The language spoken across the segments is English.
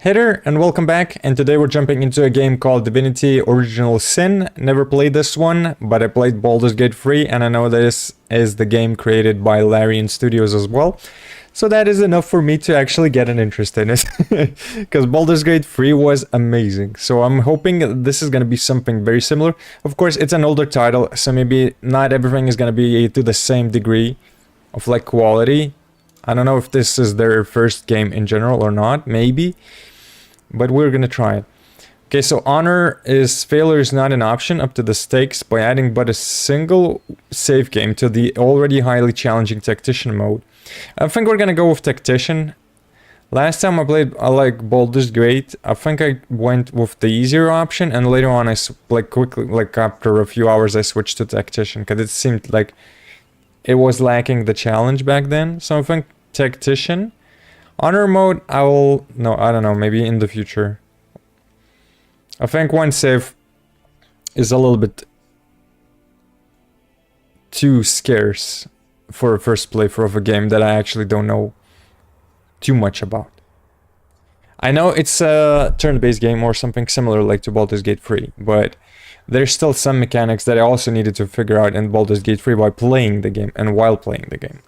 Hey there, and welcome back, and today we're jumping into a game called Divinity Original Sin. Never played this one, but I played Baldur's Gate 3, and I know this is the game created by Larian Studios as well. So that is enough for me to actually get an interest in it, because Baldur's Gate 3 was amazing. So I'm hoping this is going to be something very similar. Of course, it's an older title, so maybe not everything is going to be to the same degree of like quality. I don't know if this is their first game in general or not, maybe. But we're gonna try it. Okay, so honor is failure is not an option up to the stakes by adding but a single save game to the already highly challenging Tactician mode. I think we're gonna go with Tactician. Last time I played like Baldur's Gate, I think I went with the easier option, and later on I quickly, like after a few hours, I switched to Tactician because it seemed like it was lacking the challenge back then. So I think Tactician. Honor mode, I don't know, maybe in the future. I think one save is a little bit too scarce for a first playthrough of a game that I actually don't know too much about. I know it's a turn-based game or something similar like to Baldur's Gate 3, but there's still some mechanics that I also needed to figure out in Baldur's Gate 3 while playing the game and while playing the game.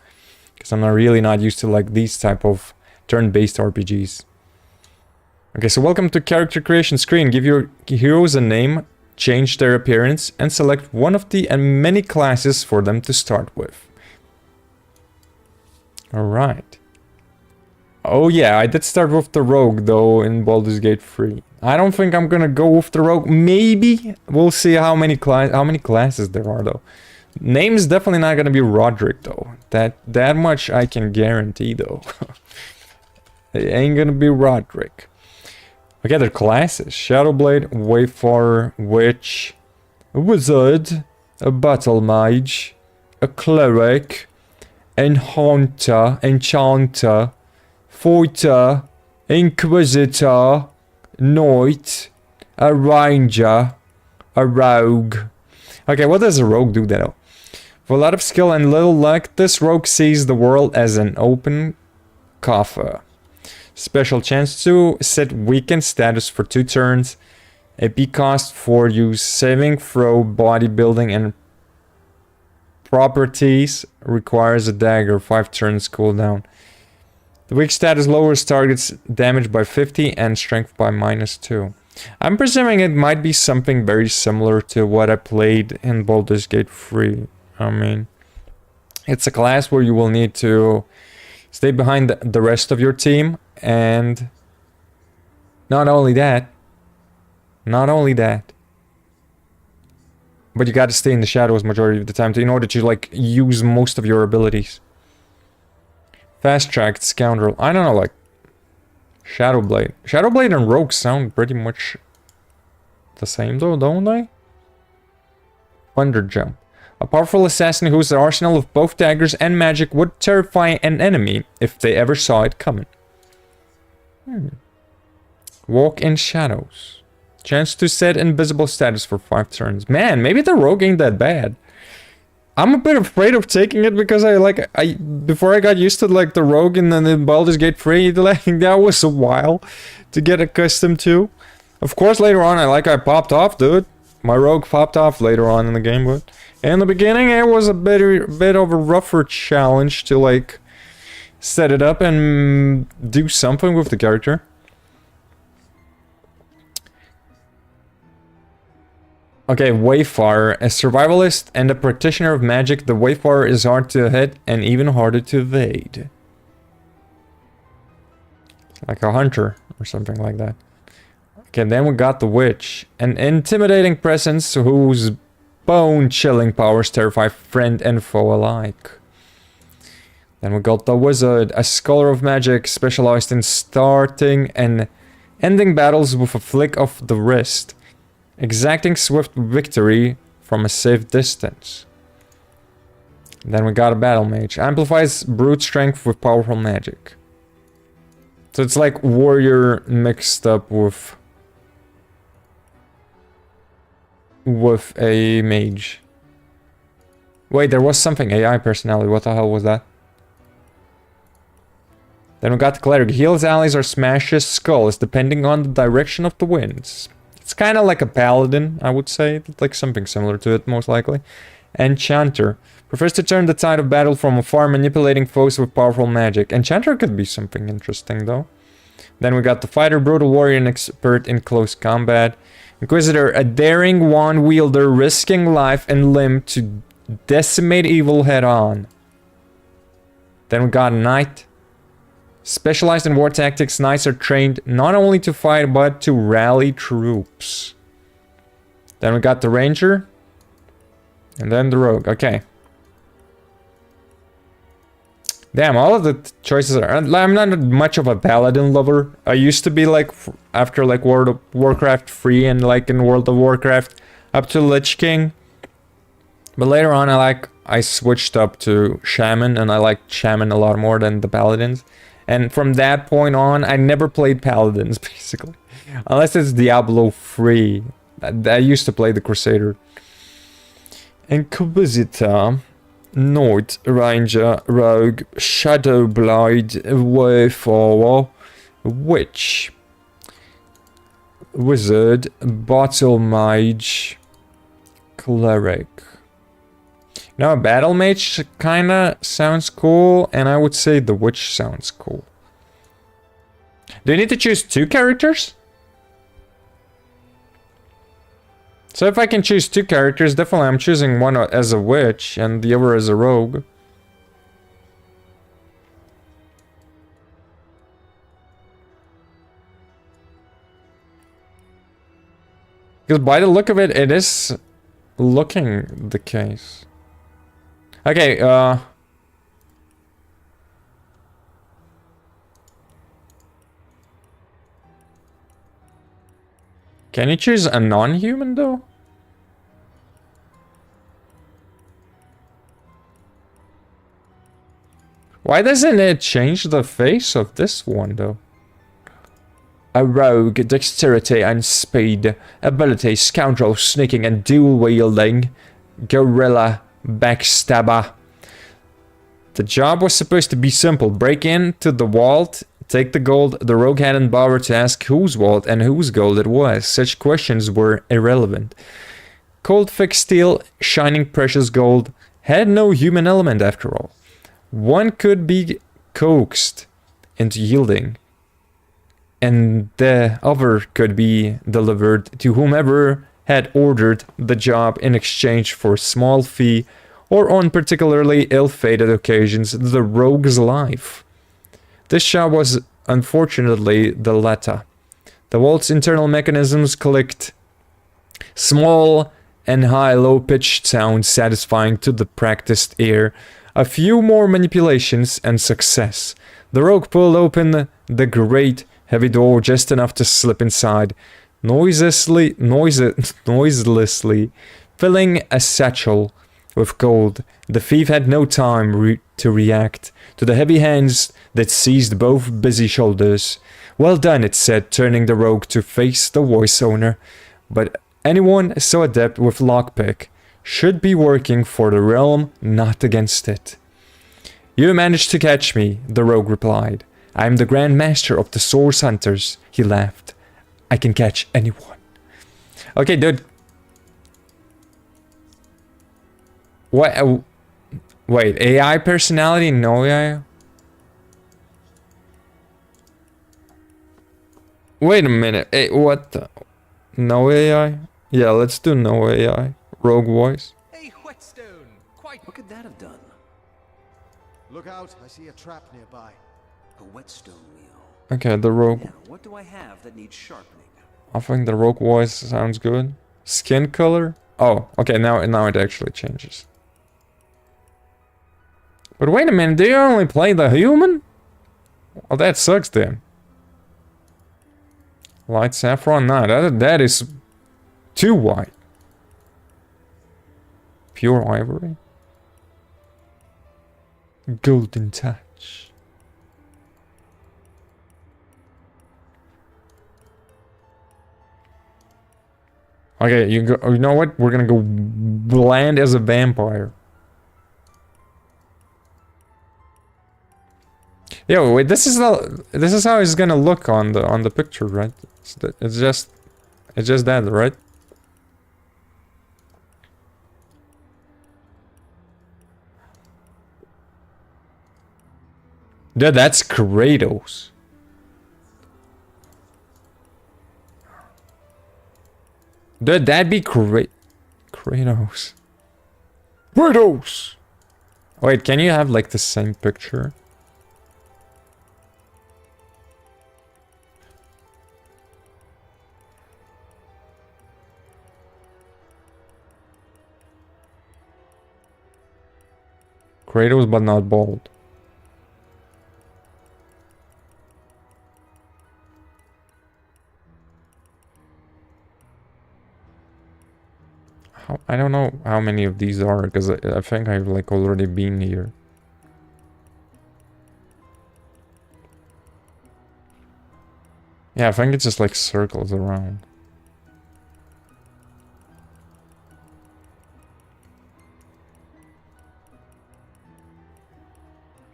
Because I'm really not used to like these type of turn-based RPGs. Okay, so welcome to character creation screen. Give your heroes a name, change their appearance, and select one of the many classes for them to start with. Alright. Oh yeah, I did start with the rogue though in Baldur's Gate 3. I don't think I'm gonna go with the rogue. Maybe. We'll see how many classes there are though. Name's definitely not gonna be Roderick though. That much I can guarantee though. It ain't gonna be Roderick. Okay, their classes. Shadowblade, Wayfarer, Witch, a Wizard, a Battle Mage, a Cleric, Enchanter, Fighter, Inquisitor, Knight, a Ranger, a Rogue. Okay, what does a Rogue do though? With a lot of skill and little luck, this Rogue sees the world as an open coffer. Special chance to set weakened status for 2 turns. AP cost for use saving throw, bodybuilding, and properties requires a dagger, 5 turns cooldown. The weak status lowers targets damage by 50 and strength by -2. I'm presuming it might be something very similar to what I played in Baldur's Gate 3. I mean, it's a class where you will need to stay behind the rest of your team, and not only that, but you gotta stay in the shadows majority of the time in order to like use most of your abilities. Fast-tracked scoundrel. I don't know, like Shadowblade. Shadowblade and Rogue sound pretty much the same though, don't they? Thunder Jump. A powerful assassin whose arsenal of both daggers and magic would terrify an enemy if they ever saw it coming. Walk in shadows. Chance to set invisible status for 5 turns. Man, maybe the rogue ain't that bad. I'm a bit afraid of taking it because before I got used to like the rogue and then the Baldur's Gate 3, like that was a while to get accustomed to. Of course, later on I popped off, dude. My rogue popped off later on in the game, but in the beginning it was a bit of a rougher challenge to like set it up and do something with the character. Okay, Wayfarer. A survivalist and a practitioner of magic, the Wayfarer is hard to hit and even harder to evade. Like a hunter or something like that. Okay, then we got the Witch. An intimidating presence whose bone-chilling powers terrify friend and foe alike. Then we got the Wizard, a scholar of magic specialized in starting and ending battles with a flick of the wrist, exacting swift victory from a safe distance. Then we got a Battle Mage, amplifies brute strength with powerful magic. So it's like warrior mixed up with a mage. Wait, there was something AI personality. What the hell was that? Then we got the Cleric. Heals allies or smashes skulls depending on the direction of the winds. It's kind of like a paladin, I would say. Like something similar to it, most likely. Enchanter. Prefers to turn the tide of battle from afar, manipulating foes with powerful magic. Enchanter could be something interesting, though. Then we got the Fighter. Brutal warrior and expert in close combat. Inquisitor. A daring wand wielder risking life and limb to decimate evil head-on. Then we got Knight. Specialized in war tactics, knights are trained not only to fight, but to rally troops. Then we got the Ranger. And then the Rogue. Okay. Damn, all of the choices are... I'm not much of a Paladin lover. I used to be like, after like World of Warcraft 3 and like in World of Warcraft, up to Lich King. But later on, I switched up to Shaman, and I liked Shaman a lot more than the Paladins. And from that point on, I never played Paladins, basically. Unless it's Diablo 3. I used to play the Crusader. Inquisitor, Knight, Ranger, Rogue, Shadowblade, Wayfarer, Witch, Wizard, Battle Mage, Cleric. Now, a Battle Mage kinda sounds cool, and I would say the Witch sounds cool. Do you need to choose 2 characters? So if I can choose 2 characters, definitely I'm choosing one as a Witch and the other as a Rogue. Because by the look of it, it is looking the case. Okay, can you choose a non-human, though? Why doesn't it change the face of this one, though? A rogue, dexterity and speed, ability, scoundrel, sneaking and dual-wielding, guerrilla, backstabber. The job was supposed to be simple. Break into the vault, take the gold. The rogue hadn't bothered to ask whose vault and whose gold it was. Such questions were irrelevant. Cold fixed steel, shining precious gold, had no human element after all. One could be coaxed into yielding, and the other could be delivered to whomever had ordered the job in exchange for a small fee, or on particularly ill-fated occasions, the rogue's life. This job was unfortunately the latter. The vault's internal mechanisms clicked, small and high low-pitched sounds satisfying to the practiced ear. A few more manipulations and success. The rogue pulled open the great heavy door just enough to slip inside, noiselessly filling a satchel with gold. The thief had no time to react to the heavy hands that seized both busy shoulders. Well done, it said, turning the rogue to face the voice owner. But anyone so adept with lockpick should be working for the realm, not against it. You managed to catch me, the rogue replied. I am the Grand Master of the Source Hunters, he laughed. I can catch anyone. Okay, dude. What? Wait, AI personality? No AI? Wait a minute. Hey, what the? No AI? Yeah, let's do no AI. Rogue voice. A whetstone! Quite. What could that have done? Look out, I see a trap nearby. A whetstone wheel. Okay, the rogue. Now, what do I have that needs sharpening? I think the rogue voice sounds good. Skin color? Oh, okay, now it actually changes. But wait a minute, do you only play the human? Well, that sucks then. Light saffron? Nah, that is too white. Pure ivory? Golden touch. Okay, you know what? We're gonna go bland as a vampire. Yeah, wait. This is how it's gonna look on the picture, right? It's just that, right? Dude, that's Kratos. Dude, that'd be great. Kratos. Kratos! Wait, can you have like the same picture? Kratos, but not bald. I don't know how many of these are, because I think I've like already been here. Yeah, I think it's just like circles around.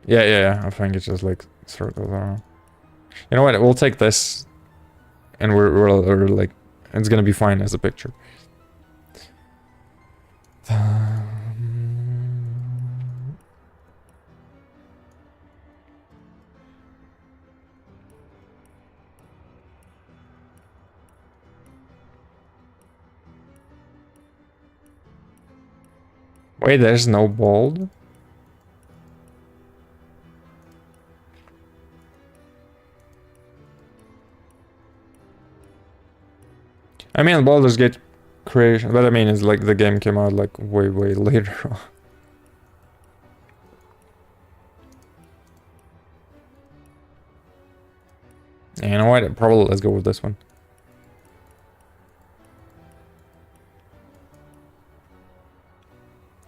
Yeah, I think it's just like circles around. You know what, we'll take this, and we're like, it's gonna be fine as a picture. Wait, there's no bald? I mean, Baldur's Gate creation, but I mean, it's like the game came out like way later on. You know what? Probably let's go with this one.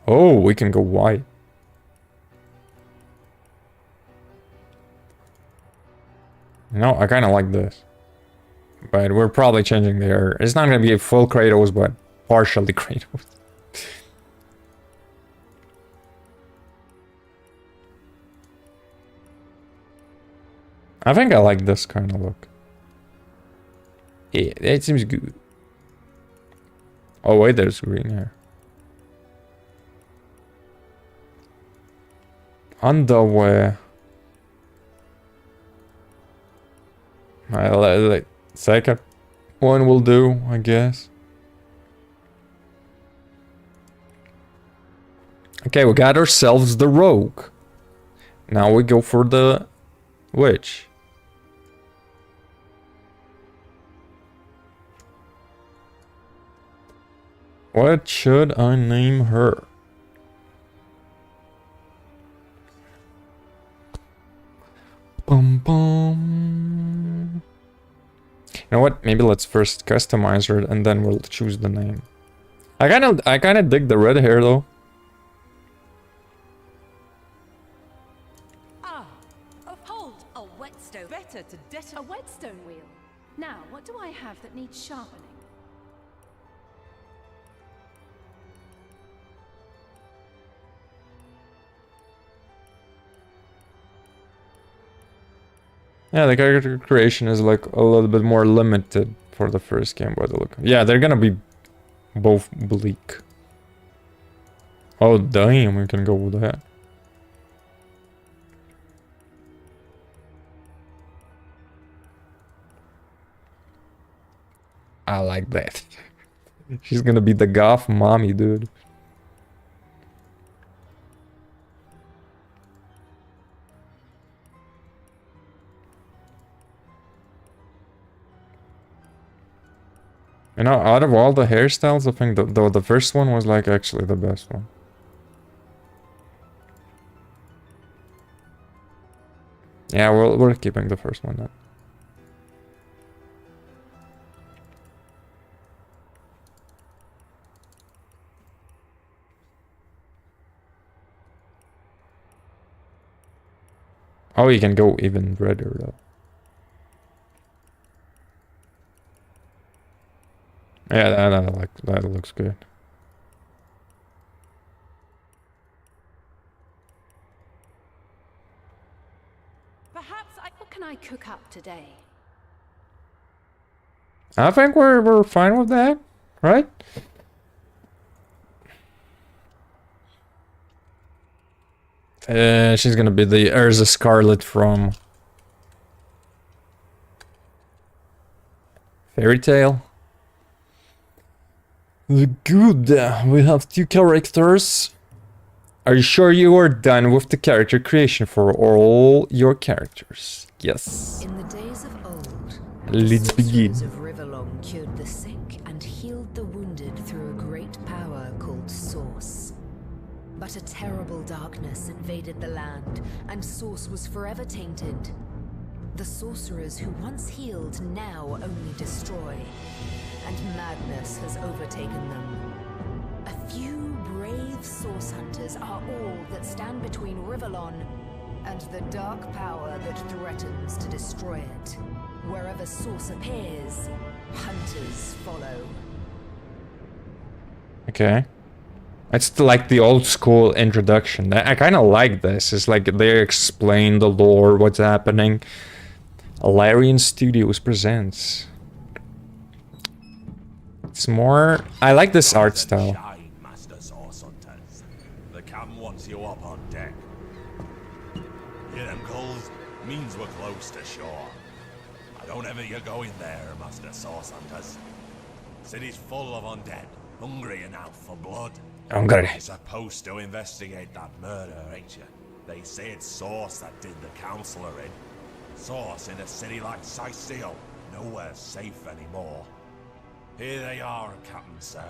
Oh, we can go white. No, I kind of like this. But we're probably changing the hair. It's not going to be a full Kratos, but partially Kratos. I think I like this kind of look. Yeah, it seems good. Oh wait, there's green hair. Underwear. Like second one will do, I guess. Okay, we got ourselves the rogue. Now we go for the witch. What should I name her? Bum bum. You know what? Maybe let's first customize her and then we'll choose the name. I kind of dig the red hair though. Ah, hold a whetstone. Better to detonate a whetstone wheel. Now, what do I have that needs sharpening? Yeah, the character creation is like a little bit more limited for the first game by the look. Yeah, they're gonna be both bleak. Oh damn, we can go with that. I like that. She's gonna be the goth mommy, dude. You know, out of all the hairstyles, I think the first one was like actually the best one. Yeah, we're keeping the first one then. Oh, you can go even redder though. Yeah, that looks good. Perhaps what can I cook up today? I think we're fine with that, right? She's gonna be the Urza Scarlet from Fairy Tale. Good. We have 2 characters. Are you sure you are done with the character creation for all your characters? Yes. In the days of old, Let's begin. sorcerers of Riverlong cured the sick and healed the wounded through a great power called Source. But a terrible darkness invaded the land, and Source was forever tainted. The sorcerers who once healed now only destroy, and madness has overtaken them. A few brave Source hunters are all that stand between Riverlon and the dark power that threatens to destroy it. Wherever Source appears, hunters follow. Okay. It's like the old school introduction. I kind of like this. It's like they explain the lore, what's happening. Larian Studios presents. It's more... I like this art style. Shine, Master Source Hunters. The captain wants you up on deck. Hear them calls? Means we're close to shore. I don't ever you go in there, Master Source Hunters. City's full of undead, hungry and out for blood. Hungry. You're supposed to investigate that murder, ain't you? They say it's Source that did the counselor in. Source in a city like Sicil. Nowhere safe anymore. Here they are, Captain Sir.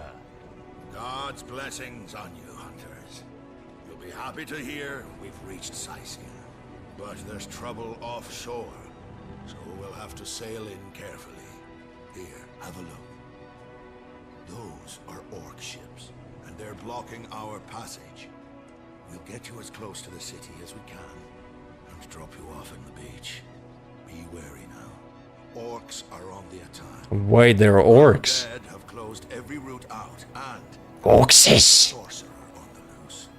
God's blessings on you, hunters. You'll be happy to hear we've reached Sicil. But there's trouble offshore, so we'll have to sail in carefully. Here, have a look. Those are orc ships, and they're blocking our passage. We'll get you as close to the city as we can, and drop you off on the beach. Be wary now. Orcs are on the attack. Wait, there are orcs. Dead have closed every route out, and Orcses. sorcerer on the loose.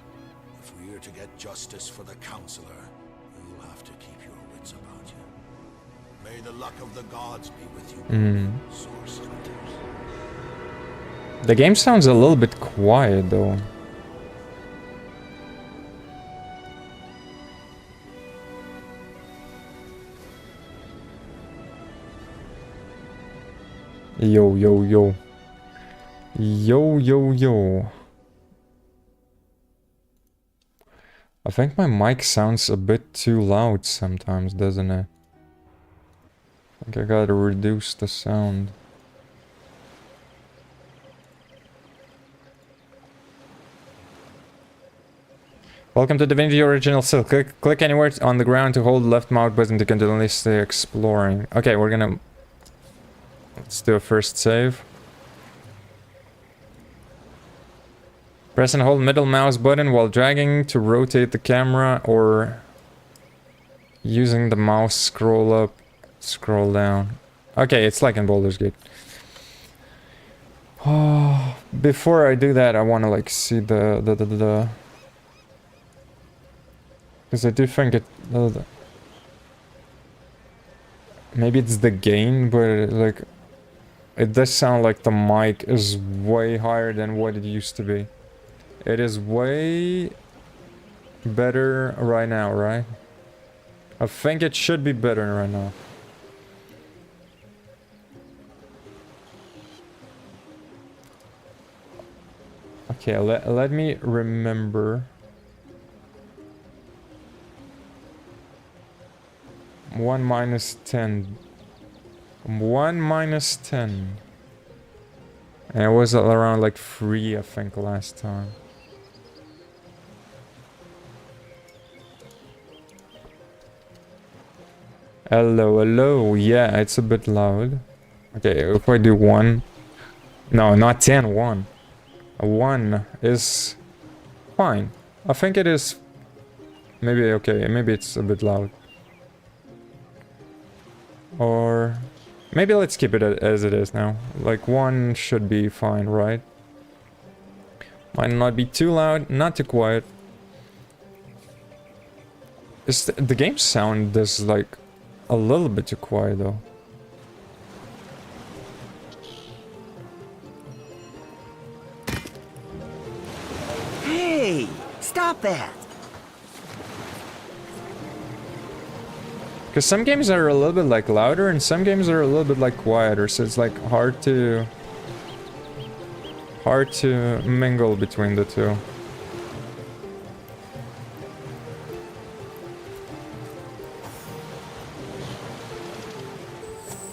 If we're to get justice for the counselor, you'll have to keep your wits about you. May the luck of the gods be with you, source hunters. The game sounds a little bit quiet though. Yo, yo, yo. Yo, yo, yo. I think my mic sounds a bit too loud sometimes, doesn't it? I think I gotta reduce the sound. Welcome to Divinity Original Sin. Click anywhere on the ground to hold the left mouse button to continuously exploring. Okay, we're gonna... Let's do a first save. Press and hold middle mouse button while dragging to rotate the camera or using the mouse scroll up, scroll down. Okay, it's like in Baldur's Gate. Oh, before I do that, I want to like see the because I do think it maybe it's the gain, but like it does sound like the mic is way higher than what it used to be. It is way better right now, right? I think it should be better right now. Okay, let me remember. 1 minus 10. 1 minus 10. And it was around like 3, I think, last time. Hello, hello. Yeah, it's a bit loud. Okay, if I do 1. No, not 10, 1. A 1 is fine. I think it is. Maybe, okay, maybe it's a bit loud. Or maybe let's keep it as it is now. Like 1 should be fine, right? Might not be too loud, not too quiet. Is the game sound is like a little bit too quiet though. Hey! Stop that! Because some games are a little bit like louder and some games are a little bit like quieter, so it's like hard to mingle between the two.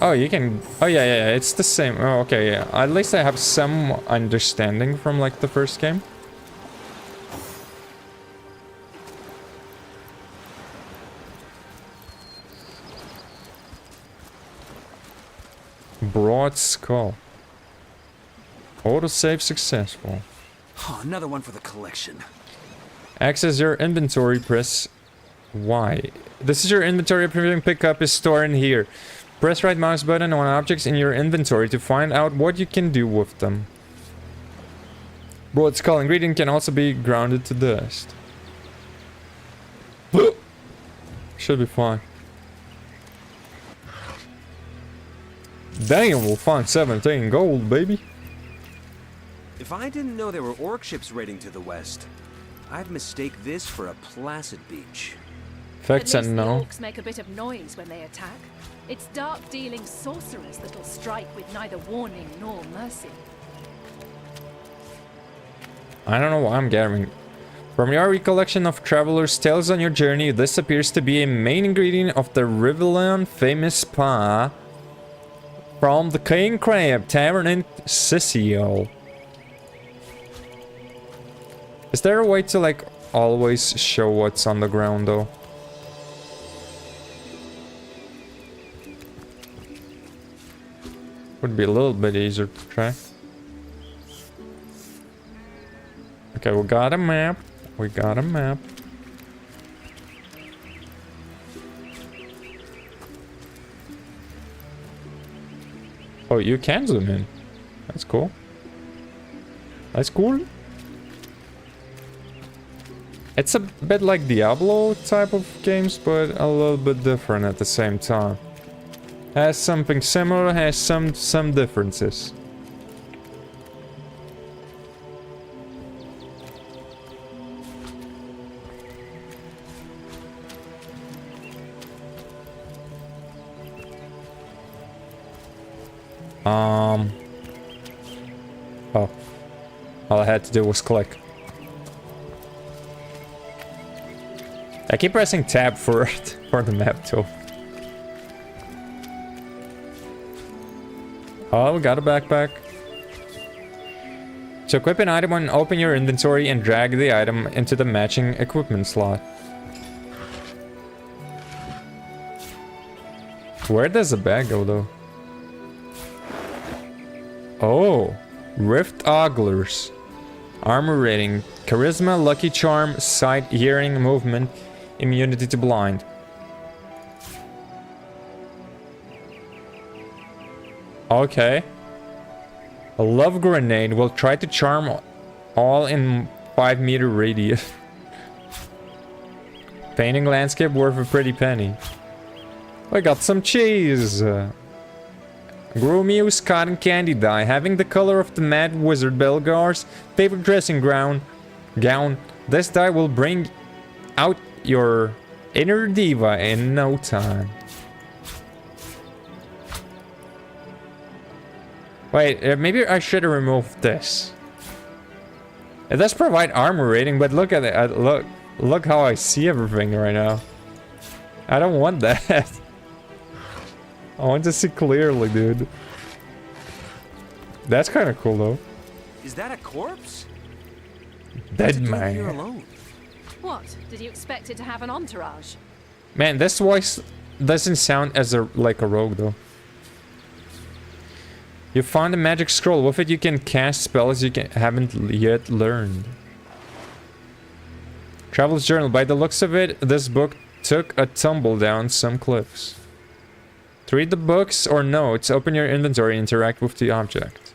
Oh, you can. Oh yeah, it's the same. Oh, okay, yeah. At least I have some understanding from like the first game. Broad skull. Autosave successful. Oh, another one for the collection. Access your inventory, press Y. This is your inventory. Everything pick up is stored in here. Press right mouse button on objects in your inventory to find out what you can do with them. Broad skull ingredient can also be grounded to dust. Should be fine. Damn, we'll find 17 gold, baby. If I didn't know there were orc ships raiding to the west, I'd mistake this for a placid beach. Facts At least and the no. orcs make a bit of noise when they attack. It's dark-dealing sorcerers that'll strike with neither warning nor mercy. I don't know what I'm gathering. From your recollection of travelers' tales on your journey, this appears to be a main ingredient of the Rivellon famous pie from the King Crab Tavern in Sisio. Is there a way to like always show what's on the ground though? Would be a little bit easier to track. Okay, we got a map. We got a map. Oh, you can zoom in. That's cool. That's cool. It's a bit like Diablo type of games, but a little bit different at the same time. Has something similar, has some differences. Oh. All I had to do was click. I keep pressing tab for the map too. Oh, we got a backpack. To equip an item, and open your inventory and drag the item into the matching equipment slot. Where does the bag go though? Oh, Rift Oglers. Armor rating, Charisma, Lucky Charm, Sight, Hearing, Movement, Immunity to Blind. Okay. A Love Grenade will try to charm all in 5-meter radius. Painting landscape worth a pretty penny. I got some cheese. Grumuse cotton candy dye, having the color of the mad wizard Belgar's favorite dressing gown. This dye will bring out your inner diva in no time. Wait, maybe I should have removed this. It does provide armor rating, but look at it. Look how I see everything right now. I don't want that. I want to see clearly, dude. That's kind of cool, though. Is that a corpse? Dead What's it doing here man. alone? What? Did you expect it to have an entourage? Man, this voice doesn't sound as like a rogue, though. You found a magic scroll. With it, you can cast spells you haven't yet learned. Traveler's Journal. By the looks of it, this book took a tumble down some cliffs. To read the books or notes, open your inventory and interact with the object.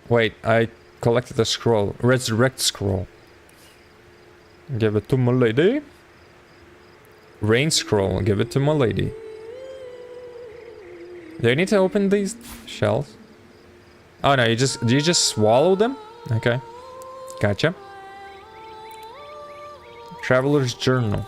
Wait, I collected a scroll. Resurrect scroll. Give it to my lady. Rain scroll. Give it to my lady. Do I need to open these shells? Oh no, you just swallow them? Okay. Gotcha. Traveler's Journal.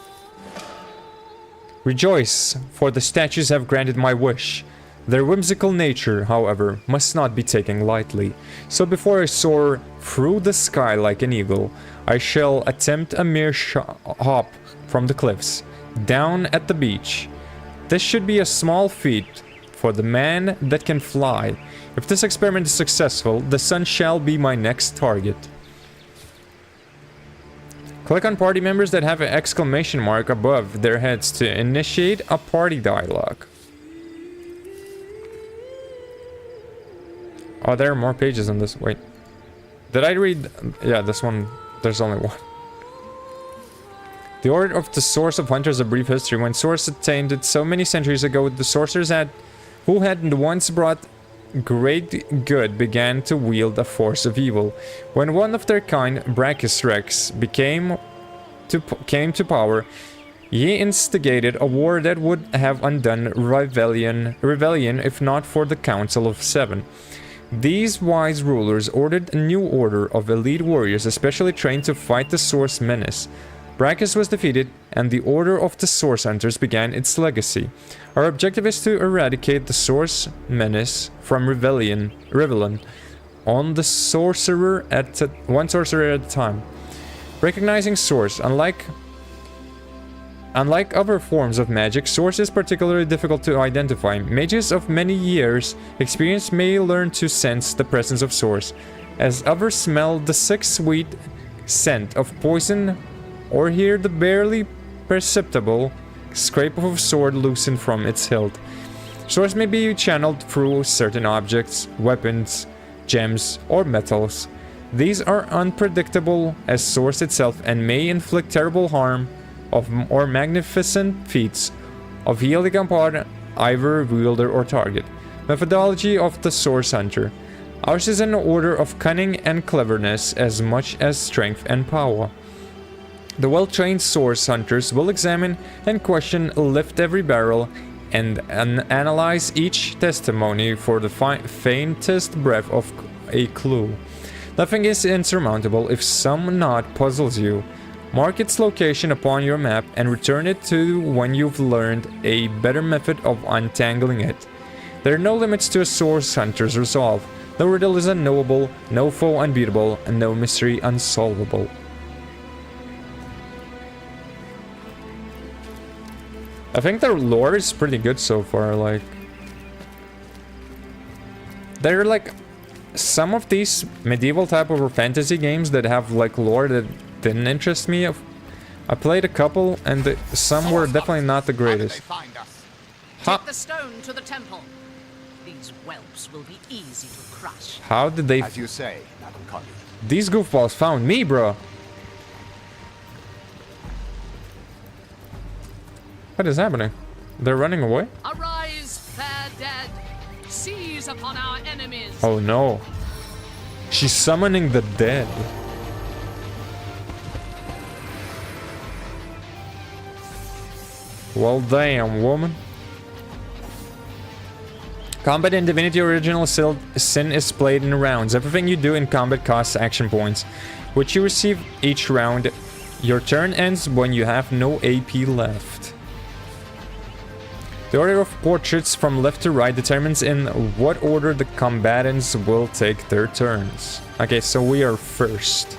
Rejoice, for the statues have granted my wish. Their whimsical nature, however, must not be taken lightly. So before I soar through the sky like an eagle, I shall attempt a mere hop from the cliffs, down at the beach. This should be a small feat for the man that can fly. If this experiment is successful, the sun shall be my next target. Click on party members that have an exclamation mark above their heads to initiate a party dialogue. Oh, there are more pages on this. Wait. Did I read? Yeah, this one. There's only one. The order of the Source of Hunters, a brief history. When Source attained it so many centuries ago, the sorcerers who had once brought great good began to wield a force of evil. When one of their kind, Brachus Rex, came to power, he instigated a war that would have undone rebellion if not for the Council of Seven. These wise rulers ordered a new order of elite warriors especially trained to fight the Source menace. Brachus was defeated, and the Order of the Source Hunters began its legacy. Our objective is to eradicate the Source menace from Revellon on the sorcerer one sorcerer at a time. Recognizing Source, unlike other forms of magic, Source is particularly difficult to identify. Mages of many years' experience may learn to sense the presence of Source, as others smell the sick sweet scent of poison or hear the barely perceptible scrape of a sword loosened from its hilt. Source may be channeled through certain objects, weapons, gems, or metals. These are unpredictable as Source itself and may inflict terrible harm or magnificent feats of healing upon either wielder or target. Methodology of the Source Hunter. Ours is an order of cunning and cleverness as much as strength and power. The well-trained Source Hunters will examine and question, lift every barrel, and analyze each testimony for the faintest breath of a clue. Nothing is insurmountable if some knot puzzles you. Mark its location upon your map and return it to when you've learned a better method of untangling it. There are no limits to a Source Hunter's resolve. No riddle is unknowable, no foe unbeatable, and no mystery unsolvable. I think their lore is pretty good so far, like... There are like some of these medieval type of fantasy games that have like lore that didn't interest me. I played a couple and some were definitely not the greatest. Take the stone to the temple. These whelps will be easy to crush. How did they... As you say, Nakunkami. These goofballs found me, bro. What is happening? They're running away? Arise, fair dead. Seize upon our enemies. Oh no. She's summoning the dead. Well, damn, woman. Combat in Divinity Original Sin is played in rounds. Everything you do in combat costs action points, which you receive each round. Your turn ends when you have no AP left. The order of portraits from left to right determines in what order the combatants will take their turns. Okay, so we are first.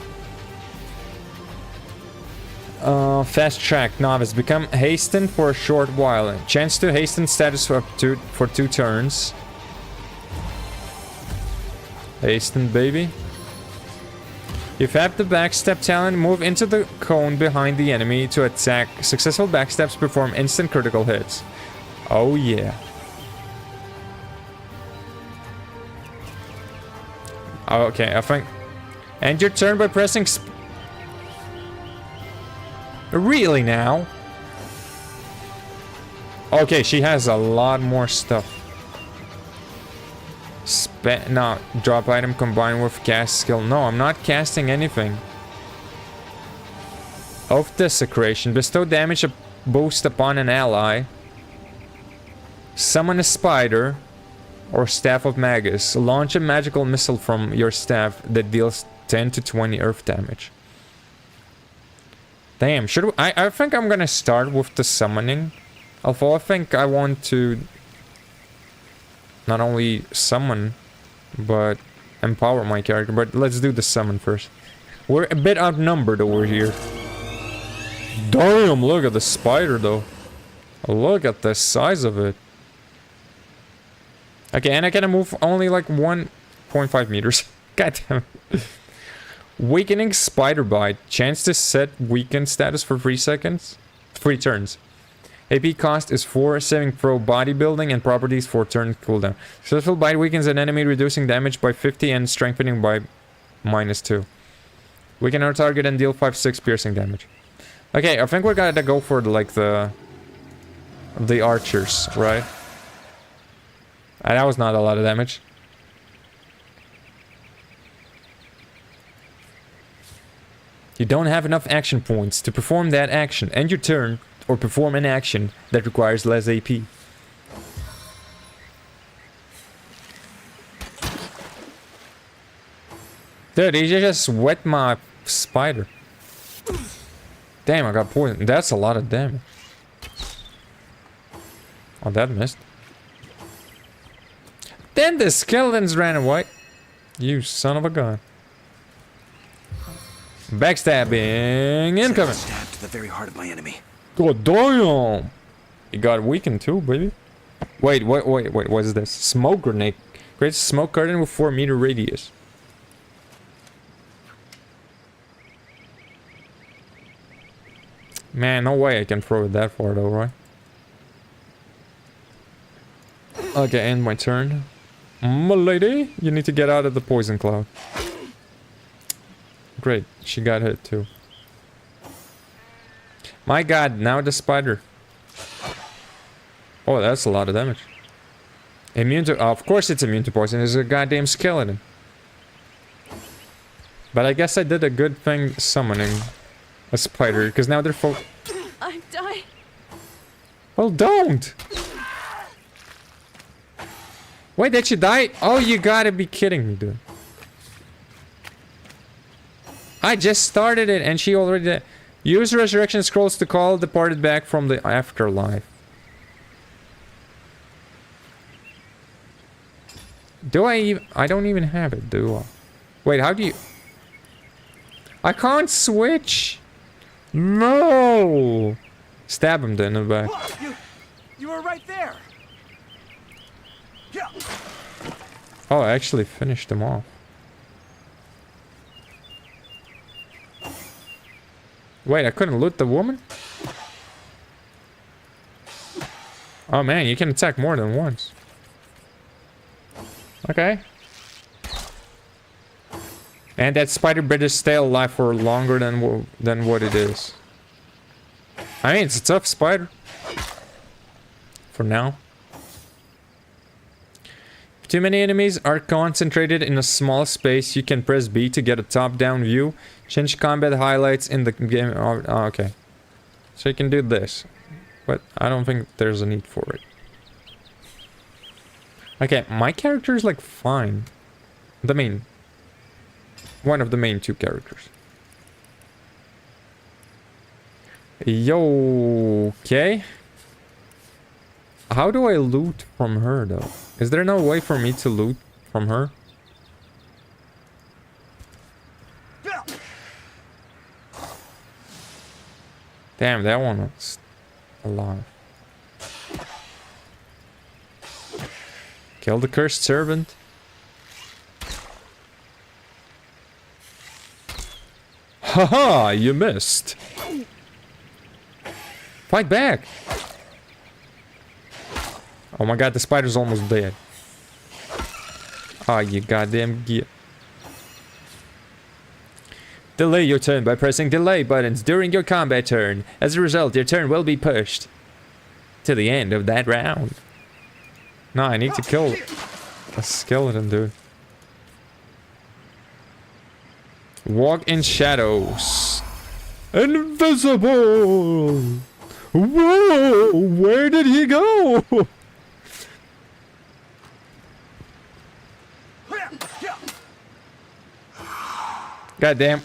Fast track novice. Become hastened for a short while. Chance to hasten status for 2 turns. Hasten, baby. If you have the backstep talent, move into the cone behind the enemy to attack. Successful backsteps perform instant critical hits. Oh yeah. Oh, okay, I think. End your turn by pressing. Really now? Okay, she has a lot more stuff. No, drop item combined with cast skill. No, I'm not casting anything. Oath Desecration. Bestow damage boost upon an ally. Summon a spider. Or Staff of Magus. Launch a magical missile from your staff that deals 10 to 20 earth damage. Damn, I think I'm gonna start with the summoning. Although I think I want to not only summon, but empower my character. But let's do the summon first. We're a bit outnumbered over here. Damn, look at the spider though. Look at the size of it. Okay, and I can move only like 1.5 meters. God damn it. Weakening Spider Bite. Chance to set weakened status for 3 seconds. 3 turns. AP cost is 4, saving throw, bodybuilding, and properties for turn cooldown. Successful bite weakens an enemy, reducing damage by 50 and strengthening by -2. Weaken our target and deal 5-6 piercing damage. Okay, I think we gotta go for the archers, right? That was not a lot of damage. You don't have enough action points to perform that action. End your turn or perform an action that requires less AP. Dude, he just wet my spider. Damn, I got poisoned. That's a lot of damage. Oh, that missed. Then the skeletons ran away. You son of a gun. Backstabbing incoming. Stabbed to the very heart of my enemy. God damn! He got weakened too, baby. Wait, what is this? Smoke grenade. Creates a smoke curtain with 4-meter radius. Man, no way I can throw it that far though, right? Okay, end my turn. My lady, you need to get out of the poison cloud. Great, she got hit too. My god, now the spider. Oh, that's a lot of damage. Immune to... of course it's immune to poison. It's a goddamn skeleton. But I guess I did a good thing summoning a spider, because now they're full... I'm dying. Well, don't! Wait, did she die? Oh, you gotta be kidding me, dude. I just started it and she already did. Use resurrection scrolls to call departed back from the afterlife. Do I even... I don't even have it, do I? Wait, how do you... I can't switch! No! Stab him then in the back. You were right there. Yeah. Oh, I actually finished them off. Wait, I couldn't loot the woman? Oh man, you can attack more than once. Okay. And that spider better stay alive for longer than what it is. I mean, it's a tough spider. For now. If too many enemies are concentrated in a small space, you can press B to get a top-down view. Change combat highlights in the game. Oh, okay. So you can do this. But I don't think there's a need for it. Okay, my character is like fine. The main. One of the main 2 characters. Yo, okay. How do I loot from her, though? Is there no way for me to loot from her? Damn, that one was alive. Kill the cursed servant. Haha, you missed. Fight back. Oh my god, the spider's almost dead. Ah, you goddamn git. Delay your turn by pressing delay buttons during your combat turn. As a result, your turn will be pushed to the end of that round. No, I need to kill a skeleton, dude. Walk in shadows. Invisible! Whoa! Where did he go? Goddamn.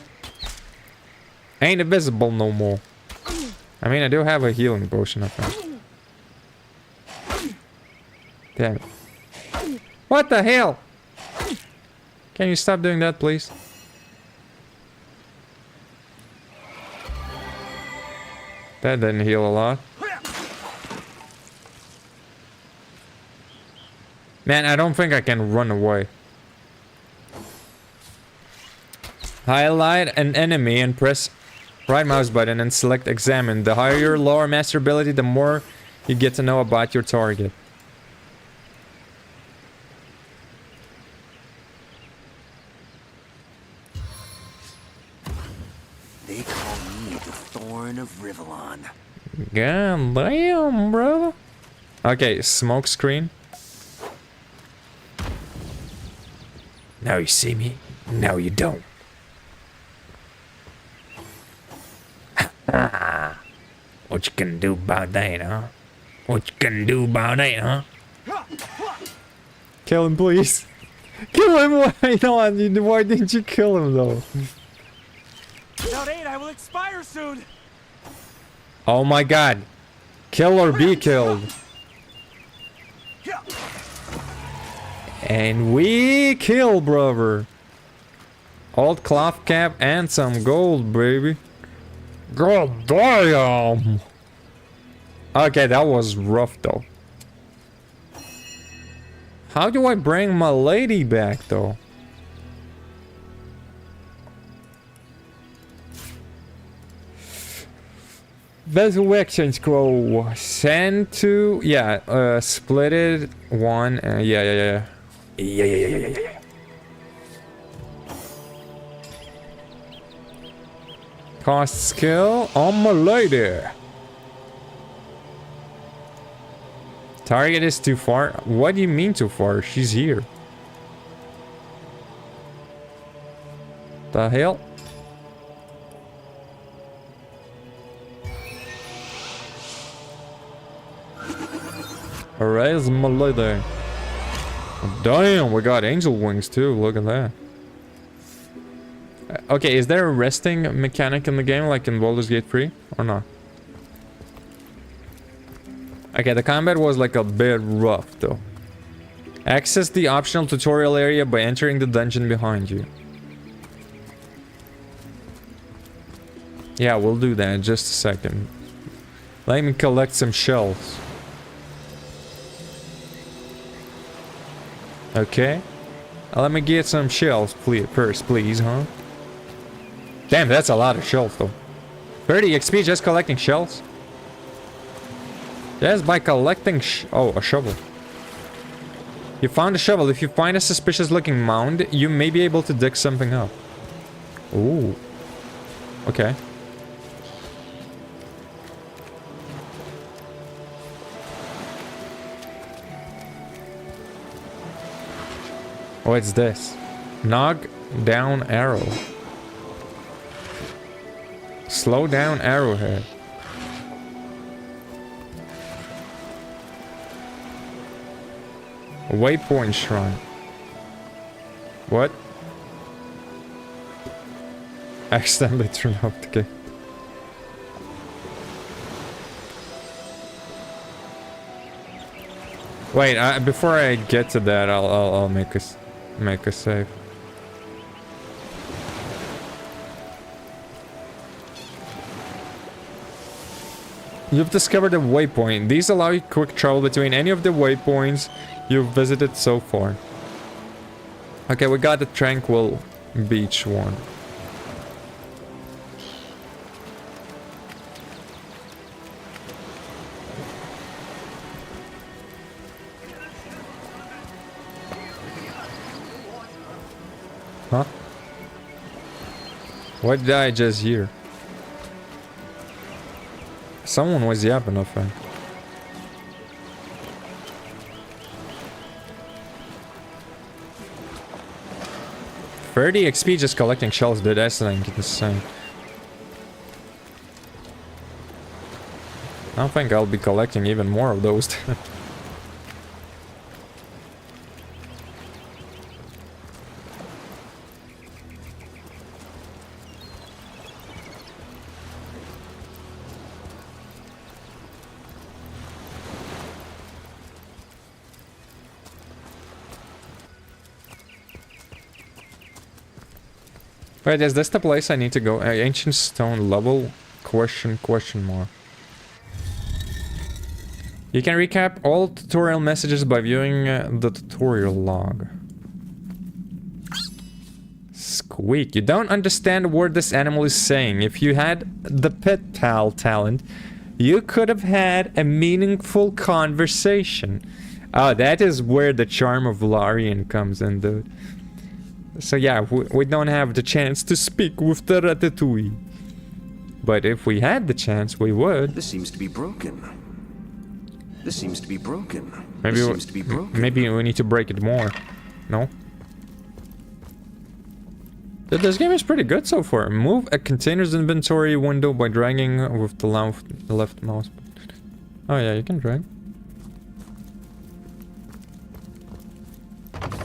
Ain't invisible no more. I mean, I do have a healing potion, I think. Damn it. What the hell? Can you stop doing that, please? That didn't heal a lot. Man, I don't think I can run away. Highlight an enemy and press right mouse button and select examine. The higher your lore master ability, the more you get to know about your target. They call me the Thorn of Rivalon. God damn, bro. Okay, smoke screen. Now you see me, now you don't. What you gonna do about that, huh? What you gonna do about that, huh? Kill him, please. Kill him! Why not? Why didn't you kill him, though? Without aid, I will expire soon. Oh my god. Kill or be killed. And we kill, brother. Old cloth cap and some gold, baby. God damn. Okay, that was rough, though. How do I bring my lady back, though? Vessel action scroll. Send to... Yeah, split it. One. Yeah. Cost skill on my lady. Target is too far. What do you mean too far? She's here. The hell? Raise my lady. Damn, we got angel wings too. Look at that. Okay, is there a resting mechanic in the game like in Baldur's Gate 3 or not? Okay, the combat was like a bit rough though. Access the optional tutorial area by entering the dungeon behind you. Yeah, we'll do that in just a second. Let me collect some shells. Okay. Let me get some shells first, please, huh? Damn, that's a lot of shells, though. 30 XP just collecting shells? Just by collecting oh, a shovel. You found a shovel. If you find a suspicious-looking mound, you may be able to dig something up. Ooh. Okay. What's this? Knock down arrow. Slow down arrowhead. Waypoint shrine. What? Accidentally turned off the game. Wait, before I get to that, I'll make a save. You've discovered a waypoint. These allow you quick travel between any of the waypoints you've visited so far. Okay, we got the Tranquil Beach one. Huh? What did I just hear? Someone was yapping, I think. $30 XP just collecting shells, dude. That's like insane. I don't think I'll be collecting even more of those. Wait, is this the place I need to go? Ancient stone level? Question mark. You can recap all tutorial messages by viewing the tutorial log. Squeak. You don't understand a word this animal is saying. If you had the pet pal talent, you could have had a meaningful conversation. Oh, that is where the charm of Larian comes in, dude. So yeah, we don't have the chance to speak with the Ratatouille. But if we had the chance, we would. This seems to be broken. This seems to be broken. Maybe this seems to be broken. Maybe we need to break it more. No? This game is pretty good so far. Move a container's inventory window by dragging with the left mouse. Oh yeah, you can drag.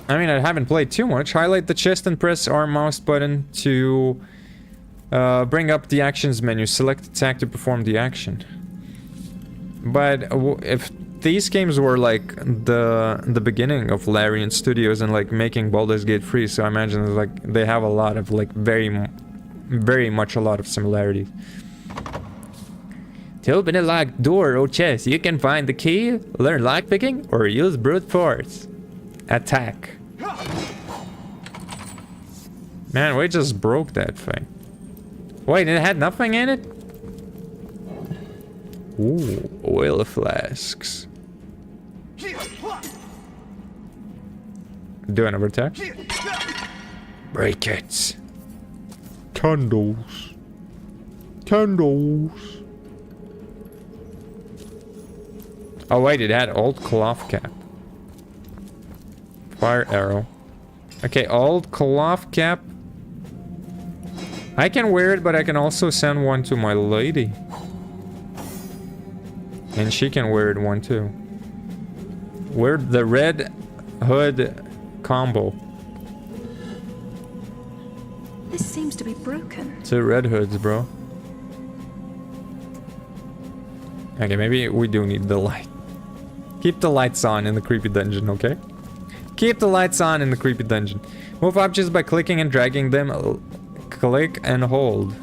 I mean, I haven't played too much. Highlight the chest and press R mouse button to bring up the actions menu. Select attack to perform the action. But if these games were like the beginning of Larian Studios and like making Baldur's Gate 3, so I imagine like they have a lot of like very much a lot of similarities. To open a locked door or chest, you can find the key, learn lockpicking, or use brute force. Attack. Man, we just broke that thing. Wait, it had nothing in it? Ooh, oil flasks. Do another attack. Break it. Candles. Candles. Oh wait, it had old cloth cap. Fire arrow. Okay, old cloth cap. I can wear it, but I can also send one to my lady. And she can wear it one too. Wear the red hood combo. This seems to be broken. 2 red hoods, bro. Okay, maybe we do need the light. Keep the lights on in the creepy dungeon, okay? Keep the lights on in the creepy dungeon. Move objects by clicking and dragging them. Click and hold.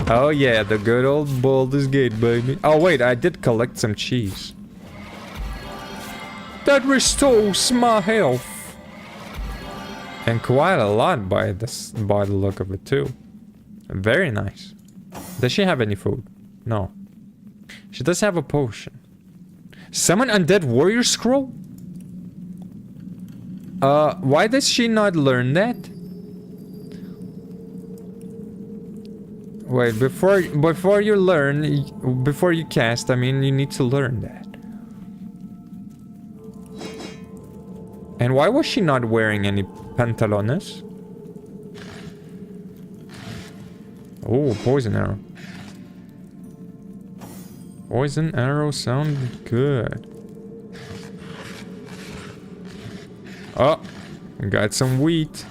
Oh yeah, the good old Baldur's Gate, baby. Oh wait, I did collect some cheese. That restores my health. And quite a lot by the look of it too. Very nice. Does she have any food? No. She does have a potion. Summon Undead Warrior Scroll? Why does she not learn that? Wait, before you learn, before you cast, I mean, you need to learn that. And why was she not wearing any pantalones? Oh, poison arrow. Poison arrow sound good. Oh, we got some wheat.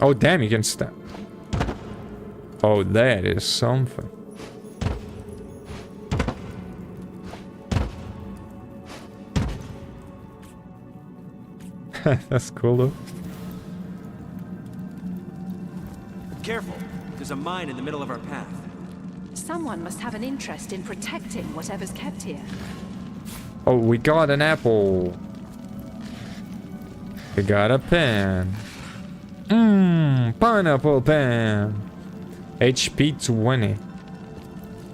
Oh damn, you can stab. Oh, that is something. That's cool though. Careful! There's a mine in the middle of our path. Someone must have an interest in protecting whatever's kept here. Oh, we got an apple. We got a pen. Pineapple pen. HP 20.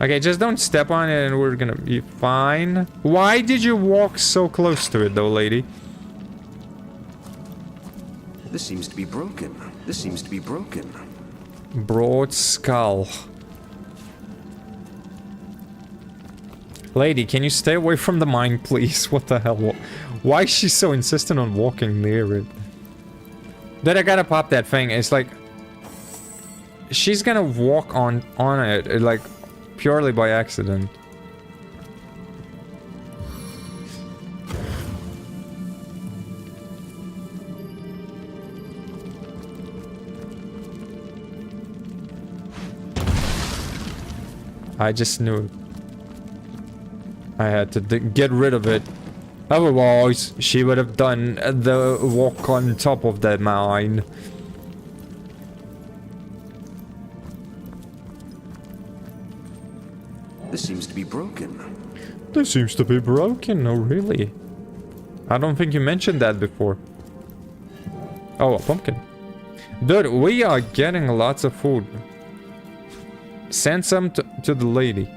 Okay, just don't step on it and we're gonna be fine. Why did you walk so close to it though, lady? This seems to be broken. This seems to be broken. Broad skull. Lady, can you stay away from the mine, please? What the hell? Why is she so insistent on walking near it? Then I gotta pop that thing. It's like... she's gonna walk on it, like, purely by accident. I just knew it. I had to get rid of it. Otherwise, she would have done the walk on top of that mine. This seems to be broken. This seems to be broken, oh really? I don't think you mentioned that before. Oh, a pumpkin. Dude, we are getting lots of food. Send some to the lady.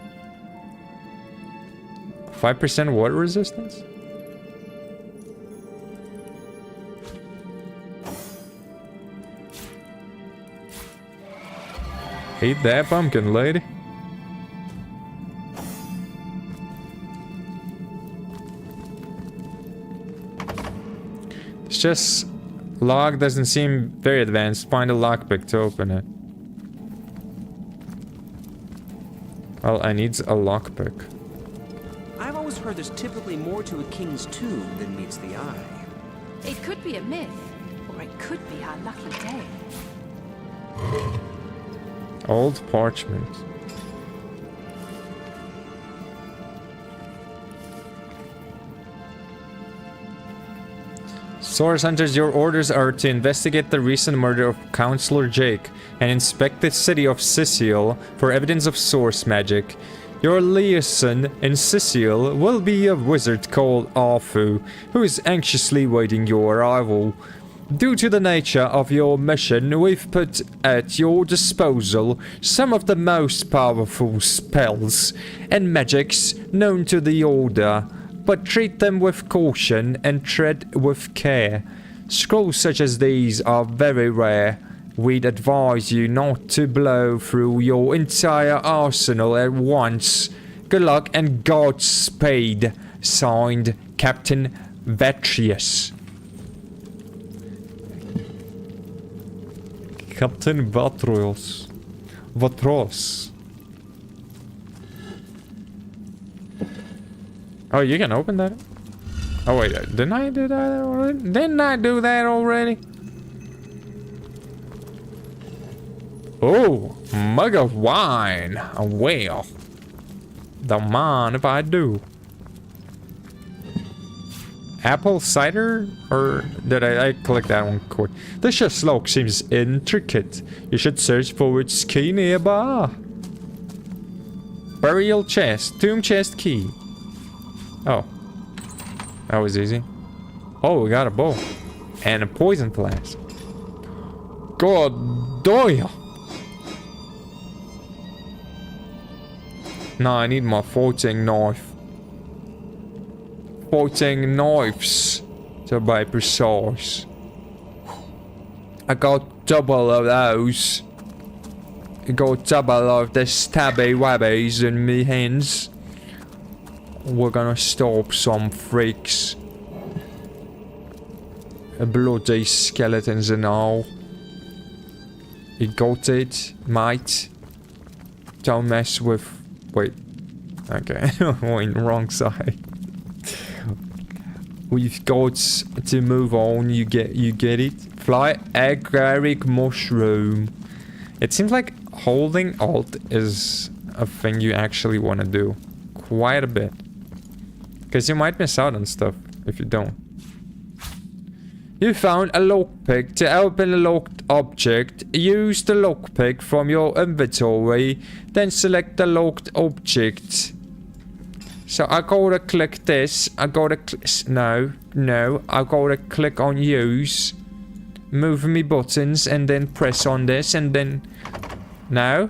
5% water resistance? Eat that pumpkin, lady. It's just... log doesn't seem very advanced. Find a lockpick to open it. Well, I need a lockpick. I've always heard there's typically more to a king's tomb than meets the eye. It could be a myth, or it could be our lucky day. Old parchment. Source Hunters, your orders are to investigate the recent murder of Counselor Jake and inspect the city of Sicil for evidence of source magic. Your liaison in Sicil will be a wizard called Arfu, who is anxiously waiting your arrival. Due to the nature of your mission, we've put at your disposal some of the most powerful spells and magics known to the Order, but treat them with caution and tread with care. Scrolls such as these are very rare. We'd advise you not to blow through your entire arsenal at once. Good luck and Godspeed. Signed, Captain Vatrius. Captain Vatrius. Vatros. Oh, you can open that? Oh wait, didn't I do that already? Didn't I do that already? Oh, mug of wine. Well, don't mind if I do. Apple cider? Or did I click that one quick? This just look seems intricate. You should search for its key nearby. Burial chest. Tomb chest key. Oh. That was easy. Oh, we got a bow. And a poison flask. God damn. No, I need my 14 knife. 14 knives, to be precise. I got double of those. I got double of the stabby wabbies in me hands. We're gonna stop some freaks. Bloody skeletons and all. You got it, mate. Don't mess with... Wait. Okay, went wrong side. We've got to move on. You get it. Fly agaric mushroom. It seems like holding Alt is a thing you actually want to do quite a bit. Because you might miss out on stuff if you don't. You found a lockpick. To open a locked object, use the lockpick from your inventory, then select the locked object. So I gotta click this. I gotta no, I gotta click on use. Move me buttons and then press on this and then no.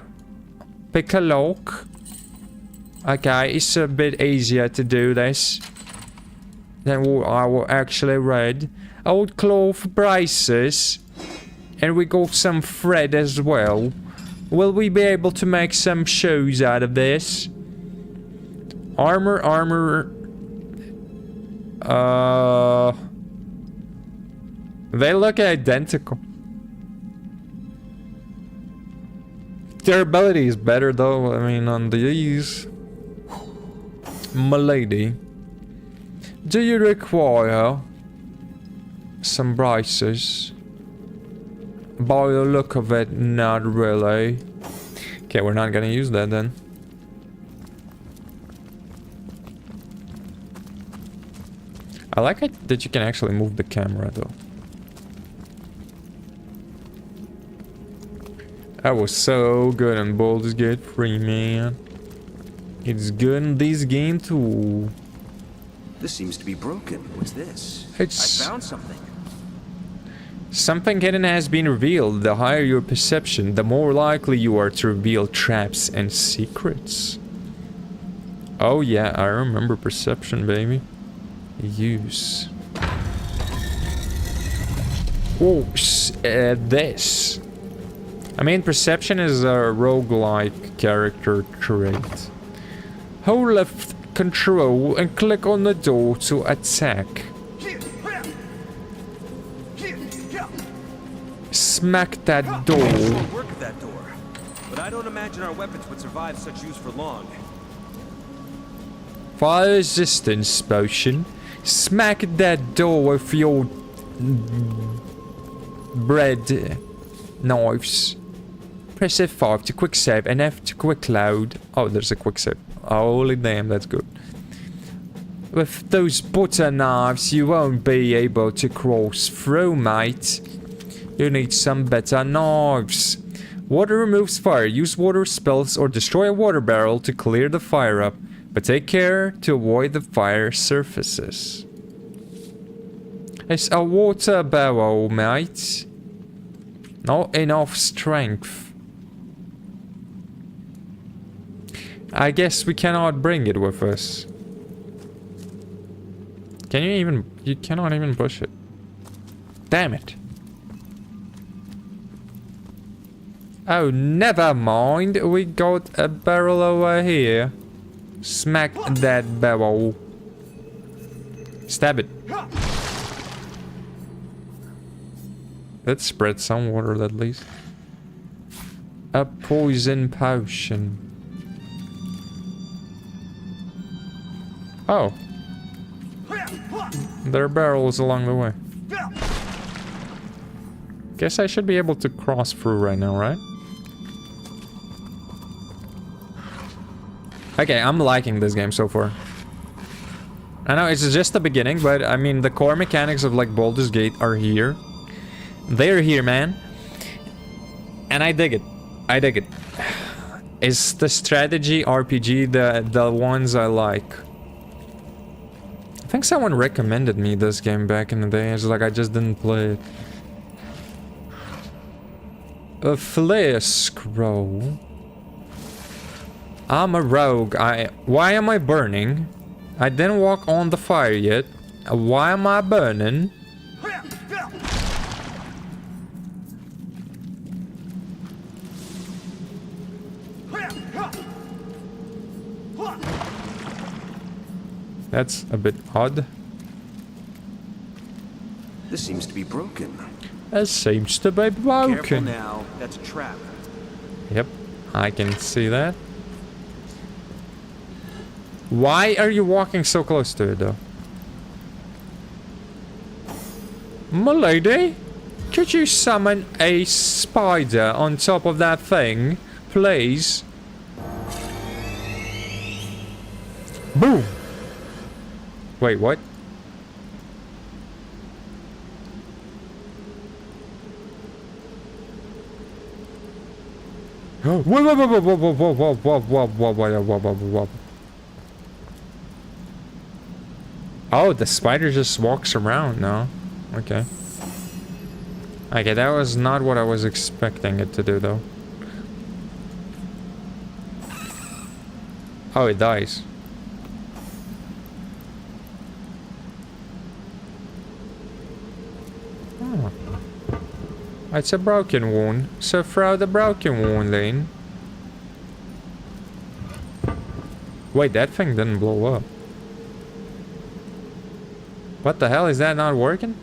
Pick a lock. Okay, it's a bit easier to do this than what I will actually read. Old cloth braces. And we got some thread as well. Will we be able to make some shoes out of this? Armor. They look identical. Durability is better though, I mean, on these. Milady. Do you require some braces? By the look of it, not really. Okay, we're not gonna use that then. I like it that you can actually move the camera though. That was so good in Baldur's Gate 3, man. It's good in this game too. This seems to be broken. What's this? I found something. Something hidden has been revealed. The higher your perception, the more likely you are to reveal traps and secrets. Oh yeah, I remember perception, baby. Use. Oh, this. I mean, perception is a roguelike character trait. Hold left control and click on the door to attack. Smack that door. Work at that door, but I don't imagine our weapons would survive such use for long. Fire resistance potion. Smack that door with your bread knives. Press F5 to quick save and F to quick load. Oh, there's a quick save. Holy damn, that's good. With those butter knives, you won't be able to cross through, mate. You need some better knives. Water removes fire. Use water spells or destroy a water barrel to clear the fire up. But take care to avoid the fire surfaces. It's a water barrel, mate. Not enough strength. I guess we cannot bring it with us. Can you even... You cannot even push it. Damn it. Oh, never mind. We got a barrel over here. Smack that barrel. Stab it. Let's spread some water at least. A poison potion. Oh. There are barrels along the way. Guess I should be able to cross through right now, right? Okay, I'm liking this game so far. I know it's just the beginning, but I mean the core mechanics of like Baldur's Gate are here. They're here, man. And I dig it. I dig it. It's the strategy RPG, the ones I like. I think someone recommended me this game back in the day. It's like I just didn't play it. A flare scroll. I'm a rogue. Why am I burning? I didn't walk on the fire yet. Why am I burning? That's a bit odd. This seems to be broken. It seems to be broken. Careful now. That's a trap. Yep, I can see that. Why are you walking so close to it, though? Milady, could you summon a spider on top of that thing? please. Boom! Wait, what? Whoa, whoa, whoa, whoa, whoa, whoa, whoa, whoa, whoa, whoa, whoa, whoa, whoa, whoa. Oh, the spider just walks around now. Okay. Okay, that was not what I was expecting it to do, though. Oh, it dies. Oh. It's a broken wound. So throw the broken wound in. Wait, that thing didn't blow up. What the hell? Is that not working?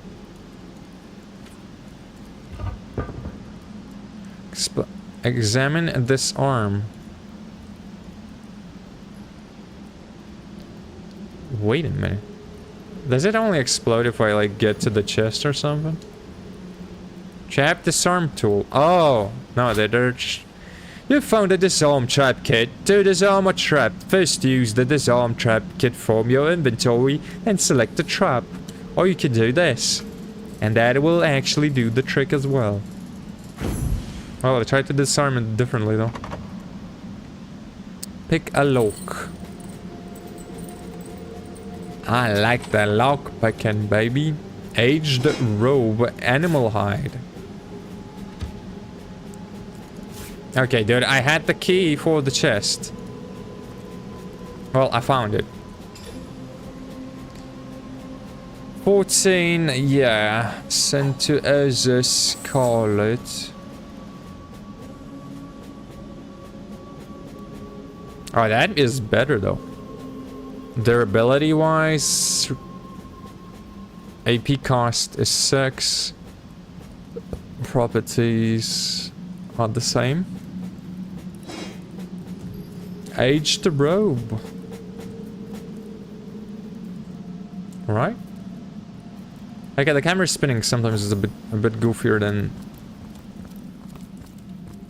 Examine this arm. Wait a minute. Does it only explode if I like get to the chest or something? Trap disarm tool. Oh, no, they're just... You found a disarm trap kit. To disarm a trap, first use the disarm trap kit from your inventory and select the trap. Or you can do this. And that will actually do the trick as well. Oh, I tried to disarm it differently though. Pick a lock. I like the lock picking, baby. Aged robe, animal hide. Okay, dude, I had the key for the chest. Well, I found it. 14, yeah. Sent to Ezra Scarlet. Oh, that is better though. Durability wise, AP cost is 6. Properties are the same. Aged robe. Alright. Okay, the camera spinning sometimes is a bit goofier than,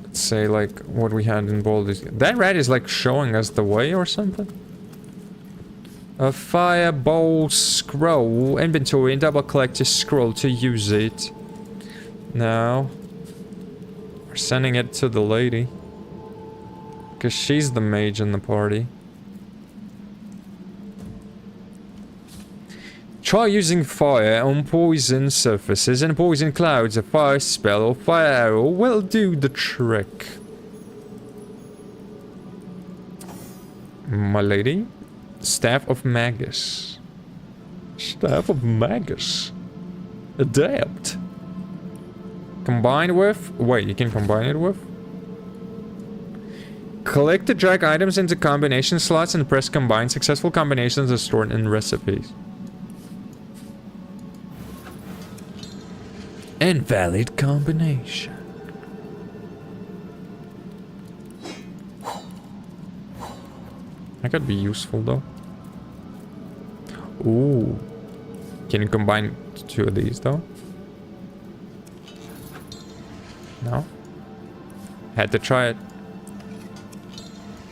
let's say, like what we had in Baldur's Gate. That rat is like showing us the way or something. A fireball scroll. Inventory and double click to scroll to use it. Now we're sending it to the lady. Because she's the mage in the party. Try using fire on poison surfaces and poison clouds. A fire spell or fire arrow will do the trick. My lady? Staff of Magus. Staff of Magus. Adapt. Combine with... Wait, you can combine it with? Click to drag items into combination slots and press combine. Successful combinations are stored in recipes. Invalid combination. That could be useful though. Ooh. Can you combine two of these though? No? Had to try it.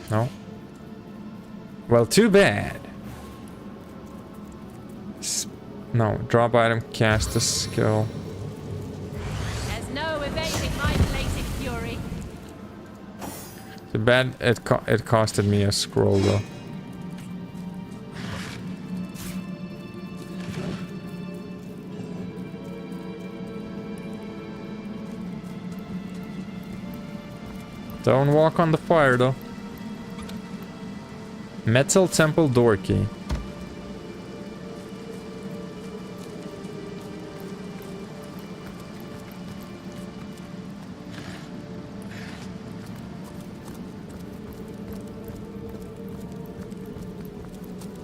No? Well, too bad. No, drop item, cast a skill. There's no evading my blazing fury. Too bad it costed me a scroll though. Don't walk on the fire though. Metal temple door key.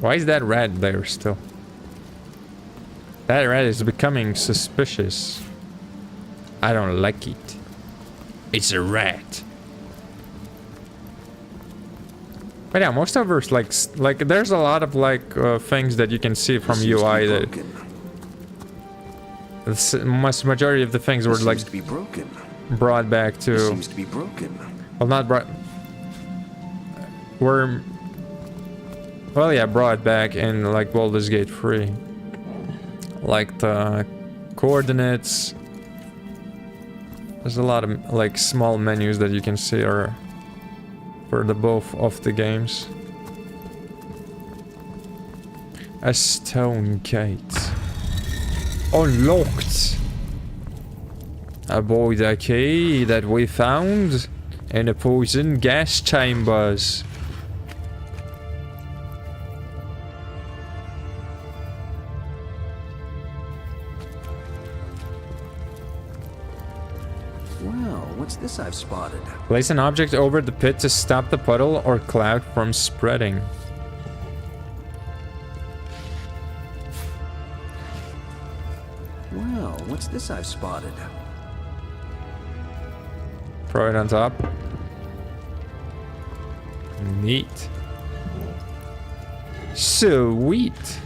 Why is that rat there still? That rat is becoming suspicious. I don't like it. It's a rat. But yeah, most of us like there's a lot of like things that you can see from UI that the majority of the things were like to be broken. brought back to Seems to be broken. Well, not brought... Were... Well, yeah, brought back in, like, Baldur's Gate 3. Like, the coordinates... There's a lot of, like, small menus that you can see are... for the both of the games. A stone gate. Unlocked! Avoid a key that we found in the poison gas chambers. Well, what's this I've spotted? Place an object over the pit to stop the puddle or cloud from spreading. Well, what's this I've spotted? Throw it on top. Neat. Sweet.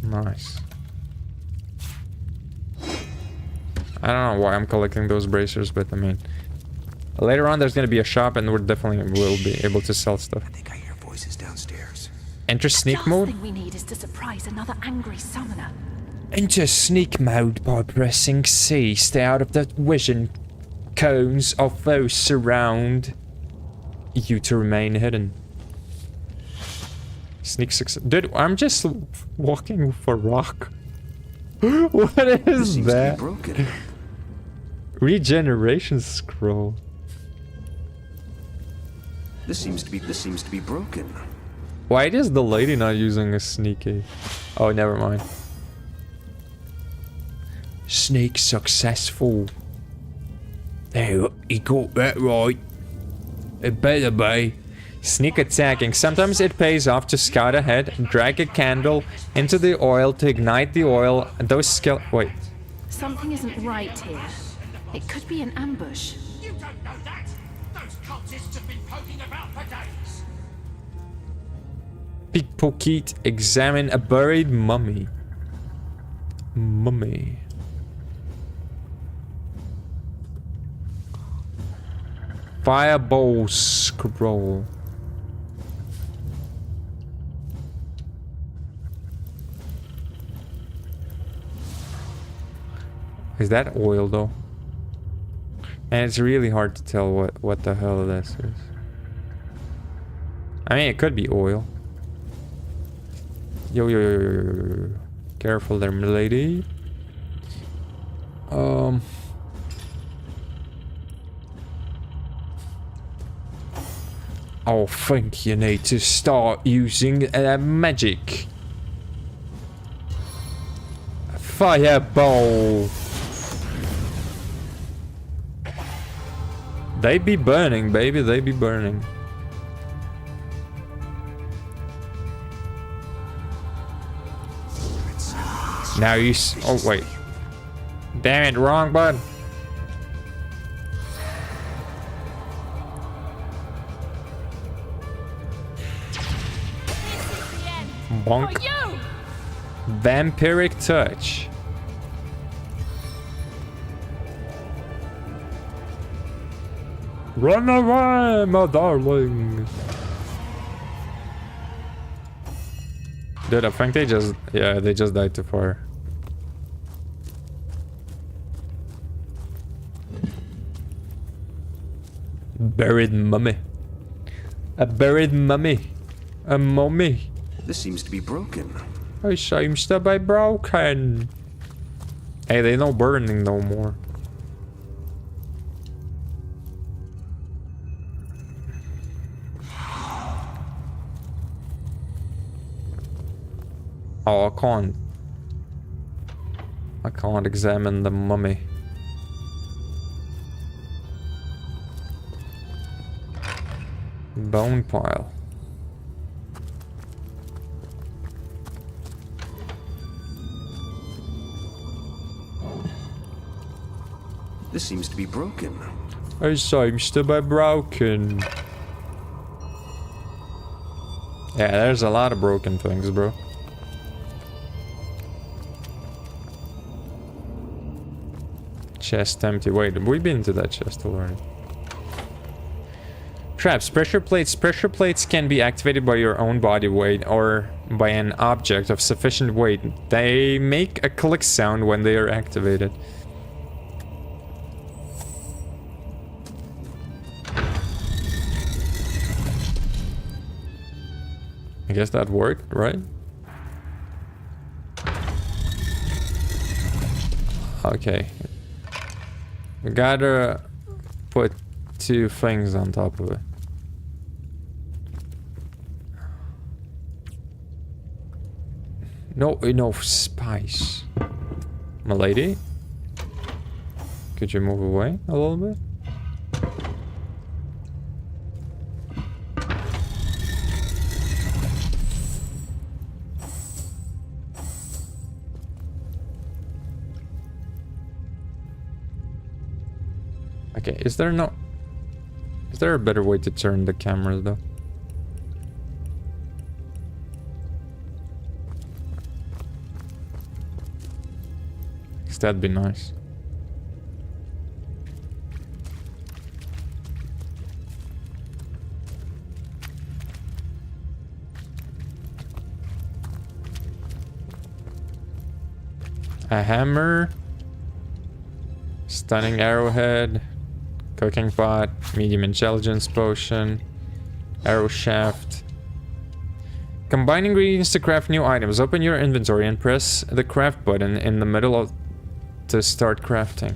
Nice. I don't know why I'm collecting those bracers, but I mean, later on there's gonna be a shop and we definitely will be able to sell stuff. I think I hear voices downstairs. Enter sneak Last mode? thing we need is to surprise another angry summoner. Enter sneak mode by pressing C. Stay out of the vision cones of those surround you to remain hidden. Sneak success. Dude, I'm just walking with a rock. What is Seems that? to be broken. Regeneration scroll. This seems to be broken. Why is the lady not using a sneaky? Oh, never mind. Sneak successful. There, he got that right. It better be. Sneak attacking. Sometimes it pays off to scout ahead, drag a candle into the oil to ignite the oil, and those skill- wait. Something isn't right here. It could be an ambush. You don't know that! Those cultists have been poking about for days! Pickpocket. Examine a buried mummy. Mummy. Fireball scroll. Is that oil though? And it's really hard to tell what the hell this is. I mean, it could be oil. Yo, yo, yo, yo, yo, yo, yo. Careful there, milady. I think you need to start using magic. Fireball. They be burning, baby. They be burning. Now you oh, wait. Damn it, wrong button. Bonk. Vampiric touch. Run away, my darling. Dude, I think they just, yeah, they just died to fire. Buried mummy. A buried mummy. A mummy. This seems to be broken. It seems to be broken. Hey, they no burning no more. Oh, I can't examine the mummy. Bone pile. This seems to be broken. It seems to be broken. Yeah, there's a lot of broken things, bro. Chest empty. Wait, we've been to that chest already. Traps. Pressure plates. Pressure plates can be activated by your own body weight or by an object of sufficient weight. They make a click sound when they are activated. I guess that worked, right? Okay. We gotta put 2 things on top of it. No, enough spice. Milady? Could you move away a little bit? Okay, is there a better way to turn the cameras though? Because that'd be nice. A hammer, stunning arrowhead, cooking pot, medium intelligence potion, arrow shaft. Combine ingredients to craft new items. Open your inventory and press the craft button in the middle of to start crafting.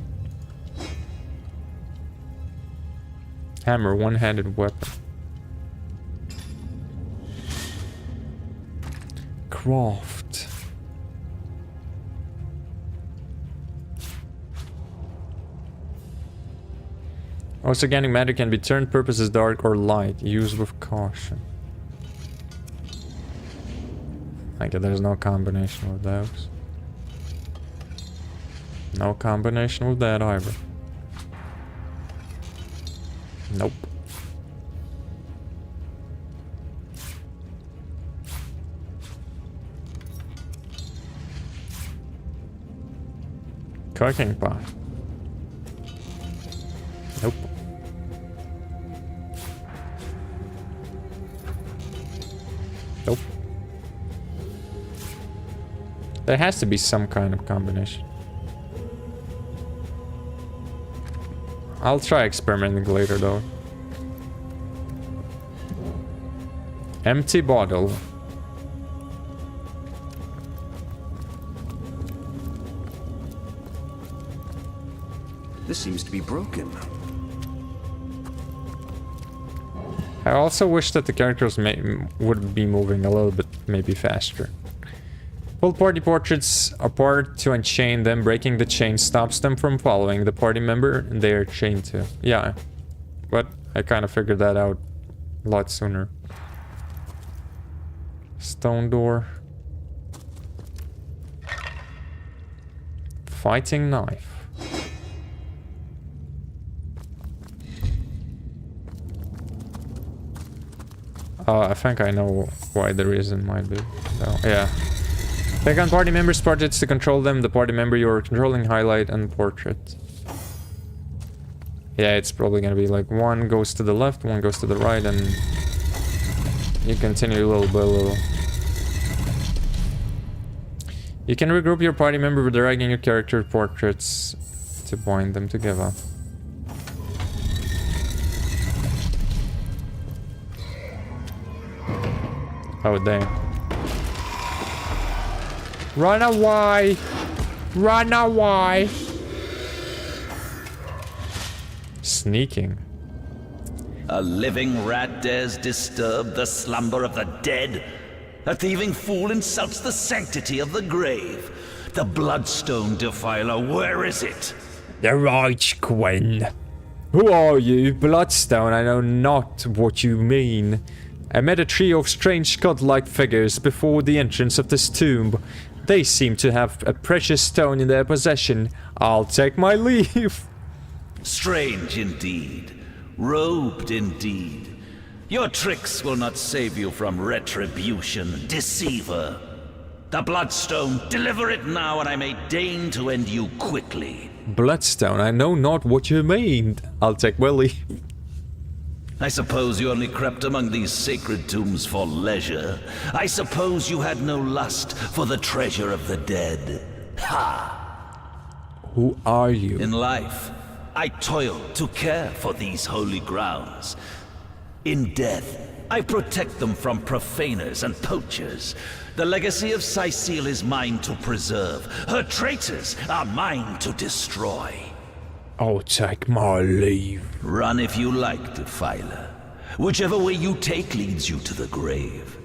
Hammer, one-handed weapon. Craft. Also, organic matter can be turned. Purpose is dark or light. Use with caution. Okay, there's no combination with those. No combination with that either. Nope. Cooking pot. Nope. Nope. There has to be some kind of combination. I'll try experimenting later though. Empty bottle. This seems to be broken. I also wish that the characters would be moving a little bit maybe faster. Pull party portraits apart to unchain them. Breaking the chain stops them from following the party member they are chained to. Yeah, but I kind of figured that out a lot sooner. Stone door. Fighting knife. I think I know why the reason might be. So, yeah. Take on party members' portraits to control them. The party member you're controlling highlight and portrait. Yeah, it's probably gonna be like one goes to the left, one goes to the right, and you continue little by little. You can regroup your party member by dragging your character portraits to bind them together. Oh, damn. Run away! Run away! Sneaking. A living rat dares disturb the slumber of the dead. A thieving fool insults the sanctity of the grave. The bloodstone defiler, where is it? The right, Gwen. Who are you? Bloodstone, I know not what you mean. I met a trio of strange god-like figures before the entrance of this tomb. They seem to have a precious stone in their possession. I'll take my leave. Strange indeed. Robed indeed. Your tricks will not save you from retribution, deceiver. The Bloodstone, deliver it now, and I may deign to end you quickly. Bloodstone, I know not what you mean. I'll take Willy. I suppose you only crept among these sacred tombs for leisure. I suppose you had no lust for the treasure of the dead. Ha! Who are you? In life, I toiled to care for these holy grounds. In death, I protect them from profaners and poachers. The legacy of Cecile is mine to preserve. Her traitors are mine to destroy. I'll take my leave. Run if you like, Defiler. Whichever way you take leads you to the grave.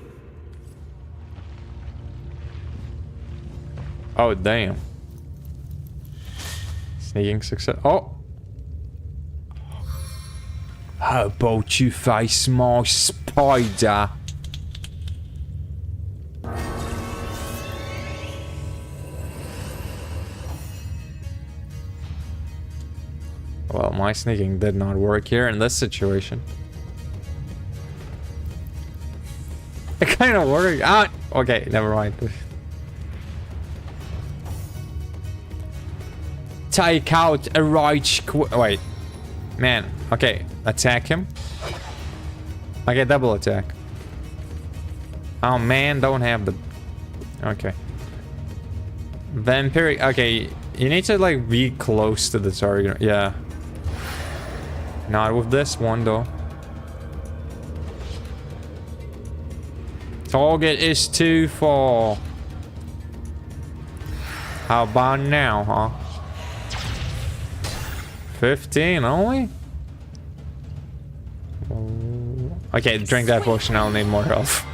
Oh, damn. Sneaking success. Oh! How about you face my spider? Well, my sneaking did not work here in this situation. It kind of worked. Ah, okay, never mind. Take out a right. Wait, man. Okay, attack him. Okay, double attack. Oh man, don't have the. Okay. Vampiric. Okay, you need to like be close to the target. Yeah. Not with this one though. Target is too far. How about now, huh? 15 only? Okay, drink that potion, I'll need more health.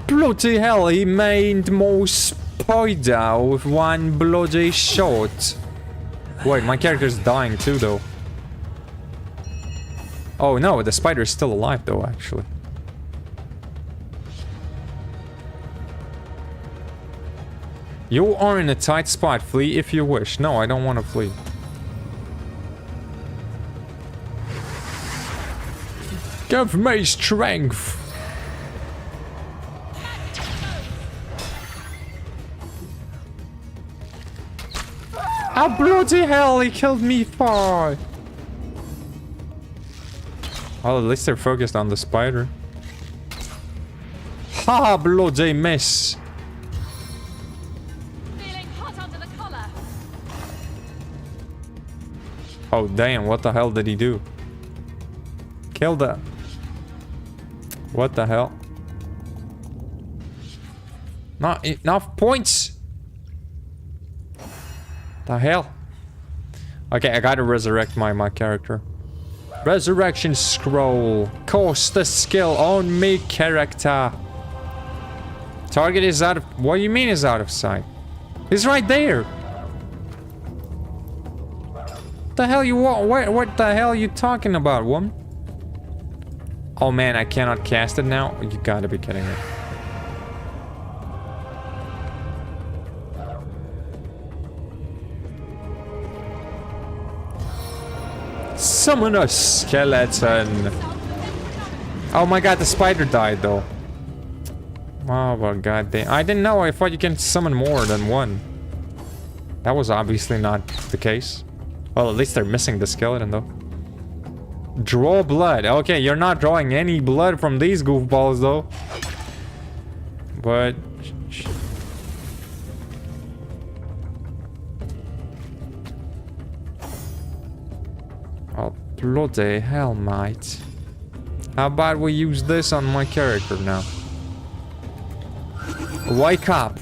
Bloody hell, he made more spider with one bloody shot. Wait, my character's dying too though. Oh no, the spider's still alive though, actually. You are in a tight spot, flee if you wish. No, I don't want to flee. Give me strength. Oh bloody hell, he killed me far. Well, at least they're focused on the spider. Ha, bloody miss. Feeling hot under the collar. Oh damn, what the hell did he do? Kill that. What the hell? Not enough points. The hell? Okay, I gotta resurrect my character. Resurrection scroll. Cost the skill on me, character. Target is out of... What do you mean is out of sight? He's right there. What the hell you want? What the hell are you talking about, woman? Oh man, I cannot cast it now? You gotta be kidding me. Summon a skeleton. Oh my god, the spider died though. Oh well, god damn. I didn't know. I thought you can summon more than one. That was obviously not the case. Well, at least they're missing the skeleton though. Draw blood. Okay, you're not drawing any blood from these goofballs though. But... Oh, bloody hell, mate. How about we use this on my character now? Wake up!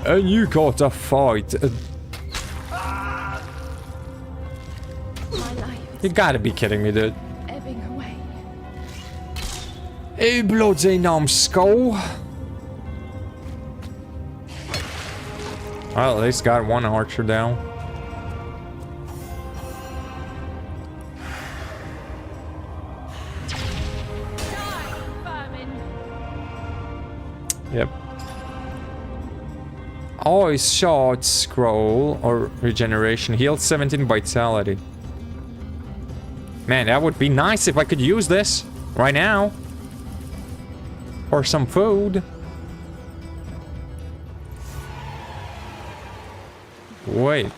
And you gotta fight. My life You gotta be kidding me, dude. ebbing away. You bloody numbskull. Well, at least got one archer down. Yep. Always short scroll or regeneration. Healed 17 vitality. Man, that would be nice if I could use this right now. Or some food. Wait.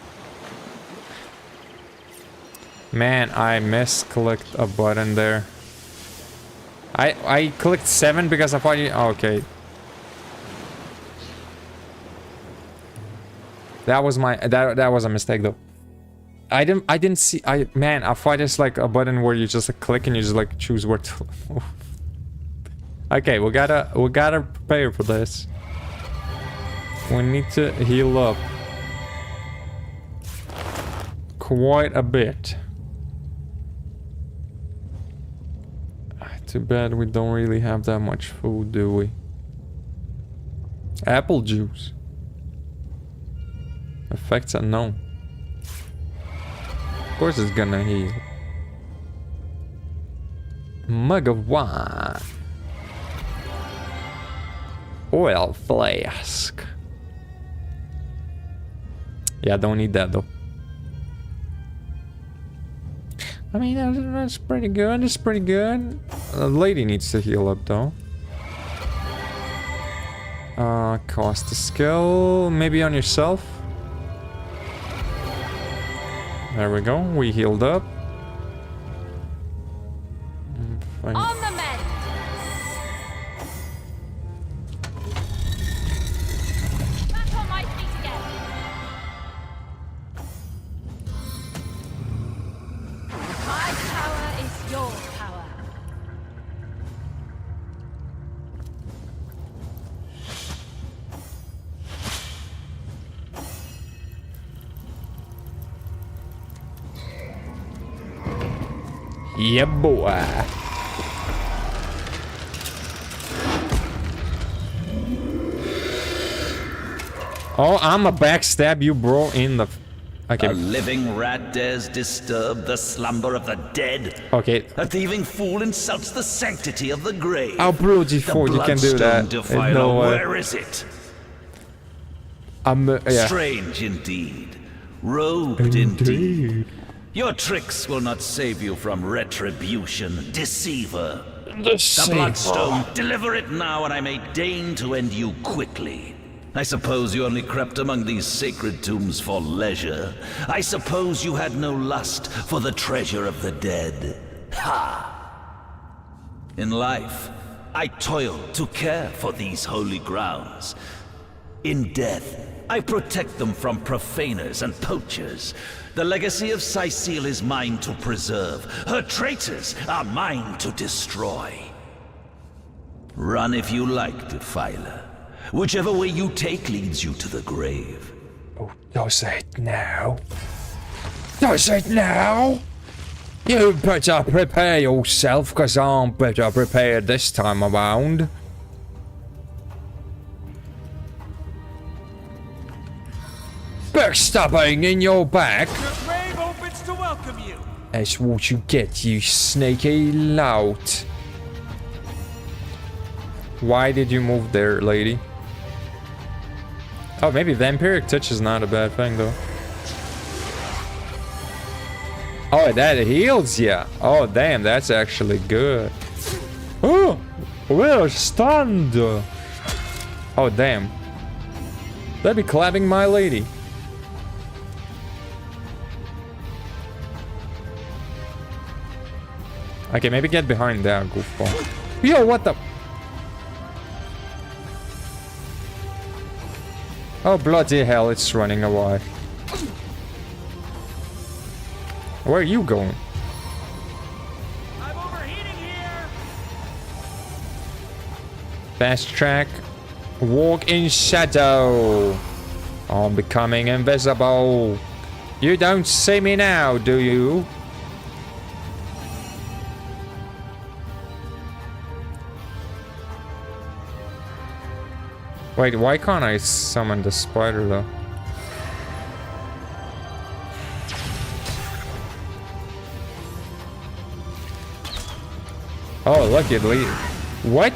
Man, I misclicked a button there. I clicked 7 because I thought you... Oh, okay. That was my... That was a mistake, though. I didn't see... Man, I thought it's like a button where you just click and you just like choose where to... Okay, we gotta prepare for this. We need to heal up. Quite a bit. Too bad we don't really have that much food, do we? Apple juice. Effects unknown. Of course it's gonna heal. Mug of wine. Oil flask. Yeah, don't need that though. I mean, that's pretty good. That's pretty good. The lady needs to heal up though. Cost a skill. Maybe on yourself. There we go. We healed up. Fine. On the mend. Back on my feet again. My power is your power. Yeah, boy. Oh, I'ma backstab you, bro, in the... Okay. A living rat dares disturb the slumber of the dead. Okay. A thieving fool insults the sanctity of the grave. Oh, bro, G4, you can do that. Defiler, no way. where is it? Yeah. Strange indeed. Robed indeed. Your tricks will not save you from retribution, deceiver. The bloodstone, deliver it now and I may deign to end you quickly. I suppose you only crept among these sacred tombs for leisure. I suppose you had no lust for the treasure of the dead. Ha! In life, I toil to care for these holy grounds. In death, I protect them from profaners and poachers. The legacy of Cecile is mine to preserve. Her traitors are mine to destroy. Run if you like, Defiler. Whichever way you take leads you to the grave. Oh, don't say it now. Don't say it now! You better prepare yourself, because I'm better prepared this time around. Backstabbing in your back. Your grave opens to welcome you. That's what you get, you sneaky lout. Why did you move there, lady? Oh, maybe vampiric touch is not a bad thing, though. Oh, that heals ya. Oh, damn, that's actually good. Oh, we're stunned. Oh, damn. That'd be clapping my lady. Okay, maybe get behind that goofball. Yo, what the... Oh, bloody hell, it's running away. Where are you going? I'm overheating here. Fast track. Walk in shadow. I'm becoming invisible. You don't see me now, do you? Wait, why can't I summon the spider though? Oh, look at Lee. What?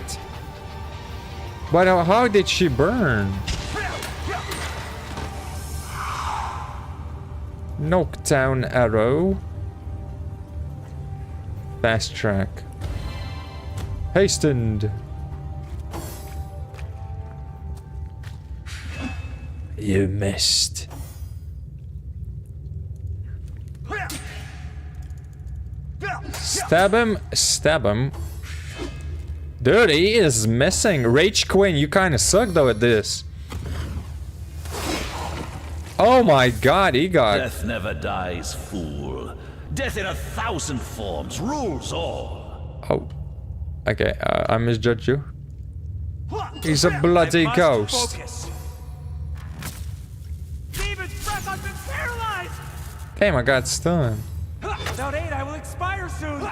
But how did she burn? Knockdown arrow. Fast track. Hastened. You missed. Stab him. Stab him. Dude, he is missing. Rage Queen, you kind of suck though at this. Oh my god, he got... Death never dies, fool. Death in 1,000 forms rules all. Oh. Okay, I misjudged you. He's a bloody ghost. David's breath, I've been paralyzed! Damn, I got stunned. Without aid, I will expire soon!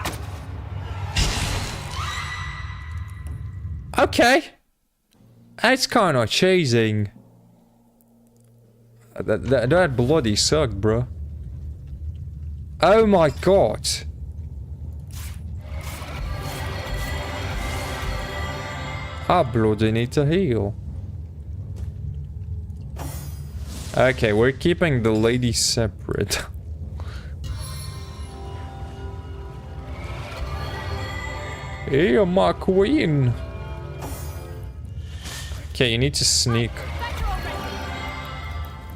Okay. That's kind of chasing. That bloody sucked, bro. Oh my god. I bloody need to heal. Okay, we're keeping the ladies separate. Hey, my queen. Okay, you need to sneak.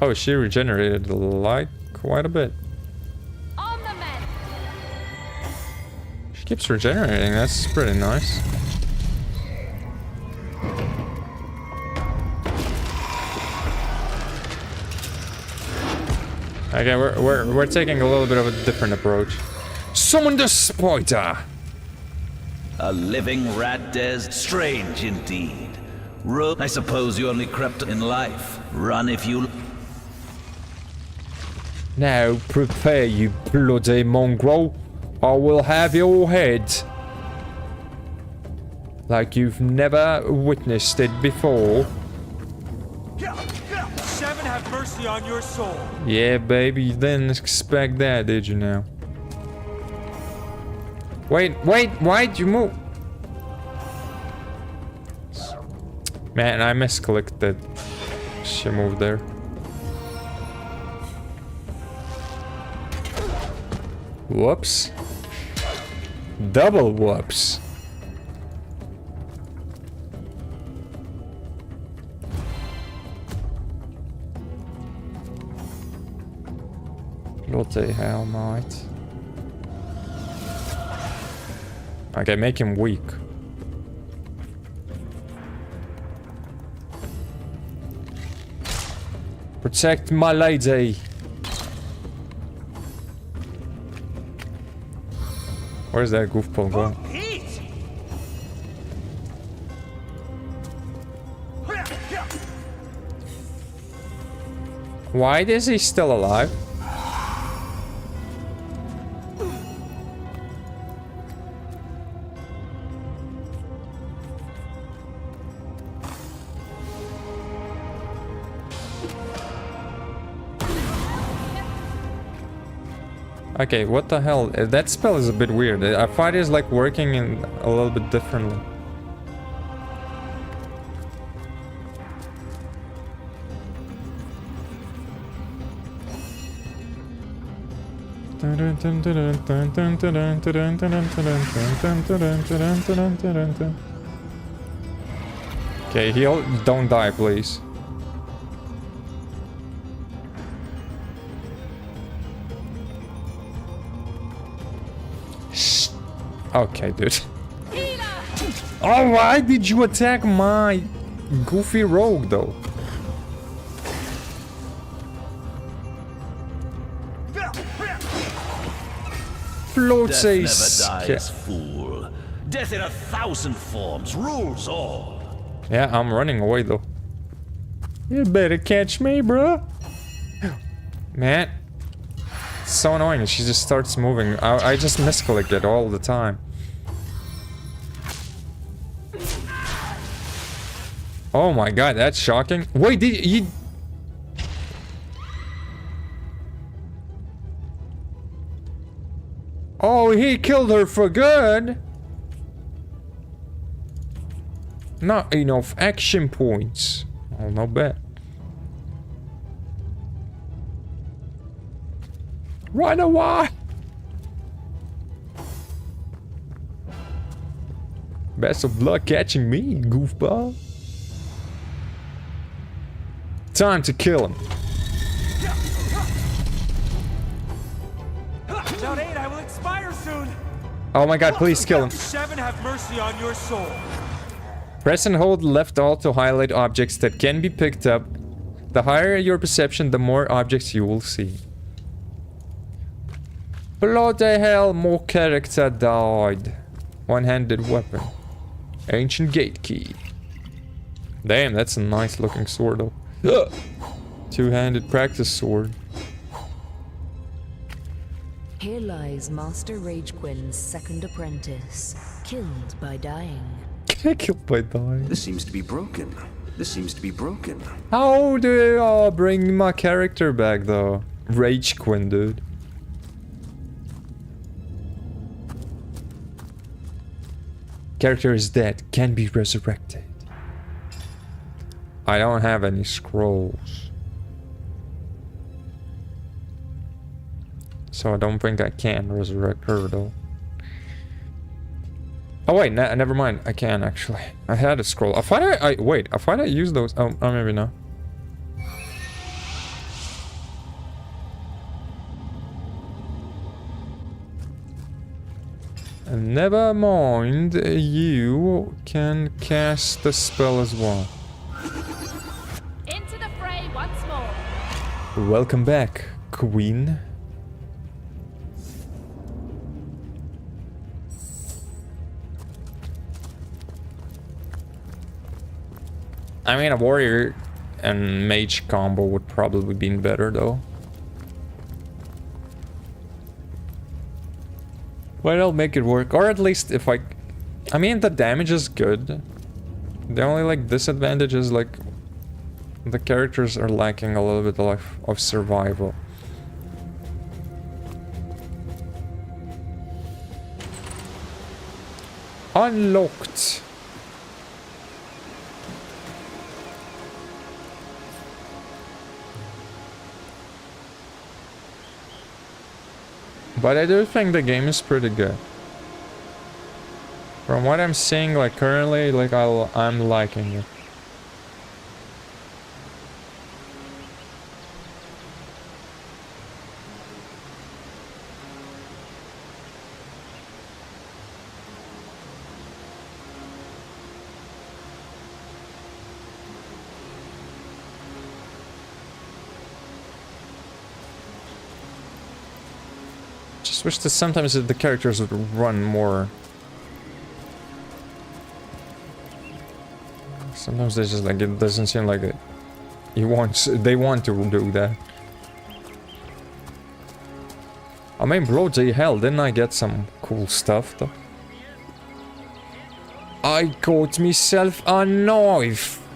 Oh, she regenerated the light quite a bit. She keeps regenerating, that's pretty nice. Okay, we're taking a little bit of a different approach. Summon the spider! A living rat des, strange indeed. I suppose you only crept in life. Run if you... Now prepare, you bloody mongrel. I will have your head. Like you've never witnessed it before. Seven, have mercy on your soul. Yeah, baby, you didn't expect that, did you now? Wait, why'd you move? Man, I misclicked that. She moved there. Whoops. Double whoops. Bloody hell, mate. Okay, make him weak. Protect my lady. Where's that goofball going? Why is he still alive? Okay, what the hell? That spell is a bit weird. I find it's like working in a little bit differently. Okay, heal. Don't die, please. Okay, dude. Oh, why did you attack my goofy rogue, though? Death never dies, fool. Death in 1,000 forms rules all. Yeah, I'm running away, though. You better catch me, bro. Man. It's so annoying. She just starts moving. I just misclick it all the time. Oh my god, that's shocking. Wait, did you... Oh, he killed her for good. Not enough action points. Oh, not bad. Run away! Best of luck catching me, goofball. Time to kill him. Without aid, I will expire soon. Oh my god, please kill him. Seven, have mercy on your soul. Press and hold left alt to highlight objects that can be picked up. The higher your perception, the more objects you will see. Bloody hell, more character died. One-handed weapon. Ancient gate key. Damn, that's a nice looking sword though. Two-handed practice sword. Here lies Master Ragequin's second apprentice, killed by dying. Killed by dying. This seems to be broken. This seems to be broken. How do I bring my character back though? Ragequin, dude. Character is dead, can be resurrected. I don't have any scrolls. So I don't think I can resurrect her though. Oh wait, never mind. I can actually. I had a scroll. I thought I thought I used those. Oh, maybe no. Never mind. You can cast the spell as well. Into the fray once more. Welcome back, Queen. I mean, a warrior and mage combo would probably be better though. But I'll make it work, or at least if I mean, the damage is good. The only like disadvantage is like the characters are lacking a little bit of survival. Unlocked. But I do think the game is pretty good. From what I'm seeing, like currently, like I'm liking it. Just wish that sometimes the characters would run more. Sometimes they just like, it doesn't seem like it. They want to do that. I mean, bloody hell, didn't I get some cool stuff though? I got myself a knife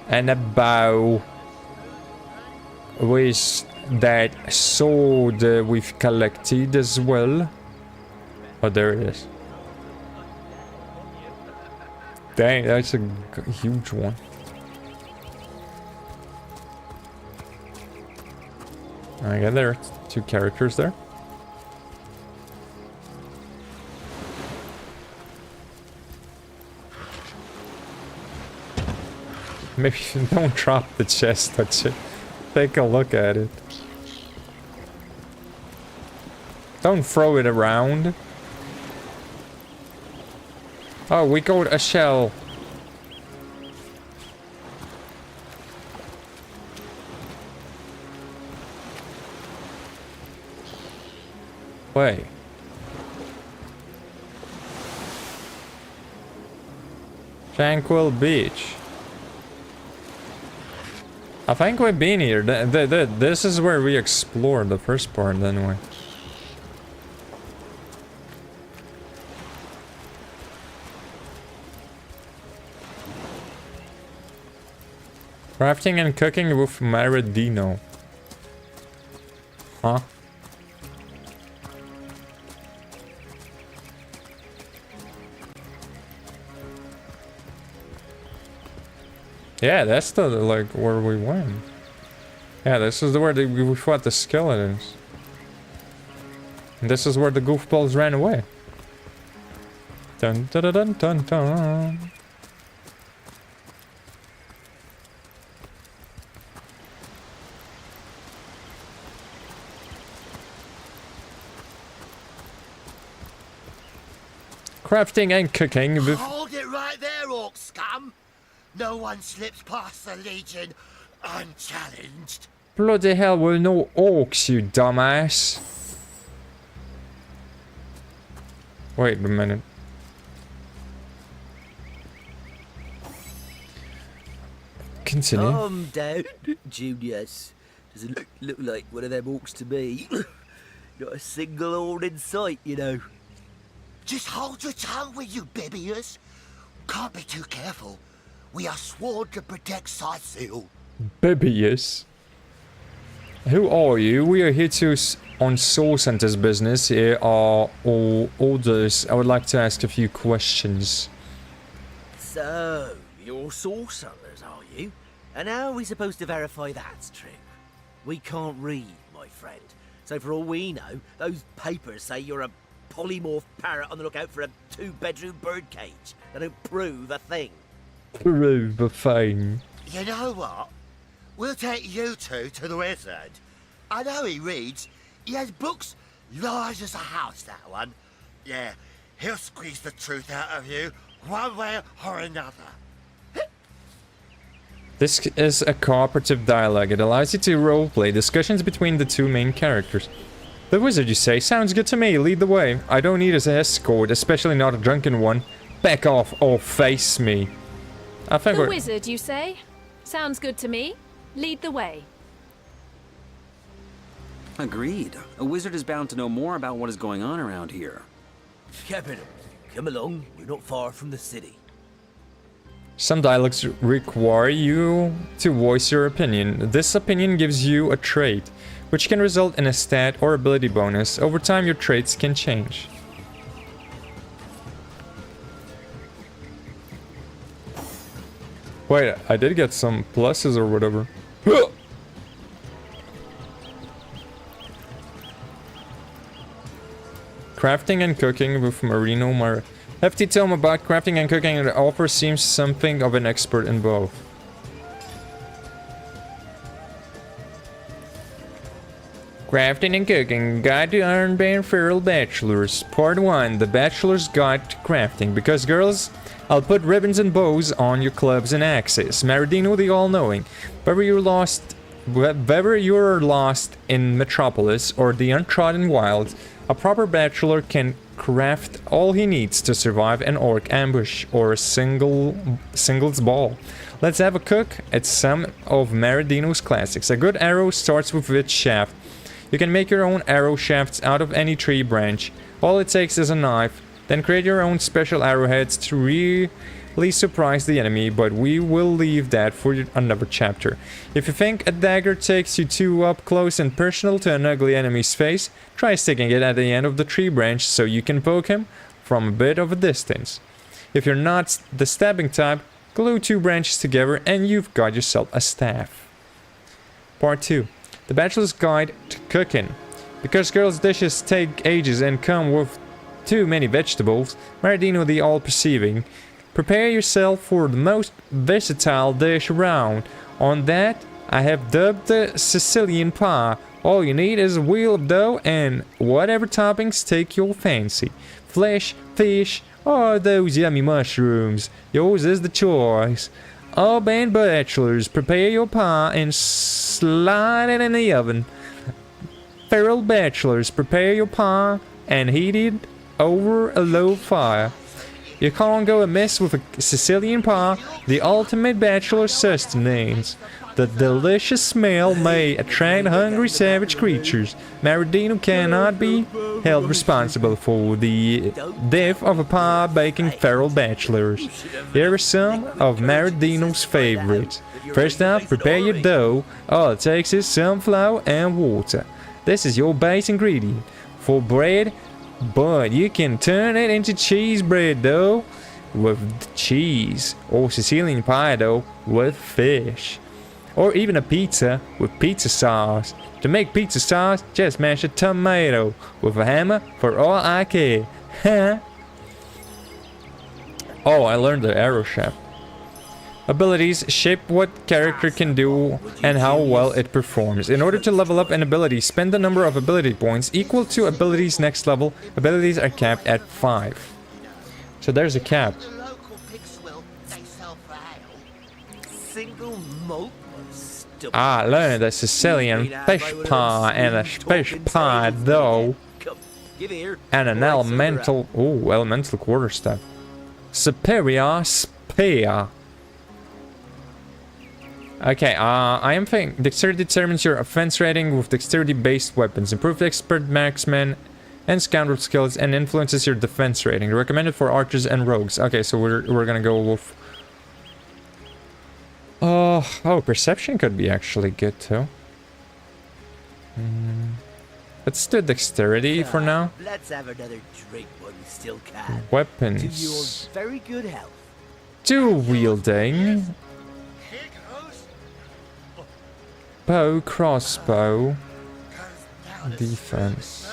and a bow with that sword we've collected as well. Oh, there it is. Dang, that's a huge one. I got there, 2 characters there. Maybe don't drop the chest, touch it. Take a look at it. Don't throw it around. Oh, we got a shell. Wait. Tranquil Beach. I think we've been here. This is where we explored the first part, anyway. Crafting and cooking with Maradino. Huh? Yeah, that's the, like, where we went. Yeah, this is where we fought the skeletons. And this is where the goofballs ran away. Dun dun dun dun dun. Crafting and cooking. Hold it right there, orc scum! No one slips past the Legion unchallenged. Bloody hell, we're no orcs, you dumbass. Wait a minute. Continue. Calm down, Junius. Doesn't look like one of them orcs to me. Not a single horn in sight, you know. Just hold your tongue, will you, Bibius? Can't be too careful. We are sworn to protect Sightseal. Bibius? Who are you? We are here to on Soul Center's business. Here are all orders. I would like to ask a few questions. So, you're sorcerers, are you? And how are we supposed to verify that's true? We can't read, my friend. So for all we know, those papers say you're a polymorph parrot on the lookout for a 2-bedroom birdcage. They don't prove a thing. Prove a thing. You know what? We'll take you two to the wizard. I know he reads. He has books large as a house, that one. Yeah, he'll squeeze the truth out of you, one way or another. This is a cooperative dialogue. It allows you to roleplay discussions between the two main characters. The wizard, you say? Sounds good to me. Lead the way. I don't need an escort, especially not a drunken one. Back off or face me. I think The we're... wizard, you say? Sounds good to me. Lead the way. Agreed. A wizard is bound to know more about what is going on around here. Capital, come along. You're not far from the city. Some dialogues require you to voice your opinion. This opinion gives you a trait, which can result in a stat or ability bonus. Over time, your traits can change. Wait, I did get some pluses or whatever. Crafting and cooking with Marino Mar. Hefty tome about crafting and cooking, and the author seems something of an expert in both. Crafting and Cooking, Guide to Ironband Feral Bachelors. Part 1, The Bachelor's Guide to Crafting. Because girls, I'll put ribbons and bows on your clubs and axes. Maradino the All-Knowing. Whether you're lost in Metropolis or the untrodden wilds, a proper bachelor can craft all he needs to survive an orc ambush or a singles ball. Let's have a cook at some of Maradino's classics. A good arrow starts with its shaft. You can make your own arrow shafts out of any tree branch. All it takes is a knife. Then create your own special arrowheads to really surprise the enemy, but we will leave that for another chapter. If you think a dagger takes you too up close and personal to an ugly enemy's face, try sticking it at the end of the tree branch so you can poke him from a bit of a distance. If you're not the stabbing type, glue 2 branches together and you've got yourself a staff. Part 2. The Bachelor's Guide to Cooking. Because girls' dishes take ages and come with too many vegetables, Maradino the All-Perceiving, prepare yourself for the most versatile dish around. On that, I have dubbed the Sicilian pie. All you need is a wheel of dough and whatever toppings take your fancy. Flesh, fish, or those yummy mushrooms. Yours is the choice. All band bachelors, prepare your pie and slide it in the oven. Feral bachelors, prepare your pie and heat it over a low fire. You can't go amiss with a Sicilian pie, the ultimate bachelor sustenance. The delicious smell may attract hungry savage creatures. Maradino cannot be held responsible for the death of a pie-baking feral bachelors. Here are some of Maradino's favorites. First up, prepare your dough. All it takes is some flour and water. This is your base ingredient for bread, but you can turn it into cheese bread dough with cheese, or Sicilian pie dough with fish, or even a pizza with pizza sauce. To make pizza sauce, just mash a tomato with a hammer for all I care. Oh, I learned the arrow shaft. Abilities shape what character can do and how well it performs. In order to level up an ability, spend the number of ability points equal to ability's next level. Abilities are capped at 5. So there's a cap. Single malt. Ah, learned a Sicilian fish pie and a fish pie though. And an elemental... Oh, elemental quarterstaff. Superior spear. Okay, I am thinking dexterity determines your offense rating with dexterity-based weapons. Improved expert marksman and scoundrel skills and influences your defense rating. Recommended for archers and rogues. Okay, so we're gonna go with... Oh, perception could be actually good too. Let's do dexterity for now. Let's have another drink while we still can. Weapons. To your very good health. Dual wielding. Bow, crossbow. Defense.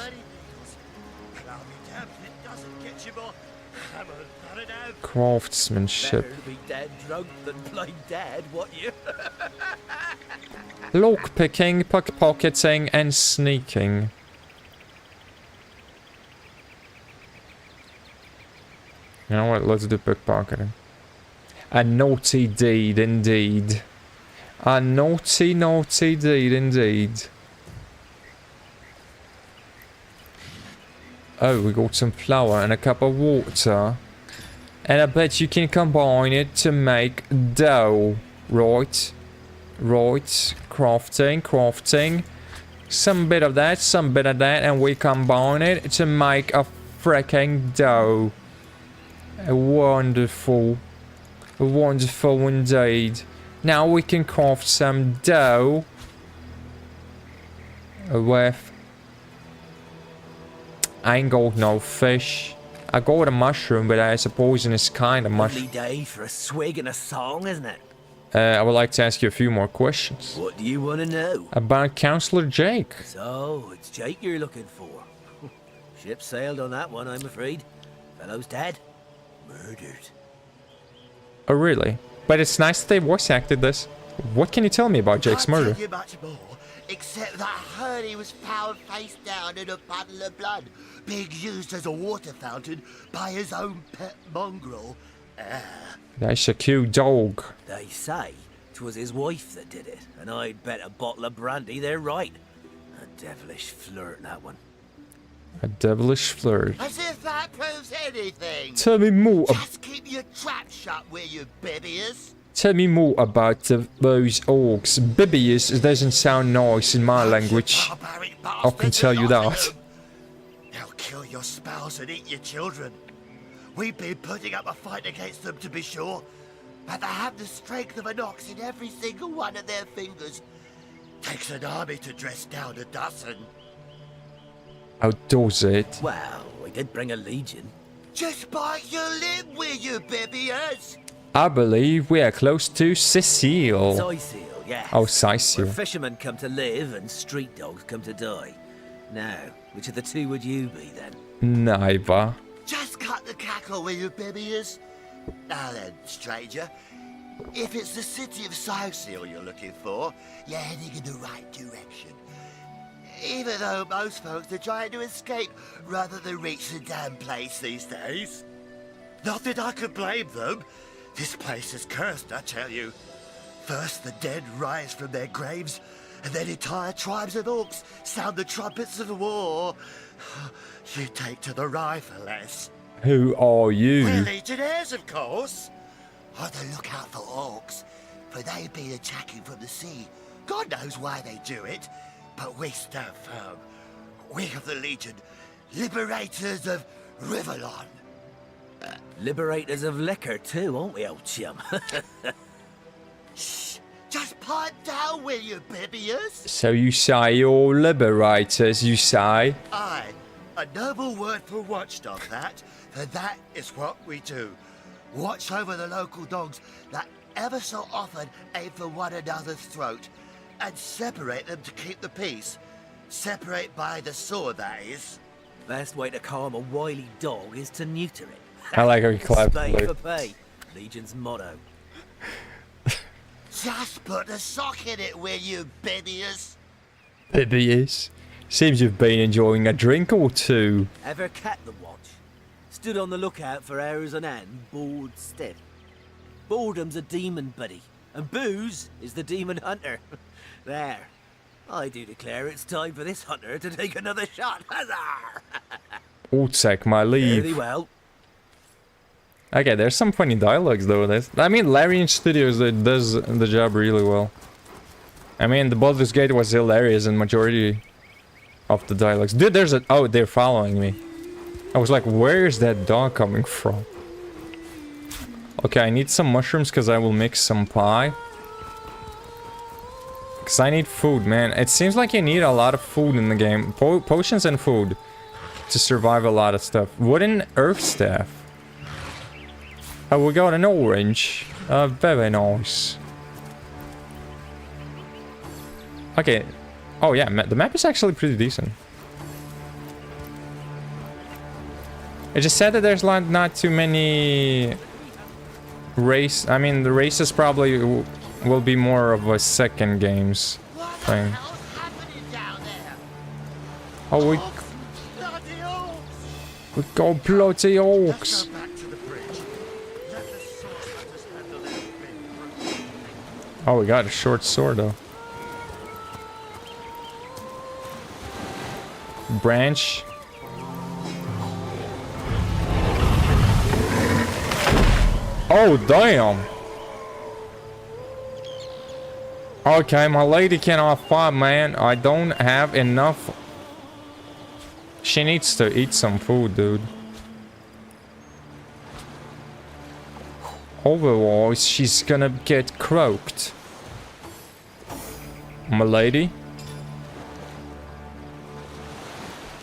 Craftsmanship. Better be dead drunk than play dead, what you? Lockpicking, pickpocketing, and sneaking. You know what? Let's do pickpocketing. A naughty deed indeed. A naughty, naughty deed indeed. Oh, we got some flour and a cup of water. And I bet you can combine it to make dough. Right. Right. Crafting, crafting. Some bit of that, some bit of that, and we combine it to make a freaking dough. Wonderful. Wonderful indeed. Now we can craft some dough with... I ain't got no fish. I got a mushroom, but it's a poisonous kind of mushroom. Lovely day for a swig and a song, isn't it? I would like to ask you a few more questions. What do you want to know? About Counselor Jake. So, it's Jake you're looking for. Ship sailed on that one, I'm afraid. Fellow's dead. Murdered. Oh, really? But it's nice that they voice acted this. What can you tell me about Jake's murder? Can't tell you much more, except that I heard he was found face down in a puddle of blood, being used as a water fountain by his own pet mongrel. That's a cute dog. They say 'twas his wife that did it, and I'd bet a bottle of brandy they're right. A devilish flirt, that one. A devilish flirt. As if that proves anything. Tell me more. Just keep your trap shut, will you, Bibius? Tell me more about those orcs. Bibius doesn't sound nice in my language. I can tell you that. They'll kill your spouse and eat your children. We've been putting up a fight against them, to be sure, but they have the strength of an ox in every single one of their fingers. Takes an army to dress down a dozen. How does it? Well, we did bring a legion. Just bite your lip, will you, Bibius? I believe we are close to Sicile. Sicile, yes. Oh, Where Sicile. fishermen come to live and street dogs come to die. Now, which of the two would you be, then? Neither. Just cut the cackle, will you, Bibius? Now then, stranger, if it's the city of Sicile you're looking for, you're heading in the right direction. Even though most folks are trying to escape rather than reach the damn place these days. Not that I could blame them. This place is cursed, I tell you. First the dead rise from their graves, and then entire tribes of orcs sound the trumpets of war. You take to the rifle-less. Who are you? We're legionnaires, of course. On the lookout for orcs, for they've been attacking from the sea. God knows why they do it, but we stand firm. We of the Legion, liberators of Riverlon. Liberators of liquor too, aren't we, old chum? Shh! Just pipe down, will you, Bibius? So you say you're liberators, you say? Aye, a noble word for watchdog, that. For that is what we do. Watch over the local dogs that ever so often aim for one another's throat, and separate them to keep the peace. Separate by the sword, that is. Best way to calm a wily dog is to neuter it. I like how he claps. Spade for pay. Legion's motto. Just put a sock in it, will you, Bidius? Yes. Seems you've been enjoying a drink or two. Ever kept the watch? Stood on the lookout for hours on end, bored stiff. Boredom's a demon, buddy, and booze is the demon hunter. There. I do declare it's time for this hunter to take another shot. Huzzah! I'll take my leave. Very well. Okay, there's some funny dialogues though. I mean, Larian Studios does the job really well. I mean, the Baldur's Gate was hilarious in majority of the dialogues. Dude, there's a... Oh, they're following me. I was like, where's that dog coming from? Okay, I need some mushrooms because I will make some pie. Because I need food, man. It seems like you need a lot of food in the game. Potions and food. To survive a lot of stuff. Wooden earth staff. Oh, we got an orange. Very nice. Okay. Oh yeah, the map is actually pretty decent. It just said that there's not too many race. I mean, the races probably will be more of a second games thing. Oh, we got bloody orcs. Oh, we got a short sword though. Branch. Oh, damn. Okay, my lady cannot fight, man. I don't have enough. She needs to eat some food, dude. Otherwise, she's gonna get croaked. My lady.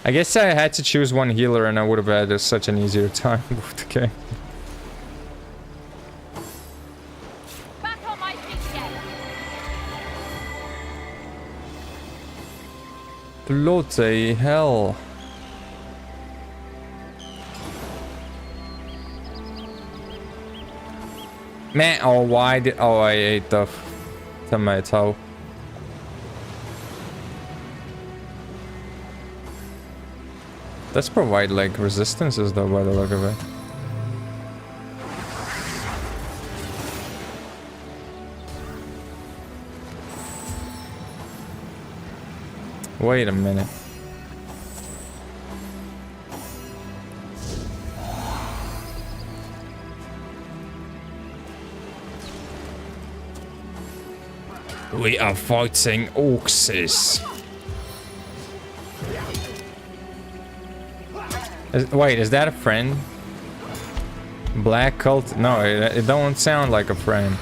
I guess I had to choose one healer and I would have had such an easier time with the game. Back on my feet again. Bloody hell. Man, oh, why did... Oh, I ate the tomato. Does provide, like, resistances, though, by the look of it. Wait a minute. We are fighting orcs. Wait, is that a friend? Black cult? No, it don't sound like a friend.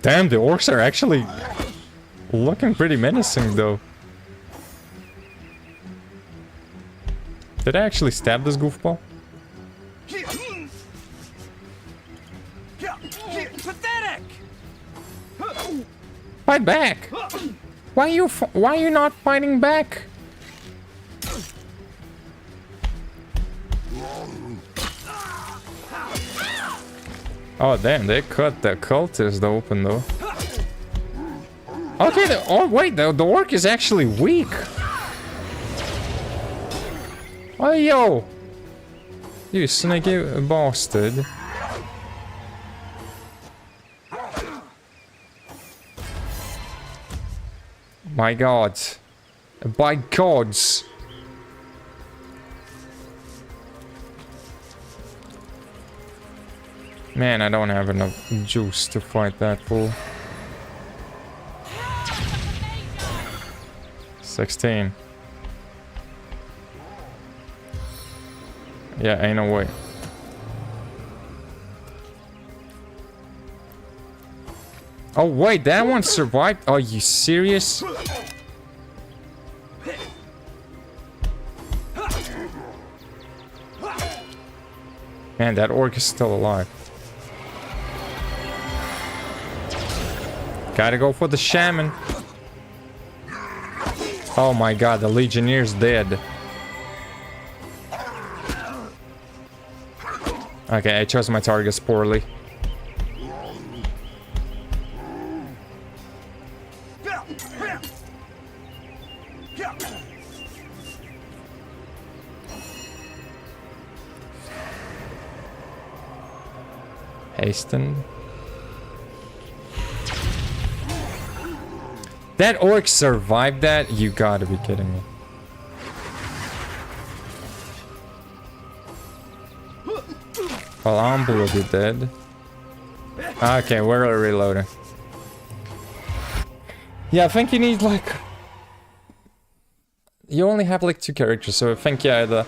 Damn, the orcs are actually looking pretty menacing, though. Did I actually stab this goofball? Pathetic! Fight back! Why are you not fighting back? Oh damn, they cut the cultist open though. Okay, oh wait, the orc is actually weak. Oh yo! You sneaky bastard. My god. By gods. Man, I don't have enough juice to fight that fool. 16. Yeah, ain't no way. Oh wait, that one survived? Are you serious? Man, that orc is still alive. Gotta go for the shaman. Oh my god, the Legionnaires dead. Okay, I chose my targets poorly. Hasten. That orc survived that? You gotta be kidding me. Well, I'm bloody dead. Okay, we're reloading. Yeah, I think you need like... You only have like 2 characters, so I think, yeah,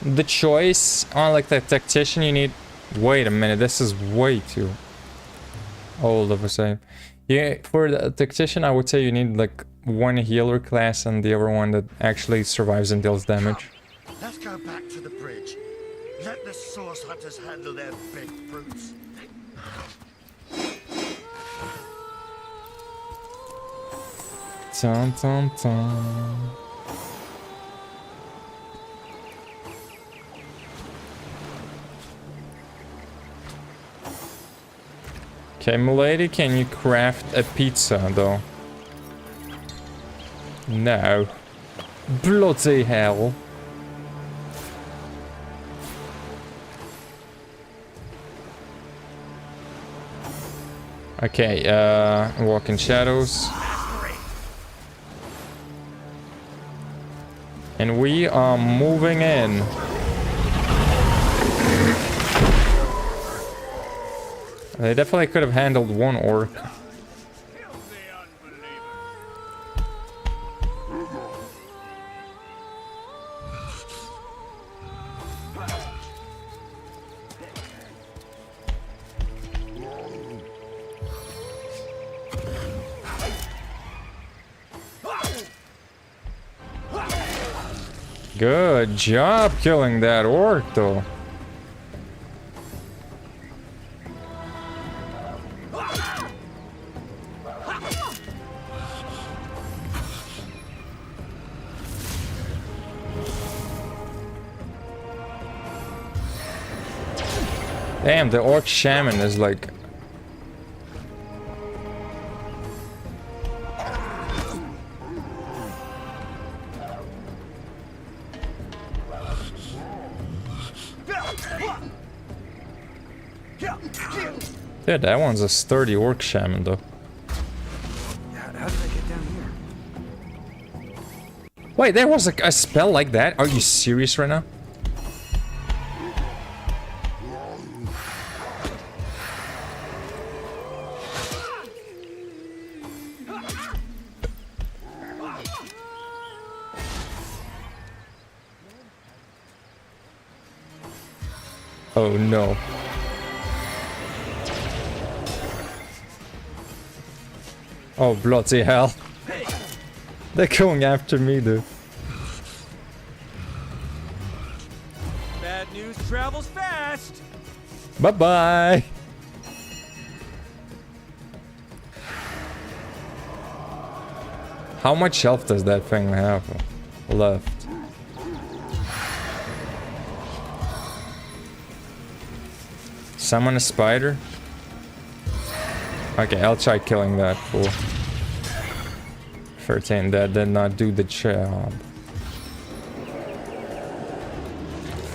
the choice on like the Tactician you need... Wait a minute, this is way too old of a save. Yeah, for the Tactician, I would say you need like 1 healer class and the other one that actually survives and deals damage. Let's go back to the bridge. Let the source hunters handle their big brutes. Dun, dun, dun. Okay, milady, can you craft a pizza, though? No. Bloody hell. Okay, walk in shadows. And we are moving in. They definitely could have handled 1 orc. Good job killing that orc, though. Damn, the orc shaman is like... Yeah, that one's a sturdy orc shaman, though. How did I get down here? Wait, there was a spell like that? Are you serious right now? Oh no. Oh bloody hell. They're going after me, dude. Bad news travels fast. Bye-bye. How much health does that thing have left? Summon a spider? Okay, I'll try killing that fool. 13, that did not do the job.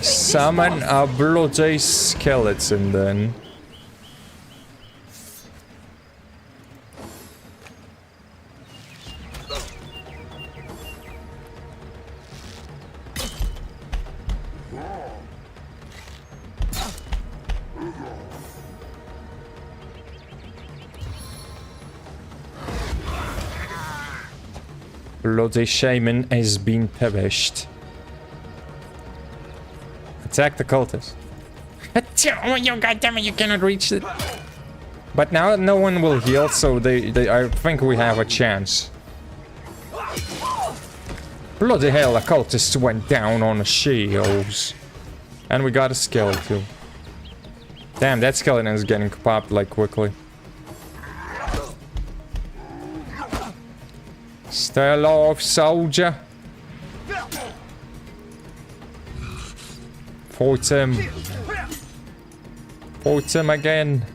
Summon a bloody skeleton then. Bloody shaman has been perished. Attack the cultist. Oh, you goddammit, you cannot reach it. But now no one will heal, so I think we have a chance. Bloody hell, a cultist went down on the shields. And we got a skeleton. Damn, that skeleton is getting popped like quickly. Stay alive, soldier. Fight him. Fight him again.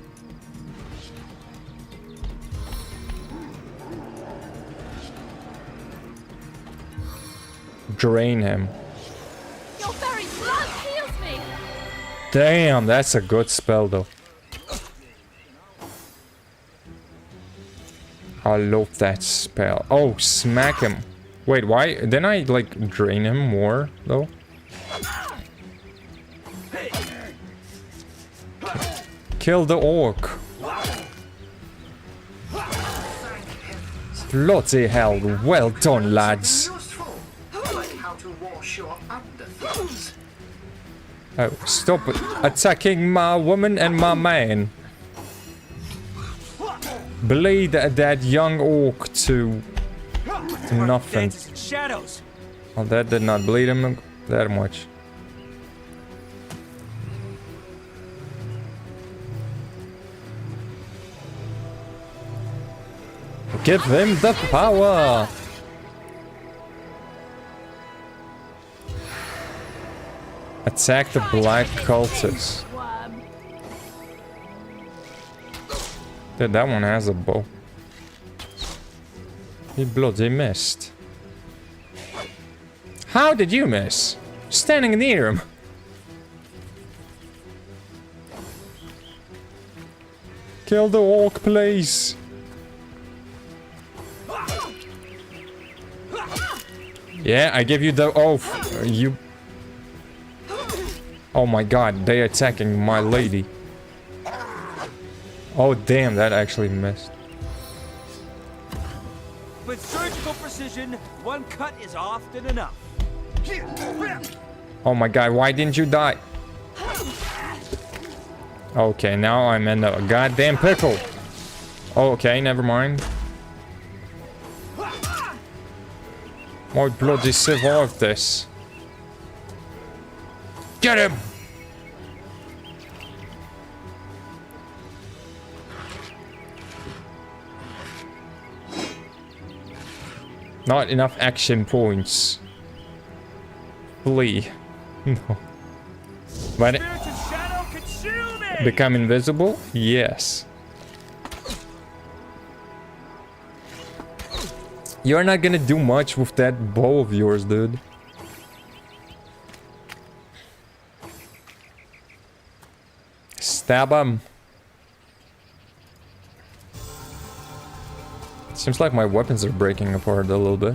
Drain him. Your very blood heals me. Damn, that's a good spell though. I love that spell. Oh, smack him. Wait, why? Didn't I like drain him more though? Kill the orc. Bloody hell, well done, lads. Oh, stop attacking my woman and my man. Bleed that young orc to nothing. Shadows. Well, that did not bleed him that much. Give him the power! Attack the black cultists. Dude, that one has a bow. He bloody missed. How did you miss? Standing near him. Kill the orc, please. Yeah, I give you the oath. You. Oh my god, they're attacking my lady. Oh damn, that actually missed. With surgical precision, one cut is often enough. Oh my god, why didn't you die? Okay, now I'm in a goddamn pickle. Okay, never mind. I bloody survived this. Get him! Not enough action points. Flee. No. But become invisible? Yes. You're not gonna do much with that bow of yours, dude. Stab him. Seems like my weapons are breaking apart a little bit.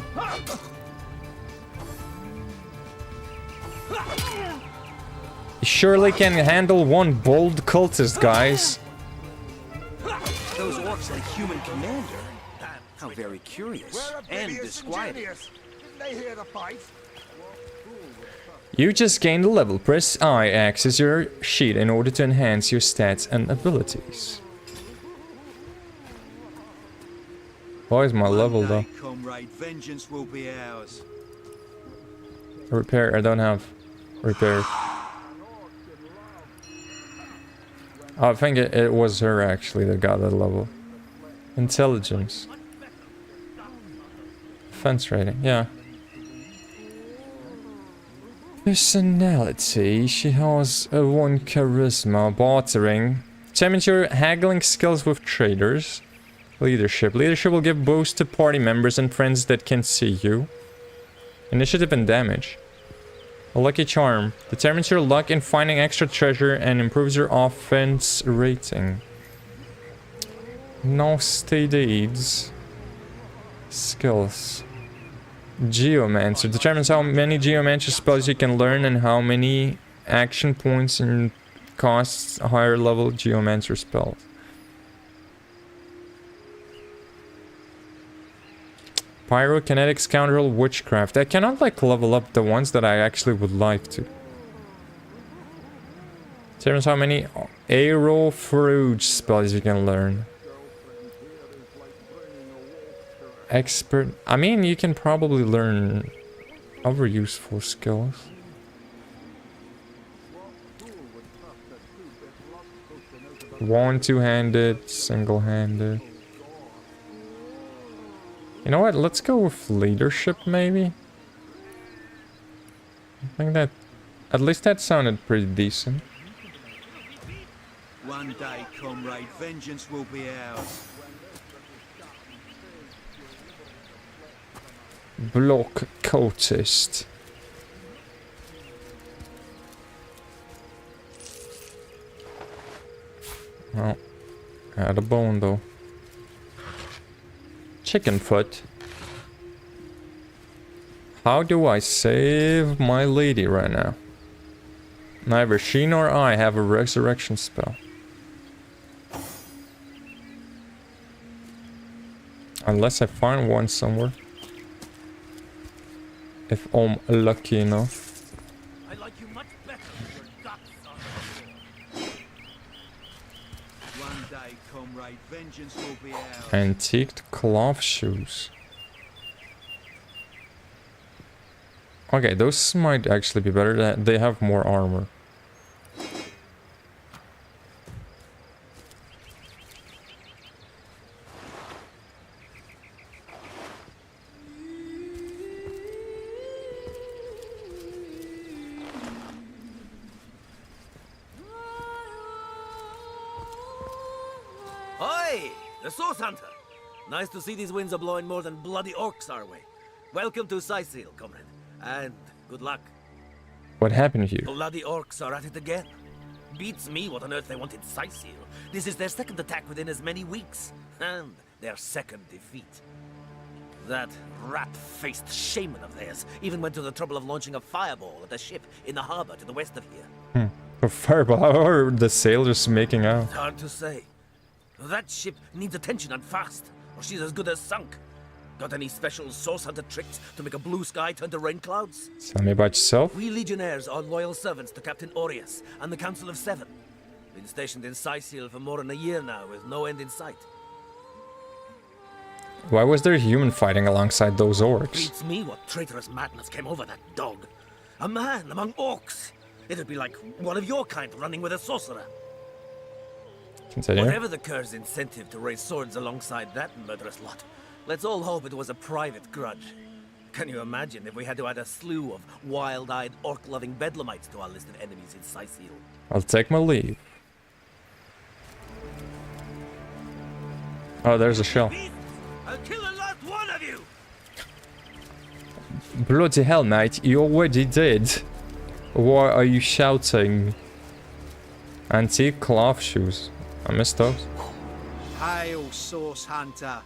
You surely can handle one bold cultist, guys. Those orcs had a human commander. How very curious and disquieting. You just gained a level. Press I access your sheet in order to enhance your stats and abilities. Why is my level though? Comrade, vengeance will be ours. Repair. I don't have repair. Oh, I think it was her actually that got that level. Intelligence. Defense rating, yeah. Personality. She has a 1 charisma. Bartering. Determines your haggling skills with traders. Leadership. Leadership will give boost to party members and friends that can see you. Initiative and damage. A lucky charm. Determines your luck in finding extra treasure and improves your offense rating. Nasty deeds. Skills. Geomancer. Determines how many geomancer spells you can learn and how many action points and costs higher level geomancer spells. Pyrokinetics, counter witchcraft. I cannot like level up the ones that I actually would like to. Determines how many arrow fruge spells you can learn. Expert. I mean, you can probably learn other useful skills. One, two-handed, single-handed. You know what? Let's go with leadership, maybe. I think that... At least that sounded pretty decent. One day, comrade, vengeance will be ours. Block cultist. Oh, I had a bone though. Chicken foot. How do I save my lady right now? Neither she nor I have a resurrection spell. Unless I find one somewhere. If I'm lucky enough. I like you much better than your guts, son. One day, comrade, vengeance will be ours. Antiqued cloth shoes. Okay, those might actually be better. They have more armor. Oi! The Source Hunter! Nice to see these winds are blowing more than bloody orcs our way. Welcome to Sicil, comrade. And good luck. What happened here? Bloody orcs are at it again. Beats me what on earth they want in Sicil. This is their second attack within as many weeks. And their second defeat. That rat-faced shaman of theirs even went to the trouble of launching a fireball at a ship in the harbor to the west of here. A fireball? How are the sailors making out? Hard to say. That ship needs attention and fast, or she's as good as sunk. Got any special Source Hunter tricks to make a blue sky turn to rain clouds? Tell me about yourself. We Legionnaires are loyal servants to Captain Aureus and the Council of Seven. Been stationed in Sicil for more than a year now, with no end in sight. Why was there a human fighting alongside those orcs? Beats me what traitorous madness came over that dog. A man among orcs. It'd be like one of your kind running with a sorcerer. Continue. Whatever the Cur's incentive to raise swords alongside that murderous lot, let's all hope it was a private grudge. Can you imagine if we had to add a slew of wild-eyed, orc-loving bedlamites to our list of enemies in Sicil? I'll take my leave. Oh, there's a shell. I'll kill the last one of you! Bloody hell, mate, you already did. Why are you shouting? Antique cloth shoes. I missed those. Hail, Source Hunter.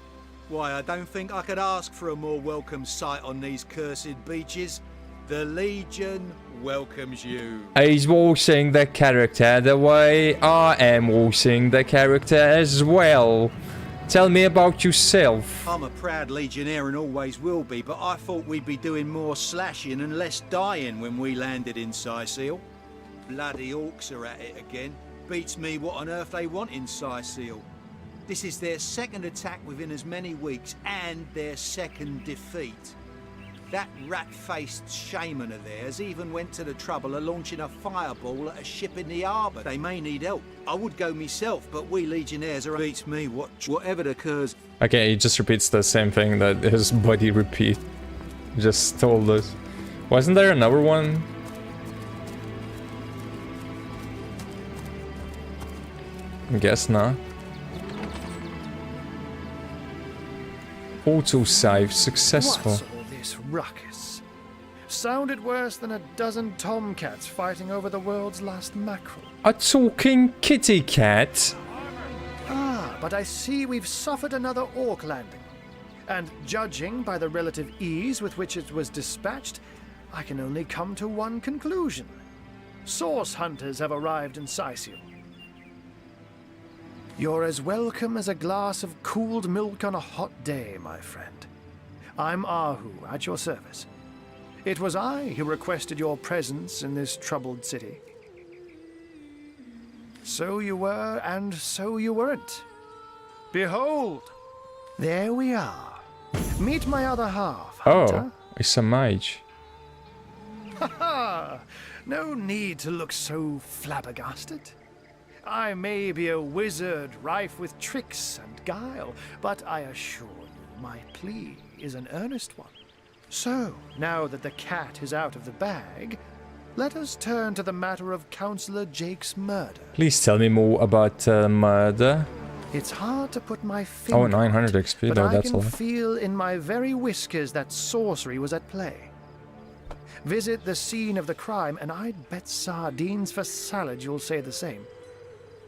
Why, I don't think I could ask for a more welcome sight on these cursed beaches. The Legion welcomes you. He's voicing the character the way I am voicing the character as well. Tell me about yourself. I'm a proud Legionnaire and always will be, but I thought we'd be doing more slashing and less dying when we landed in Sicil. Bloody orcs are at it again. Beats me what on earth they want in Sicil. This is their second attack within as many weeks, and their second defeat. That rat-faced shaman of theirs even went to the trouble of launching a fireball at a ship in the harbour. They may need help. I would go myself, but we Legionnaires are... Beats me whatever occurs. Okay, he just repeats the same thing that his buddy just told us. Wasn't there another one? Guess not. Autosave successful. What's all this ruckus? Sounded worse than a dozen tomcats fighting over the world's last mackerel. A talking kitty cat? Ah, but I see we've suffered another orc landing. And judging by the relative ease with which it was dispatched, I can only come to one conclusion. Source hunters have arrived in Sicil. You're as welcome as a glass of cooled milk on a hot day, my friend. I'm Ahu, at your service. It was I who requested your presence in this troubled city. So you were, and so you weren't. Behold, there we are. Meet my other half, Hunter. Oh, it's a mage. Ha ha! No need to look so flabbergasted. I may be a wizard rife with tricks and guile, but I assure you, my plea is an earnest one. So, now that the cat is out of the bag, let us turn to the matter of Councillor Jake's murder. Please tell me more about murder. It's hard to put my finger Oh, 900 XP, but though, I that's a can lot. feel in my very whiskers that sorcery was at play. Visit the scene of the crime, and I'd bet sardines for salad you'll say the same.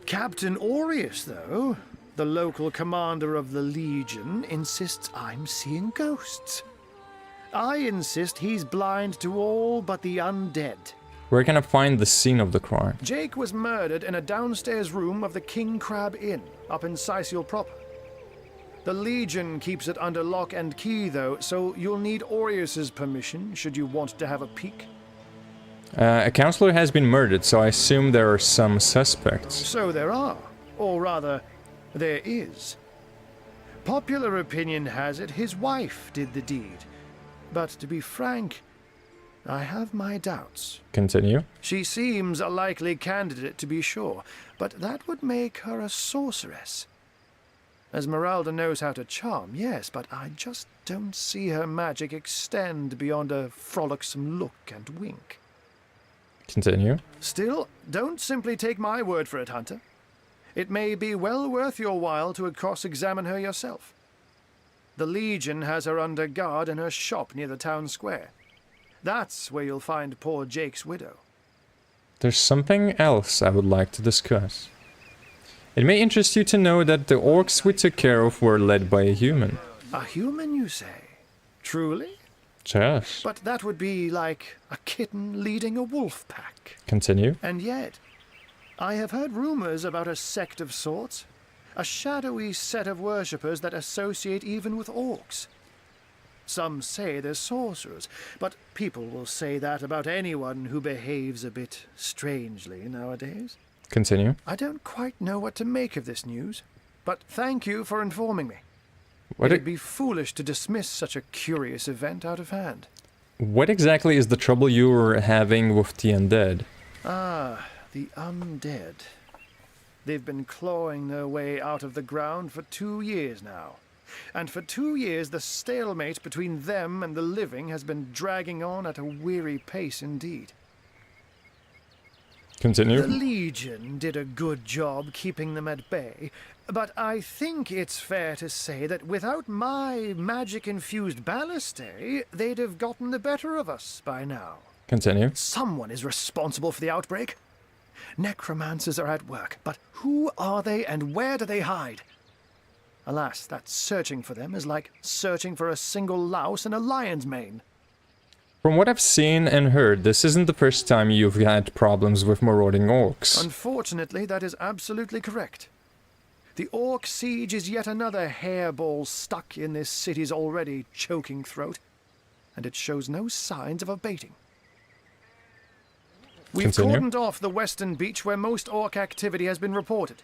Captain Aureus, though, the local commander of the Legion, insists I'm seeing ghosts. I insist he's blind to all but the undead. Where can I find the scene of the crime? Jake was murdered in a downstairs room of the King Crab Inn, up in Sicil proper. The Legion keeps it under lock and key, though, so you'll need Aureus's permission should you want to have a peek. A counselor has been murdered, so I assume there are some suspects. So there are, or rather, there is. Popular opinion has it his wife did the deed, but to be frank, I have my doubts. Continue. She seems a likely candidate, to be sure, but that would make her a sorceress. Esmeralda knows how to charm, yes, but I just don't see her magic extend beyond a frolicsome look and wink. Continue. Still, don't simply take my word for it, Hunter. It may be well worth your while to cross-examine her yourself. The Legion has her under guard in her shop near the town square. That's where you'll find poor Jake's widow. There's something else I would like to discuss. It may interest you to know that the orcs we took care of were led by a human. A human, you say? Truly? Yes. But that would be like a kitten leading a wolf pack. Continue. And yet, I have heard rumors about a sect of sorts. A shadowy set of worshippers that associate even with orcs. Some say they're sorcerers, but people will say that about anyone who behaves a bit strangely nowadays. Continue. I don't quite know what to make of this news, but thank you for informing me. What It'd be foolish to dismiss such a curious event out of hand. What exactly is the trouble you were having with the undead? Ah, the undead. They've been clawing their way out of the ground for 2 years now. And for 2 years, the stalemate between them and the living has been dragging on at a weary pace indeed. Continue. The Legion did a good job keeping them at bay, but I think it's fair to say that without my magic-infused ballistae, they'd have gotten the better of us by now. Continue. Someone is responsible for the outbreak. Necromancers are at work, but who are they and where do they hide? Alas, that searching for them is like searching for a single louse in a lion's mane. From what I've seen and heard, this isn't the first time you've had problems with marauding orcs. Unfortunately, that is absolutely correct. The orc siege is yet another hairball stuck in this city's already choking throat, and it shows no signs of abating. We've Continue. cordoned off the western beach where most orc activity has been reported.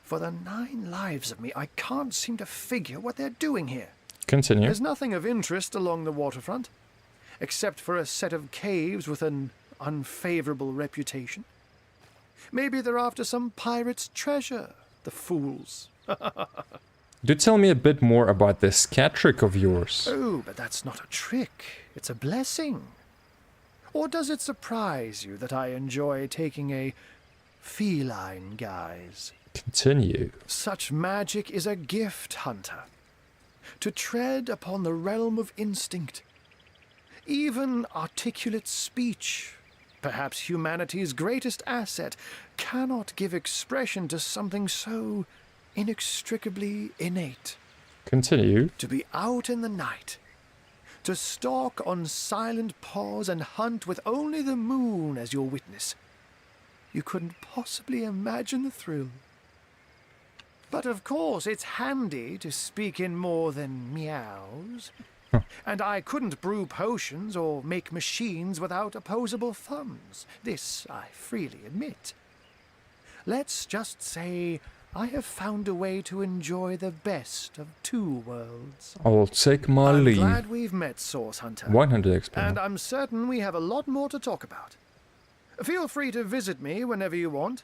For the 9 lives of me, I can't seem to figure what they're doing here. Continue. There's nothing of interest along the waterfront, except for a set of caves with an unfavorable reputation. Maybe they're after some pirate's treasure, the fools. Do tell me a bit more about this cat trick of yours. Oh, but that's not a trick. It's a blessing. Or does it surprise you that I enjoy taking a feline guise? Continue. Such magic is a gift, Hunter. To tread upon the realm of instinct. Even articulate speech, perhaps humanity's greatest asset, cannot give expression to something so inextricably innate. Continue. To be out in the night, to stalk on silent paws and hunt with only the moon as your witness. You couldn't possibly imagine the thrill. But of course, it's handy to speak in more than meows. And I couldn't brew potions or make machines without opposable thumbs. This I freely admit. Let's just say I have found a way to enjoy the best of 2 worlds. I'll take my I'm leave. glad we've met, Source Hunter. 100 XP. And I'm certain we have a lot more to talk about. Feel free to visit me whenever you want.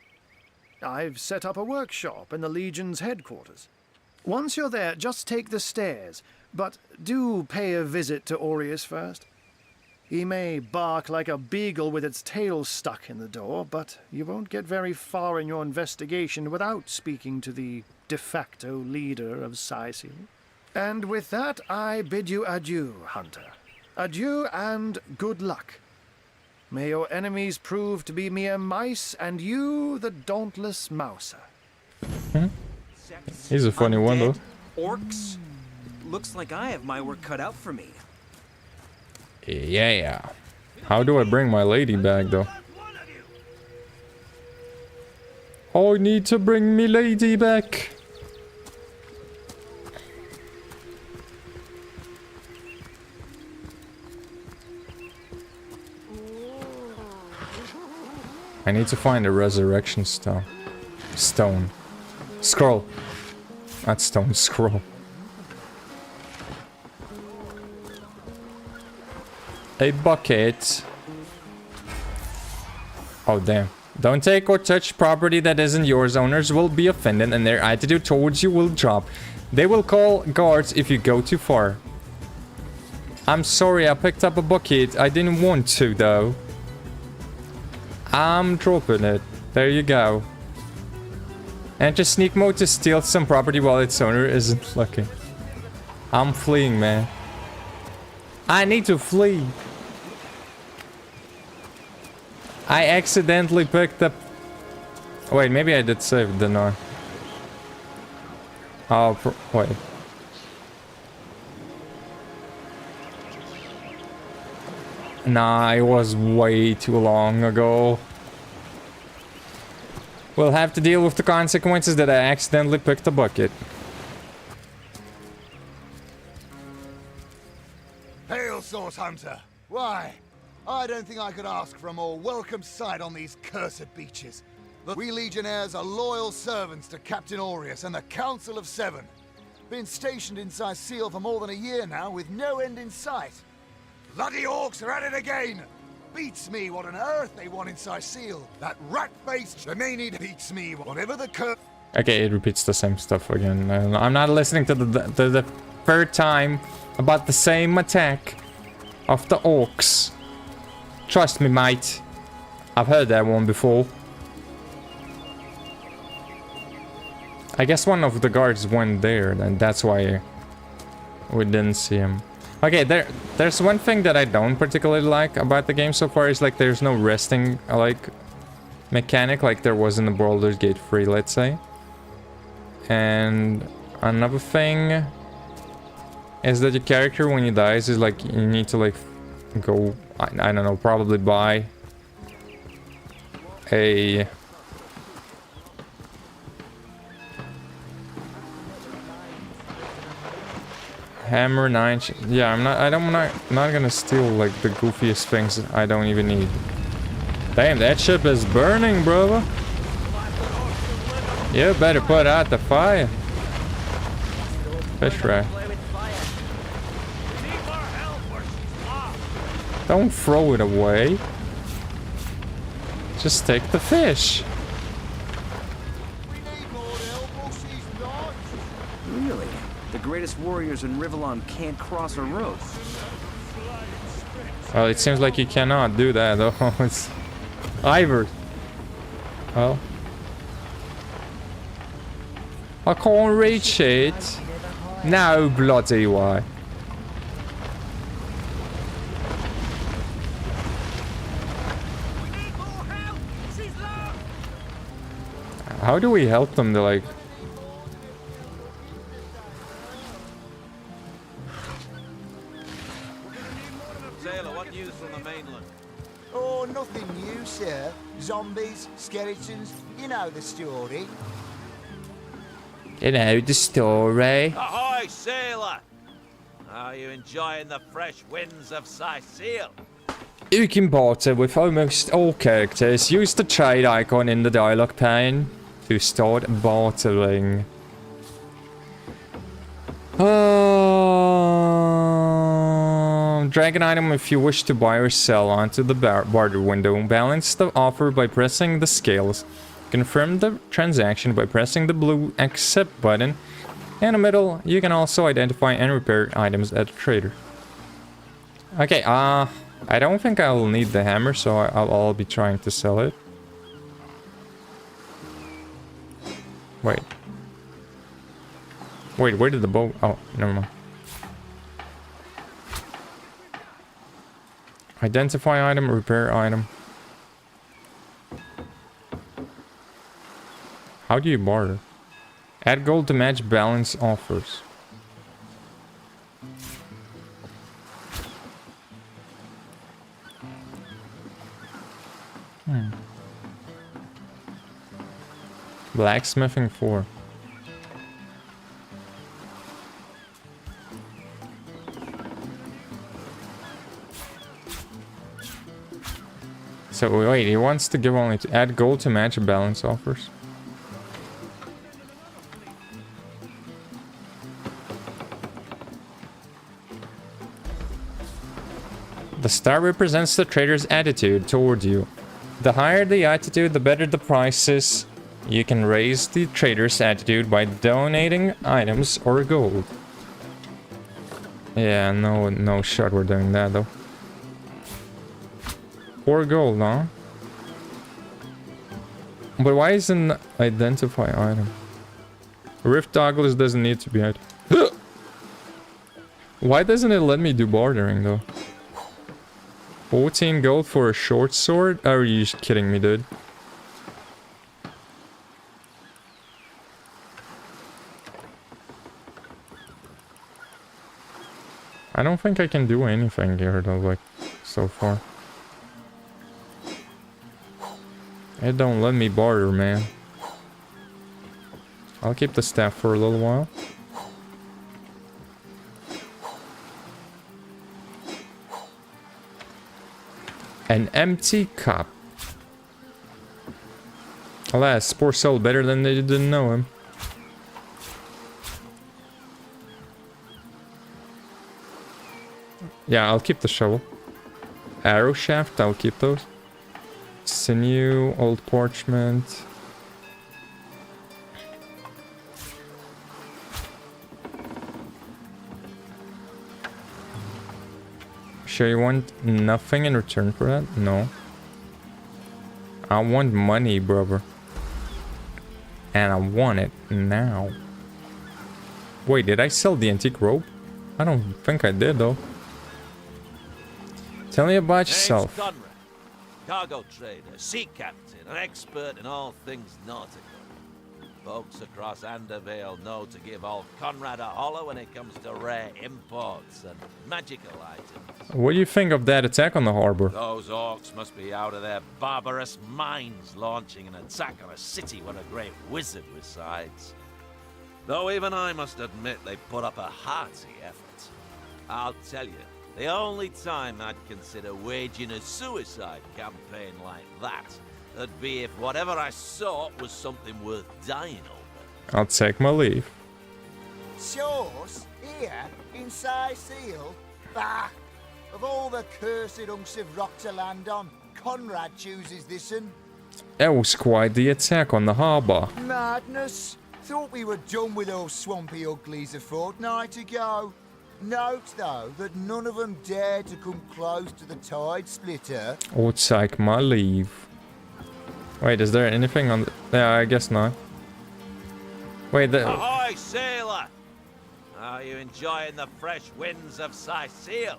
I've set up a workshop in the Legion's headquarters. Once you're there, just take the stairs. But do pay a visit to Aureus first. He may bark like a beagle with its tail stuck in the door, but you won't get very far in your investigation without speaking to the de facto leader of Sicil. And with that, I bid you adieu, Hunter. Adieu and good luck. May your enemies prove to be mere mice, and you the dauntless mouser. He's a funny one, though. Orcs? Looks like I have my work cut out for me. Yeah. How do I bring my lady back, though? I need to bring me lady back. I need to find a resurrection stone. Scroll. Not stone, scroll. A bucket. Oh, damn. Don't take or touch property that isn't yours. Owners will be offended and their attitude towards you will drop. They will call guards if you go too far. I'm sorry, I picked up a bucket. I didn't want to, though. I'm dropping it. There you go. Enter sneak mode to steal some property while its owner isn't looking. I'm fleeing, man. I need to flee. I accidentally picked up... Wait, maybe I did save, didn't I? Oh, wait. Nah, it was way too long ago. We'll have to deal with the consequences that I accidentally picked a bucket. Hail, Source Hunter! Why? I don't think I could ask for a more welcome sight on these cursed beaches. We Legionnaires are loyal servants to Captain Aureus and the Council of Seven. Been stationed in Sicil for more than a year now, with no end in sight. Bloody orcs are at it again! Beats me what on earth they want in Sicil. That rat-faced Divinity beats me whatever the cur... Okay, it repeats the same stuff again. I'm not listening to the third time about the same attack of the orcs. Trust me, mate. I've heard that one before. I guess one of the guards went there, and that's why we didn't see him. Okay, there's one thing that I don't particularly like about the game so far is like there's no resting like mechanic like there was in the Baldur's Gate 3, let's say. And another thing is that your character when he dies is like you need to like go I don't know, probably buy a hammer 9. Yeah, I'm not gonna steal like the goofiest things I don't even need. Damn, that ship is burning, brother. You better put out the fire. Fish rat. Don't throw it away. Just take the fish. Really? The greatest warriors in Rivellon can't cross a road. Well, it seems like you cannot do that, though. It's Ivor. Well, I can't reach it. No bloody way. How do we help them to like... Sailor, what news from the mainland? Oh, nothing new, sir. Zombies, skeletons, you know the story. You know the story. Ahoy, sailor! Are you enjoying the fresh winds of Sicil? You can barter with almost all characters. Use the trade icon in the dialogue pane to start bartering. Drag an item if you wish to buy or sell onto the barter window. Balance the offer by pressing the scales. Confirm the transaction by pressing the blue accept button. In the middle, you can also identify and repair items at the trader. Okay, I don't think I'll need the hammer, so I'll be trying to sell it. Wait. Wait, where did the bow... Oh, never mind. Identify item, repair item. How do you barter? Add gold to match balance offers. Blacksmithing 4. So wait, he wants to give only to add gold to match balance offers. The star represents the trader's attitude toward you. The higher the attitude, the better the prices. You can raise the trader's attitude by donating items or gold. Yeah, no shot we're doing that though. 4 gold, huh? But why isn't identify item? Rift Douglas doesn't need to be item. Why doesn't it let me do bartering though? 14 gold for a short sword? Are you kidding me, dude? I don't think I can do anything here though, like, so far. It don't let me barter, man. I'll keep the staff for a little while. An empty cup. Alas, poor soul, better than they didn't know him. Yeah, I'll keep the shovel. Arrow shaft, I'll keep those. Sinew, old parchment. Sure you want nothing in return for that? No. I want money, brother. And I want it now. Wait, did I sell the antique rope? I don't think I did though. Tell me about yourself. Conrad, cargo trader, sea captain, an expert in all things nautical. Folks across Andervale know to give old Conrad a holler when it comes to rare imports and magical items. What do you think of that attack on the harbor? Those orcs must be out of their barbarous minds launching an attack on a city where a great wizard resides. Though even I must admit they put up a hearty effort. I'll tell you, the only time I'd consider waging a suicide campaign like that would be if whatever I sought was something worth dying over. I'll take my leave. Shores? Here? Inside Seal? Bah! Of all the cursed hunks of rock to land on, Conrad chooses this one. That was quite the attack on the harbor. Madness! Thought we were done with those swampy uglies a fortnight ago. Note, though, that none of them dared to come close to the tide splitter. I'll take my leave. Wait, is there anything on the... Yeah, I guess not. Wait, the... Ahoy, sailor! Are you enjoying the fresh winds of Sicil?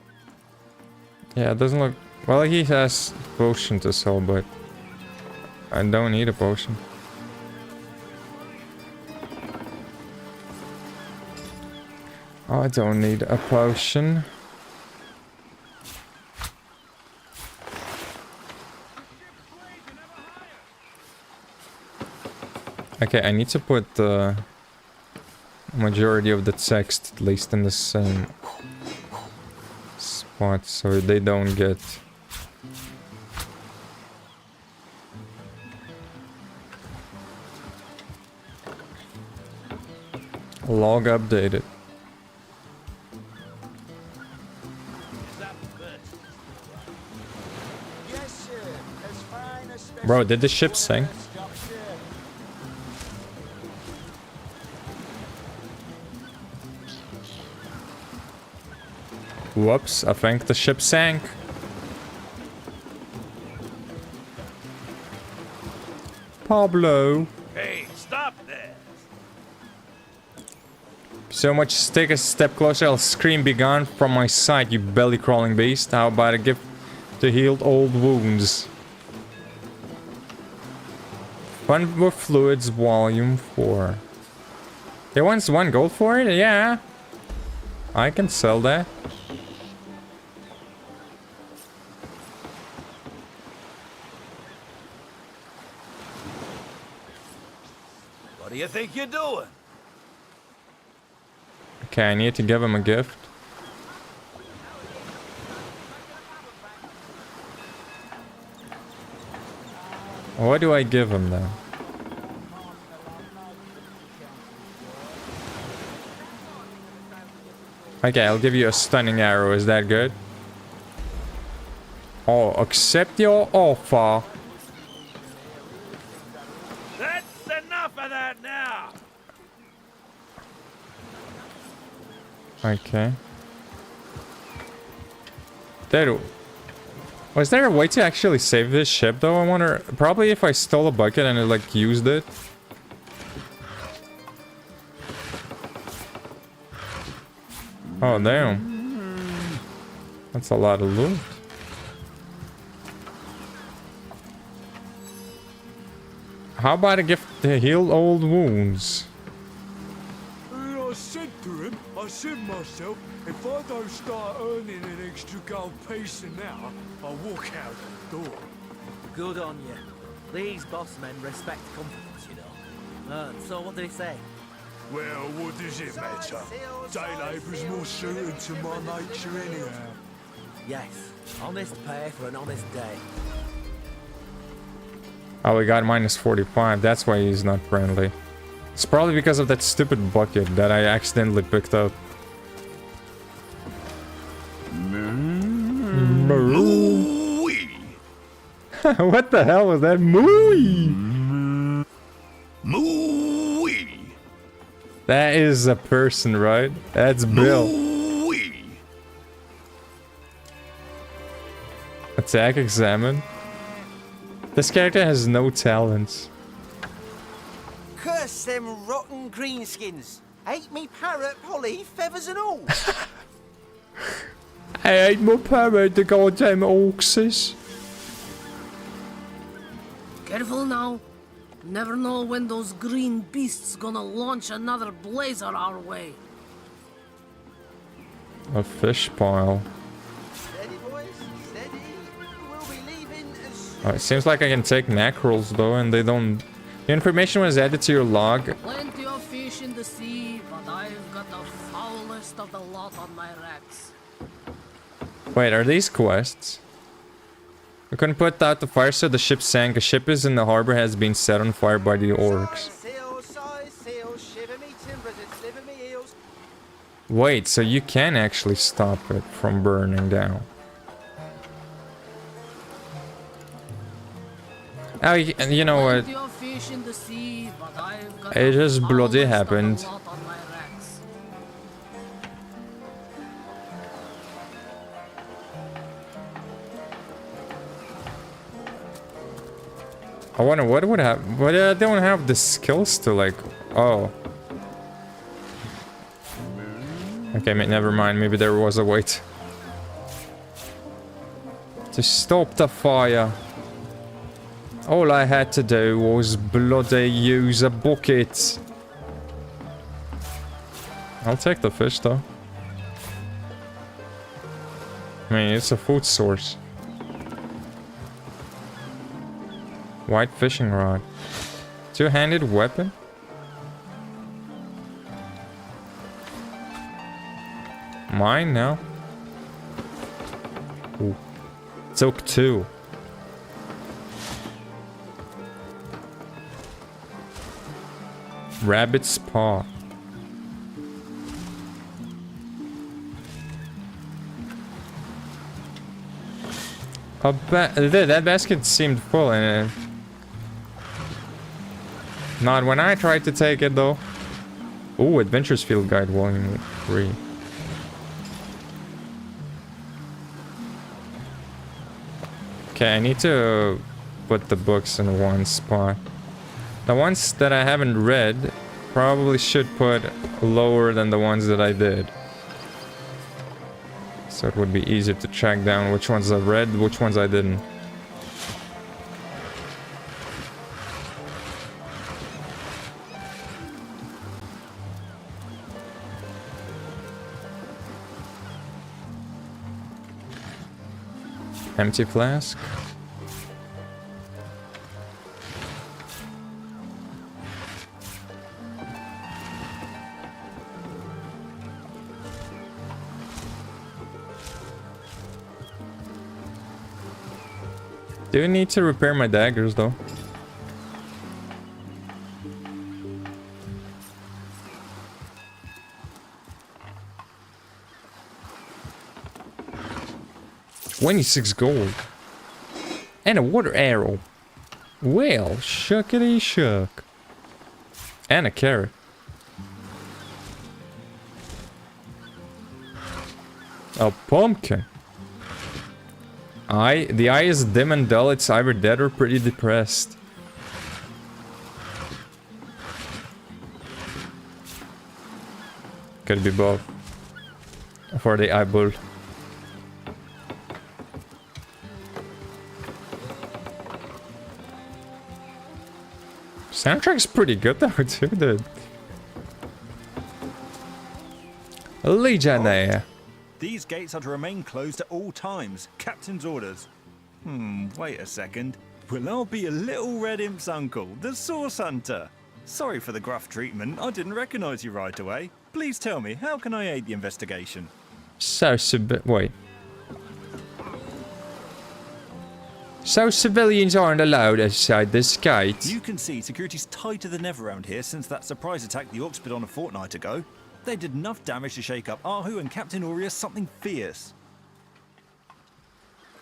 Yeah, it doesn't look... Well, he has potion to sell, but... I don't need a potion. I don't need a potion. Okay, I need to put the majority of the text at least in the same spot so they don't get log updated. Bro, did the ship sink? Whoops, I think the ship sank. Pablo. Hey, stop there! So much take a step closer, I'll scream be gone from my sight, you belly-crawling beast. How about a gift to heal old wounds? Fun with Fluids, Volume 4. They wants 1 gold for it? Yeah. I can sell that. What do you think you're doing? Okay, I need to give him a gift. What do I give him then? Okay, I'll give you a stunning arrow. Is that good? Oh, accept your offer. That's enough of that now! Okay. There. Was there a way to actually save this ship though? I wonder. Probably if I stole a bucket and like used it. Oh damn. That's a lot of loot. How about a gift to heal old wounds? I said to him, I said myself, if I don't start earning an extra gold piece an hour, I'll walk out the door. Good on you. These boss men respect confidence, you know. So what did he say? Well, what does it matter? Day labour's more suited to my nature anyhow. Yes, honest pay for an honest day. Oh, we got minus 45. That's why he's not friendly. It's probably because of that stupid bucket that I accidentally picked up. What the hell was that? Mooey! Mooey! That is a person, right? That's Bill. Mooey! Attack, examine. This character has no talents. Curse them rotten greenskins. Ate me parrot, Polly, feathers and all. I ate my parrot, the goddamn orcs. Careful now. Never know when those green beasts gonna launch another blazer our way. A fish pile. Steady, boys, steady. We'll be leaving as It seems like I can take mackerels though, and they don't. The information was added to your log. Plenty of fish in the sea, but I've got the foulest of the lot on my racks. Wait, are these quests? We couldn't put out the fire, so the ship sank. A ship is in the harbor has been set on fire by the orcs. Wait, so you can actually stop it from burning down. Oh, you know what? It just bloody happened. I wonder what would happen. But I don't have the skills to like. Oh. Okay, never mind. Maybe there was a way to stop the fire. All I had to do was bloody use a bucket. I'll take the fish though. I mean, it's a food source. White fishing rod. Two-handed weapon? Mine now? Ooh. Took 2. Rabbit's paw. That basket seemed full and not when I tried to take it though. Ooh, Adventures Field Guide Volume 3. Okay, I need to put the books in one spot. The ones that I haven't read probably should put lower than the ones that I did. So it would be easier to track down which ones I read, which ones I didn't. Empty flask. Do you need to repair my daggers though? $26 gold. And a water arrow. Well, shuckity shuck. And a carrot. A pumpkin. The eye is dim and dull. It's either dead or pretty depressed. Could be both. For the eyeball. Soundtrack's pretty good though too, dude. Legionnaire. These gates are to remain closed at all times. Captain's orders. Wait a second. Well, I'll be a little red imp's uncle, the Source Hunter. Sorry for the gruff treatment. I didn't recognize you right away. Please tell me, how can I aid the investigation? So civilians aren't allowed outside this gate. You can see security's tighter than ever around here since that surprise attack the Orcs put on a fortnight ago. They did enough damage to shake up Ahu and Captain Aureus something fierce.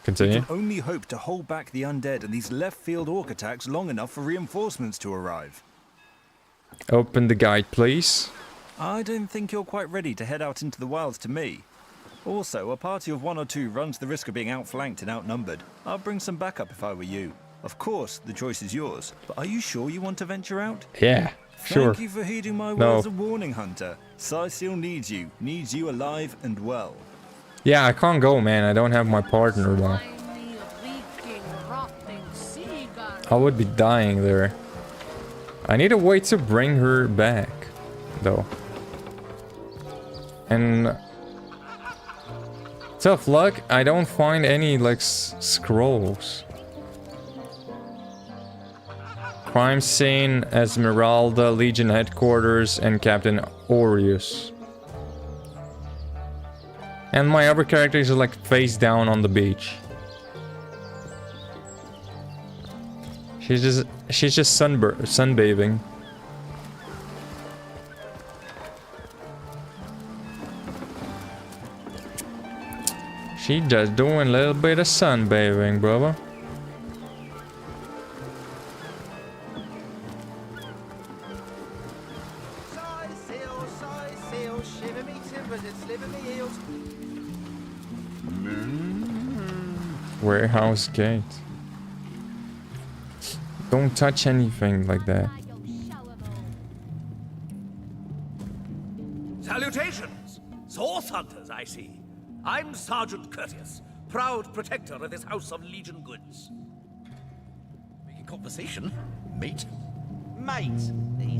Continue. We can only hope to hold back the undead and these left-field Orc attacks long enough for reinforcements to arrive. Open the gate, please. I don't think you're quite ready to head out into the wilds to me. Also, a party of 1 or 2 runs the risk of being outflanked and outnumbered. I'll bring some backup if I were you. Of course, the choice is yours, but are you sure you want to venture out? Yeah, sure. Thank you for heeding my words of warning, Hunter. Cyseal needs you alive and well. Yeah, I can't go, man. I don't have my partner though. I would be dying there. I need a way to bring her back, though. And tough luck, I don't find any like scrolls. Crime scene, Esmeralda, Legion headquarters, and Captain Aureus. And my other characters are like face down on the beach. She's just sunbathing. She just doing a little bit of sunbathing, brother. Shiver me timbers and sliver me heels. Warehouse gate. Don't touch anything like that. Salutations! Source hunters, I see. I'm Sergeant Courteous, proud protector of this house of Legion goods. Making conversation? Mate? Mate!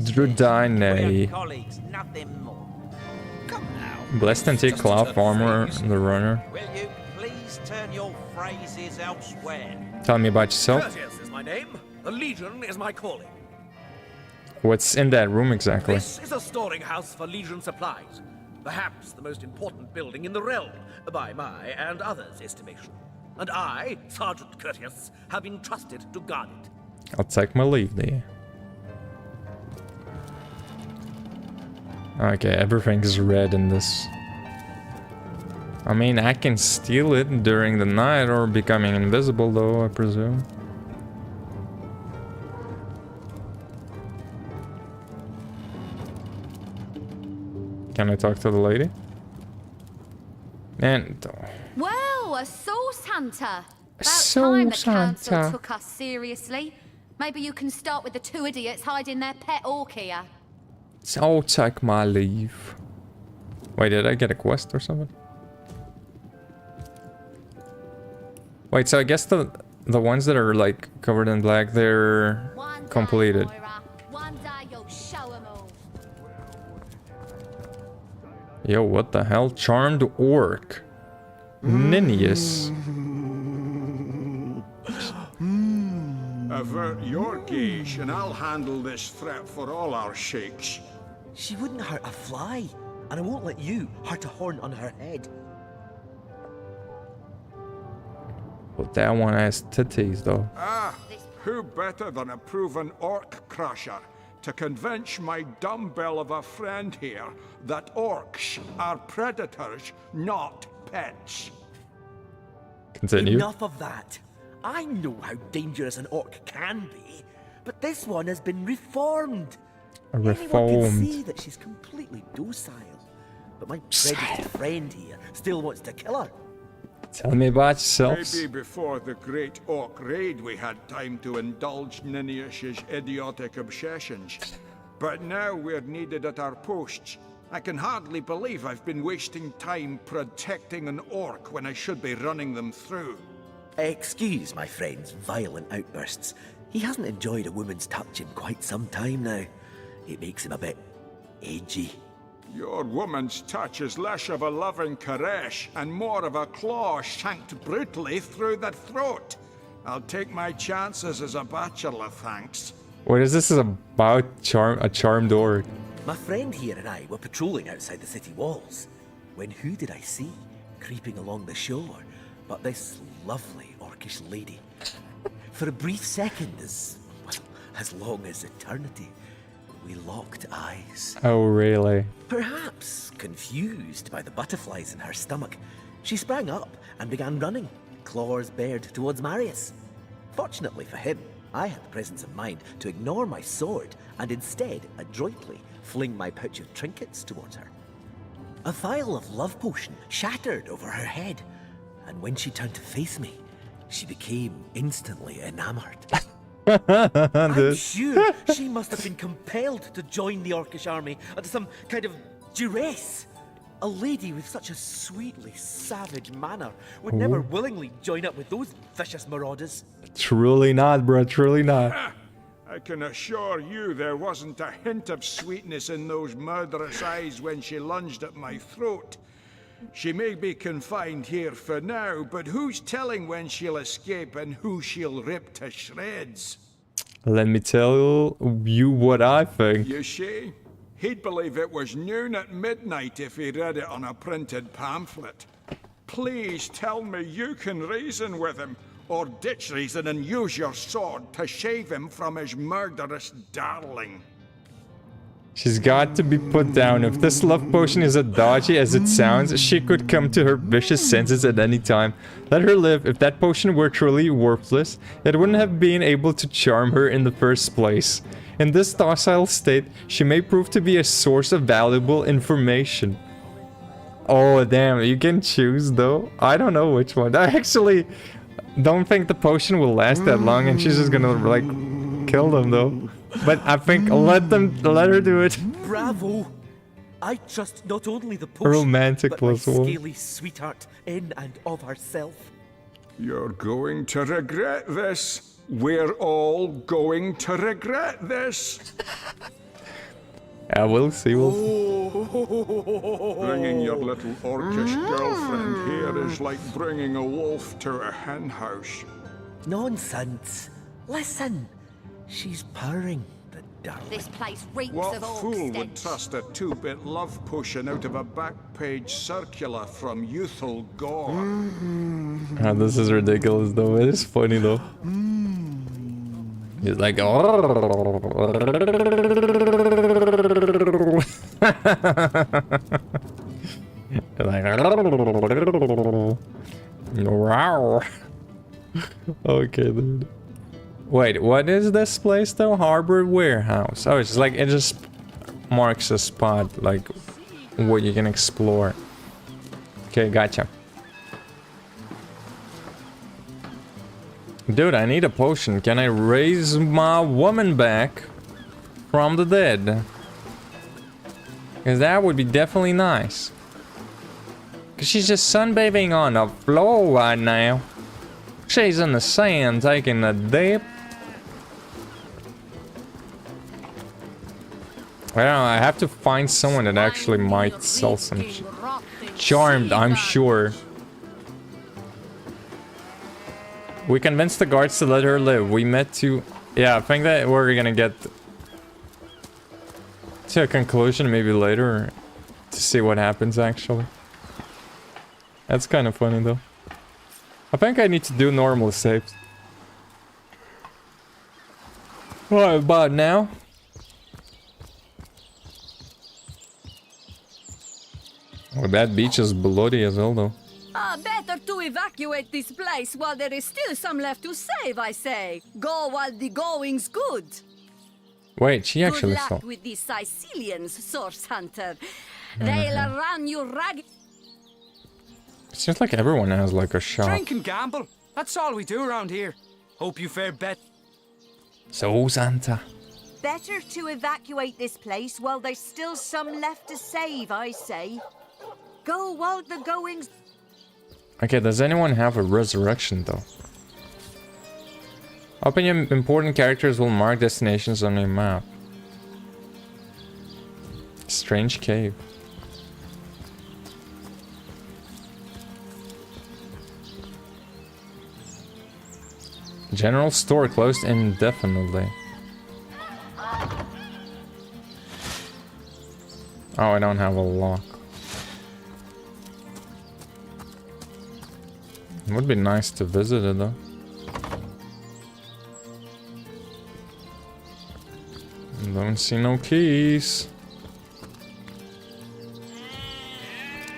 Divinity. Colleagues, nothing more. Come now. Blessed antique cloth armor, the runner. Will you please turn your phrases elsewhere? Tell me about yourself. Courteous is my name. The Legion is my calling. What's in that room exactly? This is a storing house for Legion supplies. Perhaps the most important building in the realm, by my and others' estimation. And I, Sergeant Courteous, have been trusted to guard it. I'll take my leave there. Okay, everything's red in this. I mean, I can steal it during the night or becoming invisible though, I presume. Can I talk to the lady? And Well, a source hunter. About time the council Santa. took us seriously. Maybe you can start with the two idiots hiding their pet orc here. I'll take my leave. Wait, did I get a quest or something? Wait, so I guess the ones that are like covered in black, they're completed. One day you'll show 'em all. Yo, what the hell? Charmed orc. Ninius. Avert your gaze, and I'll handle this threat for all our sheiks. She wouldn't hurt a fly, and I won't let you hurt a horn on her head. But that one has titties, though. Ah, who better than a proven orc crusher to convince my dumbbell of a friend here that orcs are predators, not pets? Continue. Enough of that. I know how dangerous an orc can be, but this one has been reformed. Anyone can see that she's completely docile. But my prejudiced friend here still wants to kill her. Tell me about yourselves. Maybe before the great orc raid we had time to indulge Ninius's idiotic obsessions. But now we're needed at our posts. I can hardly believe I've been wasting time protecting an orc when I should be running them through. Excuse my friend's violent outbursts. He hasn't enjoyed a woman's touch in quite some time now. It makes him a bit edgy. Your woman's touch is less of a loving caress and more of a claw shanked brutally through the throat. I'll take my chances as a bachelor, thanks. What is this about? A charmed orc. My friend here and I were patrolling outside the city walls, when who did I see creeping along the shore but this lovely orcish lady? For a brief second, as long as eternity, we locked eyes. Oh, really? Perhaps confused by the butterflies in her stomach, she sprang up and began running, claws bared towards Marius. Fortunately for him, I had the presence of mind to ignore my sword and instead adroitly fling my pouch of trinkets towards her. A vial of love potion shattered over her head, and when she turned to face me, she became instantly enamored. I'm sure she must have been compelled to join the Orcish army under some kind of duress. A lady with such a sweetly savage manner would never willingly join up with those vicious marauders. Truly not, bro. Truly not. I can assure you there wasn't a hint of sweetness in those murderous eyes when she lunged at my throat. She may be confined here for now, but who's telling when she'll escape and who she'll rip to shreds? Let me tell you what I think. You see? He'd believe it was noon at midnight if he read it on a printed pamphlet. Please tell me you can reason with him, or ditch reason and use your sword to shave him from his murderous darling. She's got to be put down. If this love potion is as dodgy as it sounds, she could come to her vicious senses at any time. Let her live. If that potion were truly worthless, it wouldn't have been able to charm her in the first place. In this docile state, she may prove to be a source of valuable information. Oh, damn. You can choose, though. I don't know which one. I actually don't think the potion will last that long, and she's just gonna, like, kill them, though. But I think let her do it. Bravo! I trust not only the potion, Romantic but my +1. scaly sweetheart in and of herself. You're going to regret this. We're all going to regret this. Yeah, we'll see. Bringing your little orcish girlfriend here is like bringing a wolf to a hen house. Nonsense. Listen. She's purring, the darling. This place reeks What of orc fool would stench. trust a two-bit love potion out of a back-page circular from youthful gore? Ah, this is ridiculous, though. It is funny, though. He's like, oh. Like, okay, dude. Wait, what is this place though? Harbor Warehouse. Oh, it's like, it just marks a spot, like, what you can explore. Okay, gotcha. Dude, I need a potion. Can I raise my woman back from the dead? Because that would be definitely nice. Because she's just sunbathing on the floor right now. She's in the sand taking a dip. Well, I have to find someone that actually might sell some Charmed, I'm sure. We convinced the guards to let her live. We met to... Yeah, I think that we're gonna get to a conclusion maybe later to see what happens actually. That's kind of funny though. I think I need to do normal saves. What about now? Well, that beach is bloody as hell though. Better to evacuate this place while there is still some left to save, I say. Go while the going's good. Wait, she actually Good luck saw. with the Sicilians, Source Hunter. They'll run you ragged. It seems like everyone has like a shop. Drink and gamble. That's all we do around here. Hope you fare better. So Santa. Better to evacuate this place while there's still some left to save, I say. Go while the going's... Okay, does anyone have a resurrection though? Open your important characters will mark destinations on your map. Strange cave. General store closed indefinitely. Oh, I don't have a lock. It would be nice to visit it though. Don't see no keys.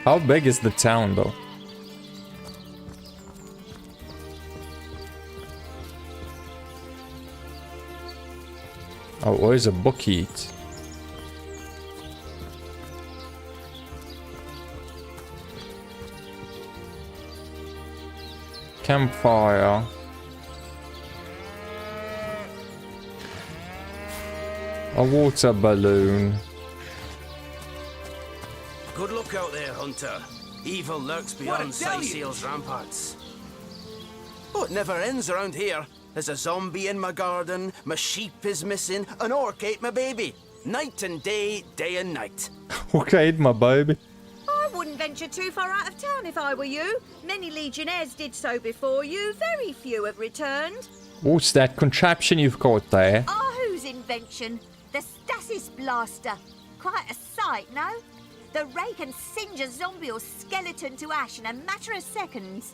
How big is the town though? Oh, where's a bookkeep? Campfire. A water balloon. Good luck out there, Hunter. Evil lurks beyond Sightseal's ramparts. Oh, it never ends around here. There's a zombie in my garden, my sheep is missing, an orc ate my baby. Night and day, day and night. Okay, my baby. I wouldn't venture too far out of town if I were you. Many legionnaires did so before you. Very few have returned. What's that contraption you've got there? Whose invention? The stasis blaster. Quite a sight, no? The ray can singe a zombie or skeleton to ash in a matter of seconds.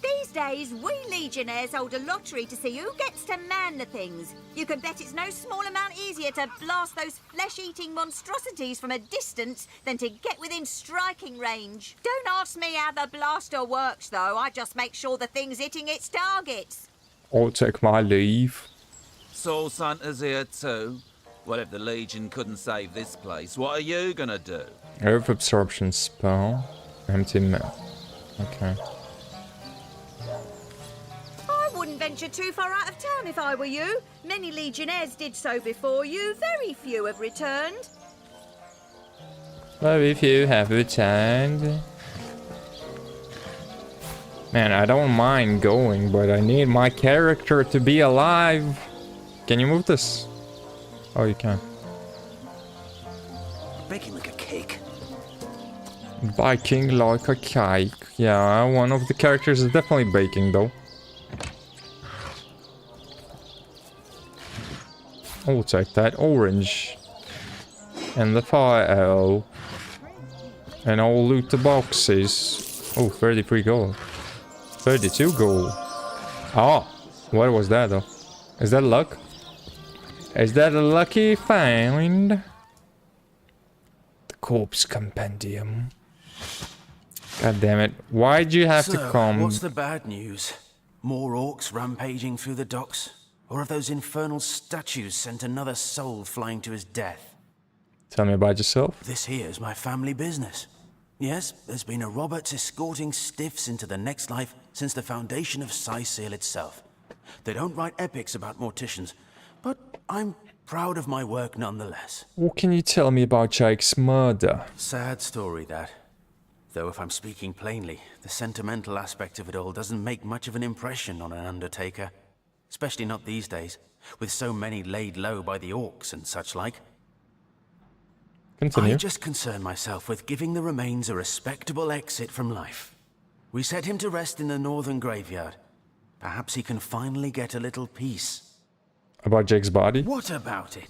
These days, we legionnaires hold a lottery to see who gets to man the things. You can bet it's no small amount easier to blast those flesh-eating monstrosities from a distance than to get within striking range. Don't ask me how the blaster works, though. I just make sure the thing's hitting its targets. I'll take my leave. Soul Santa's here too. Well, if the Legion couldn't save this place, what are you gonna do? Earth absorption spell. Empty map. Okay. I wouldn't venture too far out of town if I were you. Many legionnaires did so before you. Very few have returned. Very few have returned. Man, I don't mind going, but I need my character to be alive. Can you move this? Oh, you can. Baking like a cake. Baking like a cake. Yeah, one of the characters is definitely baking though. I'll take that orange. And the fire arrow. And I'll loot the boxes. Oh, 33 gold. 32 gold. Oh, what was that though? Is that luck? Is that a lucky find? The corpse compendium. God damn it. Why'd you have to come? What's the bad news? More orcs rampaging through the docks? Or have those infernal statues sent another soul flying to his death? Tell me about yourself. This here's my family business. Yes, there's been a Roberts escorting stiffs into the next life since the foundation of Sightseal itself. They don't write epics about morticians, but I'm proud of my work nonetheless. What can you tell me about Jake's murder? Sad story, that. Though if I'm speaking plainly, the sentimental aspect of it all doesn't make much of an impression on an undertaker. Especially not these days, with so many laid low by the orcs and such like. Continue. I just concern myself with giving the remains a respectable exit from life. We set him to rest in the northern graveyard. Perhaps he can finally get a little peace. About Jake's body? What about it?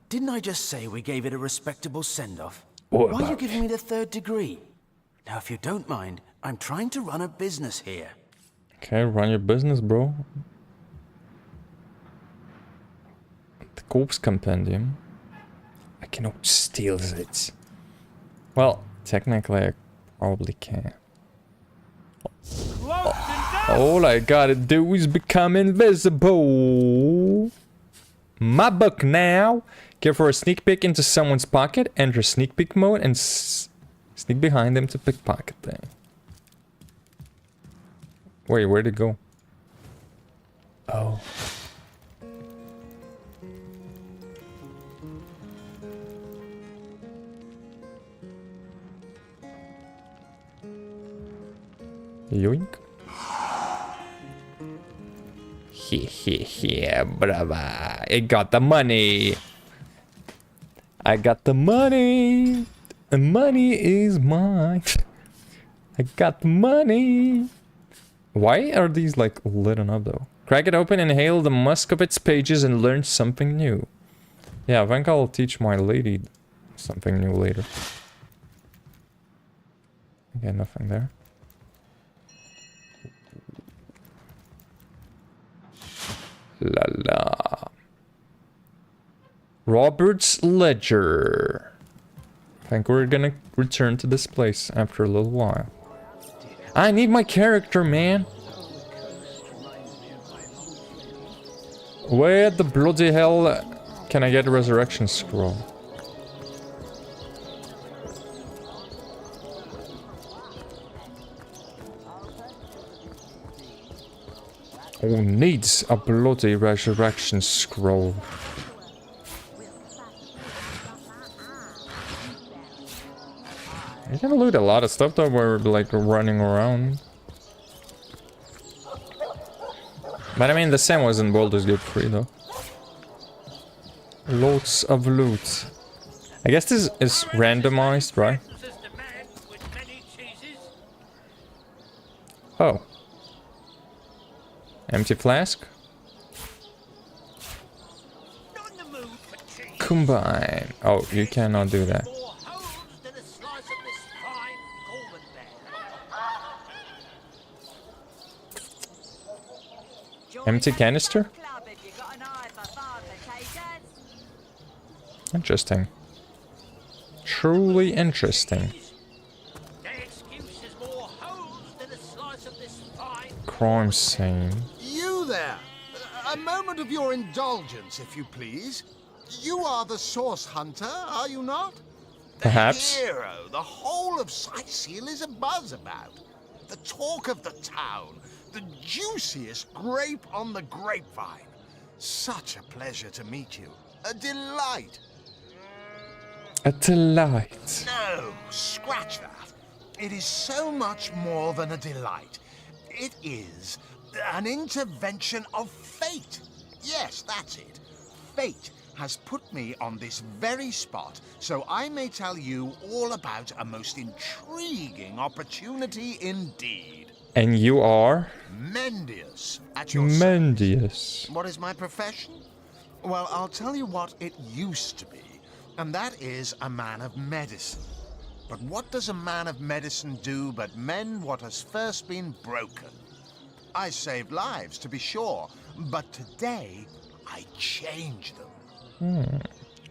Didn't I just say we gave it a respectable send-off? What Why are you about giving me the third degree? Now, if you don't mind, I'm trying to run a business here. Okay, run your business, bro. The corpse compendium. I cannot steal it. Well, technically I probably can. All I gotta do is become invisible. My book now. Give her a sneak peek into someone's pocket, enter sneak peek mode, and sneak behind them to pickpocket them. Wait, where'd it go? Oh. Yoink. Yeah, brava. I got the money. I got the money. The money is mine. I got the money. Why are these like lit up though? Crack it open, inhale the musk of its pages and learn something new. Yeah, I think I'll teach my lady something new later. Okay, nothing there. La la. Robert's Ledger. I think we're gonna return to this place after a little while. I need my character, man. Where the bloody hell can I get a resurrection scroll? Who needs a bloody resurrection scroll? You can loot a lot of stuff though, we're like running around. But I mean, the same was in Baldur's Gate 3 though. Lots of loot. I guess this is randomized, right? Oh. Empty flask? Combine. Oh, you cannot do that. Empty canister? Interesting. Truly interesting. Crime scene. You there! A moment of your indulgence, if you please. You are the source hunter, are you not? Perhaps. The hero the whole of Sightseal is abuzz about. The talk of the town. The juiciest grape on the grapevine. Such a pleasure to meet you. A delight. A delight. No, scratch that. It is so much more than a delight. It is an intervention of fate. Yes, that's it. Fate has put me on this very spot, so I may tell you all about a most intriguing opportunity indeed. And you are? Mendius, at your Mendius. service. What is my profession? Well, I'll tell you what it used to be, and that is a man of medicine. But what does a man of medicine do but mend what has first been broken? I saved lives, to be sure, but today I change them.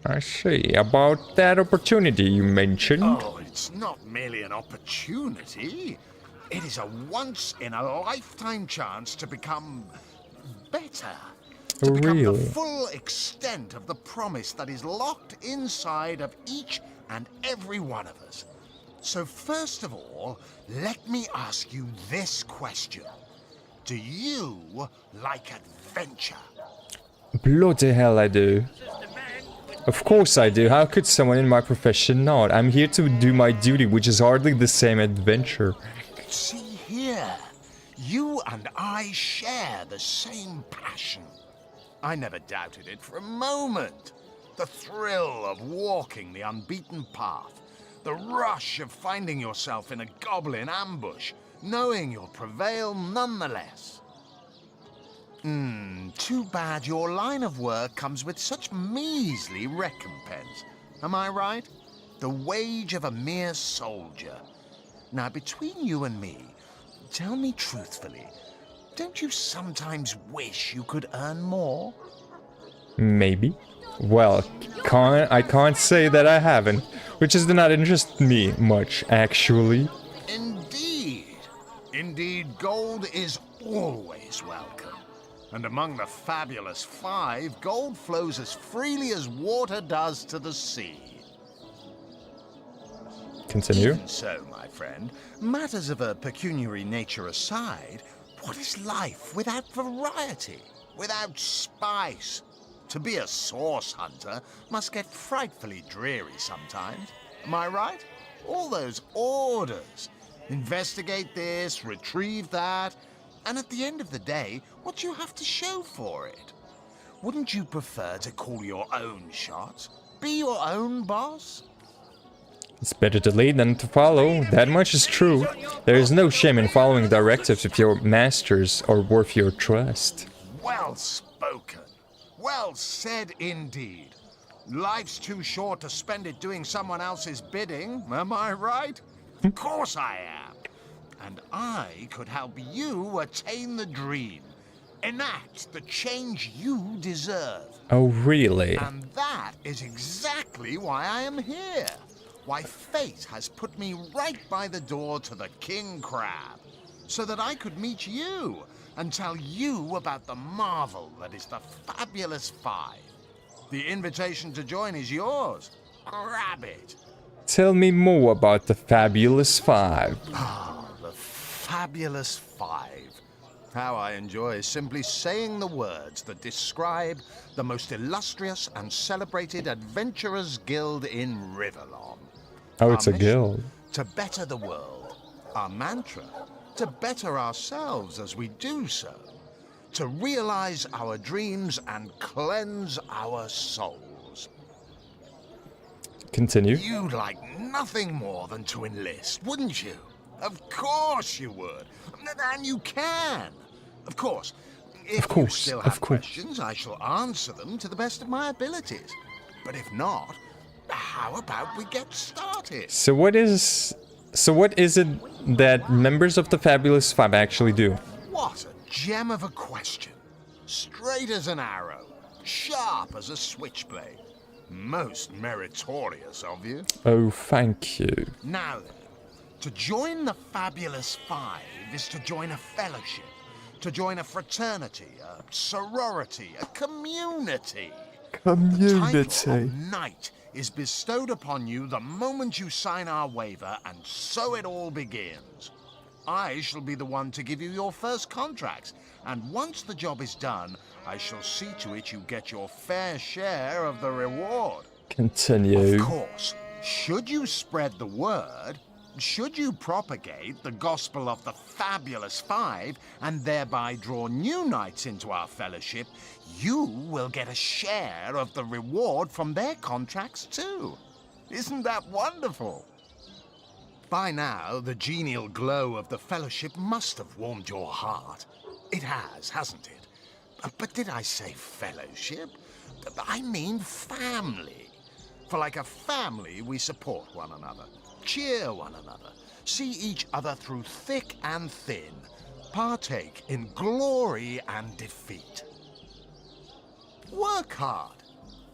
I see. About that opportunity you mentioned. Oh, it's not merely an opportunity. It is a once-in-a-lifetime chance to become better. To become the full extent of the promise that is locked inside of each and every one of us. So first of all, let me ask you this question. Do you like adventure? Bloody hell I do. Of course I do. How could someone in my profession not? I'm here to do my duty, which is hardly the same adventure. See here, you and I share the same passion. I never doubted it for a moment. The thrill of walking the unbeaten path, the rush of finding yourself in a goblin ambush, knowing you'll prevail nonetheless. Too bad your line of work comes with such measly recompense. Am I right? The wage of a mere soldier. Now, between you and me, tell me truthfully, don't you sometimes wish you could earn more? Maybe. Well, I can't say that I haven't, which does not interest me much, actually. Indeed. Indeed, gold is always welcome. And among the fabulous five, gold flows as freely as water does to the sea. Continue. Even so, my friend, matters of a pecuniary nature aside, what is life without variety, without spice? To be a source hunter must get frightfully dreary sometimes. Am I right? All those orders. Investigate this, retrieve that, and at the end of the day, what do you have to show for it? Wouldn't you prefer to call your own shots? Be your own boss? It's better to lead than to follow. That much is true. There is no shame in following directives if your masters are worth your trust. Well spoken. Well said indeed. Life's too short to spend it doing someone else's bidding, am I right? Of course I am. And I could help you attain the dream. Enact the change you deserve. Oh, really? And that is exactly why I am here. Why fate has put me right by the door to the King Crab. So that I could meet you and tell you about the marvel that is the Fabulous Five. The invitation to join is yours. Grab it. Tell me more about the Fabulous Five. Ah, the Fabulous Five. How I enjoy simply saying the words that describe the most illustrious and celebrated adventurers' guild in Riverlon. Oh, it's Our a mission, guild. to better the world. Our mantra, to better ourselves as we do so. To realize our dreams and cleanse our souls. Continue. You'd like nothing more than to enlist, wouldn't you? Of course you would. And you can. Of course. If you still have questions, I shall answer them to the best of my abilities. But if not, how about we get started? So what is it that members of the Fabulous Five actually do? What a gem of a question. Straight as an arrow, sharp as a switchblade. Most meritorious of you. Oh, thank you. Now then, to join the Fabulous Five is to join a fellowship, to join a fraternity, a sorority, a community. The title of knight is bestowed upon you the moment you sign our waiver, and so it all begins. I shall be the one to give you your first contracts, and once the job is done, I shall see to it you get your fair share of the reward. Continue. Of course, should you spread the word, should you propagate the gospel of the Fabulous Five and thereby draw new knights into our fellowship, you will get a share of the reward from their contracts too. Isn't that wonderful? By now, the genial glow of the fellowship must have warmed your heart. It has, hasn't it? But did I say fellowship? I mean family. For like a family, we support one another, cheer one another, see each other through thick and thin, partake in glory and defeat. Work hard,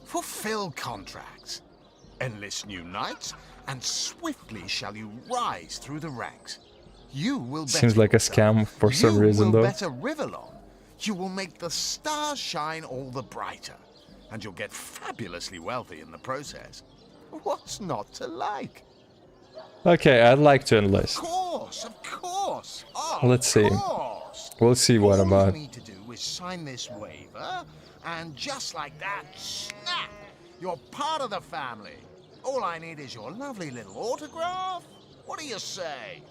fulfill contracts, enlist new knights, and swiftly shall you rise through the ranks. You will better Seems like a scam for some reason, you will though. better Riverlon. You will make the stars shine all the brighter, and you'll get fabulously wealthy in the process. What's not to like? Okay, I'd like to enlist. Of course, of course. Let's see. Course. We'll see what All about. you need to do is sign this waiver, and just like that, snap! You're part of the family. All I need is your lovely little autograph. What do you say?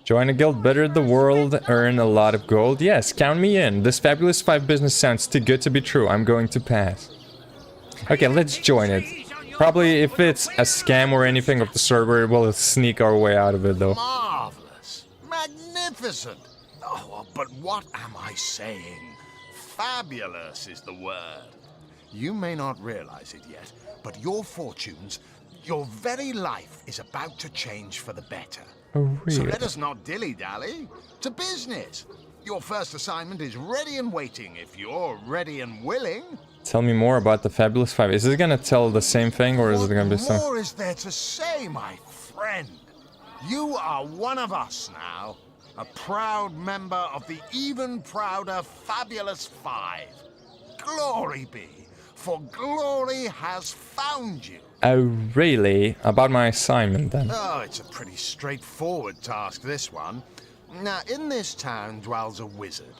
Join a guild, better the world, earn a lot of gold. Yes, count me in. This Fabulous 5 business sounds too good to be true. I'm going to pass. Okay, let's join it. Probably if it's a scam or anything of the server, we'll sneak our way out of it though. Marvelous. Magnificent. Oh, but what am I saying? Fabulous is the word. You may not realize it yet, but your fortunes, your very life is about to change for the better. Oh, really? So let us not dilly-dally. To business. Your first assignment is ready and waiting if you're ready and willing. Tell me more about the Fabulous 5. Is it gonna tell the same thing or is it gonna be What some... more is there to say, my friend? You are one of us now. A proud member of the even prouder Fabulous 5. Glory be, for glory has found you. Oh, really? About my assignment then. Oh, it's a pretty straightforward task, this one. Now, in this town dwells a wizard.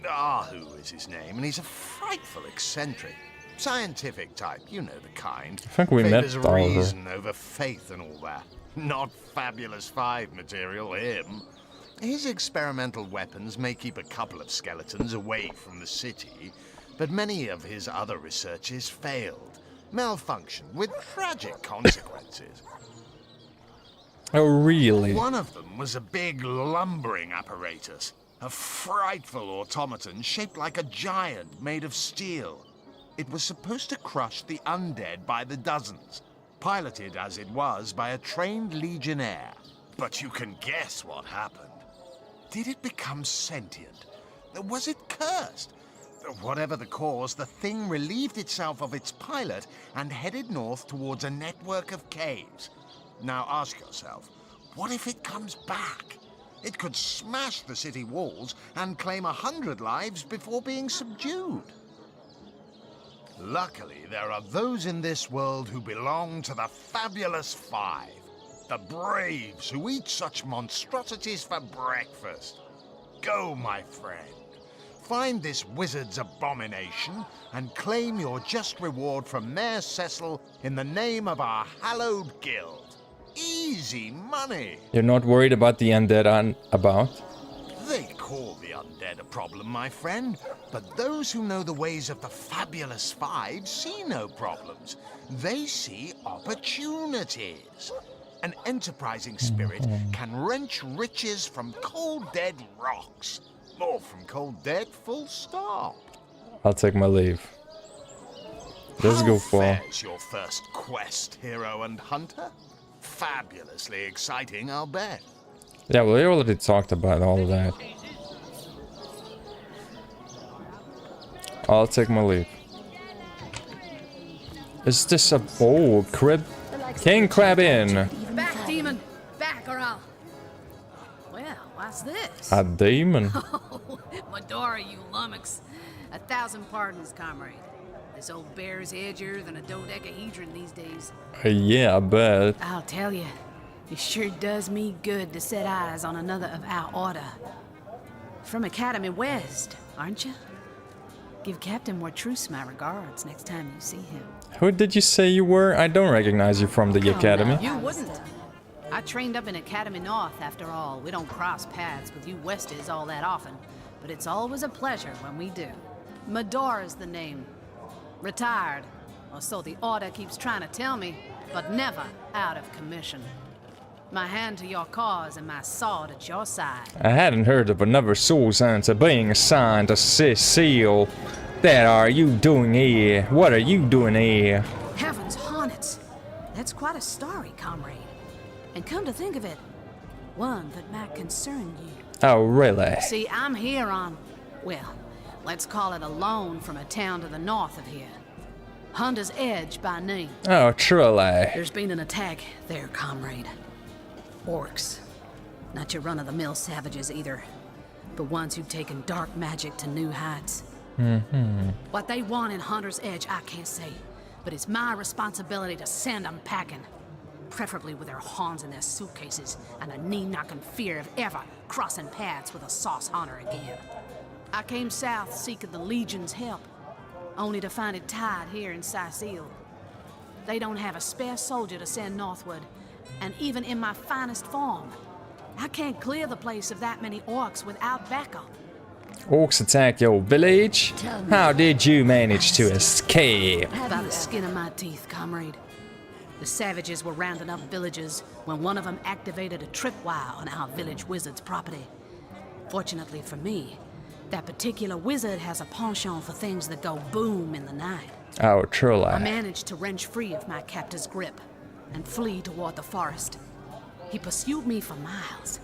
Ahu is his name, and he's a frightful eccentric. Scientific type, you know the kind. I think we met Favors Baldur. reason over faith and all that. Not Fabulous 5 material, him. His experimental weapons may keep a couple of skeletons away from the city, but many of his other researches failed. Malfunctioned with tragic consequences. Oh, really? One of them was a big lumbering apparatus. A frightful automaton shaped like a giant made of steel. It was supposed to crush the undead by the dozens, piloted as it was by a trained legionnaire. But you can guess what happened. Did it become sentient? Was it cursed? Whatever the cause, the thing relieved itself of its pilot and headed north towards a network of caves. Now ask yourself, what if it comes back? It could smash the city walls and claim 100 lives before being subdued. Luckily, there are those in this world who belong to the Fabulous 5. The braves who eat such monstrosities for breakfast. Go, my friend. Find this wizard's abomination and claim your just reward from Mayor Cecil in the name of our hallowed guild. Easy money. You're not worried about the undead about? They call the undead a problem, my friend, but those who know the ways of the Fabulous 5 see no problems. They see opportunities. An enterprising spirit can wrench riches from cold dead rocks. Or from cold dead, full stop. I'll take my leave. Let's go for... Fares your first quest, hero and hunter? Fabulously exciting, I'll bet. Yeah, well, we already talked about all of that. I'll take my leave. Is this a bowl crib? King Crab in. Back, demon! Back, or I'll... Well, what's this? A demon? Oh, Medora, you lummox. 1,000 pardons, comrade. This old bear's edgier than a dodecahedron these days. Yeah, I bet. I'll tell you, it sure does me good to set eyes on another of our order. From Academy West, aren't you? Give Captain Mortruce my regards next time you see him. Who did you say you were? I don't recognize you from the academy. You wouldn't. I trained up in Academy North, after all. We don't cross paths with you Westies all that often, but it's always a pleasure when we do. Medora's the name. Retired, or so the order keeps trying to tell me, but never out of commission. My hand to your cause and my sword at your side. I hadn't heard of another soul hunter being assigned to Cecile. What are you doing here? What are you doing here? Heavens hornets! That's quite a story, comrade. And come to think of it, one that might concern you. Oh, really? See, I'm here on, well, let's call it a loan from a town to the north of here. Hunter's Edge by name. Oh, truly. There's been an attack there, comrade. Orcs. Not your run-of-the-mill savages either, but ones who've taken dark magic to new heights. What they want in Hunter's Edge, I can't say, but it's my responsibility to send them packing. preferably with their horns in their suitcases and a knee-knocking fear of ever crossing paths with a sauce hunter again. I came south seeking the Legion's help, only to find it tied here in Sicil. They don't have a spare soldier to send northward, and even in my finest form, I can't clear the place of that many orcs without backup. Orcs attack your village? How did you manage to escape? By the skin of my teeth, comrade. The savages were rounding up villagers when one of them activated a tripwire on our village wizard's property. Fortunately for me, that particular wizard has a penchant for things that go boom in the night. Oh, truly. I managed to wrench free of my captor's grip and flee toward the forest. He pursued me for miles,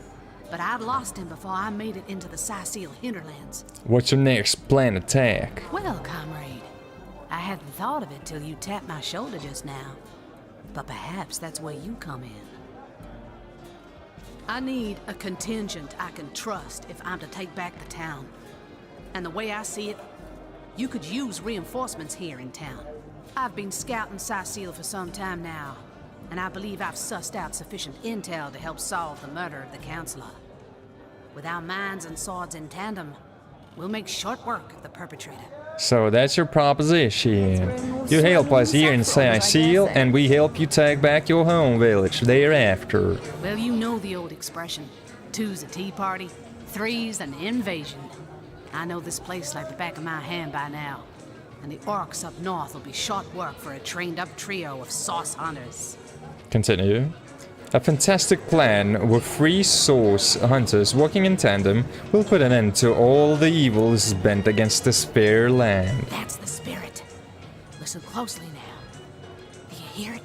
but I'd lost him before I made it into the Sicil hinterlands. What's your next planned attack? Well, comrade, I hadn't thought of it till you tapped my shoulder just now. But perhaps that's where you come in. I need a contingent I can trust if I'm to take back the town. And the way I see it, you could use reinforcements here in town. I've been scouting Sicil for some time now, and I believe I've sussed out sufficient intel to help solve the murder of the Counselor. With our minds and swords in tandem, we'll make short work of the perpetrator. So that's your proposition. You help us here in Sicil, and we help you take back your home village thereafter. Well, you know the old expression. 2's a tea party, 3's an invasion. I know this place like the back of my hand by now, and the orcs up north will be short work for a trained-up trio of sauce hunters. Continue. A fantastic plan with 3 source hunters working in tandem will put an end to all the evils bent against this fair land. That's the spirit. Listen closely now. Do you hear it?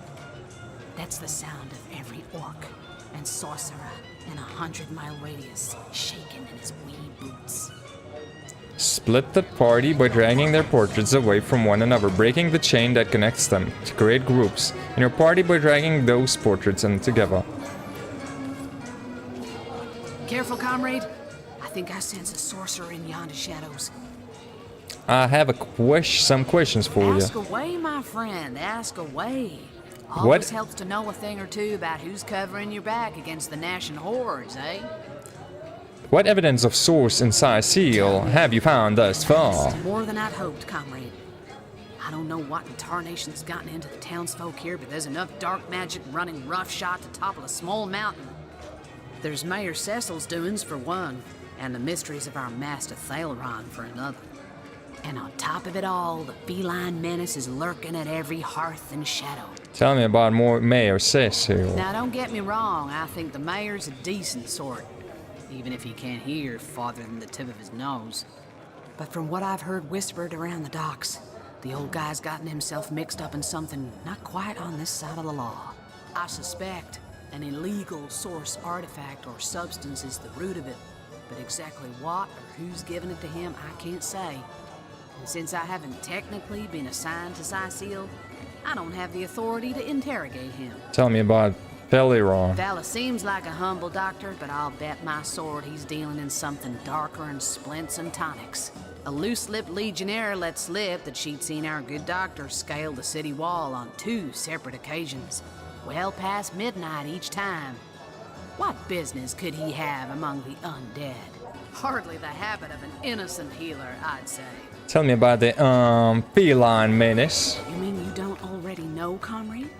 That's the sound of every orc and sorcerer in a 100-mile radius shaking in his wee boots. Split the party by dragging their portraits away from one another, breaking the chain that connects them to create groups, and your party by dragging those portraits in together. Careful, comrade. I think I sense a sorcerer in yonder shadows. I have some questions for you. Ask away, my friend. Ask away. Always helps to know a thing or two about who's covering your back against the gnashing hordes, eh? What evidence of source in Sicil have you found thus far? More than I'd hoped, comrade. I don't know what in tarnation's gotten into the townsfolk here, but there's enough dark magic running roughshod to topple a small mountain. There's Mayor Cecil's doings for one, and the mysteries of our master Thalron for another. And on top of it all, the feline menace is lurking at every hearth and shadow. Tell me about Mayor Cecil. Now, don't get me wrong, I think the mayor's a decent sort. Even if he can't hear farther than the tip of his nose. But from what I've heard whispered around the docks, the old guy's gotten himself mixed up in something not quite on this side of the law. I suspect an illegal source artifact or substance is the root of it, but exactly what or who's given it to him, I can't say. And since I haven't technically been assigned to Sicil, I don't have the authority to interrogate him. Tell me about Thalron. Fella seems like a humble doctor, but I'll bet my sword he's dealing in something darker than splints and tonics. A loose-lipped legionnaire let slip that she'd seen our good doctor scale the city wall on 2 separate occasions, well past midnight each time. What business could he have among the undead? Hardly the habit of an innocent healer, I'd say. Tell me about the feline menace. You mean you don't already know, comrade?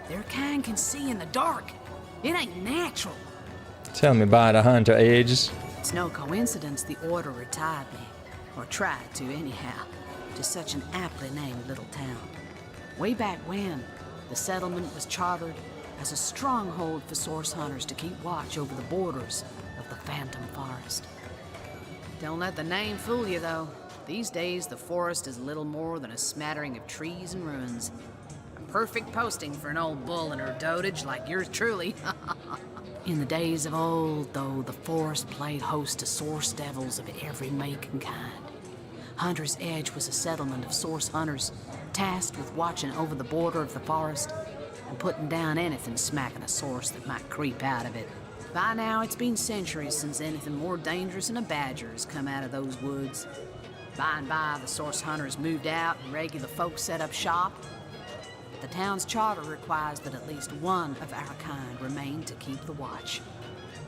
Their kind can see in the dark. It ain't natural. Tell me about the hunter ages. It's no coincidence the Order retired me, or tried to anyhow, to such an aptly named little town. Way back when, the settlement was chartered as a stronghold for source hunters to keep watch over the borders of the Phantom Forest. Don't let the name fool you, though. These days, the forest is little more than a smattering of trees and ruins. Perfect posting for an old bull and her dotage like yours truly. In the days of old, though, the forest played host to source devils of every make and kind. Hunter's Edge was a settlement of source hunters, tasked with watching over the border of the forest and putting down anything smacking a source that might creep out of it. By now, it's been centuries since anything more dangerous than a badger has come out of those woods. By and by, the source hunters moved out and regular folks set up shop. The town's charter requires that at least one of our kind remain to keep the watch.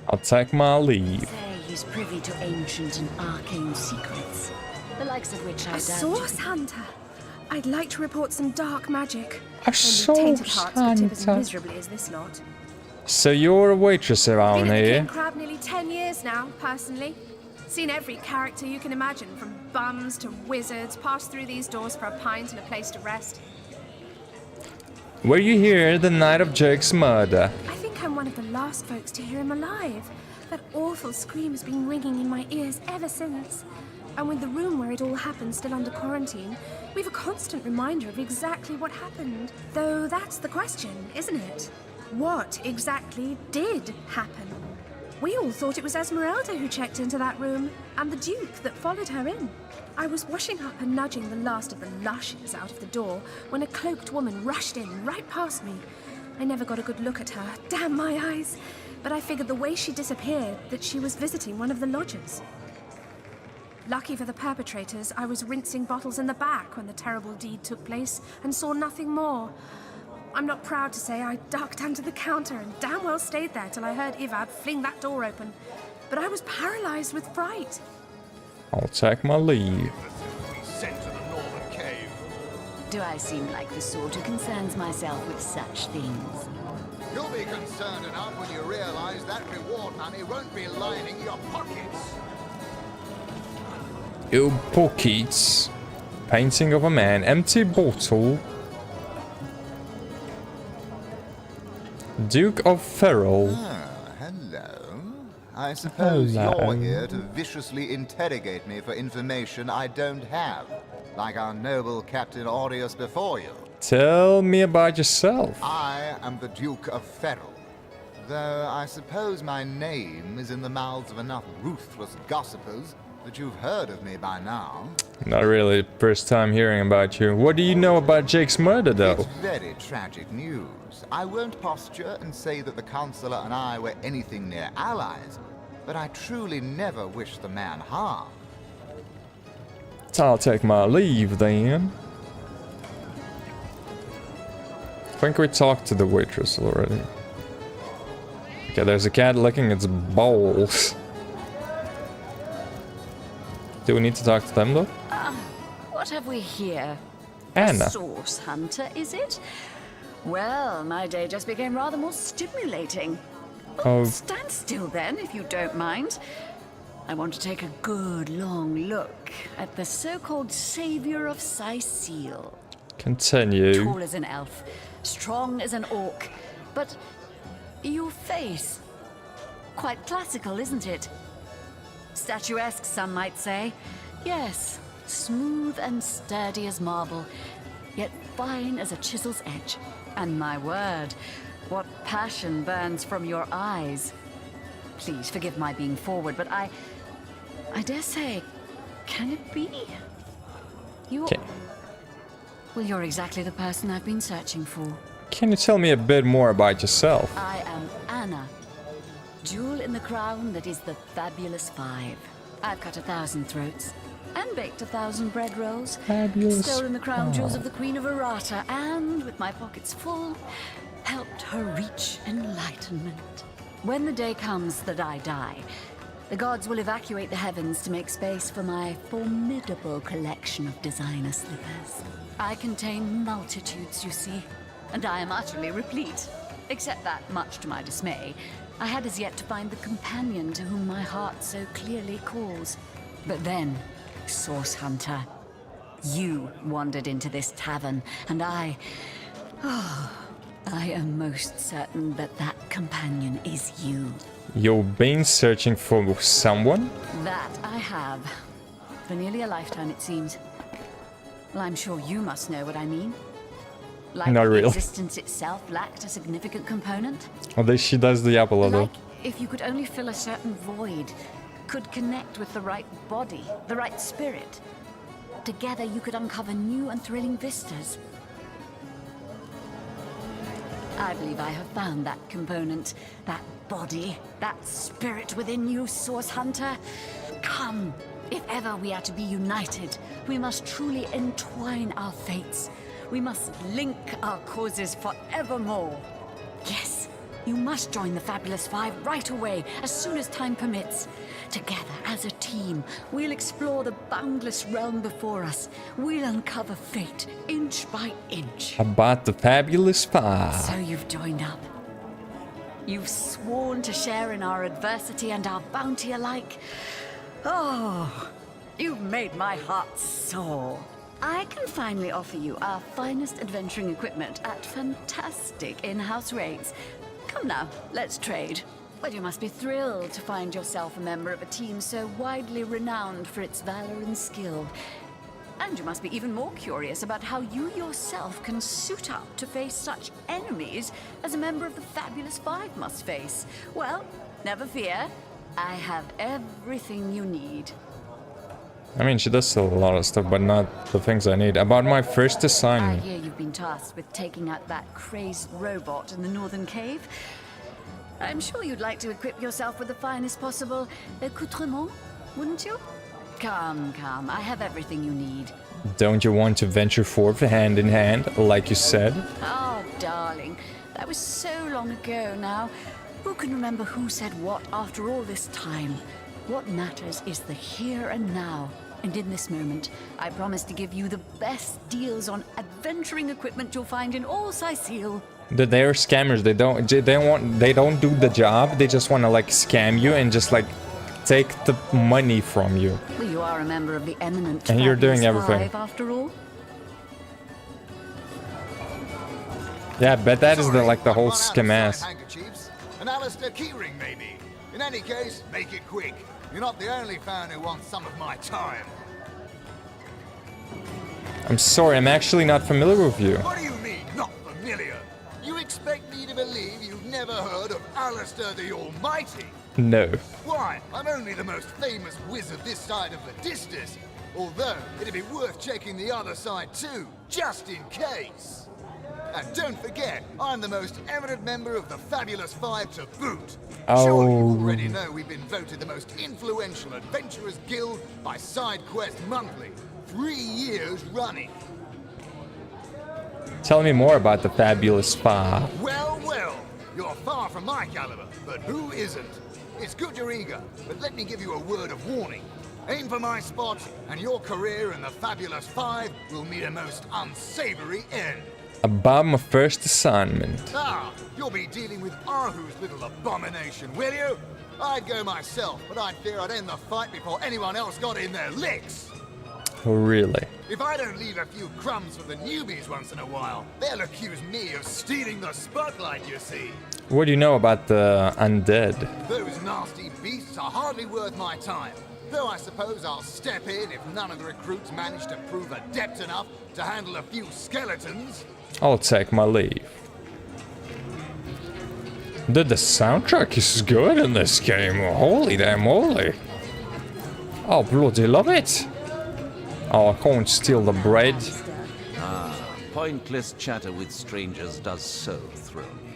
I'll take my leave. Say he's privy to ancient and arcane secrets, the likes of which I A doubt. source hunter. I'd like to report some dark magic. A source tainted hearts could tip as hunter. miserably as this lot. So you're a waitress around Been at the here? King Crab nearly 10 years now, personally. Seen every character you can imagine, from bums to wizards, passed through these doors for a pint and a place to rest. Were you here the night of Jake's murder? I think I'm one of the last folks to hear him alive. That awful scream has been ringing in my ears ever since. And with the room where it all happened still under quarantine, we've a constant reminder of exactly what happened. Though that's the question, isn't it? What exactly did happen? We all thought it was Esmeralda who checked into that room, and the Duke that followed her in. I was washing up and nudging the last of the lushes out of the door when a cloaked woman rushed in right past me. I never got a good look at her, damn my eyes, but I figured the way she disappeared that she was visiting one of the lodgers. Lucky for the perpetrators, I was rinsing bottles in the back when the terrible deed took place and saw nothing more. I'm not proud to say I ducked under the counter and damn well stayed there till I heard Ivad fling that door open. But I was paralyzed with fright. I'll take my leave. Sent to the northern cave. Do I seem like the sort who concerns myself with such things? You'll be concerned enough when you realize that reward money won't be lining your pockets. Your pockets. Painting of a man. Empty bottle. Duke of Ferrol. Ah, hello. I suppose Hello. you're here to viciously interrogate me for information I don't have, like our noble Captain Aureus before you. Tell me about yourself. I am the Duke of Ferrol, though I suppose my name is in the mouths of enough ruthless gossipers that you've heard of me by now. Not really. First time hearing about you. What do you know about Jake's murder, though? It's very tragic news. I won't posture and say that the Counselor and I were anything near allies, but I truly never wished the man harm. I'll take my leave then. I think we talked to the waitress already. Okay, there's a cat licking its balls. Do we need to talk to them though? What have we here? Anna. A source hunter, is it? Well, my day just became rather more stimulating. Oh. Stand still then, if you don't mind. I want to take a good long look at the so-called savior of Sicile. Continue. Tall as an elf, strong as an orc, but your face, quite classical, isn't it? Statuesque, some might say. Yes, smooth and sturdy as marble, yet fine as a chisel's edge. And my word, what passion burns from your eyes. Please forgive my being forward, but I dare say, can it be? You're... Okay. Well, you're exactly the person I've been searching for. Can you tell me a bit more about yourself? I am Anna, jewel in the crown that is the fabulous five. I've cut 1,000 throats and baked 1,000 bread rolls. Fabulous stolen the crown jewels five. of the Queen of Errata, and with my pockets full, helped her reach enlightenment. When the day comes that I die, the gods will evacuate the heavens to make space for my formidable collection of designer slippers. I contain multitudes, you see, and I am utterly replete. Except that, much to my dismay, I had as yet to find the companion to whom my heart so clearly calls. But then, Source Hunter, you wandered into this tavern, and I am most certain that that companion is you. You've been searching for someone? That I have. For nearly a lifetime, it seems. Well, I'm sure you must know what I mean. Like Not really. existence itself lacked a significant component. Although she does the apple though. Like if you could only fill a certain void, could connect with the right body, the right spirit. Together you could uncover new and thrilling vistas. I believe I have found that component, that body, that spirit within you, Source Hunter. Come, if ever we are to be united, we must truly entwine our fates, We must link our causes forevermore. Yes, you must join the Fabulous Five right away, as soon as time permits. Together, as a team, we'll explore the boundless realm before us. We'll uncover fate, inch by inch. About the Fabulous Five. So you've joined up. You've sworn to share in our adversity and our bounty alike. Oh, you've made my heart soar. I can finally offer you our finest adventuring equipment at fantastic in-house rates. Come now, let's trade. Well, you must be thrilled to find yourself a member of a team so widely renowned for its valor and skill. And you must be even more curious about how you yourself can suit up to face such enemies as a member of the Fabulous Five must face. Well, never fear. I have everything you need. I mean, she does sell a lot of stuff, but not the things I need. About my first I assignment. hear you've been tasked with taking out that crazed robot in the northern cave. I'm sure you'd like to equip yourself with the finest possible accoutrement, wouldn't you? Come, come, I have everything you need. Don't you want to venture forth hand in hand, like you said? Oh, darling, that was so long ago now. Who can remember who said what after all this time? What matters is the here and now. And in this moment, I promise to give you the best deals on adventuring equipment you'll find in all Sicile. They're scammers. They don't do the job. They just want to like scam you and just like take the money from you. Well, you are a member of the eminent And you're doing Fabulous everything. Five, after all. Yeah, but that is the like the whole scam ass. Handkerchiefs. An Alistair keyring, maybe. In any case, make it quick. You're not the only fan who wants some of my time. I'm sorry, I'm actually not familiar with you. What do you mean, not familiar? You expect me to believe you've never heard of Alistair the Almighty? No. Why? I'm only the most famous wizard this side of the distance. Although, it'd be worth checking the other side too, just in case. And don't forget, I'm the most eminent member of the Fabulous Five to boot. Sure, you already know we've been voted the most influential adventurers guild by SideQuest Monthly. 3 years running. Tell me more about the Fabulous Five. Well, well, you're far from my caliber, but who isn't? It's good you're eager, but let me give you a word of warning. Aim for my spot, and your career in the Fabulous Five will meet a most unsavory end. About my first assignment. Ah, you'll be dealing with Ahu's little abomination, will you? I'd go myself, but I'd fear I'd end the fight before anyone else got in their licks. Oh, really? If I don't leave a few crumbs for the newbies once in a while, they'll accuse me of stealing the spotlight, you see. What do you know about the undead? Those nasty beasts are hardly worth my time. Though I suppose I'll step in if none of the recruits manage to prove adept enough to handle a few skeletons. I'll take my leave. Dude, the soundtrack is good in this game. Holy damn holy. Oh, bloody love it. Oh, I can't steal the bread. Ah, pointless chatter with strangers does so thrill me.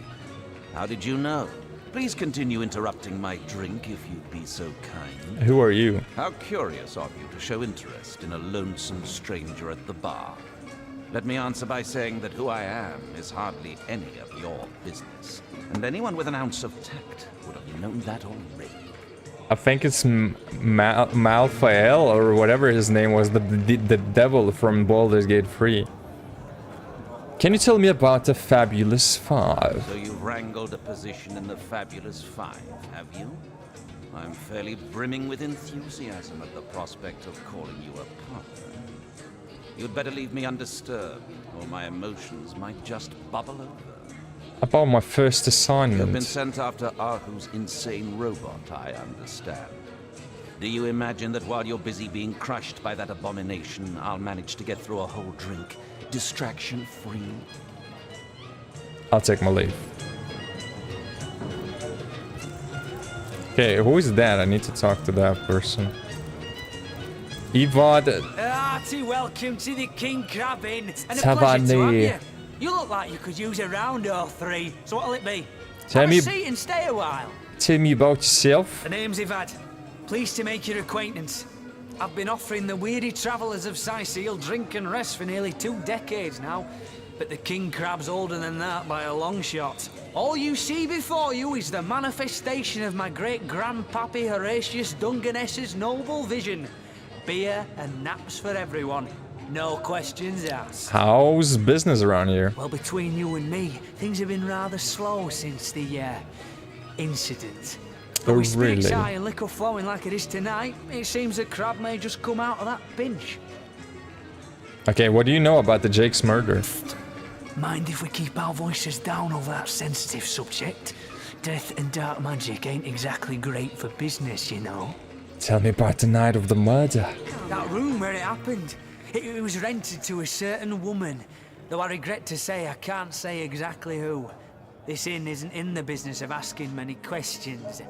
How did you know? Please continue interrupting my drink if you'd be so kind. Who are you? How curious of you to show interest in a lonesome stranger at the bar. Let me answer by saying that who I am is hardly any of your business. And anyone with an ounce of tact would have known that already. I think it's Malfael or whatever his name was, the devil from Baldur's Gate 3. Can you tell me about the Fabulous Five? So you've wrangled a position in the Fabulous Five, have you? I'm fairly brimming with enthusiasm at the prospect of calling you a partner. You'd better leave me undisturbed, or my emotions might just bubble over. About my first assignment. You've been sent after Ahu's insane robot, I understand. Do you imagine that while you're busy being crushed by that abomination, I'll manage to get through a whole drink, distraction-free? I'll take my leave. Okay, who is that? I need to talk to that person. Evad. Hearty welcome to the King Crab Inn, and a Tavernier. pleasure to have you. You look like you could use a round or three, so what'll it be? Tell Have me- a seat and stay a while. Tell me about yourself. The name's Ivad. Pleased to make your acquaintance. I've been offering the weary travellers of Sicil drink and rest for nearly 2 decades now. But the king crab's older than that by a long shot. All you see before you is the manifestation of my great-grandpappy Horatius Dungeness's noble vision. Beer and naps for everyone. No questions asked. How's business around here? Well, between you and me, things have been rather slow since the, incident. Oh, With spirits really? high and liquor flowing like it is tonight, it seems the crab may just come out of that pinch. Okay, what do you know about the Jake's murder? Mind if we keep our voices down over that sensitive subject? Death and dark magic ain't exactly great for business, you know. Tell me about the night of the murder. That room where it happened, it was rented to a certain woman. Though I regret to say I can't say exactly who. This inn isn't in the business of asking many questions,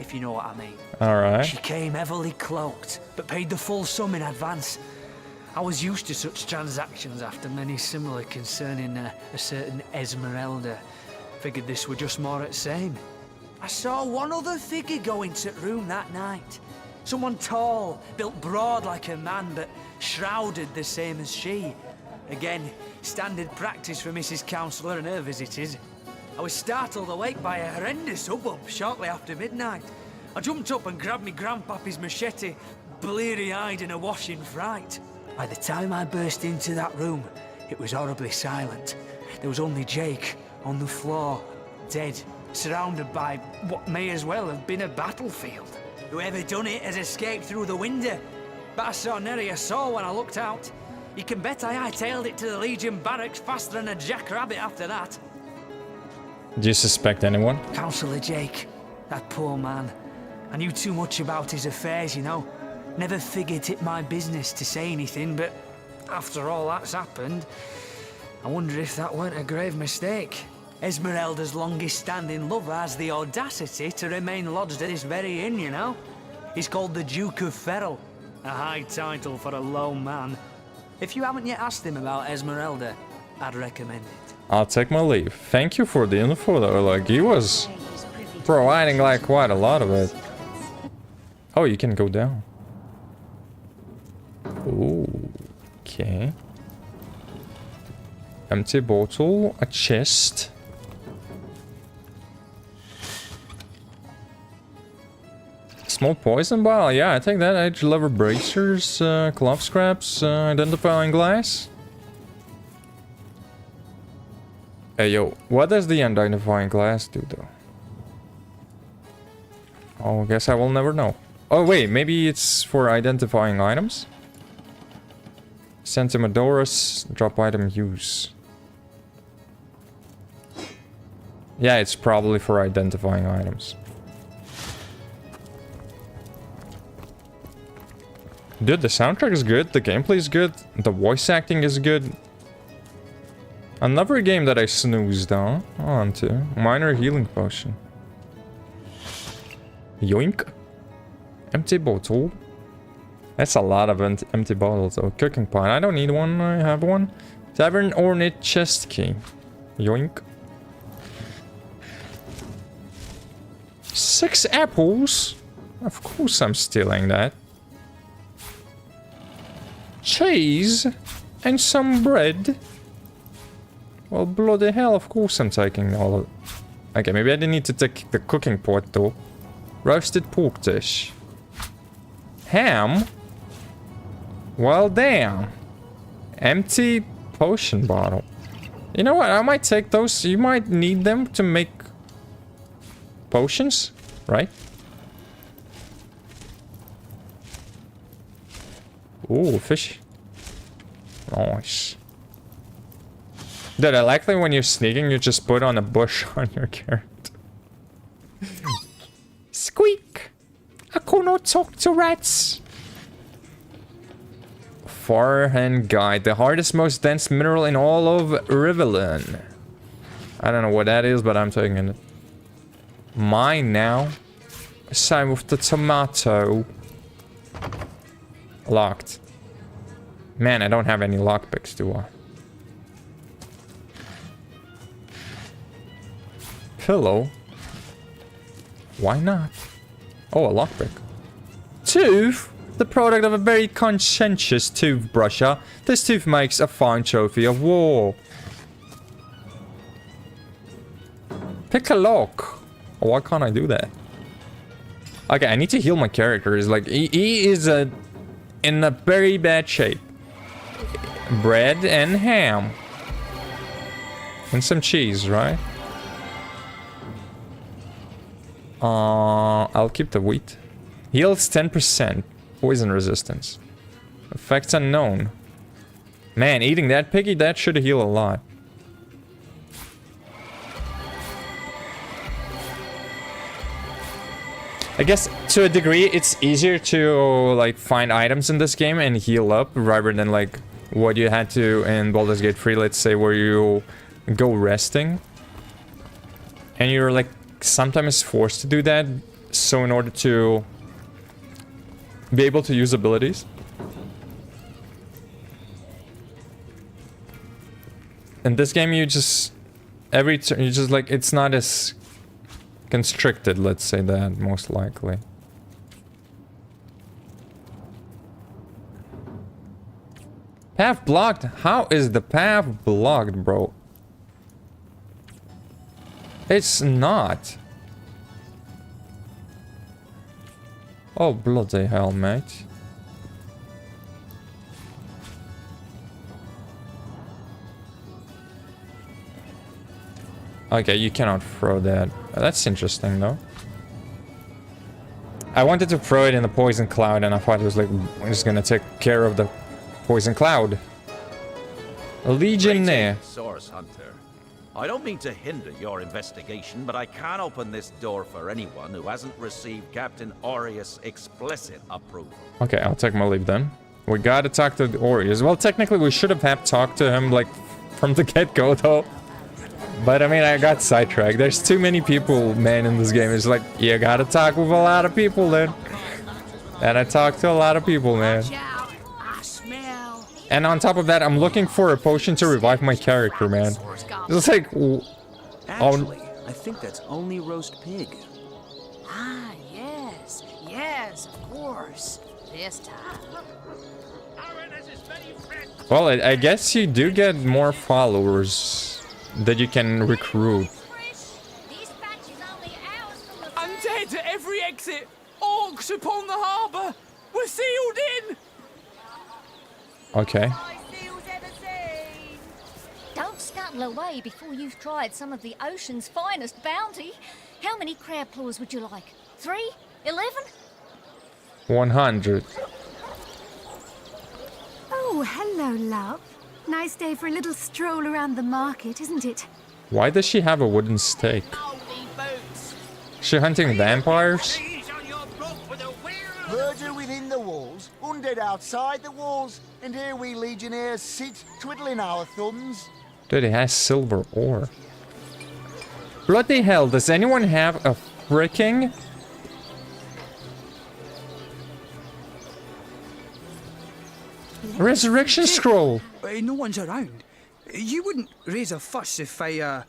if you know what I mean. Alright. She came heavily cloaked, but paid the full sum in advance. I was used to such transactions after many similar concerning a certain Esmeralda. Figured this were just more at same. I saw one other figure go into the room that night. Someone tall, built broad like a man, but shrouded the same as she. Again, standard practice for Mrs. Counsellor and her visitors. I was startled awake by a horrendous hubbub shortly after midnight. I jumped up and grabbed me grandpappy's machete, bleary-eyed and awash in fright. By the time I burst into that room, it was horribly silent. There was only Jake on the floor, dead, surrounded by what may as well have been a battlefield. Whoever done it has escaped through the window, but I saw nary a soul when I looked out. You can bet I hightailed it to the Legion barracks faster than a jackrabbit after that. Do you suspect anyone? Councillor Jake, that poor man. I knew too much about his affairs, you know. Never figured it my business to say anything, but after all that's happened, I wonder if that weren't a grave mistake. Esmeralda's longest-standing lover has the audacity to remain lodged at this very inn, you know. He's called the Duke of Ferrell, a high title for a low man. If you haven't yet asked him about Esmeralda, I'd recommend it. I'll take my leave. Thank you for the info though, like he was providing like quite a lot of it. Oh, you can go down. Ooh, okay. Empty bottle, a chest. Small poison bottle, yeah, I take that. Edge lever bracers, cloth scraps, identifying glass. Hey yo, what does the identifying glass do though? Oh, I guess I will never know. Oh wait, maybe it's for identifying items? Centimedoras, drop item use. Yeah, it's probably for identifying items. Dude, the soundtrack is good, the gameplay is good, the voice acting is good. Another game that I snoozed on to. Minor healing potion. Yoink. Empty bottle. That's a lot of empty bottles. Oh, cooking pot. I don't need one. I have one. Tavern ornate chest key. Yoink. 6 apples. Of course I'm stealing that. Cheese. And some bread. Well, bloody hell, of course I'm taking all of it. Okay, maybe I didn't need to take the cooking pot though. Roasted pork dish. Ham. Well, damn. Empty potion bottle. You know what? I might take those. You might need them to make potions, right? Ooh, fish. Nice. Dude, I like that when you're sneaking, you just put on a bush on your character. Squeak! I cannot talk to rats. Farhand Guide, the hardest, most dense mineral in all of Rivelin. I don't know what that is, but I'm taking it. Mine now. Same with the tomato. Locked. Man, I don't have any lockpicks, do I? Pillow. Why not? Oh, a lockpick. 2? The product of a very conscientious toothbrusher, this tooth makes a fine trophy of war. Pick a lock. Oh, why can't I do that? Okay, I need to heal my character. It's like, he is in a very bad shape. Bread and ham. And some cheese, right? I'll keep the wheat. Heals 10%. Poison resistance. Effects unknown. Man, eating that piggy, that should heal a lot. I guess to a degree it's easier to like find items in this game and heal up rather than like what you had to in Baldur's Gate 3, let's say, where you go resting. And you're like sometimes forced to do that, so in order to be able to use abilities. In this game you just every turn you just like, it's not as constricted, let's say that, most likely. Path blocked? How is the path blocked, bro? It's not. Oh, bloody hell, mate. Okay, you cannot throw that. That's interesting, though. I wanted to throw it in the poison cloud, and I thought it was like, I'm just gonna take care of the poison cloud. A legionnaire. Source Hunter. I don't mean to hinder your investigation, but I can't open this door for anyone who hasn't received Captain Aureus' explicit approval. Okay, I'll take my leave then. We gotta talk to Aureus. Well, technically we should have talked to him, like, from the get-go, though. But I mean, I got sidetracked. There's too many people, man, in this game. It's like, you gotta talk with a lot of people, then. And I talked to a lot of people, man. And on top of that, I'm looking for a potion to revive my character, man. It's like... Actually, I think that's only roast pig. Ah, yes. Yes, of course. This time. Well, I guess you do get more followers that you can recruit. Undead at every exit! Orcs upon the harbour! We're sealed in! Okay. Don't scuttle away before you've tried some of the ocean's finest bounty. How many crab claws would you like? 3? 11? 100. Oh, hello, love. Nice day for a little stroll around the market, isn't it? Why does she have a wooden stake? Is she hunting vampires? Murder within the walls, undead outside the walls, and here we legionnaires sit, twiddling our thumbs. Dude, it has silver ore. Bloody hell, does anyone have a freaking... resurrection scroll? No one's around. You wouldn't raise a fuss if I,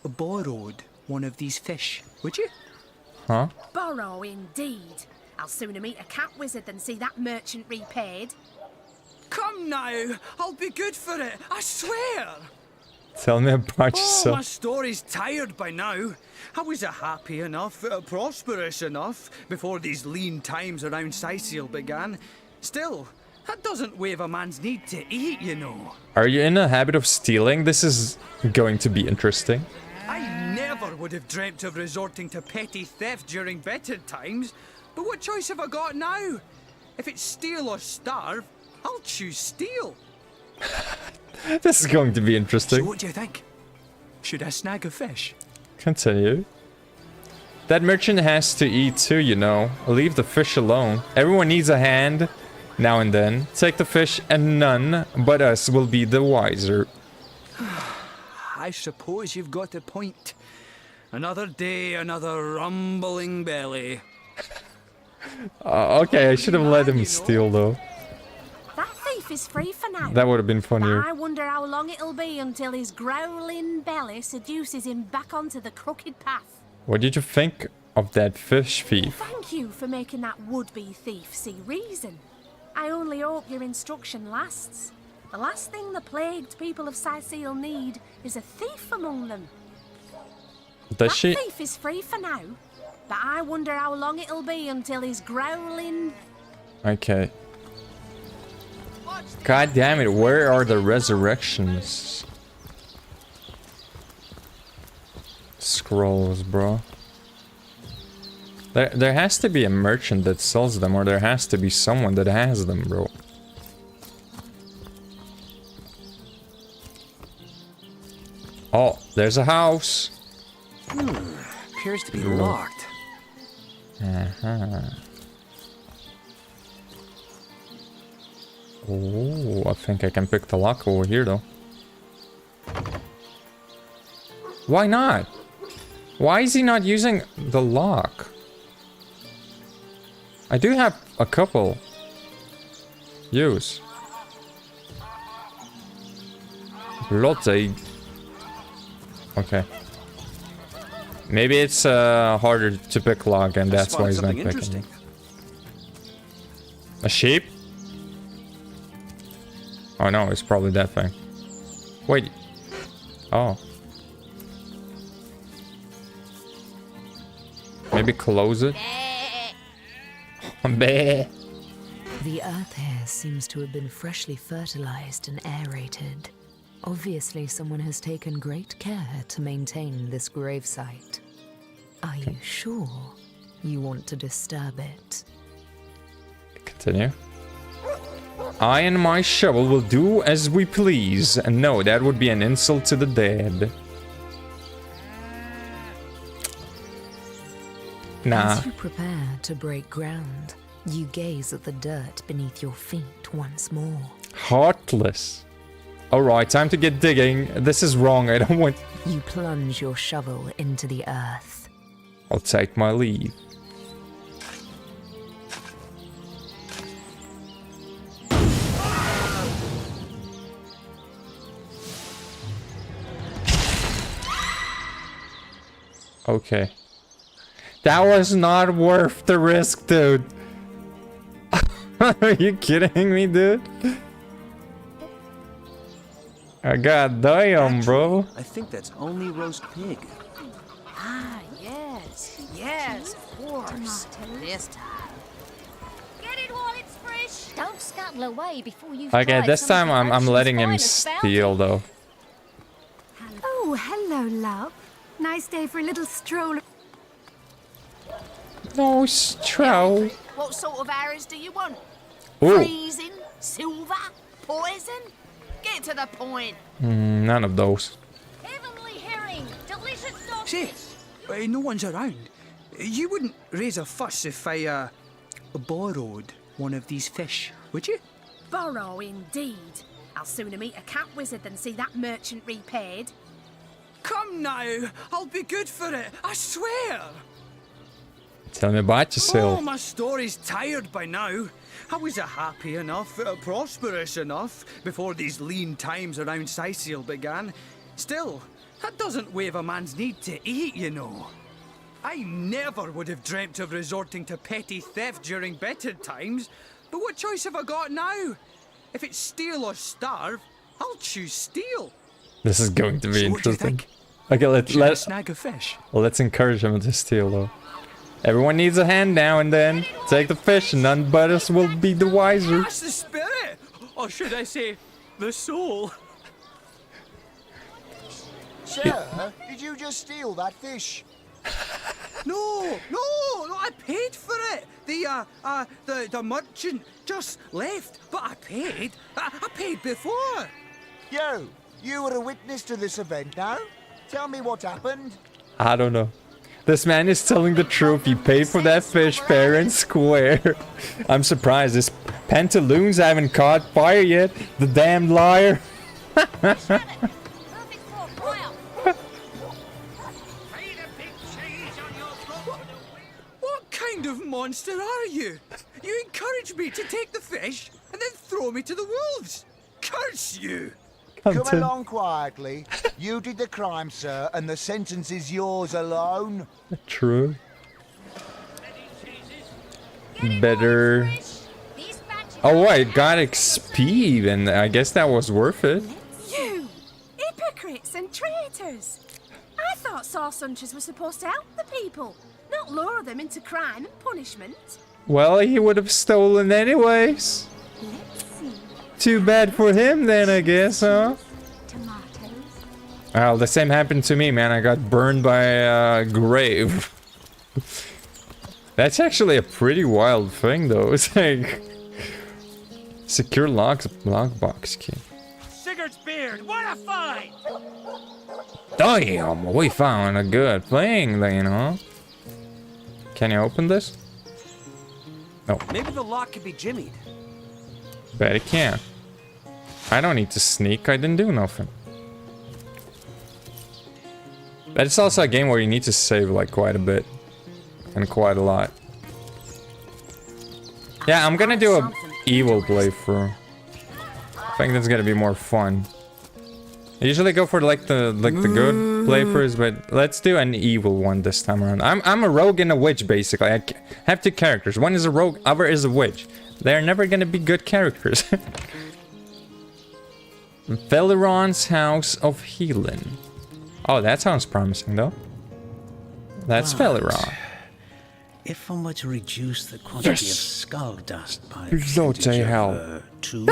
borrowed one of these fish, would you? Huh? Borrow, indeed. I'll sooner meet a cat wizard than see that merchant repaid. Come now, I'll be good for it, I swear! Tell me about Oh, yourself. my story's tired by now. I was happy enough, prosperous enough, before these lean times around Sicil began. Still, that doesn't waive a man's need to eat, you know. Are you in a habit of stealing? This is going to be interesting. I never would have dreamt of resorting to petty theft during better times. But what choice have I got now? If it's steal or starve, I'll choose steal. This is going to be So interesting. what do you think? Should I snag a fish? Continue. That merchant has to eat too, you know. Leave the fish alone. Everyone needs a hand now and then. Take the fish and none but us will be the wiser. I suppose you've got a point. Another day, another rumbling belly. Okay, I should have let him steal though. That thief is free for now. That would have been funnier. I wonder how long it'll be until his growling belly seduces him back onto the crooked path. What did you think of that fish thief. Thank you for making that would-be thief see reason. I only hope your instruction lasts. The last thing the plagued people of Sicil need is a thief among them. Does she? That thief is free for now, but I wonder how long it'll be until he's growling. Okay. God damn it, where are the resurrections? Scrolls, bro. There has to be a merchant that sells them, or there has to be someone that has them, bro. Oh, there's a house. Appears to be locked. Uh-huh. Oh, I think I can pick the lock over here, though. Why not? Why is he not using the lock? I do have a couple. Use. Lotte. Okay. Maybe it's harder to pick lock, and that's why he's not picking it. A sheep? Oh no, it's probably that thing. Wait. Oh. Maybe close it? Bah. The earth here seems to have been freshly fertilized and aerated. Obviously, someone has taken great care to maintain this gravesite. Are you sure you want to disturb it? Continue. I and my shovel will do as we please. And no, that would be an insult to the dead. Nah. As you prepare to break ground, you gaze at the dirt beneath your feet once more. Heartless. Alright, time to get digging. This is wrong, I don't want... You plunge your shovel into the earth. I'll take my leave. Okay. That was not worth the risk, dude. Are you kidding me, dude? God damn, bro. I think that's only roast pig. Ah, yes. Yes, of course. This time. Get it while it's fresh. Don't scuttle away before you've Okay, tried this some of time the I'm ocean's letting him finest steal, though. Oh, hello, love. Nice day for a little stroll. No stroll. What sort of arrows do you want? Ooh. Freezing? Silver? Poison? Get to the point. None of those. Heavenly herring, delicious dog. Say, no one's around. You wouldn't raise a fuss if I, borrowed one of these fish, would you? Borrow, indeed. I'll sooner meet a cat wizard than see that merchant repaid. Come now, I'll be good for it, I swear. Tell me about yourself. Oh, my story's tired by now. I was happy enough, prosperous enough, before these lean times around Sicil began. Still, that doesn't waive a man's need to eat, you know. I never would have dreamt of resorting to petty theft during better times, but what choice have I got now? If it's steal or starve, I'll choose steal. This is going to be So what do you interesting. think? Okay, Should I snag a fish? let's encourage him to steal, though. Everyone needs a hand now and then. Take the fish, and none but us will be the wiser. That's the spirit! Or should I say, the soul? Sir, did you just steal that fish? No, I paid for it. The merchant just left, but I paid. I paid before. You were a witness to this event now? Tell me what happened. I don't know. This man is telling the truth. He paid for that fish fair and square. I'm surprised his pantaloons haven't caught fire yet. The damn liar. What kind of monster are you? You encouraged me to take the fish and then throw me to the wolves. Curse you! Come along quietly. You did the crime, sir, and the sentence is yours alone. True. better. Oh, I got XP, and I guess that was worth it. You! Hypocrites and traitors! I thought source hunters were supposed to help the people, not lure them into crime and punishment. Well, he would have stolen anyways. Too bad for him then, I guess, huh? Well, the same happened to me, man. I got burned by a grave. That's actually a pretty wild thing, though. It's like... Secure lockbox key. Sigurd's beard, what a find! Damn, we found a good thing then, huh? Can you open this? No. Maybe the lock could be jimmied. Bet it can. I don't need to sneak, I didn't do nothing. But it's also a game where you need to save like quite a bit. And quite a lot. Yeah, I'm gonna do a evil playthrough. I think that's gonna be more fun. I usually go for like the good playthroughs, but let's do an evil one this time around. I'm a rogue and a witch basically. I have two characters. One is a rogue, other is a witch. They're never gonna be good characters. Veliron's House of Healing. Oh, that sounds promising though. That's Veliron. If one were to reduce the quantity of skull dust by Bloody hell. 2,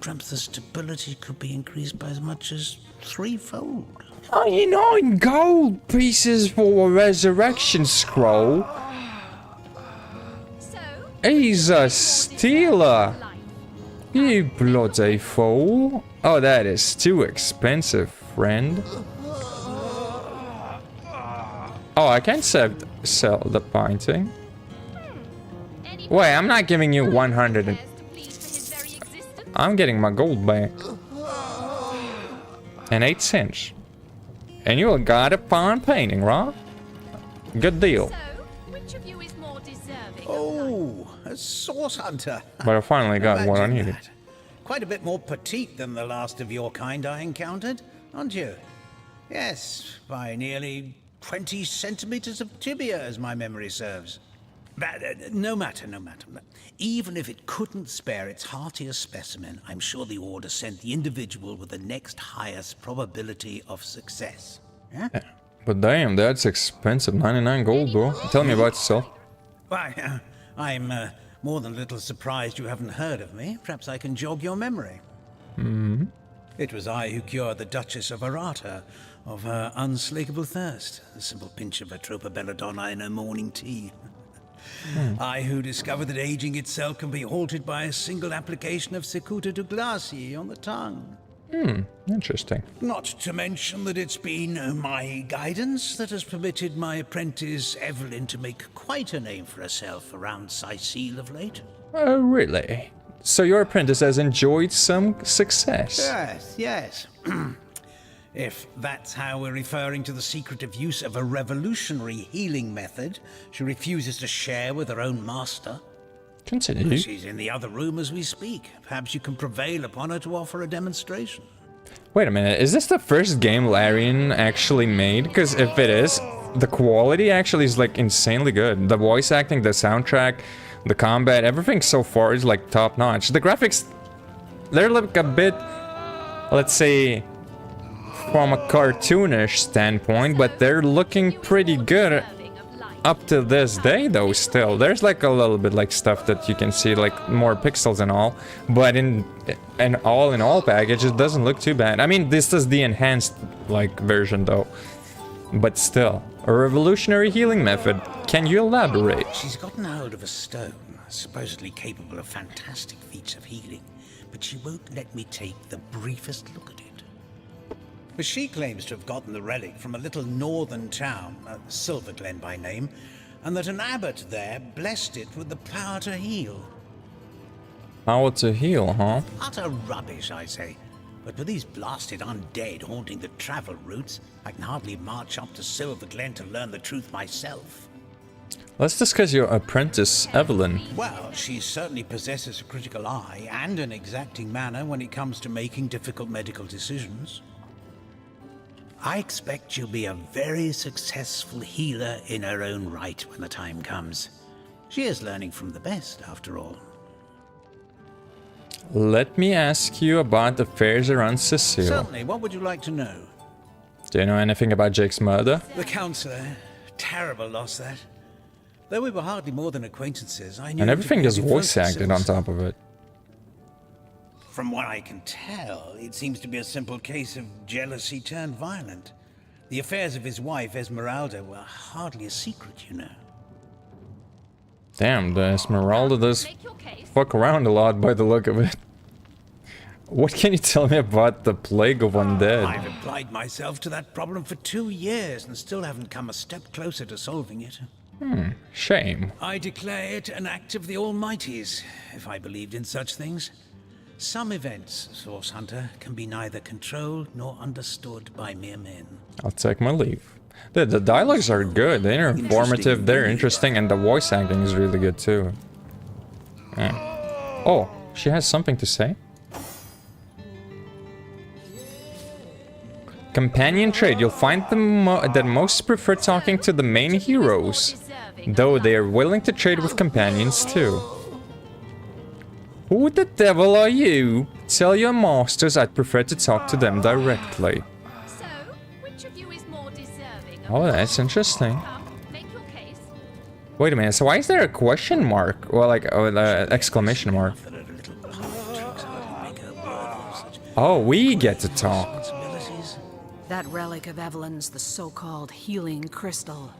perhaps the stability could be increased by as much as 3-fold. 99 gold pieces for a resurrection scroll. He's a stealer. You bloody fool. Oh, that is too expensive, friend. Oh, I can sell the painting. Wait, I'm not giving you 100. I'm getting my gold back. And 8 cents. And you got a fine painting, right? Good deal. Oh, a source hunter. But I finally got what I Imagine needed. that. Quite a bit more petite than the last of your kind I encountered, aren't you? Yes, by nearly 20 centimeters of tibia, as my memory serves. But no matter. Even if it couldn't spare its heartiest specimen, I'm sure the Order sent the individual with the next highest probability of success. Yeah? But damn, that's expensive. 99 gold, bro. Tell me about yourself. Why, I'm more than a little surprised you haven't heard of me. Perhaps I can jog your memory. It was I who cured the Duchess of Arata of her unslakable thirst. A simple pinch of Atropa belladonna in her morning tea. I who discovered that aging itself can be halted by a single application of Cicuta Douglasii on the tongue. Interesting. Not to mention that it's been my guidance that has permitted my apprentice Evelyn to make quite a name for herself around Sicile of late. Oh, really? So your apprentice has enjoyed some success? Yes. If that's how we're referring to the secretive use of a revolutionary healing method she refuses to share with her own master. Continue. She's in the other room as we speak. Perhaps you can prevail upon her to offer a demonstration. Wait a minute, is this the first game Larian actually made? Because if it is, the quality actually is like insanely good. The voice acting, the soundtrack, the combat, everything so far is like top notch. The graphics, they're like a bit, let's say, from a cartoonish standpoint, but they're looking pretty good up to this day though. Still there's like a little bit like stuff that you can see, like more pixels and all, but in all package it doesn't look too bad. I mean, this is the enhanced like version though, but still a revolutionary healing method. Can you elaborate? She's gotten hold of a stone supposedly capable of fantastic feats of healing, but she won't let me take the briefest look at it. But she claims to have gotten the relic from a little northern town, Silver Glen by name, and that an abbot there blessed it with the power to heal. Power to heal, huh? Utter rubbish, I say. But with these blasted undead haunting the travel routes, I can hardly march up to Silver Glen to learn the truth myself. Let's discuss your apprentice, Evelyn. Well, she certainly possesses a critical eye and an exacting manner when it comes to making difficult medical decisions. I expect she'll be a very successful healer in her own right when the time comes. She is learning from the best, after all. Let me ask you about the affairs around Cecile. Certainly, what would you like to know? Do you know anything about Jake's murder? The counselor. Terrible loss, that. Though we were hardly more than acquaintances, I knew... And everything is voice acted on top of it. From what I can tell, it seems to be a simple case of jealousy turned violent. The affairs of his wife, Esmeralda, were hardly a secret, you know. Damn, the Esmeralda does fuck around a lot by the look of it. What can you tell me about the Plague of Undead? I've applied myself to that problem for 2 years and still haven't come a step closer to solving it. Shame. I declare it an act of the Almighty's, if I believed in such things. Some events, Source Hunter, can be neither controlled nor understood by mere men. I'll take my leave. The dialogues are good, they're informative, they're interesting, and the voice acting is really good too. Yeah. Oh, she has something to say? Companion trait. You'll find that most prefer talking to the main heroes, though they are willing to trade with companions too. Who the devil are you? Tell your masters I'd prefer to talk to them directly. So, which of you is more deserving? Oh, that's interesting. Wait a minute, so why is there a question mark? Or like, exclamation mark? Oh, we get to talk. That relic of Evelyn's the so-called healing crystal.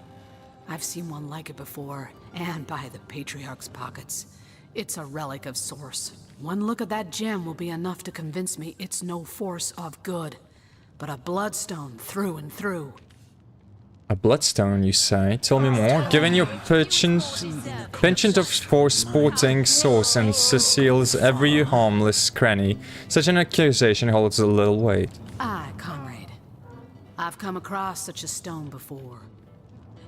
I've seen one like it before, and by the Patriarch's pockets. It's a relic of Source. One look at that gem will be enough to convince me it's no force of good, but a bloodstone through and through. A bloodstone, you say? Tell me more. Given your penchant for sporting Source and Cecile's every harmless cranny, such an accusation holds a little weight. Aye, comrade. I've come across such a stone before.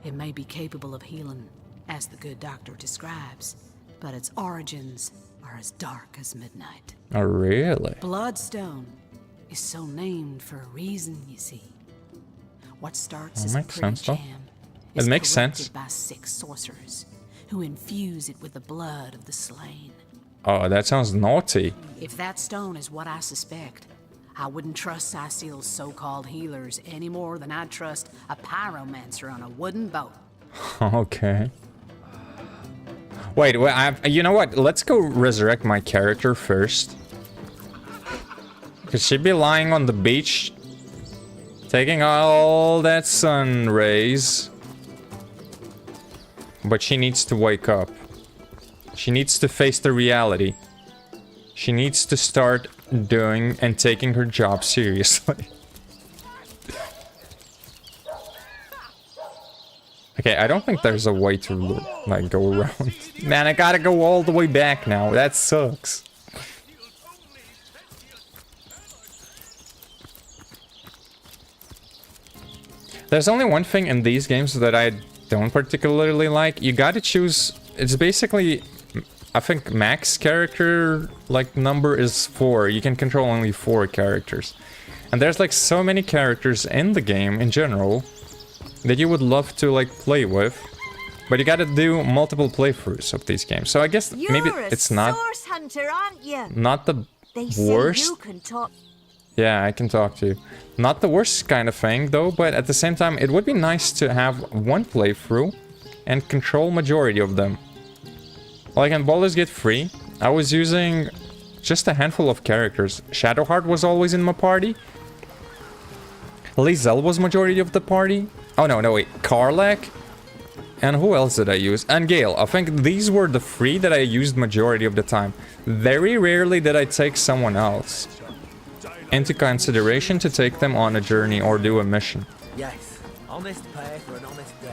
It may be capable of healing, as the good doctor describes, but its origins are as dark as midnight. Oh, really? Bloodstone is so named for a reason, you see. What starts as a makes pretty sense, though. jam It is makes sense. corrupted by 6 sorcerers who infuse it with the blood of the slain. Oh, that sounds naughty. If that stone is what I suspect, I wouldn't trust Cecile's so-called healers any more than I'd trust a pyromancer on a wooden boat. Okay. Wait, you know what? Let's go resurrect my character first. Could she be lying on the beach, taking all that sun rays? But she needs to wake up. She needs to face the reality. She needs to start doing and taking her job seriously. Okay, I don't think there's a way to, like, go around. Man, I gotta go all the way back now. That sucks. There's only one thing in these games that I don't particularly like. You gotta choose... It's basically... I think max character, like, number is 4. You can control only 4 characters. And there's, like, so many characters in the game, in general, that you would love to, like, play with. But you gotta do multiple playthroughs of these games. So I guess maybe it's not... Source Hunter, aren't you? Not the They say worst... you can talk. Yeah, I can talk to you. Not the worst kind of thing, though, but at the same time, it would be nice to have one playthrough and control majority of them. Like in Baldur's Gate 3, I was using just a handful of characters. Shadowheart was always in my party. Lizel was majority of the party. Oh, no, wait. Karlak. And who else did I use? And Gale. I think these were the 3 that I used majority of the time. Very rarely did I take someone else into consideration to take them on a journey or do a mission. Yes, honest pay for an honest day.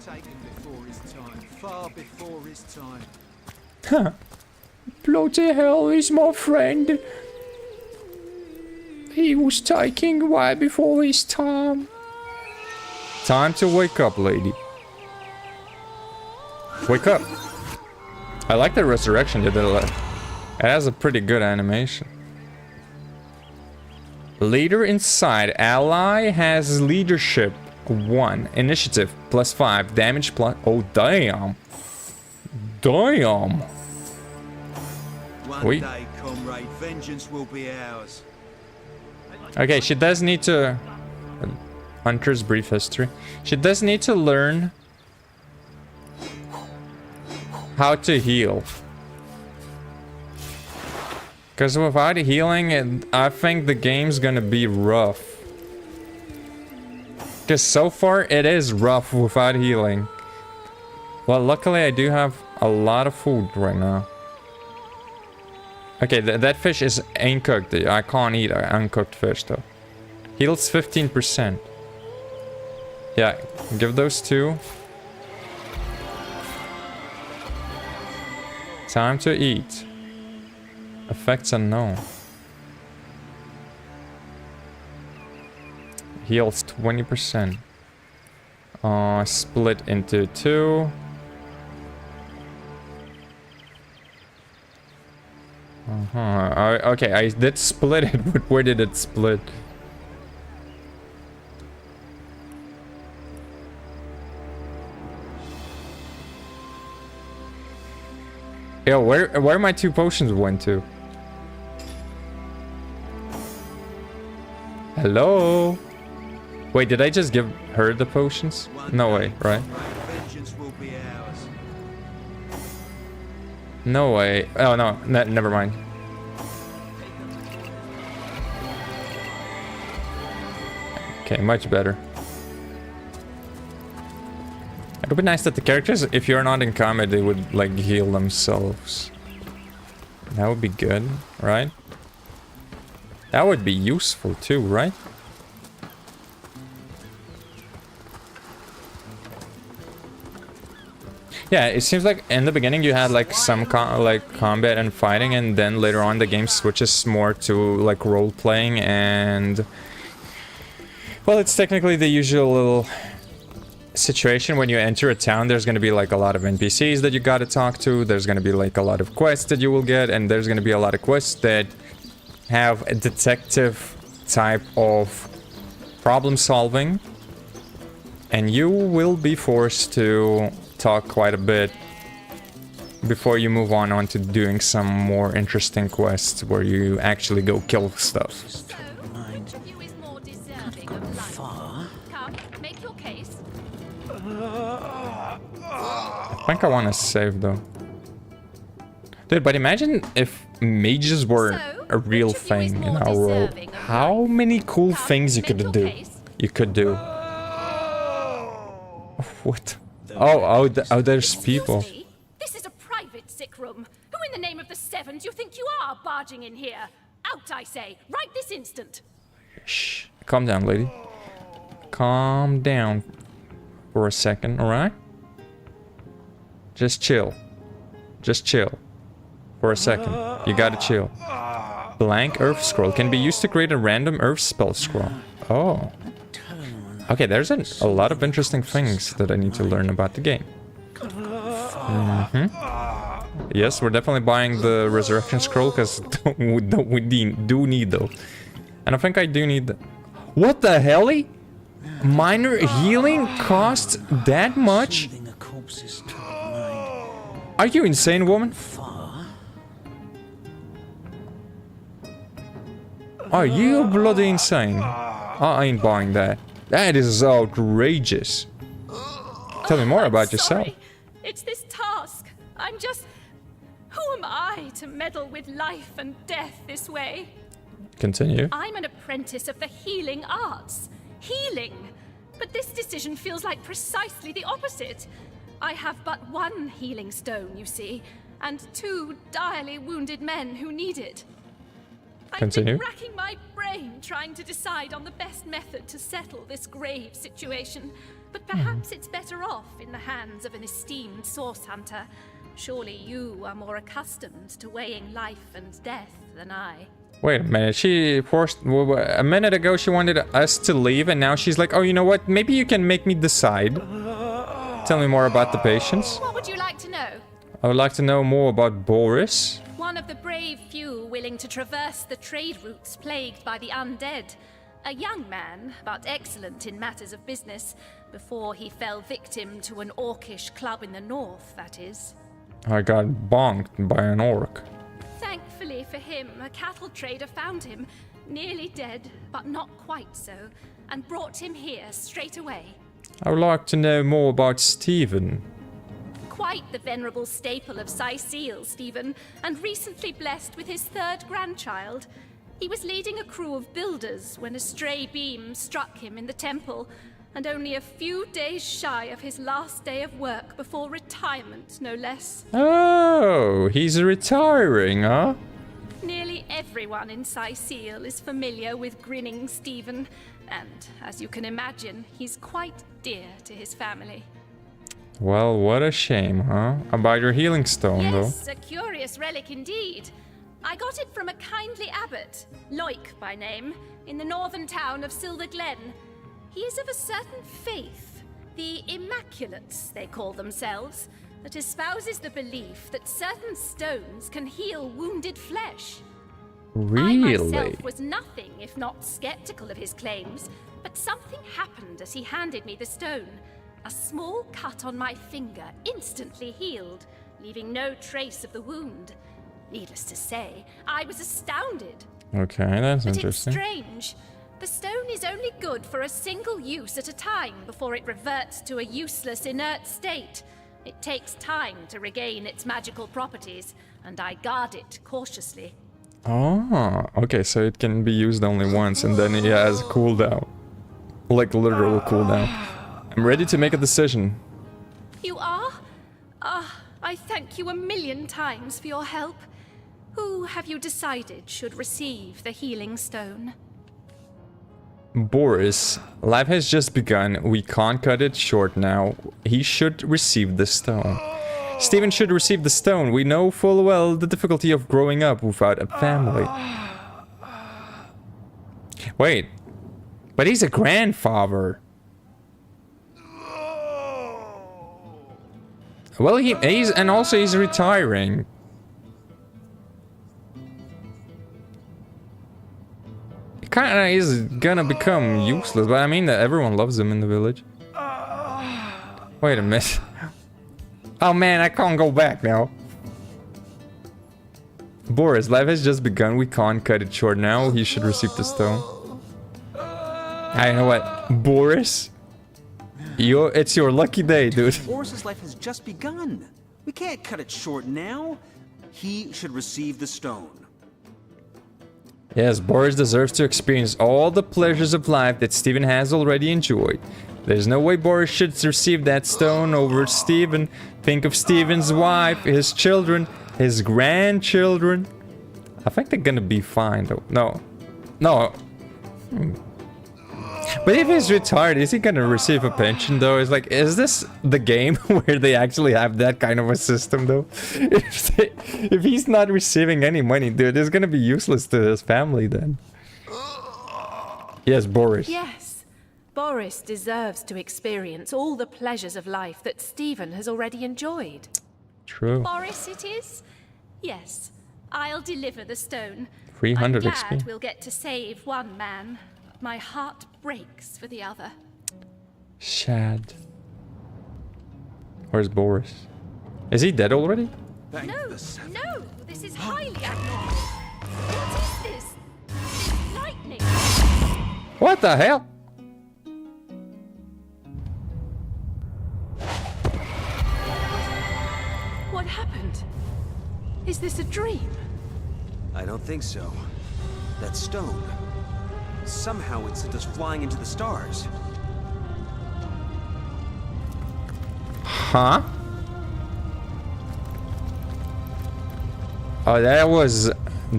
Taken before his time, far before his time. Huh. Bloody hell, he's my friend. He was taken way before his time. Time to wake up, lady. Wake up. I like the resurrection. It has a pretty good animation. Leader inside. Ally has leadership. 1. Initiative +5. Damage plus... Oh, damn. Damn. One day, comrade, vengeance will be ours. Okay, she does need to... Hunter's brief history. She does need to learn how to heal. Because without healing, I think the game's gonna be rough. Because so far, it is rough without healing. Well, luckily I do have a lot of food right now. Okay, that fish ain't cooked. I can't eat uncooked fish though. Heals 15%. Yeah, give those 2. Time to eat. Effects unknown. Heals 20%. Split into 2. Okay, I did split it, but where did it split? Yo, where my 2 potions went to? Hello? Wait, did I just give her the potions? No way, right? No way. Oh, no, never mind. Okay, much better. It would be nice that the characters, if you're not in combat, they would, like, heal themselves. That would be good, right? That would be useful too, right? Yeah, it seems like in the beginning you had like some combat and fighting, and then later on the game switches more to like role-playing and... Well, it's technically the usual little situation when you enter a town. There's going to be like a lot of NPCs that you got to talk to. There's going to be like a lot of quests that you will get, and there's going to be a lot of quests that have a detective type of problem solving, and you will be forced to talk quite a bit before you move on to doing some more interesting quests where you actually go kill stuff. I think I want to save though. Dude, but imagine if mages were a real thing in our world. How many cool things you could do. What? Oh, there's people. This is a private sick room. Who in the name of the Seven do you think you are barging in here? Out, I say, right this instant. Shh. Calm down, lady. Calm down for a second, alright? Just chill. Just chill. For a second. You gotta chill. Blank Earth Scroll can be used to create a random Earth spell scroll. Oh. Okay, there's a lot of interesting things that I need to learn about the game. Yes, we're definitely buying the Resurrection Scroll, because we do need those. And I think I do need... What the hell? Minor healing costs that much? Are you insane, woman? Are you bloody insane? I ain't buying that. That is outrageous. Tell me more about yourself. It's this task. I'm just... Who am I to meddle with life and death this way? Continue. I'm an apprentice of the healing arts. Healing! But this decision feels like precisely the opposite. I have but one healing stone, you see, and 2 direly wounded men who need it. Continue. I've been racking my brain trying to decide on the best method to settle this grave situation, but perhaps it's better off in the hands of an esteemed source hunter. Surely you are more accustomed to weighing life and death than I. Wait a minute, she forced... A minute ago she wanted us to leave, and now she's like, oh, you know what? Maybe you can make me decide. Tell me more about the patients. What would you like to know? I would like to know more about Boris. One of the brave few willing to traverse the trade routes plagued by the undead. A young man, but excellent in matters of business, before he fell victim to an orcish club in the north, that is. I got bonked by an orc. Thankfully for him, a cattle trader found him, nearly dead, but not quite so, and brought him here straight away. I would like to know more about Stephen. Quite the venerable staple of Sicile, Stephen, and recently blessed with his 3rd grandchild. He was leading a crew of builders when a stray beam struck him in the temple, and only a few days shy of his last day of work before retirement, no less. Oh, he's retiring, huh? Nearly everyone in Sicile is familiar with grinning Stephen, and, as you can imagine, he's quite dear to his family. Well, what a shame, huh? About your healing stone, Yes, a curious relic indeed. I got it from a kindly abbot, Loic by name, in the northern town of Silver Glen. He is of a certain faith, the Immaculates, they call themselves, that espouses the belief that certain stones can heal wounded flesh. Really? I myself was nothing if not skeptical of his claims, but something happened as he handed me the stone. A small cut on my finger instantly healed, leaving no trace of the wound. Needless to say, I was astounded. Okay, that's But interesting. it's strange. The stone is only good for a single use at a time before it reverts to a useless, inert state. It takes time to regain its magical properties, and I guard it cautiously. Oh, okay, so it can be used only once and then it has a cooldown. Like literal cooldown. I'm ready to make a decision. You are? I thank you a million times for your help. Who have you decided should receive the healing stone? Boris, life has just begun. We can't cut it short now. He should receive the stone. Stephen should receive the stone. We know full well the difficulty of growing up without a family. Wait, but he's a grandfather. Well, he's and also he's retiring. He kind of is gonna become useless, but I mean that everyone loves him in the village. Wait a minute. Oh man, I can't go back now. Boris, life has just begun. We can't cut it short now. He should receive the stone. I know what, Boris. It's your lucky day, dude. Boris's life has just begun. We can't cut it short now. He should receive the stone. Yes, Boris deserves to experience all the pleasures of life that Stephen has already enjoyed. There's no way Boris should receive that stone over Stephen. Think of Stephen's wife, his children, his grandchildren. I think they're gonna be fine though. No. But if he's retired, is he gonna receive a pension though? It's like, is this the game where they actually have that kind of a system though? If he's not receiving any money, dude, it's gonna be useless to his family then. Yes, Boris. Yes, Boris deserves to experience all the pleasures of life that Stephen has already enjoyed. True. Boris it is? Yes, I'll deliver the stone. 300 I'm XP. glad we'll get to save one man. My heart breaks for the other. Shad. Where's Boris? Is he dead already? No, this is highly abnormal. What is this? This lightning. What the hell? What happened? Is this a dream? I don't think so. That stone. Somehow it sent us flying into the stars. Huh? Oh, that was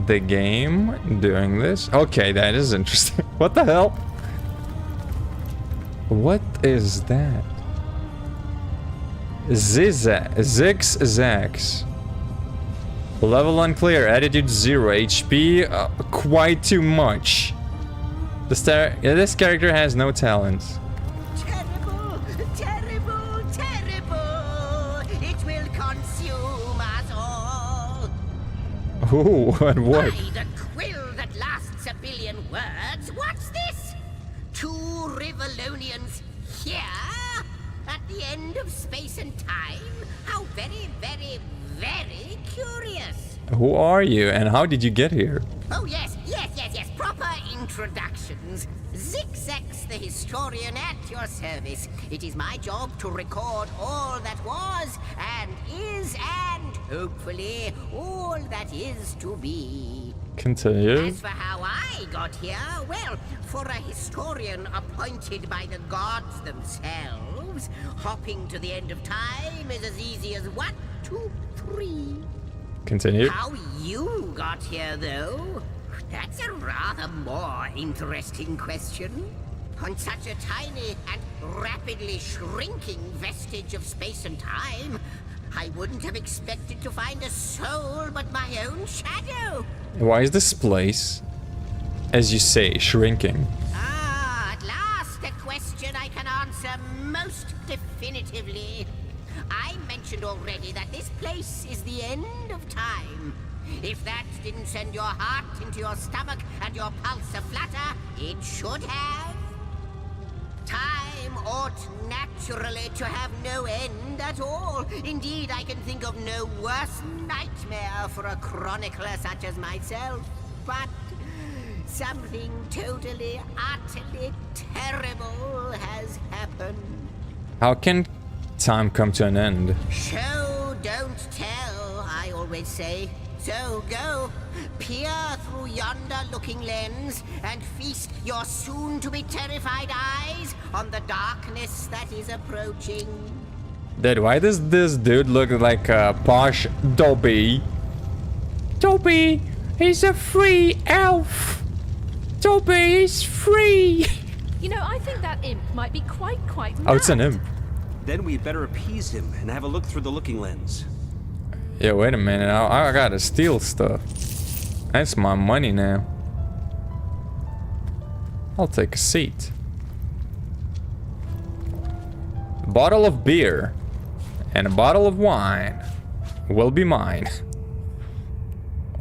the game doing this? Okay, that is interesting. What the hell? What is that? Zigzags. Level unclear, attitude 0, HP quite too much. This character has no talents. Terrible, terrible, terrible! It will consume us all. Ooh, and what? By the quill that lasts a billion words, what's this? Here? At the end of space and time? How very, very, very curious. Who are you and how did you get here? Oh, yes. Proper introductions. Zigzags the historian at your service. It is my job to record all that was and is and, hopefully, all that is to be. Continue. As for how I got here, well, for a historian appointed by the gods themselves, hopping to the end of time is as easy as 1, 2, 3. Continue. How you got here, though? That's a rather more interesting question. On such a tiny and rapidly shrinking vestige of space and time, I wouldn't have expected to find a soul but my own shadow. Why is this place, as you say, shrinking? Ah, at last a question I can answer most definitively. I mentioned already that this place is the end of time. If that didn't send your heart into your stomach and your pulse a-flutter, it should have. Time ought naturally to have no end at all. Indeed, I can think of no worse nightmare for a chronicler such as myself. But something totally, utterly terrible has happened. How can time come to an end? Show, don't tell, I always say. So go, peer through yonder looking lens and feast your soon-to-be terrified eyes on the darkness that is approaching. Dude, why does this dude look like a posh Dobby? Dobby is a free elf. Dobby is free. You know, I think that imp might be quite mad. Oh, it's an imp. Then we'd better appease him and have a look through the looking lens. Yeah, wait a minute. I gotta steal stuff. That's my money now. I'll take a seat. A bottle of beer and a bottle of wine will be mine.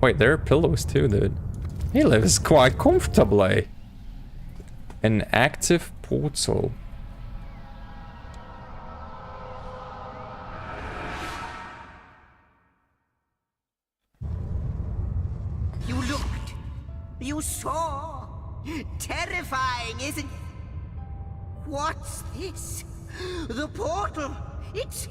Wait, there are pillows too, dude. He lives quite comfortably. An active portal. You looked. You saw. Terrifying, isn't it? What's this? The portal. It's...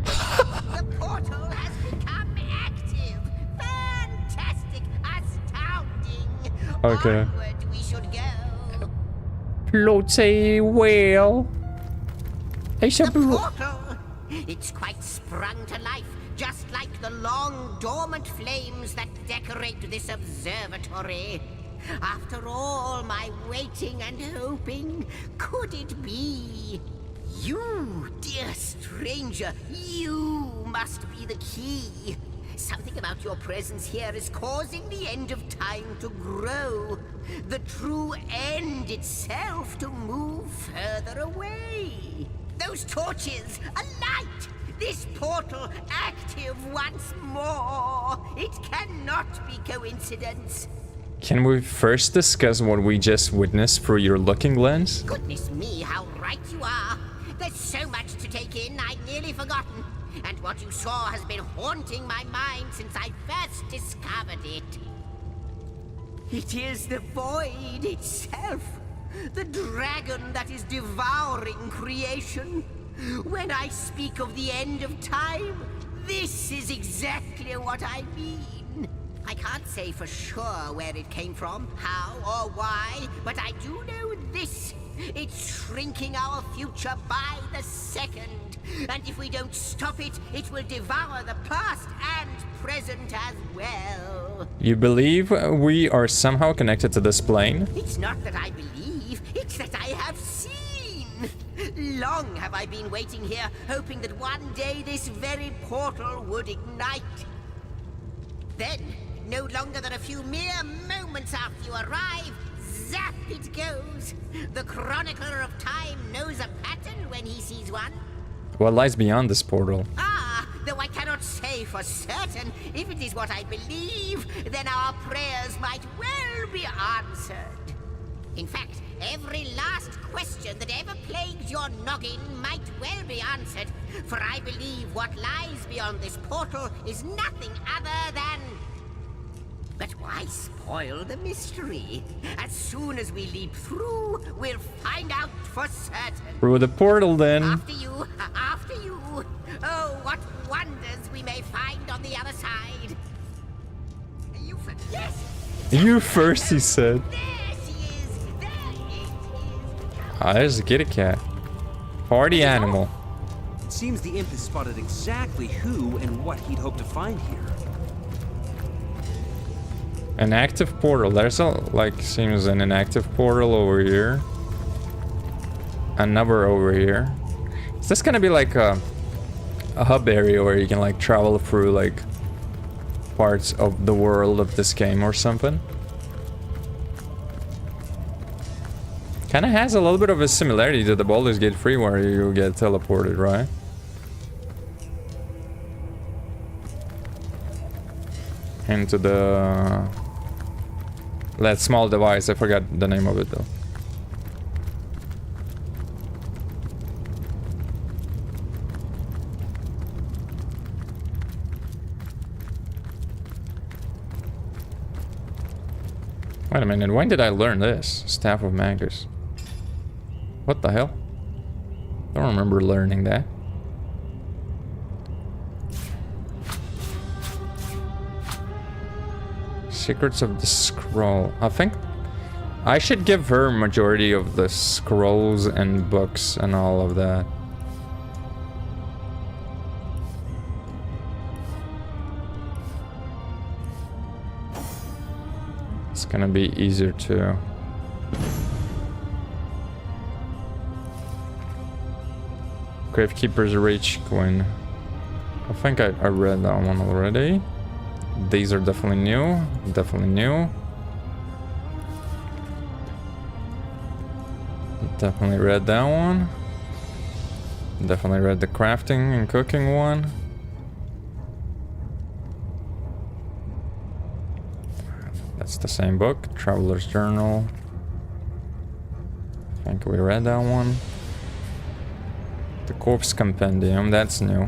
The portal has become active. Fantastic. Astounding. Okay. Onward we should go. Bloody well. It's a portal. It's quite sprung to life, just like the long dormant flames that decorate this observatory. After all my waiting and hoping, could it be? You, dear stranger, you must be the key. Something about your presence here is causing the end of time to grow. The true end itself to move further away. Those torches, a light! This portal active once more! It cannot be coincidence. Can we first discuss what we just witnessed through your looking lens? Goodness me, how right you are. There's so much to take in, I'd nearly forgotten. And what you saw has been haunting my mind since I first discovered it. It is the void itself. The dragon that is devouring creation. When I speak of the end of time, this is exactly what I mean. I can't say for sure where it came from, how or why, but I do know this. It's shrinking our future by the second. And if we don't stop it, it will devour the past and present as well. You believe we are somehow connected to this plane? It's not that I believe, it's that I have seen. Long have I been waiting here, hoping that one day this very portal would ignite. Then, no longer than a few mere moments after you arrive, zap it goes. The chronicler of time knows a pattern when he sees one. What lies beyond this portal? Ah, though I cannot say for certain, if it is what I believe, then our prayers might well be answered. In fact, every last question that ever plagued your noggin might well be answered, for I believe what lies beyond this portal is nothing other than... But why spoil the mystery? As soon as we leap through, we'll find out for certain. Through the portal then. After you, after you. Oh, what wonders we may find on the other side. You first. Yes! You first, he said. Ah, there's a kitty cat. Party animal. It seems the imp has spotted exactly who and what he'd hoped to find here. An active portal. There's a, like, seems an inactive portal over here. Another over here. Is this gonna be like a hub area where you can like travel through like parts of the world of this game or something? Kinda has a little bit of a similarity to the Baldur's Gate 3 where you get teleported, right? Into the... that small device, I forgot the name of it though. Wait a minute, when did I learn this? Staff of Magus. What the hell? Don't remember learning that. Secrets of the Scroll. I think I should give her majority of the scrolls and books and all of that. It's gonna be easier to... Gravekeeper's Reach Queen. I think I read that one already. These are definitely new. Definitely new. Definitely read that one. Definitely read the crafting and cooking one. That's the same book. Traveler's Journal. I think we read that one. The Corpse Compendium, that's new.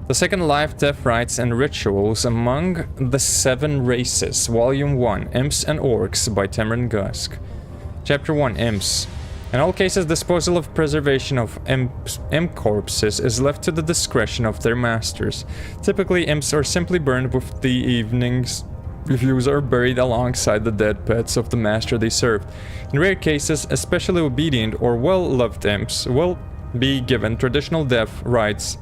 The Second Life, Death Rites and Rituals Among the Seven Races, Volume 1, Imps and Orcs by Temrin Gusk. Chapter 1, Imps. In all cases, disposal of preservation of imp corpses is left to the discretion of their masters. Typically, imps are simply burned with the evening's reviews are buried alongside the dead pets of the master they served. In rare cases, especially obedient or well-loved imps will be given traditional death rites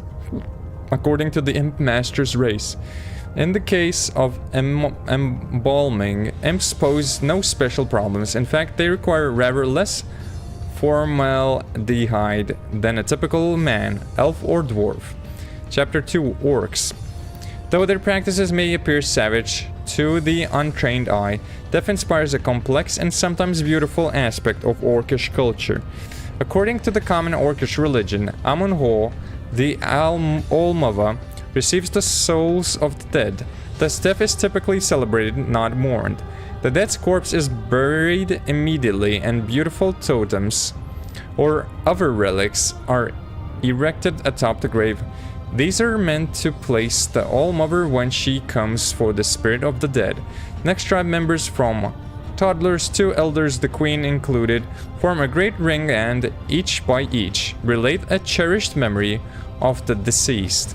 according to the imp master's race. In the case of embalming, imps pose no special problems. In fact, they require rather less formaldehyde than a typical man, elf or dwarf. Chapter 2, Orcs. Though their practices may appear savage to the untrained eye, death inspires a complex and sometimes beautiful aspect of Orcish culture. According to the common Orcish religion, Amun-Ho, the All-Mother, receives the souls of the dead. Thus, death is typically celebrated, not mourned. The dead's corpse is buried immediately, and beautiful totems or other relics are erected atop the grave. These are meant to place the All-Mother when she comes for the spirit of the dead. Next, tribe members from toddlers to elders, the queen included, form a great ring and, each by each, relate a cherished memory of the deceased.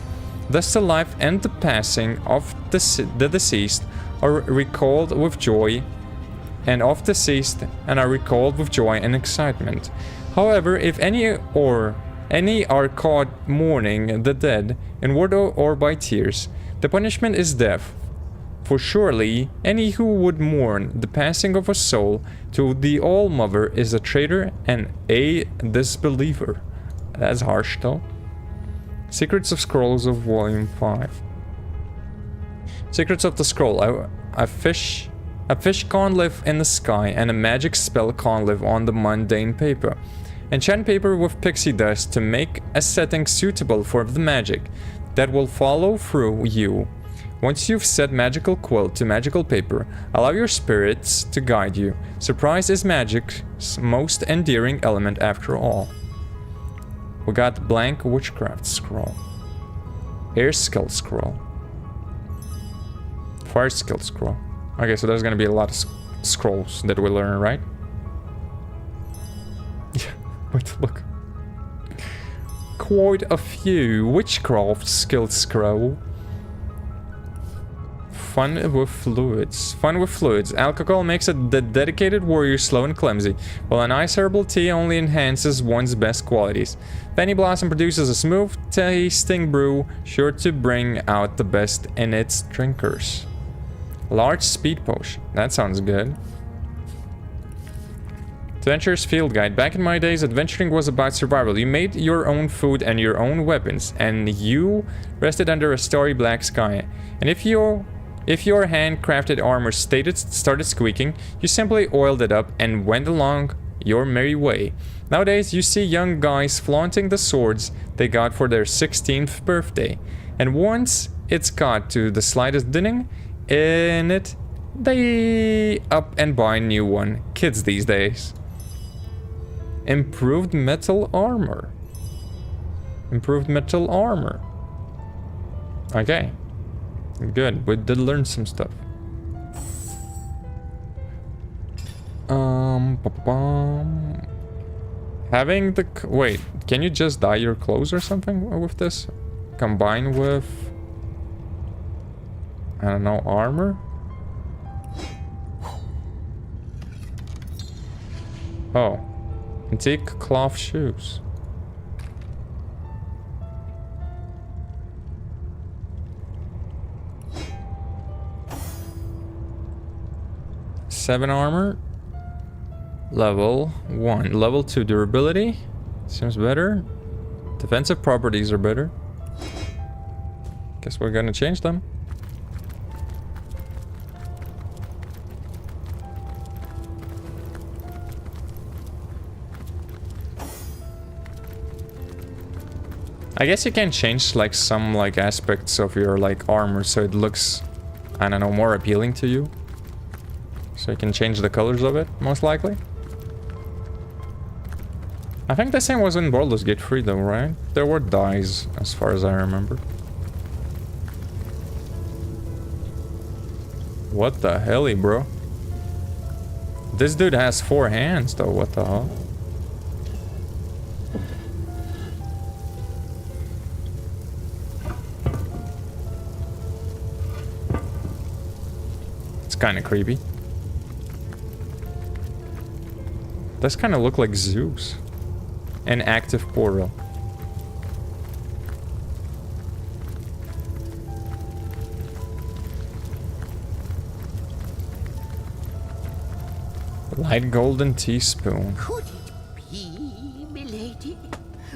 Thus the life and the passing of the deceased are recalled with joy and are recalled with joy and excitement. However, if any are caught mourning the dead in word or by tears, the punishment is death. For surely any who would mourn the passing of a soul to the All-Mother is a traitor and a disbeliever. That's harsh though. Secrets of Scrolls of Volume 5. Secrets of the Scroll. A fish can't live in the sky, and a magic spell can't live on the mundane paper. Enchant paper with pixie dust to make a setting suitable for the magic that will follow through you. Once you've set magical quill to magical paper, allow your spirits to guide you. Surprise is magic's most endearing element after all. We got blank witchcraft scroll. Air skill scroll. Fire skill scroll. Okay, so there's gonna be a lot of scrolls that we learn, right? Yeah, but look. Quite a few. Witchcraft skill scroll. Fun with fluids. Fun with fluids. Alcohol makes a dedicated warrior slow and clumsy, while an ice herbal tea only enhances one's best qualities. Penny Blossom produces a smooth tasting brew, sure to bring out the best in its drinkers. Large speed potion. That sounds good. Adventurer's Field Guide. Back in my days, adventuring was about survival. You made your own food and your own weapons, and you rested under a starry black sky. And if your handcrafted armor started squeaking, you simply oiled it up and went along your merry way. Nowadays, you see young guys flaunting the swords they got for their 16th birthday. And once it's got to the slightest dinning in it, they up and buy a new one. Kids these days. Improved metal armor. Improved metal armor. Okay. Good, we did learn some stuff. Having the... Wait, can you just dye your clothes or something with this? Combine with... I don't know, armor? Oh. Antique cloth shoes. Seven armor. Level 1. Level 2 durability. Seems better. Defensive properties are better. Guess we're gonna change them. I guess you can change like some like aspects of your like armor so it looks, I don't know, more appealing to you. So you can change the colors of it, most likely. I think the same was in Baldur's Gate 3 though, right? There were dyes, as far as I remember. What the helly, bro? This dude has 4 hands though, what the hell? It's kind of creepy. Does kind of look like Zeus. An active portal. Light golden teaspoon. Could it be, milady?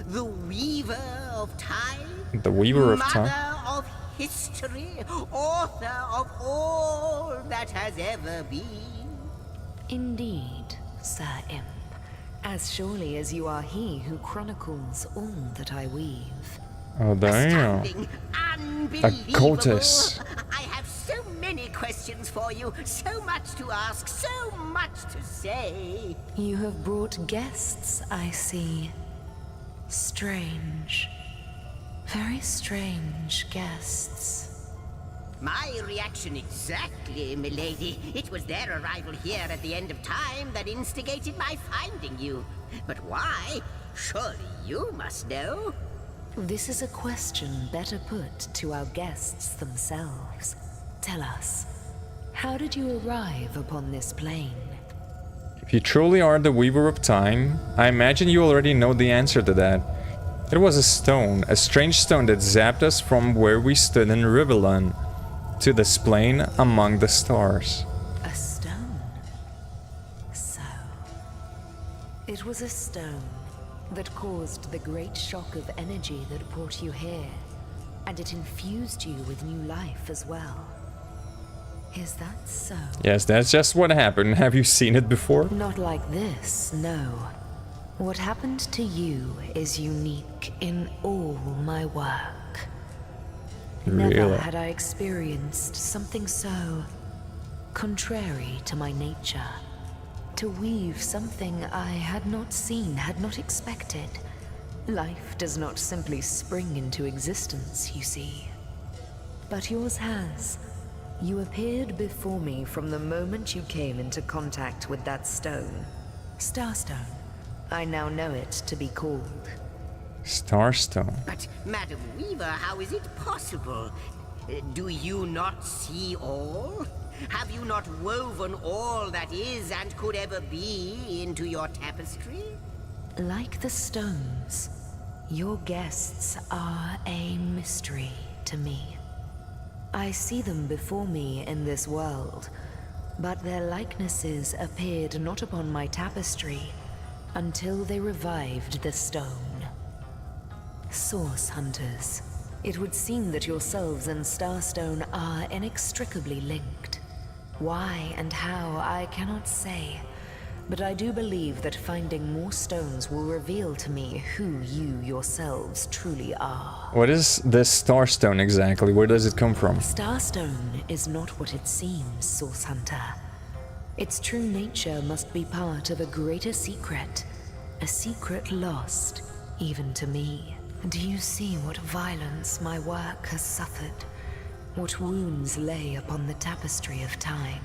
The Weaver of Time? The Weaver of Mother Time? of history? Author of all that has ever been? Indeed, Sir Imp. As surely as you are he who chronicles all that I weave. Oh, damn. A goddess. I have so many questions for you, so much to ask, so much to say. You have brought guests, I see. Strange. Very strange guests. My reaction exactly, milady. It was their arrival here at the end of time that instigated my finding you. But why? Surely you must know. This is a question better put to our guests themselves. Tell us, how did you arrive upon this plane? If you truly are the Weaver of Time, I imagine you already know the answer to that. It was a stone, a strange stone that zapped us from where we stood in Rivellon to this plane among the stars. A stone? So... It was a stone that caused the great shock of energy that brought you here, and it infused you with new life as well. Is that so? Yes, that's just what happened. Have you seen it before? Not like this, no. What happened to you is unique in all my work. Never had I experienced something so contrary to my nature. To weave something I had not seen, had not expected. Life does not simply spring into existence, you see. But yours has. You appeared before me from the moment you came into contact with that stone. Starstone. I now know it to be called. Starstone. But, Madam Weaver, how is it possible? Do you not see all? Have you not woven all that is and could ever be into your tapestry? Like the stones, your guests are a mystery to me. I see them before me in this world, but their likenesses appeared not upon my tapestry until they revived the stone. Source Hunters, it would seem that yourselves and Starstone are inextricably linked. Why and how, I cannot say, but I do believe that finding more stones will reveal to me who you yourselves truly are. What is this Starstone exactly? Where does it come from? Starstone is not what it seems, Source Hunter. Its true nature must be part of a greater secret. A secret lost, even to me. Do you see what violence my work has suffered? What wounds lay upon the tapestry of time?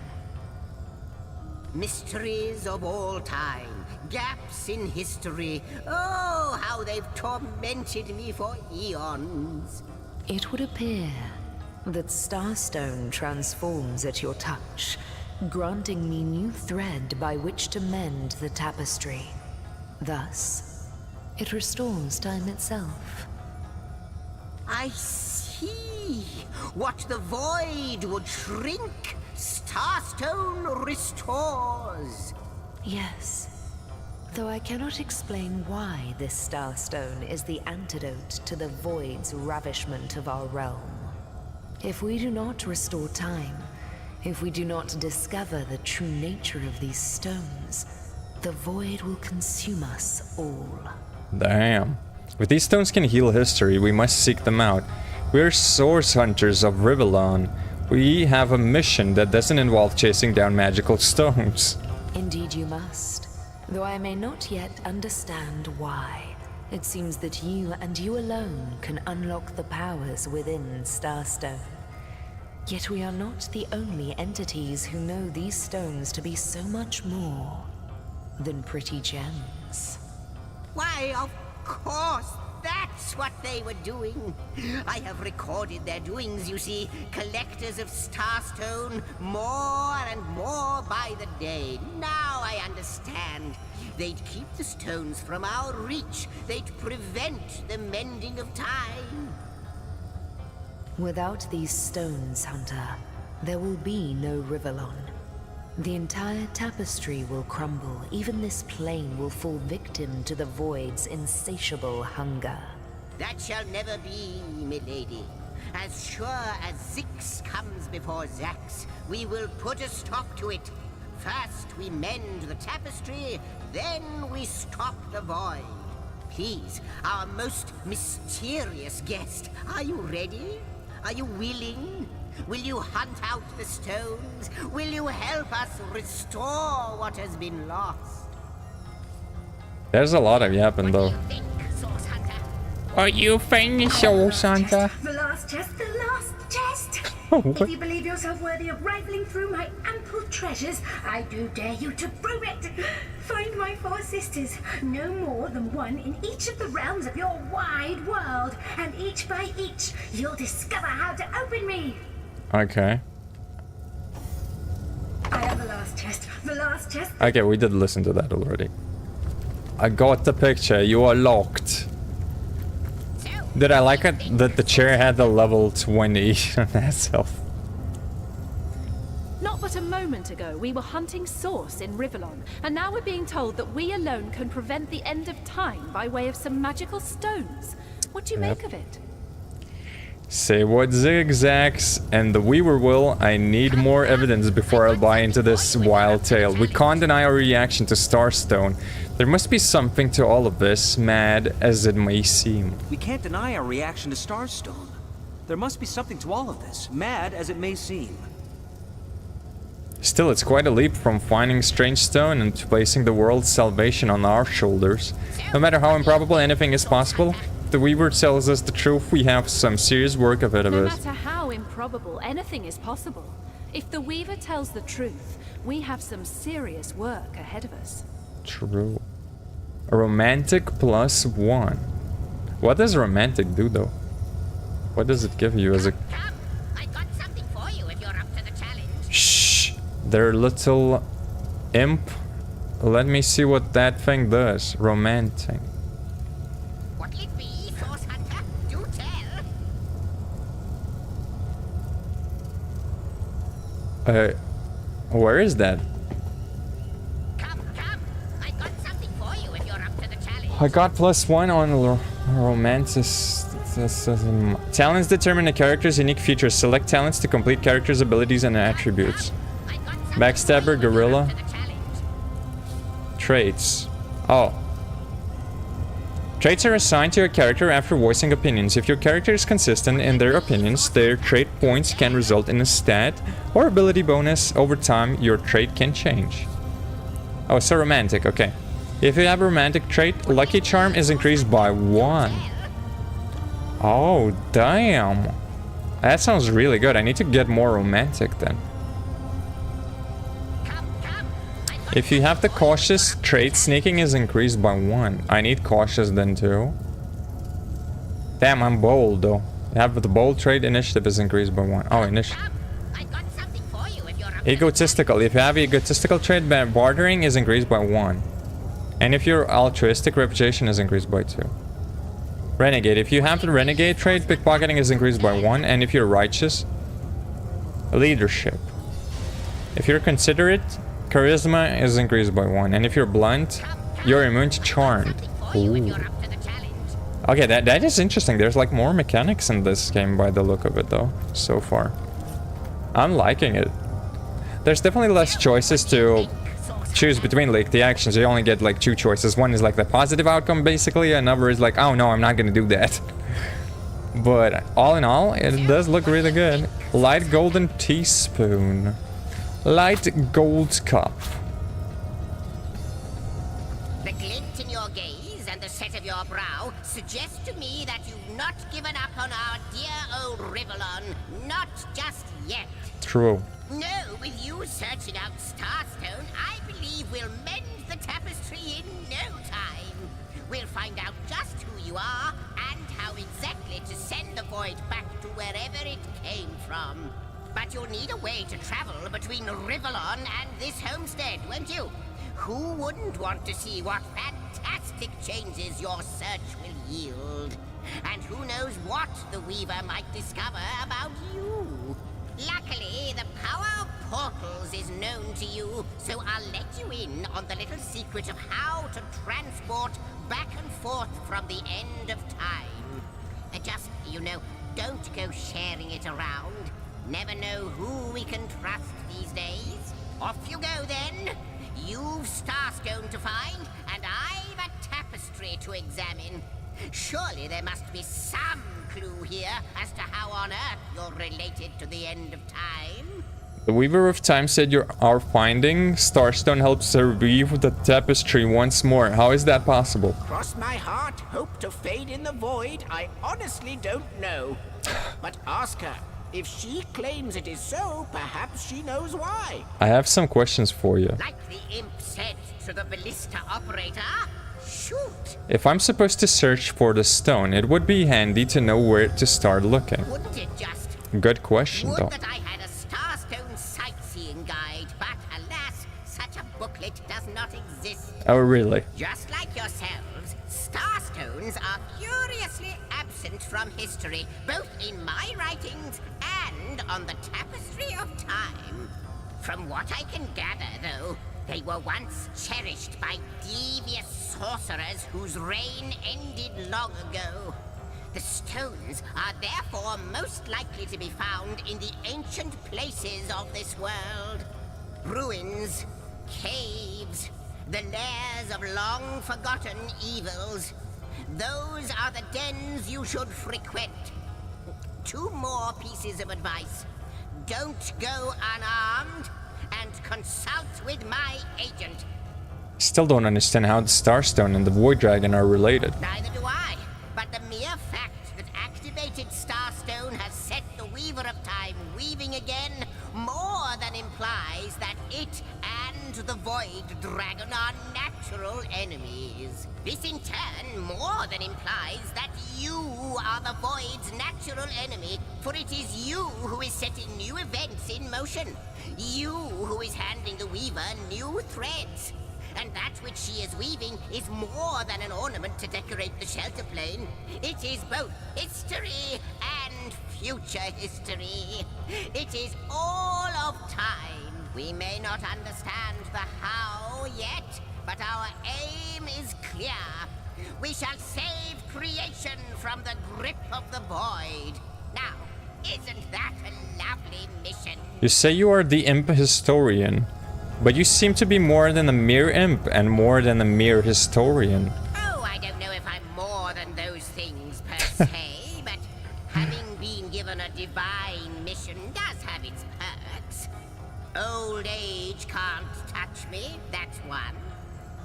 Mysteries of all time, gaps in history. Oh, how they've tormented me for eons. It would appear that Starstone transforms at your touch, granting me new thread by which to mend the tapestry. Thus, it restores time itself. I see. What the void would shrink, Starstone restores. Yes. Though I cannot explain why this Starstone is the antidote to the void's ravishment of our realm. If we do not restore time, if we do not discover the true nature of these stones, the void will consume us all. Damn. If these stones can heal history, we must seek them out. We're source hunters of Rivellon. We have a mission that doesn't involve chasing down magical stones. Indeed you must. Though I may not yet understand why. It seems that you and you alone can unlock the powers within Starstone. Yet we are not the only entities who know these stones to be so much more than pretty gems. Why, of course, that's what they were doing. I have recorded their doings, you see. Collectors of Starstone, more and more by the day. Now I understand. They'd keep the stones from our reach. They'd prevent the mending of time. Without these stones, Hunter, there will be no Rivellon. The entire tapestry will crumble. Even this plane will fall victim to the void's insatiable hunger. That shall never be, milady. As sure as Zix comes before Zax, we will put a stop to it. First we mend the tapestry, then we stop the void. Please, our most mysterious guest, are you ready? Are you willing? Will you hunt out the stones? Will you help us restore what has been lost? There's a lot of yapping though. Are you think, Source Hunter? The last chest, the last chest! Oh, if you believe yourself worthy of rifling through my ample treasures, I do dare you to prove it! Find my 4 sisters, no more than one in each of the realms of your wide world, and each by each, you'll discover how to open me! Okay. I have the last chest, the last chest. Okay, we did listen to that already. I got the picture, you are locked. Did I like it that the chair had the level 20 on itself? Not but a moment ago, we were hunting Source in Rivellon, and now we're being told that we alone can prevent the end of time by way of some magical stones. What do you make of it? Say what zigzags, and the Weaver will. I need more evidence before I'll buy into this wild tale. We can't deny our reaction to Starstone. There must be something to all of this, mad as it may seem. We can't deny our reaction to Starstone. There must be something to all of this, mad as it may seem. Still, it's quite a leap from finding strange stone and placing the world's salvation on our shoulders. No matter how improbable anything is possible, if the Weaver tells us the truth, we have some serious work ahead of No us. matter how improbable, anything is possible. If the Weaver tells the truth, we have some serious work ahead of us. True. A romantic +1. What does romantic do, though? What does it give you as a... Shh! Their little imp. Let me see what that thing does. Romantic. What'll it be, Source Hunter? Do tell. Where is that? I got +1 on romanticism. Talents determine a character's unique features. Select talents to complete character's abilities and attributes. Backstabber, gorilla. Traits. Oh. Traits are assigned to a character after voicing opinions. If your character is consistent in their opinions, their trait points can result in a stat or ability bonus. Over time, your trait can change. Oh, so romantic, okay. If you have a romantic trait, Lucky Charm is increased by 1. Oh, damn. That sounds really good. I need to get more romantic then. If you have the cautious trait, sneaking is increased by 1. I need cautious then too. Damn, I'm bold though. I have the bold trait, initiative is increased by 1. Oh, initiative. Egotistical. If you have egotistical trait, bartering is increased by 1. And if you're altruistic, reputation is increased by 2. Renegade. If you have the renegade trait, pickpocketing is increased by 1. And if you're righteous, leadership. If you're considerate, charisma is increased by 1. And if you're blunt, you're immune to charmed. Ooh. Okay, that is interesting. There's like more mechanics in this game by the look of it though, so far. I'm liking it. There's definitely less choices to choose between. Like the actions, you only get like 2 choices. One is like the positive outcome basically, another is like, oh no, I'm not gonna do that. But all in all, it does look really good. Light golden teaspoon. Light gold cup. The glint in your gaze and the set of your brow suggest to me that you've not given up on our dear old Rivellon. Not just yet. True. No, with you searching out Starstone, I believe we'll mend the tapestry in no time. We'll find out just who you are and how exactly to send the void back to wherever it came from. But you'll need a way to travel between Rivellon and this homestead, won't you? Who wouldn't want to see what fantastic changes your search will yield? And who knows what the Weaver might discover about you? Luckily, the power of portals is known to you, so I'll let you in on the little secret of how to transport back and forth from the end of time. Just, you know, don't go sharing it around. Never know who we can trust these days. Off you go then. You've Starstone to find, and I've a tapestry to examine. Surely there must be some clue here as to how on earth you're related to the end of time. The Weaver of Time said our finding Starstone helps her weave the tapestry once more. How is that possible? Cross my heart, hope to fade in the void. I honestly don't know. But ask her. If she claims it is so, perhaps she knows why. I have some questions for you. Like the imp said to the ballista operator, shoot. If I'm supposed to search for the stone, it would be handy to know where to start looking. Wouldn't it just? Good question, Would though. that I had a Starstone sightseeing guide, but alas, such a booklet does not exist. Oh, really? Just like yourselves, Starstones are curiously absent from history, both in my writings and on the Tapestry of Time. From what I can gather, though, they were once cherished by devious sorcerers whose reign ended long ago. The stones are therefore most likely to be found in the ancient places of this world. Ruins, caves, the lairs of long-forgotten evils. Those are the dens you should frequent. 2 more pieces of advice. Don't go unarmed, and consult with my agent. Still don't understand how the Starstone and the Void Dragon are related. Neither do I, but the mere fact that activated Starstone has set the Weaver of Time weaving again more than implies that it and the Void Dragon are natural enemies. This in turn more than implies that you are the Void's natural enemy, for it is you who is setting new events in motion. You who is handing the Weaver new threads. And that which she is weaving is more than an ornament to decorate the shelter plane. It is both history and future history. It is all of time. We may not understand the how yet, but our aim is clear. We shall save creation from the grip of the void. Now, isn't that a lovely mission? You say you are the imp historian, but you seem to be more than a mere imp and more than a mere historian. Oh, I don't know if I'm more than those things per se, but having been given a divine mission does have its perks. Old age can't touch me, that's one.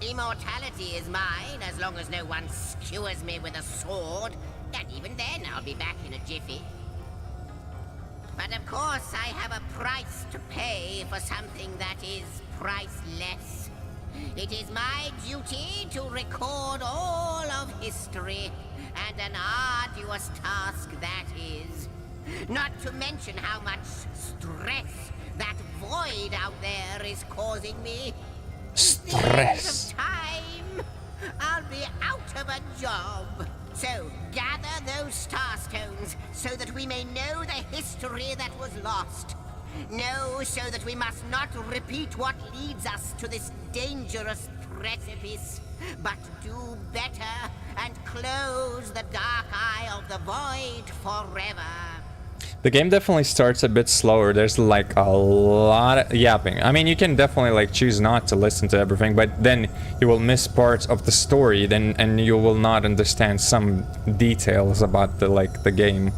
Immortality is mine as long as no one skewers me with a sword, and even then I'll be back in a jiffy. But of course I have a price to pay for something that is priceless. It is my duty to record all of history, and an arduous task that is. Not to mention how much stress that void out there is causing me. Stress. At the end of time, I'll be out of a job. So, gather those Starstones so that we may know the history that was lost. Know so that we must not repeat what leads us to this dangerous precipice, but do better and close the dark eye of the void forever. The game definitely starts a bit slower. There's like a lot of yapping. I mean, you can definitely like choose not to listen to everything, but then you will miss parts of the story, and you will not understand some details about the game.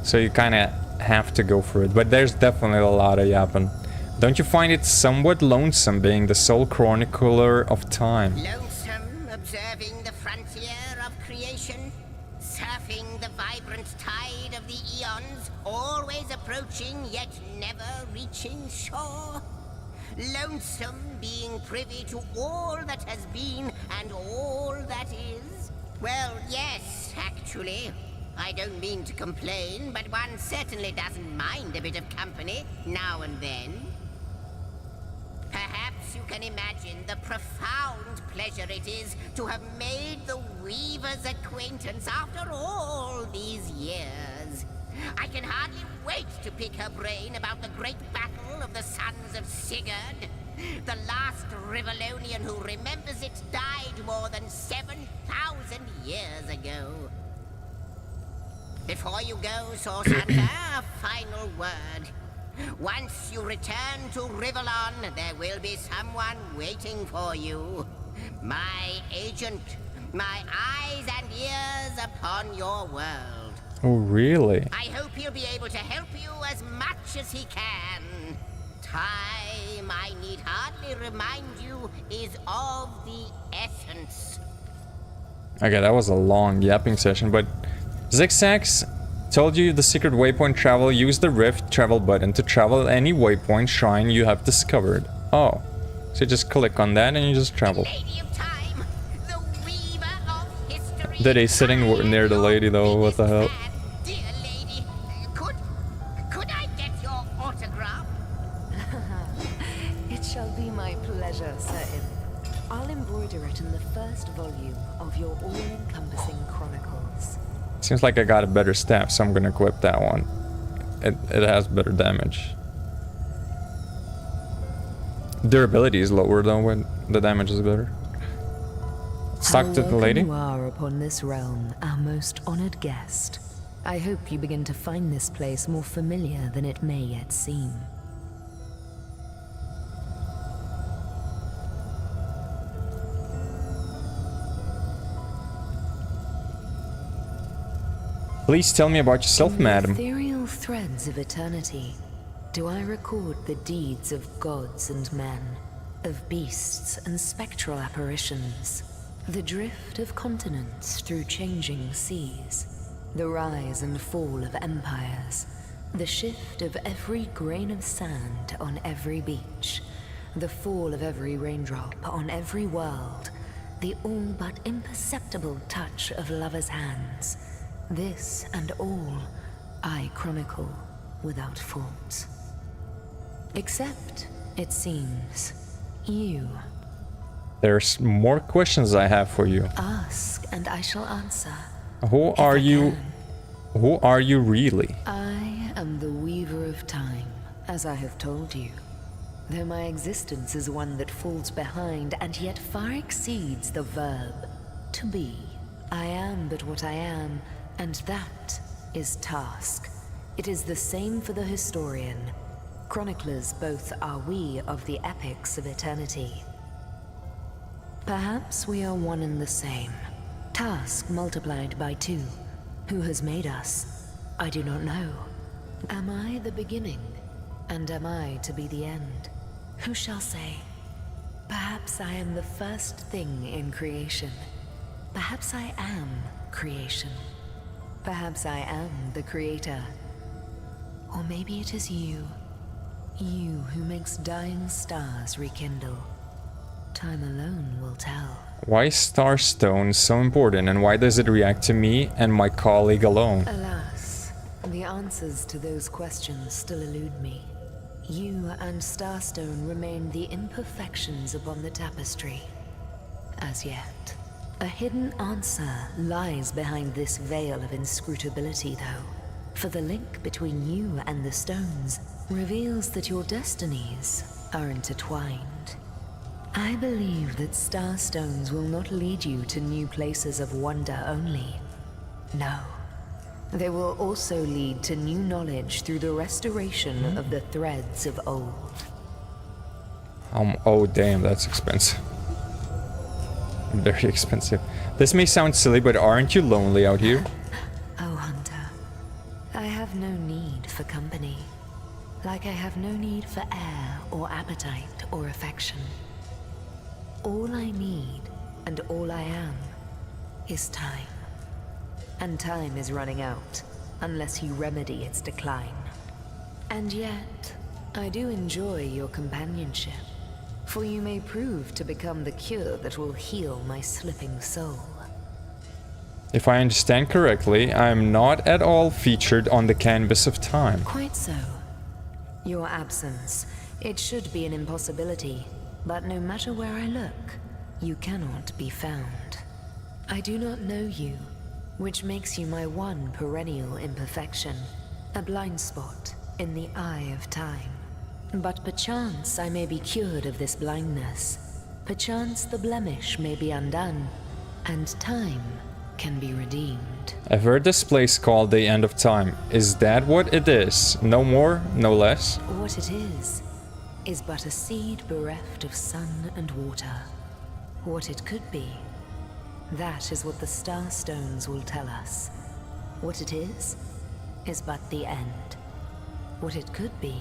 So you kind of have to go for it. But there's definitely a lot of yapping. Don't you find it somewhat lonesome being the sole chronicler of time? Lonesome observing the frontier of creation, surfing the vibrant tide of the eons, always approaching yet never reaching shore. Lonesome being privy to all that has been and all that is. Well, yes, actually. I don't mean to complain, but one certainly doesn't mind a bit of company now and then. Perhaps you can imagine the profound pleasure it is to have made the Weaver's acquaintance after all these years. I can hardly wait to pick her brain about the great battle of the sons of Sigurd. The last Rivellonian who remembers it died more than 7,000 years ago. Before you go, Source Hunter, a final word. Once you return to Rivellon, there will be someone waiting for you. My agent, my eyes and ears upon your world. Oh, really? I hope he'll be able to help you as much as he can. Time, I need hardly remind you, is of the essence. Okay, that was a long yapping session, but Zigzags told you the secret waypoint travel. Use the rift travel button to travel any waypoint shrine you have discovered. Oh, so you just click on that and you just travel. That he's sitting near the lady though, what the hell? Dear lady, could I get your autograph? It shall be my pleasure, Sir Imp. I'll embroider it in the first volume of your all-encompassing chronicles. Seems like I got a better staff, so I'm gonna equip that one. It has better damage. Durability is lower though when the damage is better. Stuck to the lady? You are upon this realm, our most honored guest. I hope you begin to find this place more familiar than it may yet seem. Please tell me about yourself, In the madam. ethereal threads of eternity, do I record the deeds of gods and men, of beasts and spectral apparitions, the drift of continents through changing seas, the rise and fall of empires, the shift of every grain of sand on every beach, the fall of every raindrop on every world, the all but imperceptible touch of lovers' hands. This and all I chronicle without fault. Except, it seems, you. There's more questions I have for you. Ask and I shall answer. Who are you? Who are you really? I am the Weaver of Time, as I have told you. Though my existence is one that falls behind and yet far exceeds the verb to be. I am but what I am, and that is task. It is the same for the historian. Chroniclers both are we of the epics of eternity. Perhaps we are one and the same. Task multiplied by 2. Who has made us? I do not know. Am I the beginning? And am I to be the end? Who shall say? Perhaps I am the first thing in creation. Perhaps I am creation. Perhaps I am the creator. Or maybe it is you. You who makes dying stars rekindle. Time alone will tell. Why is Starstone so important, and why does it react to me and my colleague alone? Alas, the answers to those questions still elude me. You and Starstone remain the imperfections upon the tapestry. As yet. A hidden answer lies behind this veil of inscrutability, though. For the link between you and the stones reveals that your destinies are intertwined. I believe that starstones will not lead you to new places of wonder only. No. They will also lead to new knowledge through the restoration of the threads of old. Oh damn, that's expensive. Very expensive. This may sound silly, but aren't you lonely out here? Oh, Hunter. I have no need for company. Like I have no need for air or appetite or affection. All I need, and all I am, is time. And time is running out, unless you remedy its decline. And yet, I do enjoy your companionship, for you may prove to become the cure that will heal my slipping soul. If I understand correctly, I am not at all featured on the canvas of time. Quite so. Your absence, it should be an impossibility, but no matter where I look, you cannot be found. I do not know you, which makes you my one perennial imperfection, a blind spot in the eye of time. But perchance I may be cured of this blindness. Perchance the blemish may be undone, and time can be redeemed. I've heard this place called the End of Time. Is that what it is? No more, no less? What it is but a seed bereft of sun and water. What it could be, that is what the starstones will tell us. What it is but the end. What it could be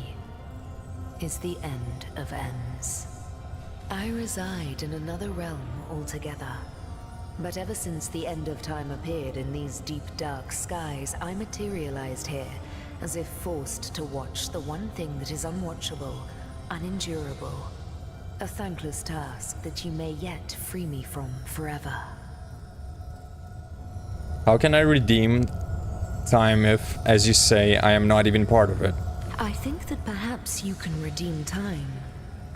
is the end of ends. I reside in another realm altogether. But ever since the End of Time appeared in these deep dark skies, I materialized here, as if forced to watch the one thing that is unwatchable, unendurable. A thankless task that you may yet free me from forever. How can I redeem time if, as you say, I am not even part of it? I think that perhaps you can redeem time,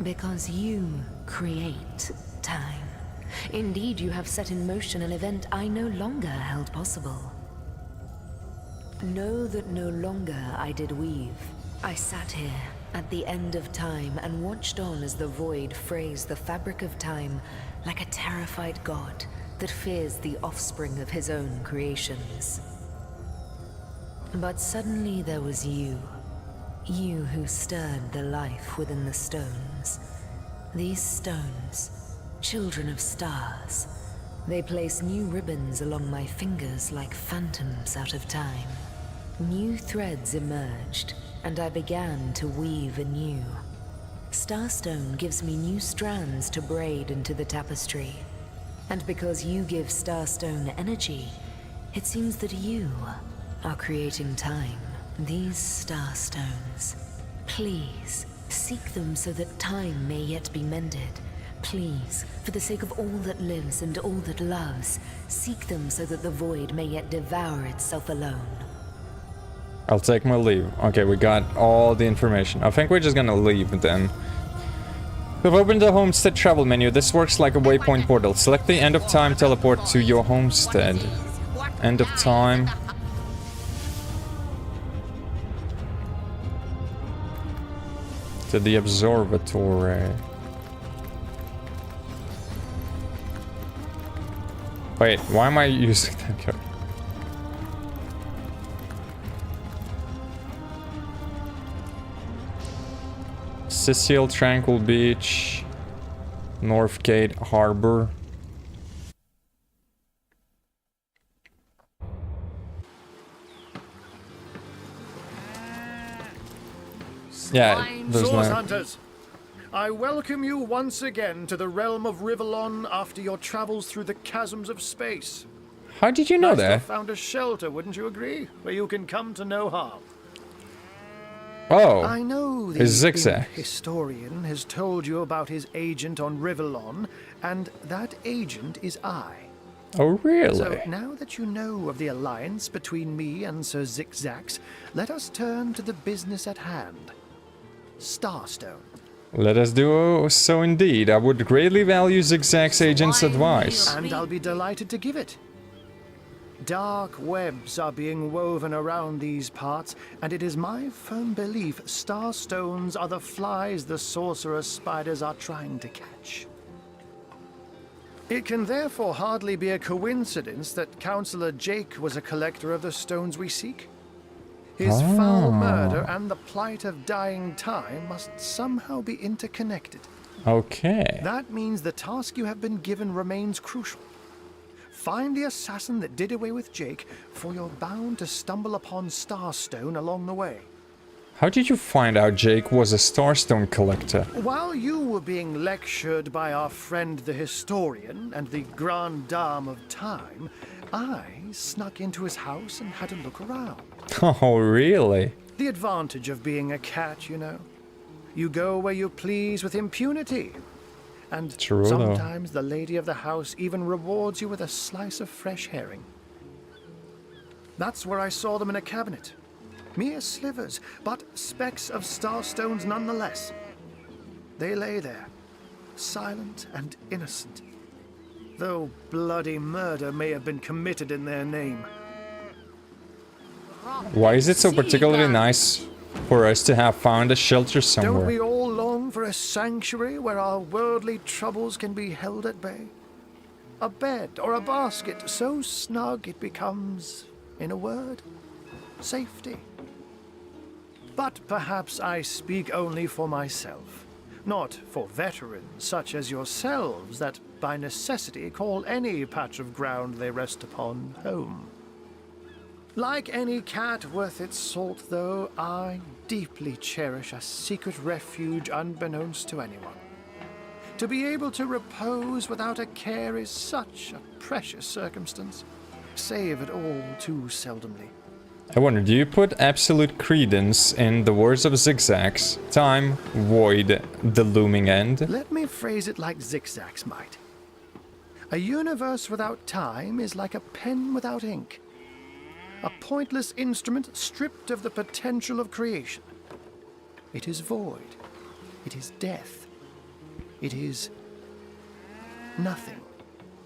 because you create time. Indeed, you have set in motion an event I no longer held possible. Know that no longer I did weave. I sat here at the end of time and watched on as the void frays the fabric of time like a terrified god that fears the offspring of his own creations. But suddenly there was you. You who stirred the life within the stones. These stones, children of stars, They place new ribbons along my fingers like phantoms out of time. New threads emerged, and I began to weave anew. Starstone gives me new strands to braid into the tapestry. And because you give Starstone energy, it seems that you are creating time. These Starstones, please, seek them so that time may yet be mended. Please, for the sake of all that lives and all that loves, seek them so that the void may yet devour itself alone. I'll take my leave. Okay, we got all the information. I think we're just gonna leave then. We've opened the homestead travel menu. This works like a waypoint portal. Select the end of time, teleport to your homestead. End of time. To the observatory. Wait, why am I using that card? Sicil, Tranquil Beach, Northgate Harbor. Yeah, there's Source no... Hunters, I welcome you once again to the realm of Rivellon after your travels through the chasms of space. How did you know Nice to that? have found a shelter, wouldn't you agree? Where you can come to no harm. Oh, I know it's Zigzag. historian has told you about his agent on Rivellon, and that agent is I. Oh, really? So now that you know of the alliance between me and Sir Zigzax, let us turn to the business at hand. Starstone. Let us do so indeed. I would greatly value Zigzag's agent's advice. And I'll be delighted to give it. Dark webs are being woven around these parts, and it is my firm belief starstones are the flies the sorcerer spiders are trying to catch. It can therefore hardly be a coincidence that Councillor Jake was a collector of the stones we seek. His foul murder and the plight of dying time must somehow be interconnected. Okay. That means the task you have been given remains crucial. Find the assassin that did away with Jake, for you're bound to stumble upon Starstone along the way. How did you find out Jake was a Starstone collector? While you were being lectured by our friend the historian and the Grande Dame of Time, I snuck into his house and had a look around. Oh, really? The advantage of being a cat, you know. You go where you please with impunity. And True, sometimes the lady of the house even rewards you with a slice of fresh herring. That's where I saw them in a cabinet. Mere slivers, but specks of starstones nonetheless. They lay there, silent and innocent, though bloody murder may have been committed in their name. Why is it so particularly nice for us to have found a shelter somewhere? Don't we all long for a sanctuary where our worldly troubles can be held at bay? A bed or a basket so snug it becomes, in a word, safety. But perhaps I speak only for myself, not for veterans such as yourselves that by necessity call any patch of ground they rest upon home. Like any cat worth its salt, though, I deeply cherish a secret refuge unbeknownst to anyone. To be able to repose without a care is such a precious circumstance, save it all too seldomly. I wonder, do you put absolute credence in the words of Zigzags? Time, void, the looming end? Let me phrase it like Zigzags might. A universe without time is like a pen without ink. A pointless instrument stripped of the potential of creation. It is void. It is death. It is nothing.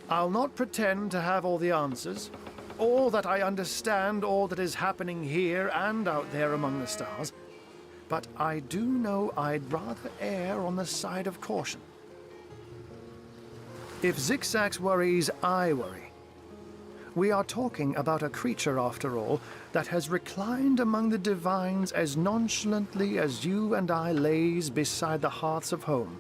I'll not pretend to have all the answers, or that I understand all that is happening here and out there among the stars, but I do know I'd rather err on the side of caution. If Zigzags worries, I worry. We are talking about a creature, after all, that has reclined among the divines as nonchalantly as you and I laze beside the hearths of home.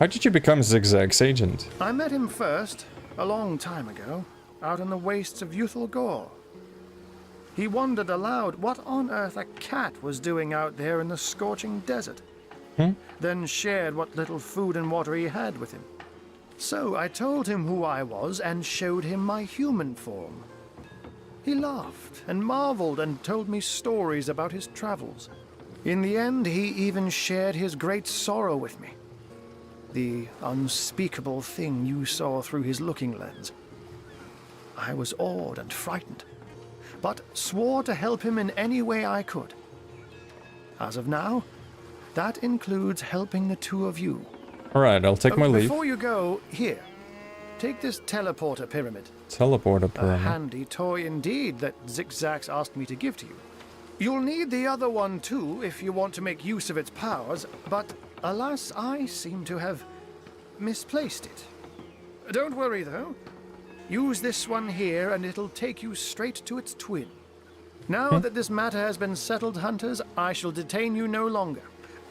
How did you become Zigzag's agent? I met him first, a long time ago, out in the wastes of Youthful Gore. He wondered aloud what on earth a cat was doing out there in the scorching desert, then shared what little food and water he had with him. So I told him who I was and showed him my human form. He laughed and marveled and told me stories about his travels. In the end, he even shared his great sorrow with me. The unspeakable thing you saw through his looking lens. I was awed and frightened, but swore to help him in any way I could. As of now, that includes helping the two of you. Alright, I'll take my leave. Before you go, here, take this teleporter pyramid. Teleporter pyramid. A handy toy indeed that Zigzags asked me to give to you. You'll need the other one too if you want to make use of its powers, but alas, I seem to have misplaced it. Don't worry though. Use this one here and it'll take you straight to its twin. Now that this matter has been settled, hunters, I shall detain you no longer.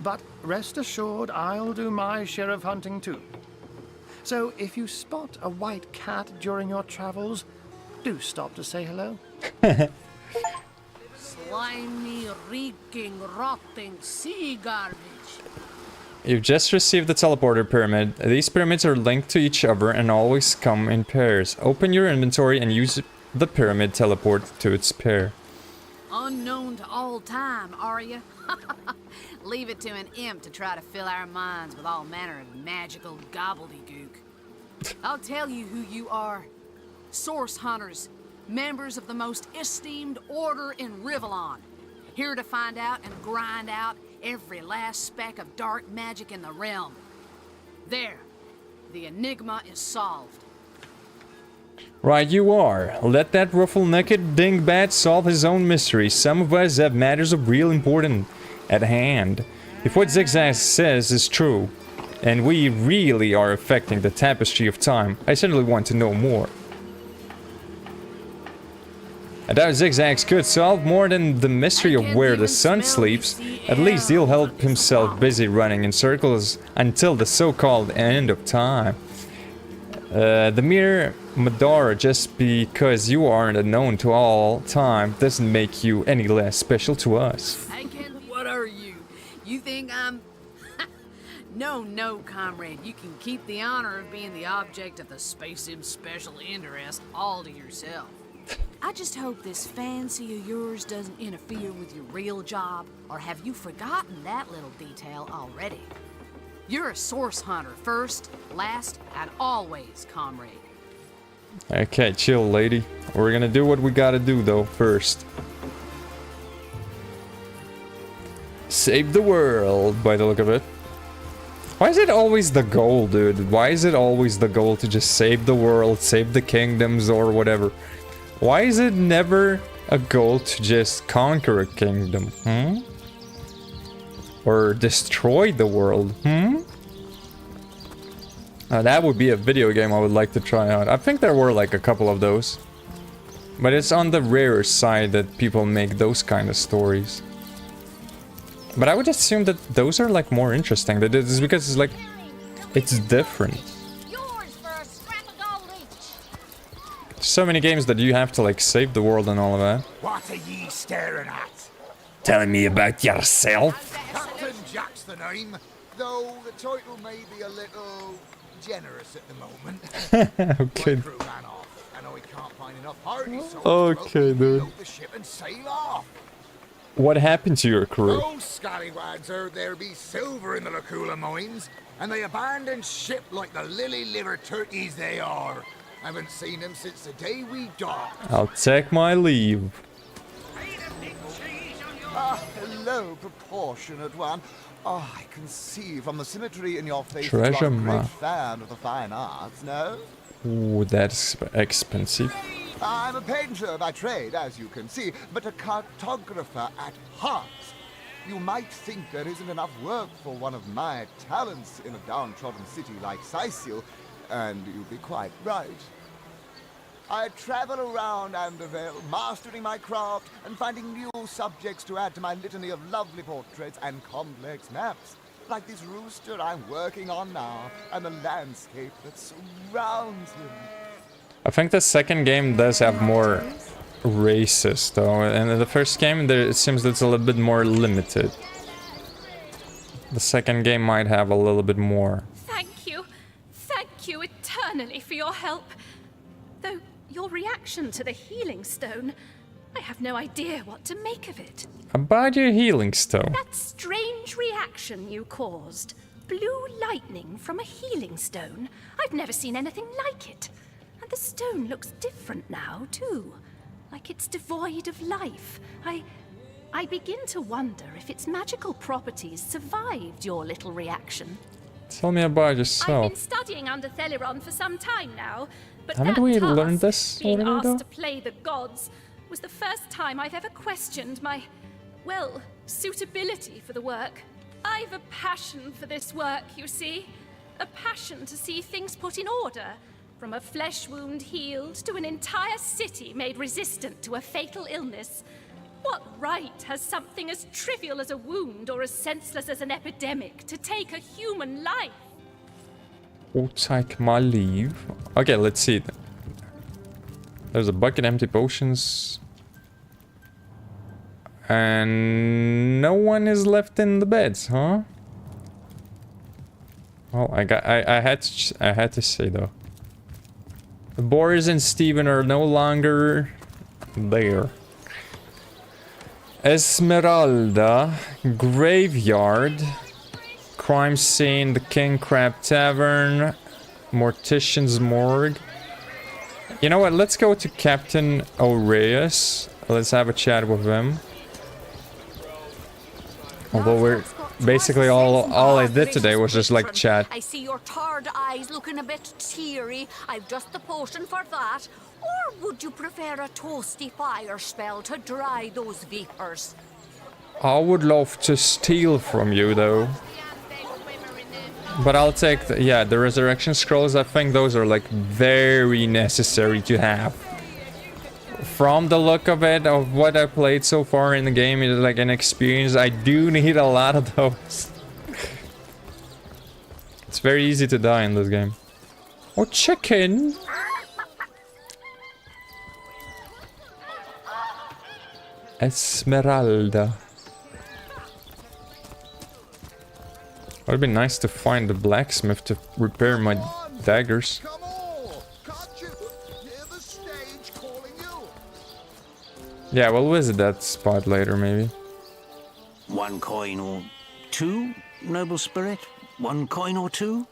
But rest assured, I'll do my share of hunting too. So if you spot a white cat during your travels, do stop to say hello. Slimy, reeking, rotting sea garbage. You've just received the teleporter pyramid. These pyramids are linked to each other and always come in pairs. Open your inventory and use the pyramid teleport to its pair. Unknown to all time, are you? Leave it to an imp to try to fill our minds with all manner of magical gobbledygook. I'll tell you who you are. Source hunters, members of the most esteemed order in Rivellon. Here to find out and grind out every last speck of dark magic in the realm. There, the enigma is solved. Right you are. Let that ruffle-necked dingbat solve his own mystery. Some of us have matters of real importance at hand. If what Zigzag says is true, and we really are affecting the tapestry of time, I certainly want to know more. I doubt Zigzags could solve more than the mystery of where the sun sleeps. At least he'll help himself busy running in circles until the so-called end of time. The mere Madara, just because you aren't unknown to all time, doesn't make you any less special to us. What are you? You think I'm... No, comrade. You can keep the honor of being the object of the Space Imp's special interest all to yourself. I just hope this fancy of yours doesn't interfere with your real job, or have you forgotten that little detail already? You're a source hunter first, last, and always, comrade. Okay, chill, lady. We're gonna do what we gotta do, though, first. Save the world, by the look of it. Why is it always the goal, dude? Why is it always the goal to just save the world, save the kingdoms, or whatever? Why is it never a goal to just conquer a kingdom, Or destroy the world, that would be a video game I would like to try out. I think there were like a couple of those. But it's on the rarer side that people make those kind of stories. But I would assume that those are like more interesting. That it's because it's like, it's different. So many games that you have to like save the world and all of that. What are ye staring at? Telling me about yourself? Captain Jack's the name, though the title may be a little generous at the moment. Okay. My crew ran off, and I can't find enough hardy souls Okay, to dude. load the ship and sail off. What happened to your crew? Those scallywags heard there be silver in the Lacula mines, and they abandoned ship like the lily-livered turkeys they are. Haven't seen them since the day we docked. I'll take my leave. Ah, hello, proportionate one. Oh, I can see from the symmetry in your face Treasure that you're a great map. fan of the fine arts, no? Ooh, that's expensive. I'm a painter by trade, as you can see, but a cartographer at heart. You might think there isn't enough work for one of my talents in a downtrodden city like Sicil, and you'd be quite right. I travel around Andervale, mastering my craft and finding new subjects to add to my litany of lovely portraits and complex maps, like this rooster I'm working on now, and the landscape that surrounds him. I think the second game does have more races, though, and in the first game it seems that it's a little bit more limited. The second game might have a little bit more. Thank you eternally for your help. Though your reaction to the healing stone, I have no idea what to make of it. About your healing stone. That strange reaction you caused. Blue lightning from a healing stone. I've never seen anything like it. And the stone looks different now, too. Like it's devoid of life. I begin to wonder if its magical properties survived your little reaction. Tell me about yourself. I've been studying under Theliron for some time now, but Haven't that we task, learned this being already, asked though? to play the gods, was the first time I've ever questioned my, well, suitability for the work. I've a passion for this work, you see. A passion to see things put in order. From a flesh wound healed to an entire city made resistant to a fatal illness. What right has something as trivial as a wound or as senseless as an epidemic to take a human life? I'll take my leave. Okay, let's see. There's a bucket, empty potions. And no one is left in the beds, huh? Well, I had to say though. Boris and Steven are no longer there. Esmeralda, graveyard, crime scene, the King Crab Tavern, Mortician's morgue. You know what? Let's go to Captain Aureus. Let's have a chat with him. Although we're basically all I did today was just like chat. I see your tired eyes looking a bit teary. I've just the potion for that. Or would you prefer a toasty fire spell to dry those vapors? I would love to steal from you though. But I'll take the resurrection scrolls. I think those are like very necessary to have. From the look of it, of what I played so far in the game, it is like an experience. I do need a lot of those. It's very easy to die in this game. Oh, chicken! Esmeralda. It would be nice to find the blacksmith to repair my daggers. Yeah, we'll visit that spot later, maybe. 1 coin or 2, noble spirit? 1 coin or 2?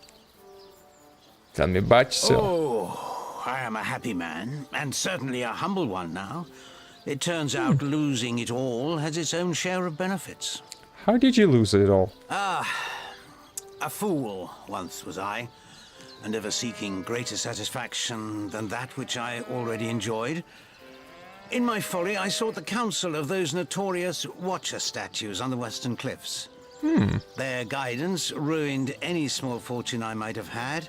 Tell me about yourself. Oh, I am a happy man, and certainly a humble one now. It turns out losing it all has its own share of benefits. How did you lose it all? A fool once was I, and ever seeking greater satisfaction than that which I already enjoyed. In my folly, I sought the counsel of those notorious Watcher statues on the western cliffs. Their guidance ruined any small fortune I might have had,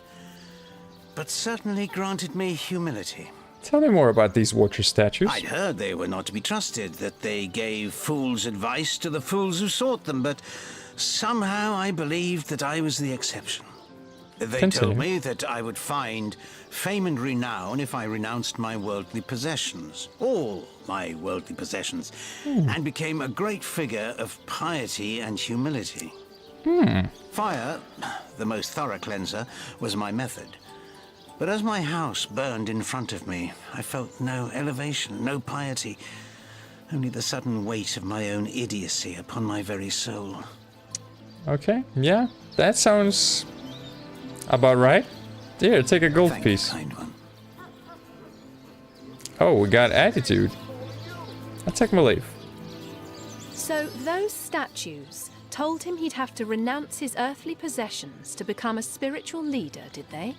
but certainly granted me humility. Tell me more about these Watcher statues. I'd heard they were not to be trusted, that they gave fools advice to the fools who sought them, but somehow I believed that I was the exception. They told me that I would find fame and renown if I renounced my worldly possessions, all my worldly possessions, and became a great figure of piety and humility. Fire, the most thorough cleanser, was my method. But as my house burned in front of me, I felt no elevation, no piety, only the sudden weight of my own idiocy upon my very soul. Okay, yeah, that sounds about right. Here, take a gold piece. Kind one. Oh, we got attitude. I'll take my leave. So those statues told him he'd have to renounce his earthly possessions to become a spiritual leader, did they?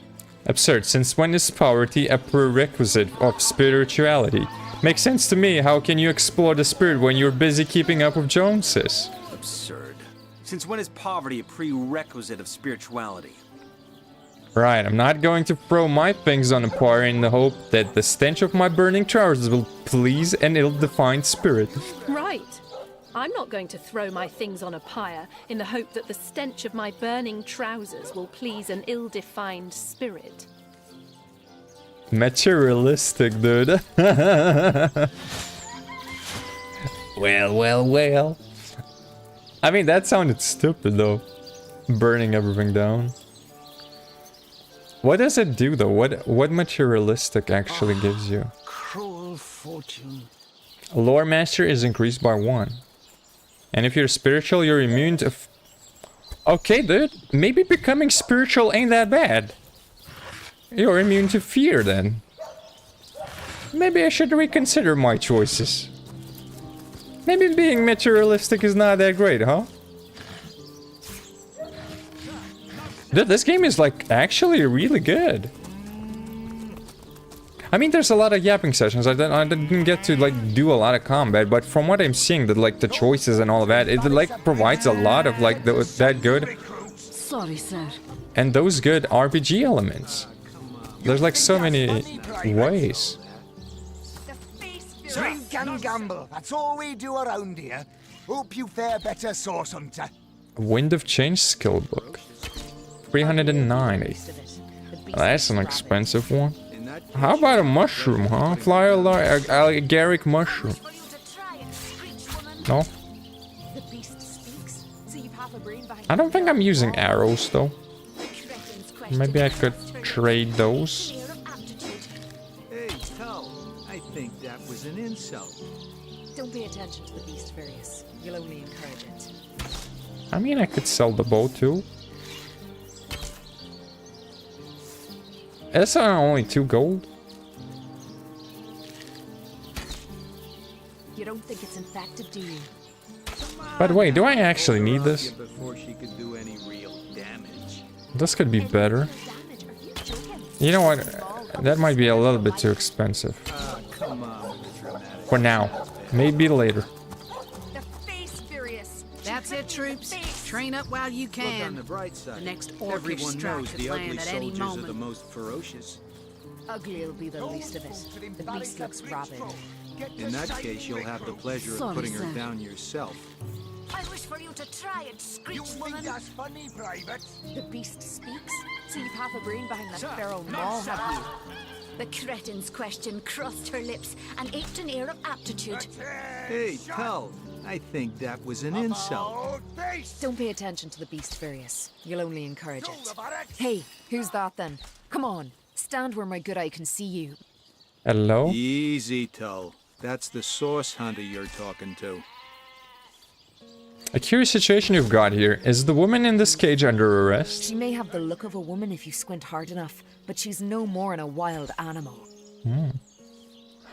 Absurd. Since when is poverty a prerequisite of spirituality? Makes sense to me. How can you explore the spirit when you're busy keeping up with Joneses? Absurd. Since when is poverty a prerequisite of spirituality? Right, I'm not going to throw my things on a pyre in the hope that the stench of my burning trousers will please an ill-defined spirit. Right. I'm not going to throw my things on a pyre in the hope that the stench of my burning trousers will please an ill-defined spirit. Materialistic, dude. Well. I mean, that sounded stupid, though. Burning everything down. What does it do, though? What materialistic actually gives you? Cruel fortune. Lore Master is increased by 1. And if you're spiritual, you're immune to... Okay, dude. Maybe becoming spiritual ain't that bad. You're immune to fear, then. Maybe I should reconsider my choices. Maybe being materialistic is not that great, huh? Dude, this game is, like, actually really good. I mean, there's a lot of yapping sessions. I didn't get to, like, do a lot of combat, but from what I'm seeing, the choices and all of that, it, like, provides a lot of, like, that good... Sorry, sir. And those good RPG elements. There's, like, so many ways. Drink and gamble. That's all we do around here. Hope you fare better, Source Hunter. Wind of Change skill book. 390. That's an expensive one. How about a mushroom, huh? Fly a agaric mushroom. No? I don't think I'm using arrows, though. Maybe I could trade those. Hey, Tull, I think that was an insult. Don't pay attention to the beast, Various. You'll only encourage it. I mean, I could sell the bow, too. That's only 2 gold. You don't think it's infected, do you? By the way, do I actually need this? Before she could do any real damage. This could be better. You know what? That might be a little bit too expensive. Come on with the dramatic. For now. Maybe later. That's it, troops. Train up while you can. Look on the bright side. The next orcish Everyone strike knows could the land ugly at any soldiers are moment. the most ferocious. Ugly'll be the least of it. The beast looks rabid. In that case, you'll have the pleasure of Sorry, putting her sir. down yourself. I wish for you to try and screech, woman. That's funny, Private. The beast speaks? So you've half a brain behind that feral maw, have you? The cretin's question crossed her lips and ached an air of aptitude. Hey, Tull, I think that was an insult. Don't pay attention to the beast, Various. You'll only encourage it. Hey, who's that then? Come on, stand where my good eye can see you. Hello? Easy, Tull. That's the Source Hunter you're talking to. A curious situation you've got here. Is the woman in this cage under arrest? She may have the look of a woman if you squint hard enough, but she's no more than a wild animal.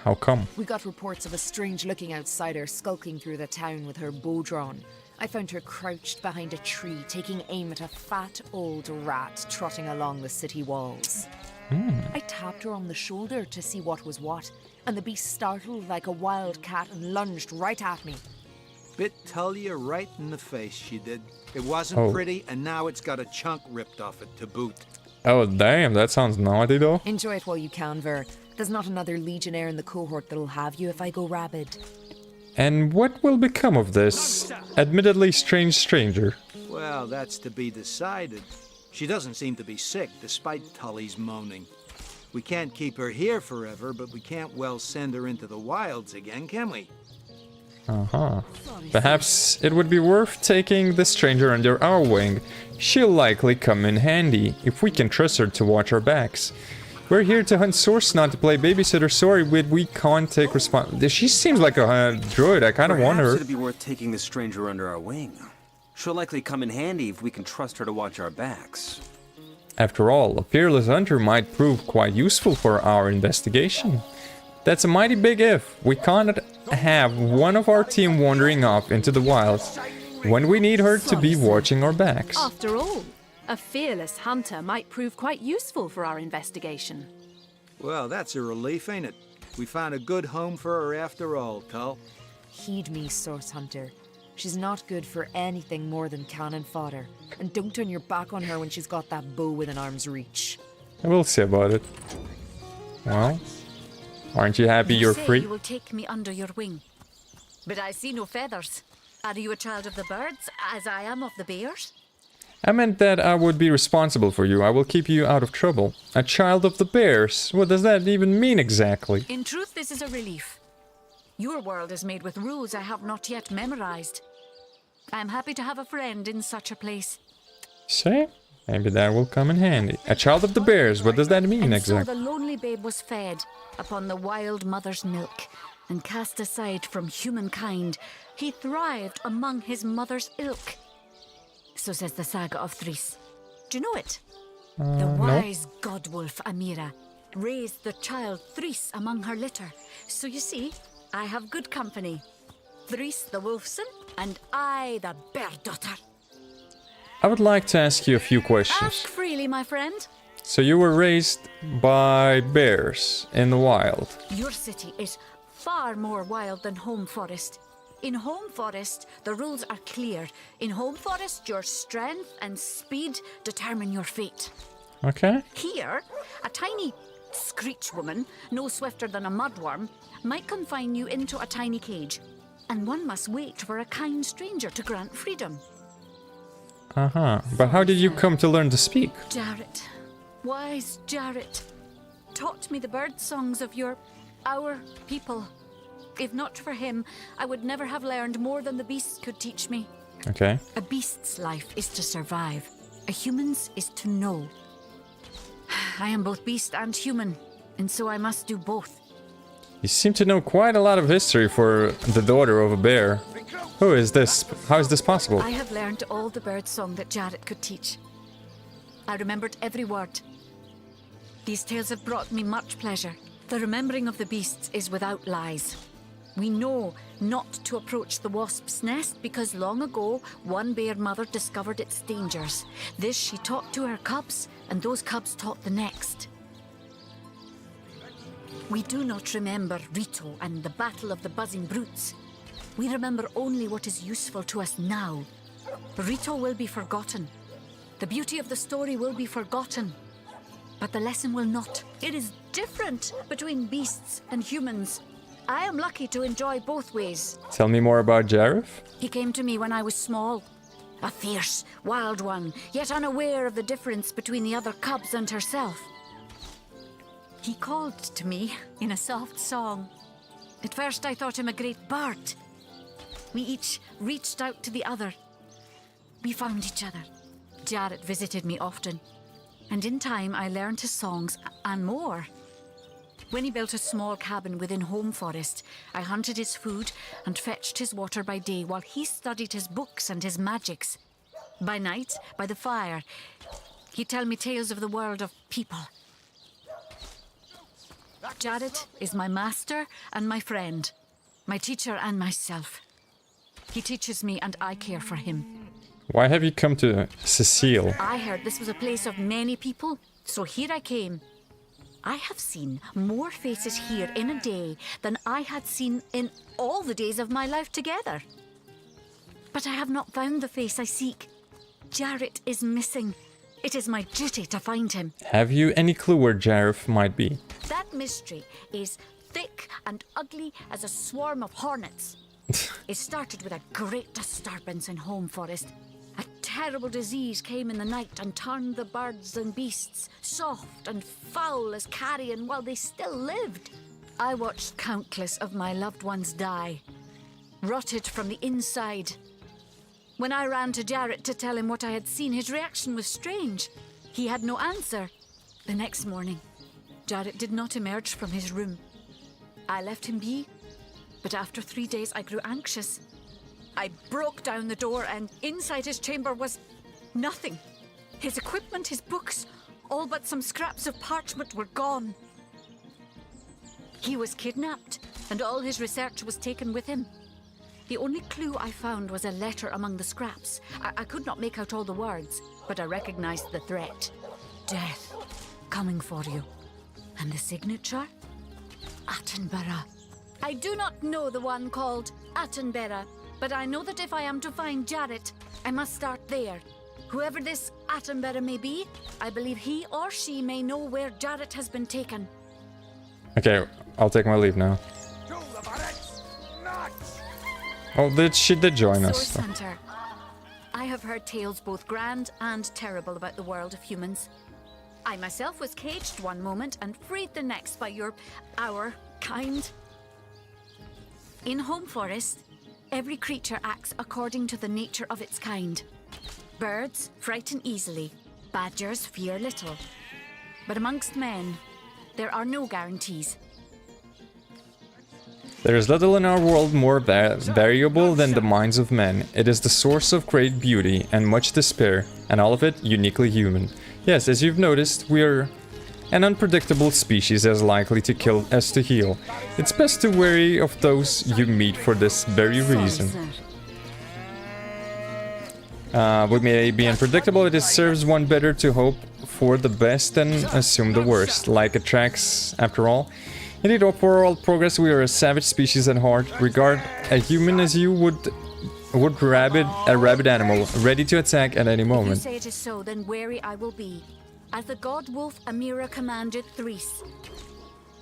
How come? We got reports of a strange-looking outsider skulking through the town with her bow drawn. I found her crouched behind a tree, taking aim at a fat old rat trotting along the city walls. I tapped her on the shoulder to see what was what, and the beast startled like a wild cat and lunged right at me. Bit Tullia right in the face, she did. It wasn't Oh. pretty, and now it's got a chunk ripped off it to boot. Oh, damn, that sounds naughty, though. Enjoy it while you can, Ver. There's not another legionnaire in the cohort that'll have you if I go rabid. And what will become of this admittedly strange stranger? Well, that's to be decided. She doesn't seem to be sick, despite Tully's moaning. We can't keep her here forever, but we can't well send her into the wilds again, can we? Perhaps it would be worth taking the stranger under our wing. She'll likely come in handy, if we can trust her to watch our backs. We're here to hunt source, not to play babysitter. Sorry, we can't take responsibility. She seems like a druid. I kind of want her. Perhaps it'd be worth taking the stranger under our wing. She'll likely come in handy if we can trust her to watch our backs. After all, a fearless hunter might prove quite useful for our investigation. That's a mighty big if. We can't have one of our team wandering off into the wilds when we need her to be watching our backs. After all, a fearless hunter might prove quite useful for our investigation. Well, that's a relief, ain't it? We found a good home for her after all, Tull. Heed me, Source Hunter. She's not good for anything more than cannon fodder. And don't turn your back on her when she's got that bow within arm's reach. We'll see about it. Well, aren't you happy you're say free? You will take me under your wing. But I see no feathers. Are you a child of the birds, as I am of the bears? I meant that I would be responsible for you. I will keep you out of trouble. A child of the bears? What does that even mean exactly? In truth, this is a relief. Your world is made with rules I have not yet memorized. I am happy to have a friend in such a place. See? Maybe that will come in handy. A child of the bears? What does that mean And exactly? so the lonely babe was fed upon the wild mother's milk, and cast aside from humankind, he thrived among his mother's ilk. So says the saga of Thris. Do you know it? The wise godwolf Amira raised the child Thris among her litter. So you see, I have good company. Thris the wolfson, and I the bear daughter. I would like to ask you a few questions. Ask freely, my friend. So you were raised by bears in the wild. Your city is far more wild than Home Forest. In Home Forest, the rules are clear. In Home Forest, your strength and speed determine your fate. Okay. Here, a tiny screech woman, no swifter than a mudworm, might confine you into a tiny cage, and one must wait for a kind stranger to grant freedom. But how did you come to learn to speak? Jarrett, wise Jarrett, taught me the bird songs of our people. If not for him, I would never have learned more than the beasts could teach me. Okay. A beast's life is to survive. A human's is to know. I am both beast and human, and so I must do both. You seem to know quite a lot of history for the daughter of a bear. Who is this? How is this possible? I have learned all the bird song that Jarrett could teach. I remembered every word. These tales have brought me much pleasure. The remembering of the beasts is without lies. We know not to approach the wasp's nest because long ago one bear mother discovered its dangers. This she taught to her cubs, and those cubs taught the next. We do not remember Rito and the battle of the buzzing brutes. We remember only what is useful to us now. Rito will be forgotten. The beauty of the story will be forgotten. But the lesson will not. It is different between beasts and humans. I am lucky to enjoy both ways. Tell me more about Jareth. He came to me when I was small. A fierce, wild one, yet unaware of the difference between the other cubs and herself. He called to me in a soft song. At first I thought him a great bird. We each reached out to the other. We found each other. Jarrett visited me often. And in time I learned his songs and more. When he built a small cabin within Home Forest, I hunted his food and fetched his water by day while he studied his books and his magics. By night, by the fire, he'd tell me tales of the world of people. Jarrett is my master and my friend, my teacher and myself. He teaches me and I care for him. Why have you come to Cecile? I heard this was a place of many people, so here I came. I have seen more faces here in a day than I had seen in all the days of my life together. But I have not found the face I seek. Jarrett is missing. It is my duty to find him. Have you any clue where Jareth might be? That mystery is thick and ugly as a swarm of hornets. It started with a great disturbance in Home Forest. A terrible disease came in the night and turned the birds and beasts soft and foul as carrion while they still lived. I watched countless of my loved ones die, rotted from the inside. When I ran to Jarrett to tell him what I had seen, his reaction was strange. He had no answer. The next morning, Jarrett did not emerge from his room. I left him be, but after 3 days I grew anxious. I broke down the door and inside his chamber was nothing. His equipment, his books, all but some scraps of parchment were gone. He was kidnapped and all his research was taken with him. The only clue I found was a letter among the scraps. I could not make out all the words, but I recognized the threat. Death, coming for you. And the signature? Attenborough. I do not know the one called Attenborough, but I know that if I am to find Jarrett, I must start there. Whoever this Attenborough may be, I believe he or she may know where Jarrett has been taken. Okay, I'll take my leave now. Oh, she did join us. Source Hunter, I have heard tales both grand and terrible about the world of humans. I myself was caged one moment and freed the next by our kind. In Home Forest, every creature acts according to the nature of its kind. Birds frighten easily, badgers fear little. But amongst men, there are no guarantees. There is little in our world more variable than the minds of men. It is the source of great beauty and much despair, and all of it uniquely human. Yes, as you've noticed, we are an unpredictable species as likely to kill as to heal. It's best to wary of those you meet for this very reason. We may be unpredictable, it serves one better to hope for the best than assume the worst. Like attracts, after all. Indeed, overall progress, we are a savage species at heart. Regard a human as you would a rabid animal, ready to attack at any moment. If you say it is so, then wary I will be. As the god wolf Amira commanded Threes.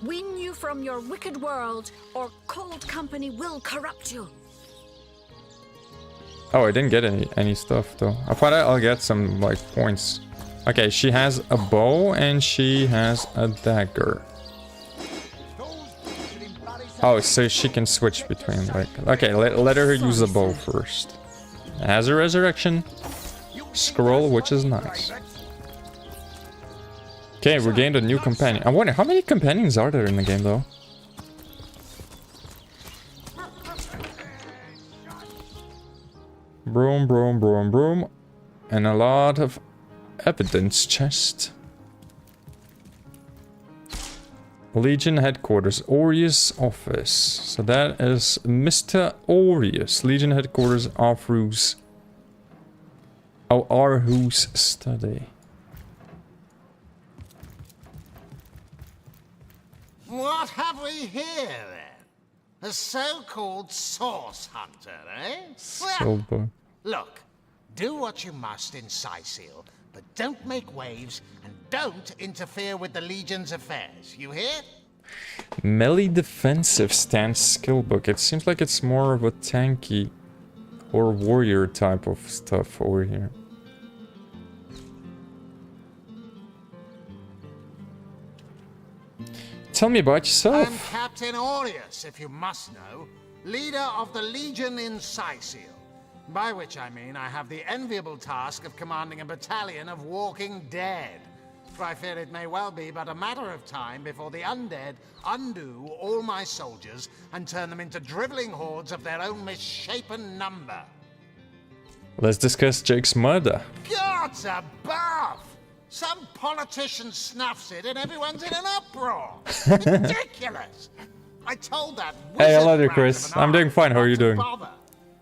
Win you from your wicked world, or cold company will corrupt you. Oh, I didn't get any stuff though. I thought I'll get some like points. Okay, she has a bow and she has a dagger. Oh, so she can switch between, like... Okay, let her use the bow first. It has a resurrection scroll, which is nice. Okay, we gained a new companion. I wonder, how many companions are there in the game, though? Broom, broom, broom, broom. And a lot of evidence chest. Legion headquarters, Aureus office. So that is Mr. Aureus. Legion headquarters, Arhu's. Oh, Arhu's study. What have we here then? A so-called source hunter, eh? Silver. Look, do what you must in Sicil, but don't make waves and don't interfere with the Legion's affairs. You hear? Melee defensive stance skill book. It seems like it's more of a tanky or warrior type of stuff over here. Tell me about yourself. I'm Captain Aureus, if you must know, leader of the Legion in Sicil. By which I mean I have the enviable task of commanding a battalion of walking dead. For I fear it may well be but a matter of time before the undead undo all my soldiers and turn them into driveling hordes of their own misshapen number. Let's discuss Jake's murder. Gods above! Some politician snuffs it and everyone's in an uproar. Ridiculous! I told that Hey, hello wizard there, brat Chris. of an I'm doing army fine. How are not you to doing? bother.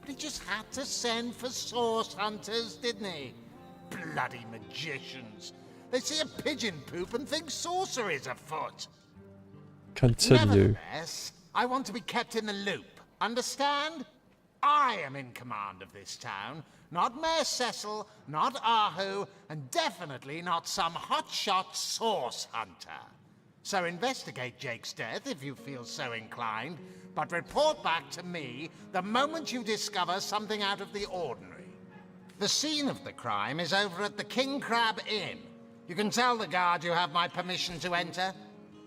But he just had to send for source hunters, didn't he? Bloody magicians. They see a pigeon poop and think sorcery's afoot. Continue. Nevertheless, I want to be kept in the loop. Understand? I am in command of this town, not Mayor Cecil, not Ahu, and definitely not some hotshot source hunter. So investigate Jake's death if you feel so inclined, but report back to me the moment you discover something out of the ordinary. The scene of the crime is over at the King Crab Inn. You can tell the guard you have my permission to enter.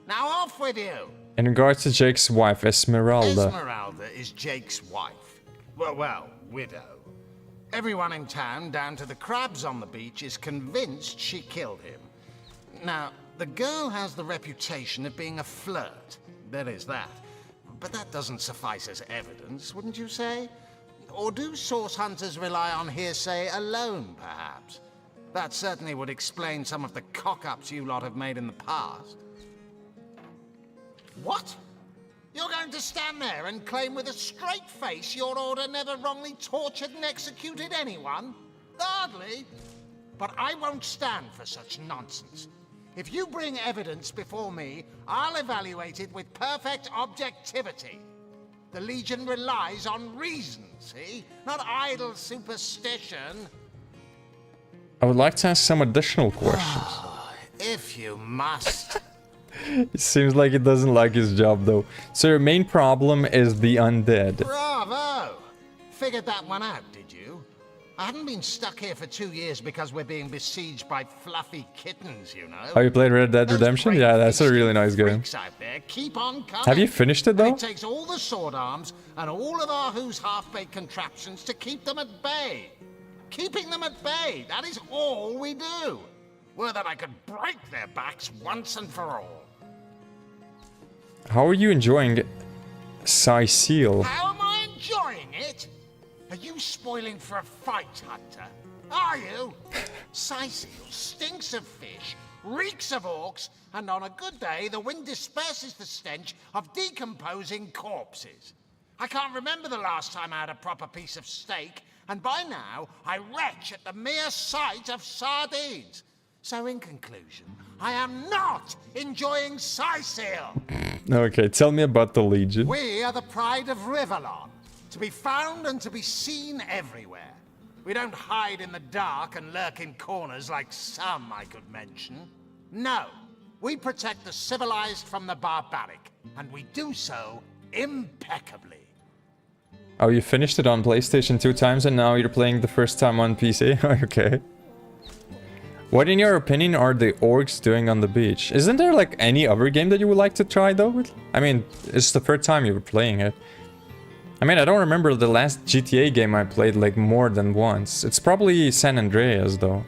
Now off with you! In regards to Jake's wife, Esmeralda. Esmeralda is Jake's wife. Well, widow. Everyone in town, down to the crabs on the beach, is convinced she killed him. Now, the girl has the reputation of being a flirt. There is that. But that doesn't suffice as evidence, wouldn't you say? Or do source hunters rely on hearsay alone, perhaps? That certainly would explain some of the cock-ups you lot have made in the past. What? You're going to stand there and claim with a straight face your order never wrongly tortured and executed anyone? Hardly. But I won't stand for such nonsense. If you bring evidence before me, I'll evaluate it with perfect objectivity. The Legion relies on reason, see? Not idle superstition. I would like to ask some additional questions. If you must. It seems like he doesn't like his job though. So your main problem is the undead. Bravo! Figured that one out, did you? I haven't been stuck here for 2 years because we're being besieged by fluffy kittens, you know. Oh, you played Red Dead Redemption? Yeah, that's a really nice game. Out there keep on coming. Have you finished it, though? And it takes all the sword arms and all of Ahu's half-baked contraptions to keep them at bay. Keeping them at bay, that is all we do. Were that I could break their backs once and for all. How are you enjoying Seal? How am I enjoying it? Are you spoiling for a fight, Hunter? Are you? Seal stinks of fish, reeks of orcs, and on a good day, the wind disperses the stench of decomposing corpses. I can't remember the last time I had a proper piece of steak, and by now, I retch at the mere sight of sardines. So in conclusion, I am not enjoying Seal. Okay, tell me about the Legion. We are the pride of Riverlon, to be found and to be seen everywhere. We don't hide in the dark and lurk in corners like some I could mention. No, we protect the civilized from the barbaric, and we do so impeccably. Oh, you finished it on PlayStation 2 times and now you're playing the first time on PC? Okay. What, in your opinion, are the orcs doing on the beach? Isn't there, like, any other game that you would like to try, though? I mean, it's the third time you were playing it. I mean, I don't remember the last GTA game I played, like, more than once. It's probably San Andreas, though.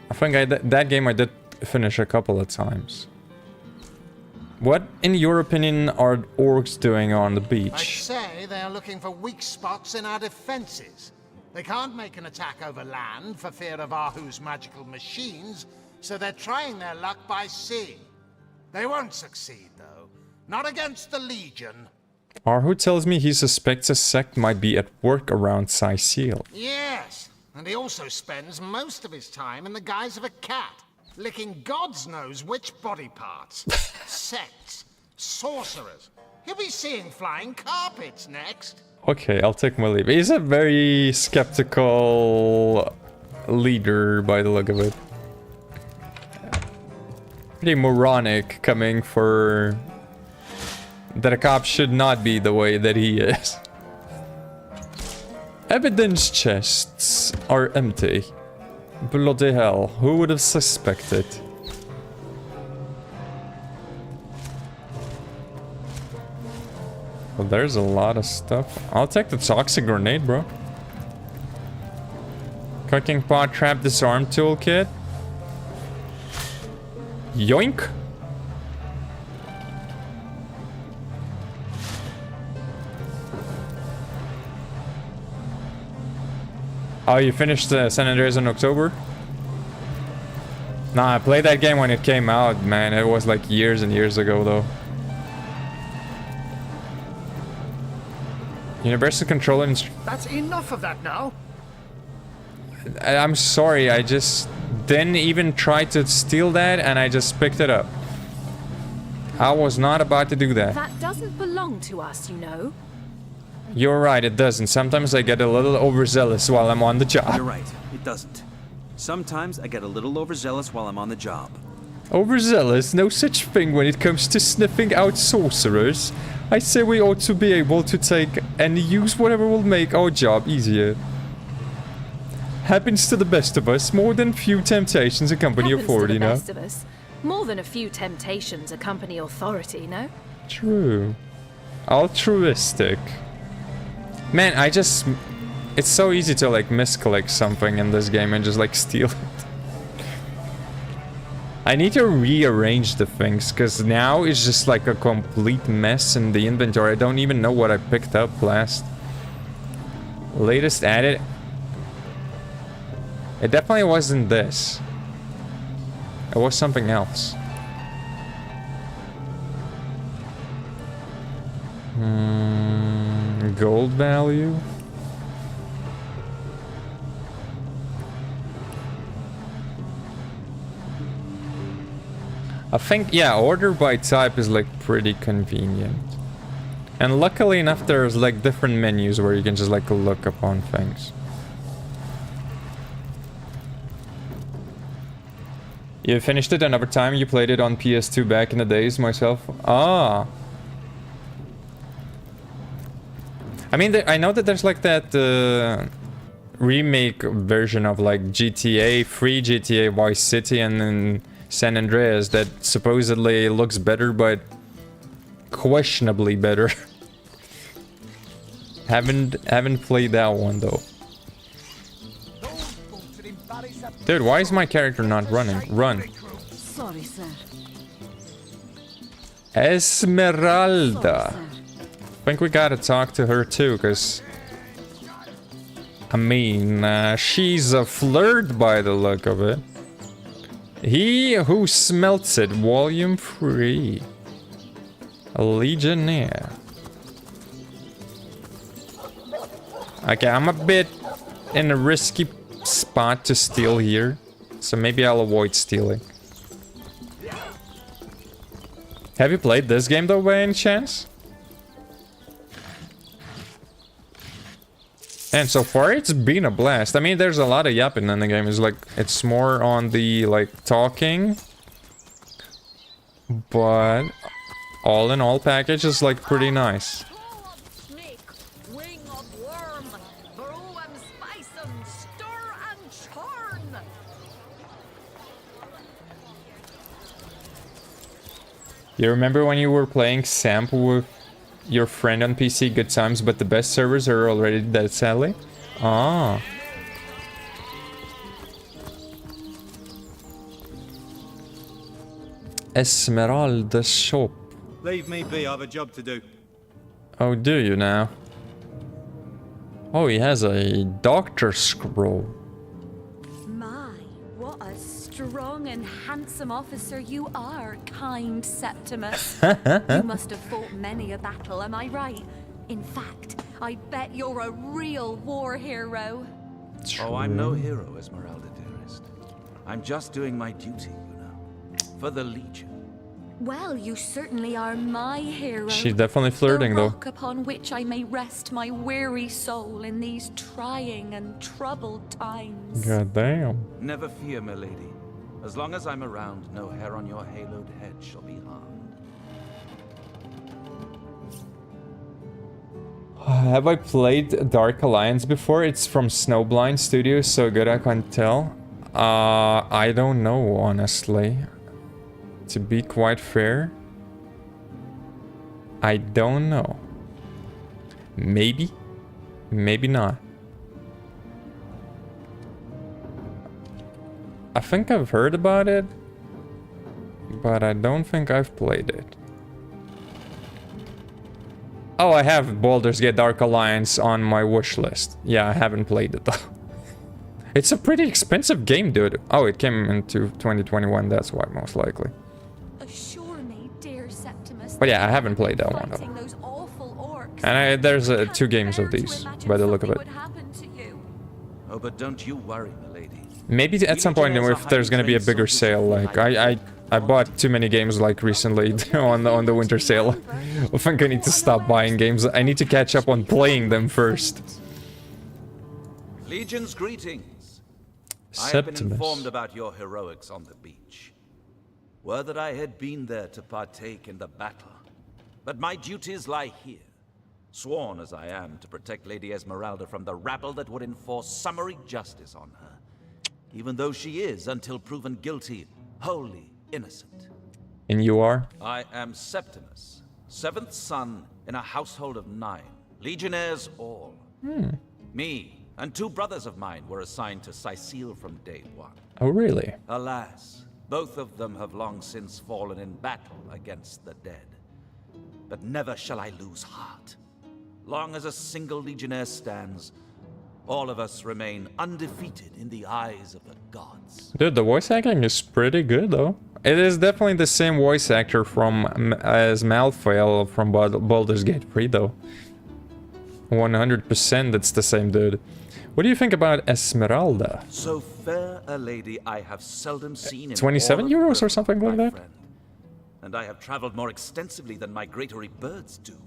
I think that game I did finish a couple of times. What, in your opinion, are orcs doing on the beach? I say they are looking for weak spots in our defenses. They can't make an attack over land for fear of Ahu's magical machines, so they're trying their luck by sea. They won't succeed, though. Not against the Legion. Ahu tells me he suspects a sect might be at work around Seal. Yes, and he also spends most of his time in the guise of a cat, licking God's knows which body parts. Sects, sorcerers. He'll be seeing flying carpets next. Okay, I'll take my leave. He's a very skeptical leader by the look of it. Pretty moronic coming for... that a cop should not be the way that he is. Evidence chests are empty. Bloody hell, who would have suspected? Well, there's a lot of stuff. I'll take the toxic grenade, bro. Cooking pot, trap, disarm toolkit. Yoink! Oh, you finished San Andreas in October? Nah, I played that game when it came out, man. It was like years and years ago, though. Universal controller. That's enough of that now. I'm sorry, I just didn't even try to steal that and I just picked it up. I was not about to do that. That doesn't belong to us, you know. You're right, it doesn't. Sometimes I get a little overzealous while I'm on the job. You're right, it doesn't. Sometimes I get a little overzealous while I'm on the job. Overzealous? No such thing when it comes to sniffing out sorcerers. I say we ought to be able to take and use whatever will make our job easier. Happens to the best of us. More than few temptations accompany authority, no? Best of us. More than a few temptations accompany authority, no? True. Altruistic. Man, it's so easy to like misclick something in this game and just like steal it. I need to rearrange the things because now it's just like a complete mess in the inventory. I don't even know what I picked up last. Latest added. It definitely wasn't this. It was something else. Gold value. I think, yeah, order by type is like pretty convenient. And luckily enough there's like different menus where you can just like look upon things. You finished it another time? You played it on PS2 back in the days myself? Ah. I mean, I know that there's like that remake version of like GTA, free GTA Vice City, and then San Andreas that supposedly looks better, but questionably better. haven't played that one though. Dude, why is my character not running? Run. Sorry, sir. Esmeralda. I think we gotta talk to her too, because I mean, she's a flirt by the look of it. He Who Smelts It, Volume 3. A Legionnaire. Okay, I'm a bit in a risky spot to steal here, so maybe I'll avoid stealing. Have you played this game though by any chance? And so far it's been a blast. I mean, there's a lot of yapping in the game. It's like, it's more on the like talking, but all in all package is like pretty nice. You remember when you were playing Samp with your friend on PC? Good times, but the best servers are already dead, sadly. Ah. Esmeralda shop. Leave me be, I have a job to do. Oh, do you now? Oh, he has a doctor scroll. My, what a strong and handsome officer you are, kind Septimus. You must have fought many a battle, am I right? In fact, I bet you're a real war hero. Oh, I'm no hero, Esmeralda, dearest. I'm just doing my duty, you know, for the Legion. Well, you certainly are my hero. She's definitely flirting, the though. rock upon which I may rest my weary soul in these trying and troubled times. God damn. Never fear, my lady. As long as I'm around, no hair on your haloed head shall be harmed. Have I played Dark Alliance before? It's from Snowblind Studios, so good I can't tell. I don't know, honestly. To be quite fair, I don't know. Maybe, maybe not. I think I've heard about it, but I don't think I've played it. Oh, I have Baldur's Gate Dark Alliance on my wish list. Yeah, I haven't played it though. It's a pretty expensive game, dude. Oh, it came into 2021, that's why, most likely. Assure me, dear Septimus. But yeah, I haven't played that one though. Those awful orcs. And there's 2 games of these, by the look of it. Oh, but don't you worry, my lady. Maybe at some point if there's gonna be a bigger sale, like I bought too many games like recently on the winter sale. I think I need to stop buying games. I need to catch up on playing them first. Legion's greetings. I Septimus. have been informed about your heroics on the beach. Were that I had been there to partake in the battle. But my duties lie here. Sworn as I am to protect Lady Esmeralda from the rabble that would enforce summary justice on her. Even though she is, until proven guilty, wholly innocent. And you are? I am Septimus, 7th son in a household of 9, legionnaires all. Me and 2 brothers of mine were assigned to Sicile from day 1. Oh, really? Alas, both of them have long since fallen in battle against the dead. But never shall I lose heart. Long as a single legionnaire stands, all of us remain undefeated in the eyes of the gods. Dude, the voice acting is pretty good though. It is definitely the same voice actor from as Malfoy from Baldur's Gate 3 though. 100% it's the same dude. What do you think about Esmeralda? So fair a lady I have seldom seen in 27 euros or something like that? Friend. And I have traveled more extensively than migratory birds do.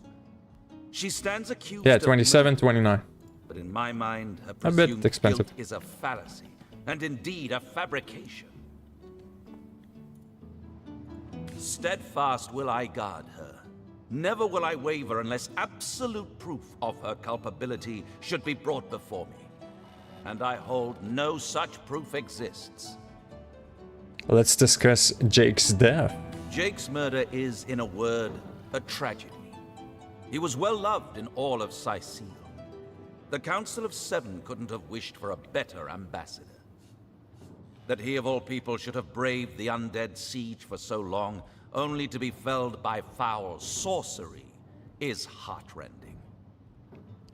She stands accused Yeah, of 27, murder, 29. But in my mind, her A presumed bit expensive. guilt is a fallacy, and indeed a fabrication. Steadfast will I guard her. Never will I waver unless absolute proof of her culpability should be brought before me. and I hold no such proof exists. Let's discuss Jake's death. Jake's murder is, in a word, a tragedy. He was well loved in all of Sicile. The Council of Seven couldn't have wished for a better ambassador. That he of all people should have braved the undead siege for so long, only to be felled by foul sorcery, is heartrending.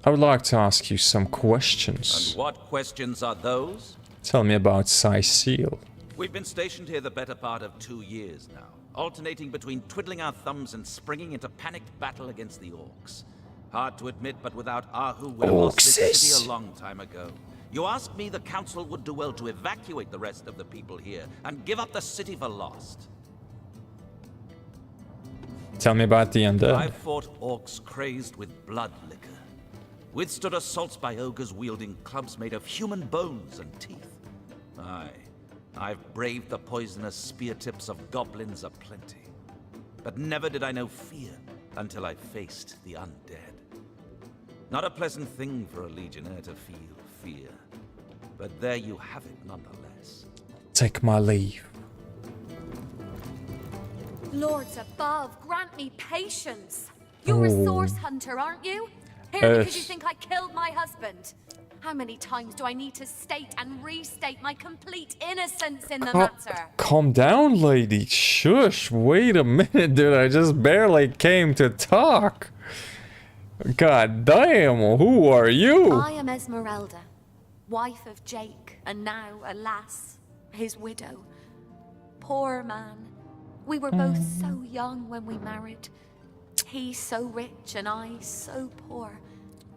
I would like to ask you some questions. And what questions are those? Tell me about Sicile. We've been stationed here the better part of 2 years now, alternating between twiddling our thumbs and springing into panicked battle against the orcs. Hard to admit, but without Ahu, we'd have lost this city a long time ago. You ask me, the council would do well to evacuate the rest of the people here and give up the city for lost. Tell me about the undead. I've fought orcs crazed with blood liquor, withstood assaults by ogres wielding clubs made of human bones and teeth. Aye, I've braved the poisonous spear tips of goblins aplenty. But never did I know fear until I faced the undead. Not a pleasant thing for a legionnaire to feel fear, but there you have it nonetheless. Take my leave. Lords above, grant me patience. You're a source hunter, aren't you? Here because you think I killed my husband. How many times do I need to state and restate my complete innocence in the matter? Calm down, lady. Shush. Wait a minute, dude. I just barely came to talk. God damn, who are you? I am Esmeralda, wife of Jake, and now, alas, his widow. Poor man. We were both so young when we married. He so rich and I so poor.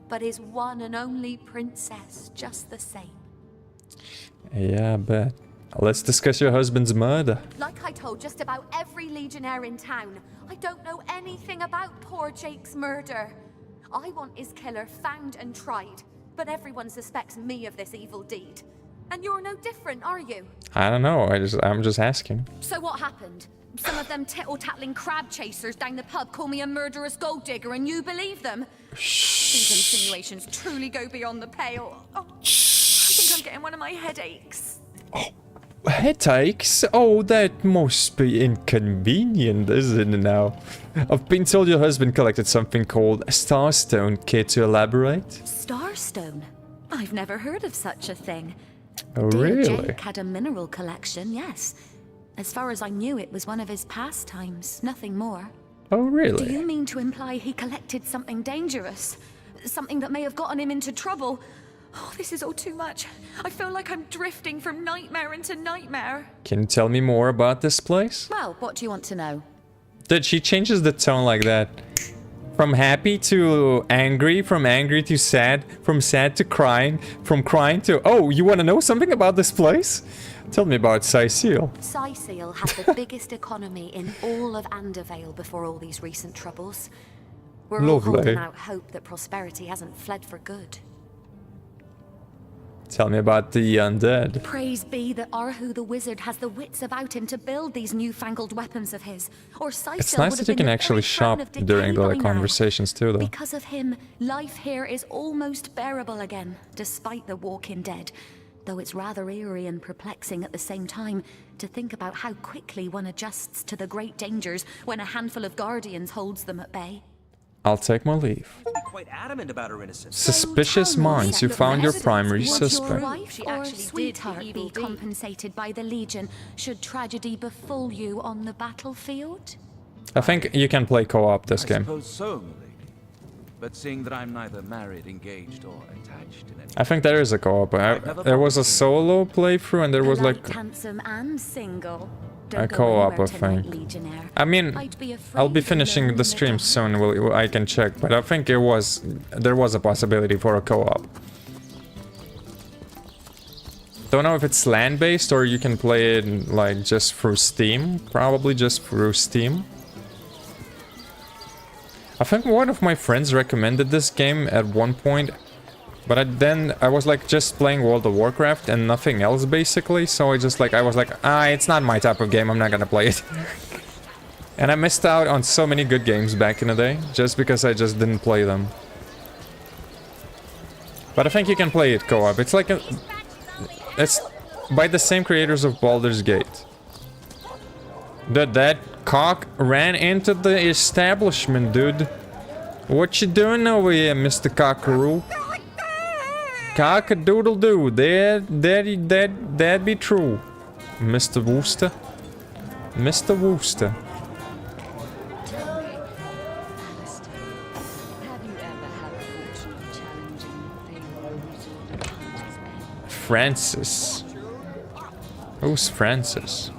But his one and only princess just the same. Yeah, I bet. Let's discuss your husband's murder. Like I told just about every legionnaire in town, I don't know anything about poor Jake's murder. I want his killer found and tried, but everyone suspects me of this evil deed. And you're no different, are you? I don't know. I'm just asking. So what happened? Some of them tittle-tattling crab chasers down the pub call me a murderous gold digger, and you believe them? These insinuations truly go beyond the pale. Oh, I think I'm getting one of my headaches. Headaches? Oh, that must be inconvenient, isn't it now? I've been told your husband collected something called a Starstone. Care to elaborate? Starstone? I've never heard of such a thing. Oh, Dear really? Jake had a mineral collection, yes. As far as I knew, it was one of his pastimes, nothing more. Oh, really? Do you mean to imply he collected something dangerous? Something that may have gotten him into trouble? Oh, this is all too much. I feel like I'm drifting from nightmare into nightmare. Can you tell me more about this place? Well, what do you want to know? Dude, she changes the tone like that. From happy to angry, from angry to sad, from sad to crying, from crying to, oh, you want to know something about this place? Tell me about Sicile. Sicile had the biggest economy in all of Andervale before all these recent troubles. We're all holding out hope that prosperity hasn't fled for good. Tell me about the undead. Praise be that Arhu the wizard has the wits about him to build these newfangled weapons of his. Or Sicile It's nice that you can actually shop during the conversations too, though. Because of him, life here is almost bearable again, despite the walking dead. Though it's rather eerie and perplexing at the same time to think about how quickly one adjusts to the great dangers when a handful of guardians holds them at bay. I'll take my leave. Quite adamant about her innocence. Suspicious minds, you found your primary Would your suspect. wife or sweetheart be compensated by the Legion should tragedy befall you on the battlefield? I think you can play co-op this I game. suppose so, milady. But seeing that I'm neither married, engaged, or attached in any I think there is a co-op. There was a solo playthrough and there was like Handsome and single. a co-op, I think. I mean, I'll be finishing the stream soon. I can check, but I think there was a possibility for a co-op. Don't know if it's LAN-based or you can play it like just through Steam. Probably just through Steam. I think one of my friends recommended this game at one point, but then I was like just playing World of Warcraft and nothing else basically, so I was like, it's not my type of game, I'm not gonna play it. And I missed out on so many good games back in the day, just because I just didn't play them. But I think you can play it co-op. It's like a... It's by the same creators of Baldur's Gate. That cock ran into the establishment, dude. What you doing over here, Mr. Cockaroo? Cock-a-doodle-doo. That'd be true. Mr. Wooster. Mr. Wooster. Francis. Who's Francis?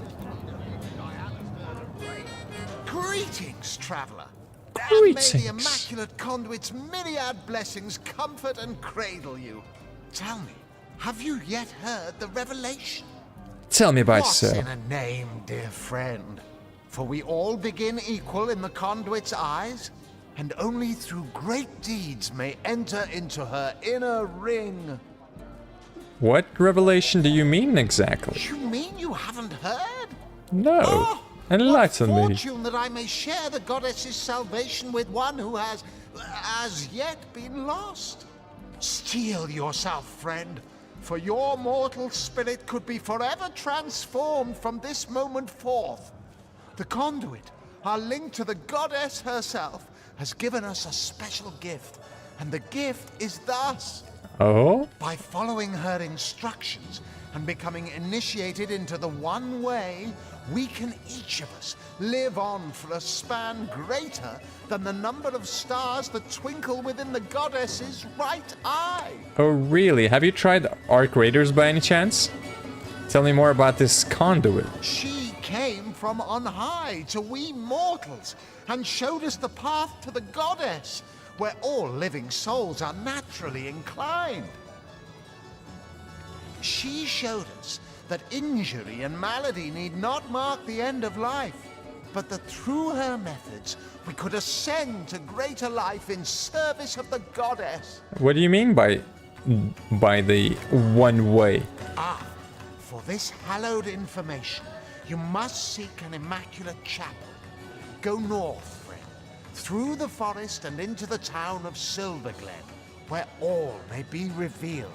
Greetings, traveler. Greetings. And may the immaculate conduit's myriad blessings comfort and cradle you. Tell me, have you yet heard the revelation? Tell me about What's so. in a name, dear friend? For we all begin equal in the conduit's eyes, and only through great deeds may enter into her inner ring. What revelation do you mean exactly? You mean you haven't heard? No. Oh, enlighten me. fortune that I may share the goddess's salvation with one who has, as yet, been lost. Steel yourself, friend, for your mortal spirit could be forever transformed from this moment forth. The conduit, our link to the goddess herself, has given us a special gift, and the gift is thus. Oh? By following her instructions and becoming initiated into the one way, we can each of us live on for a span greater than the number of stars that twinkle within the goddess's right eye. Oh, really? Have you tried Arc Raiders by any chance? Tell me more about this conduit. She came from on high to we mortals and showed us the path to the goddess, where all living souls are naturally inclined. She showed us that injury and malady need not mark the end of life, but that through her methods we could ascend to greater life in service of the goddess. What do you mean by the one way? Ah, for this hallowed information, you must seek an immaculate chapel. Go north, through the forest and into the town of Silverglen, where all may be revealed.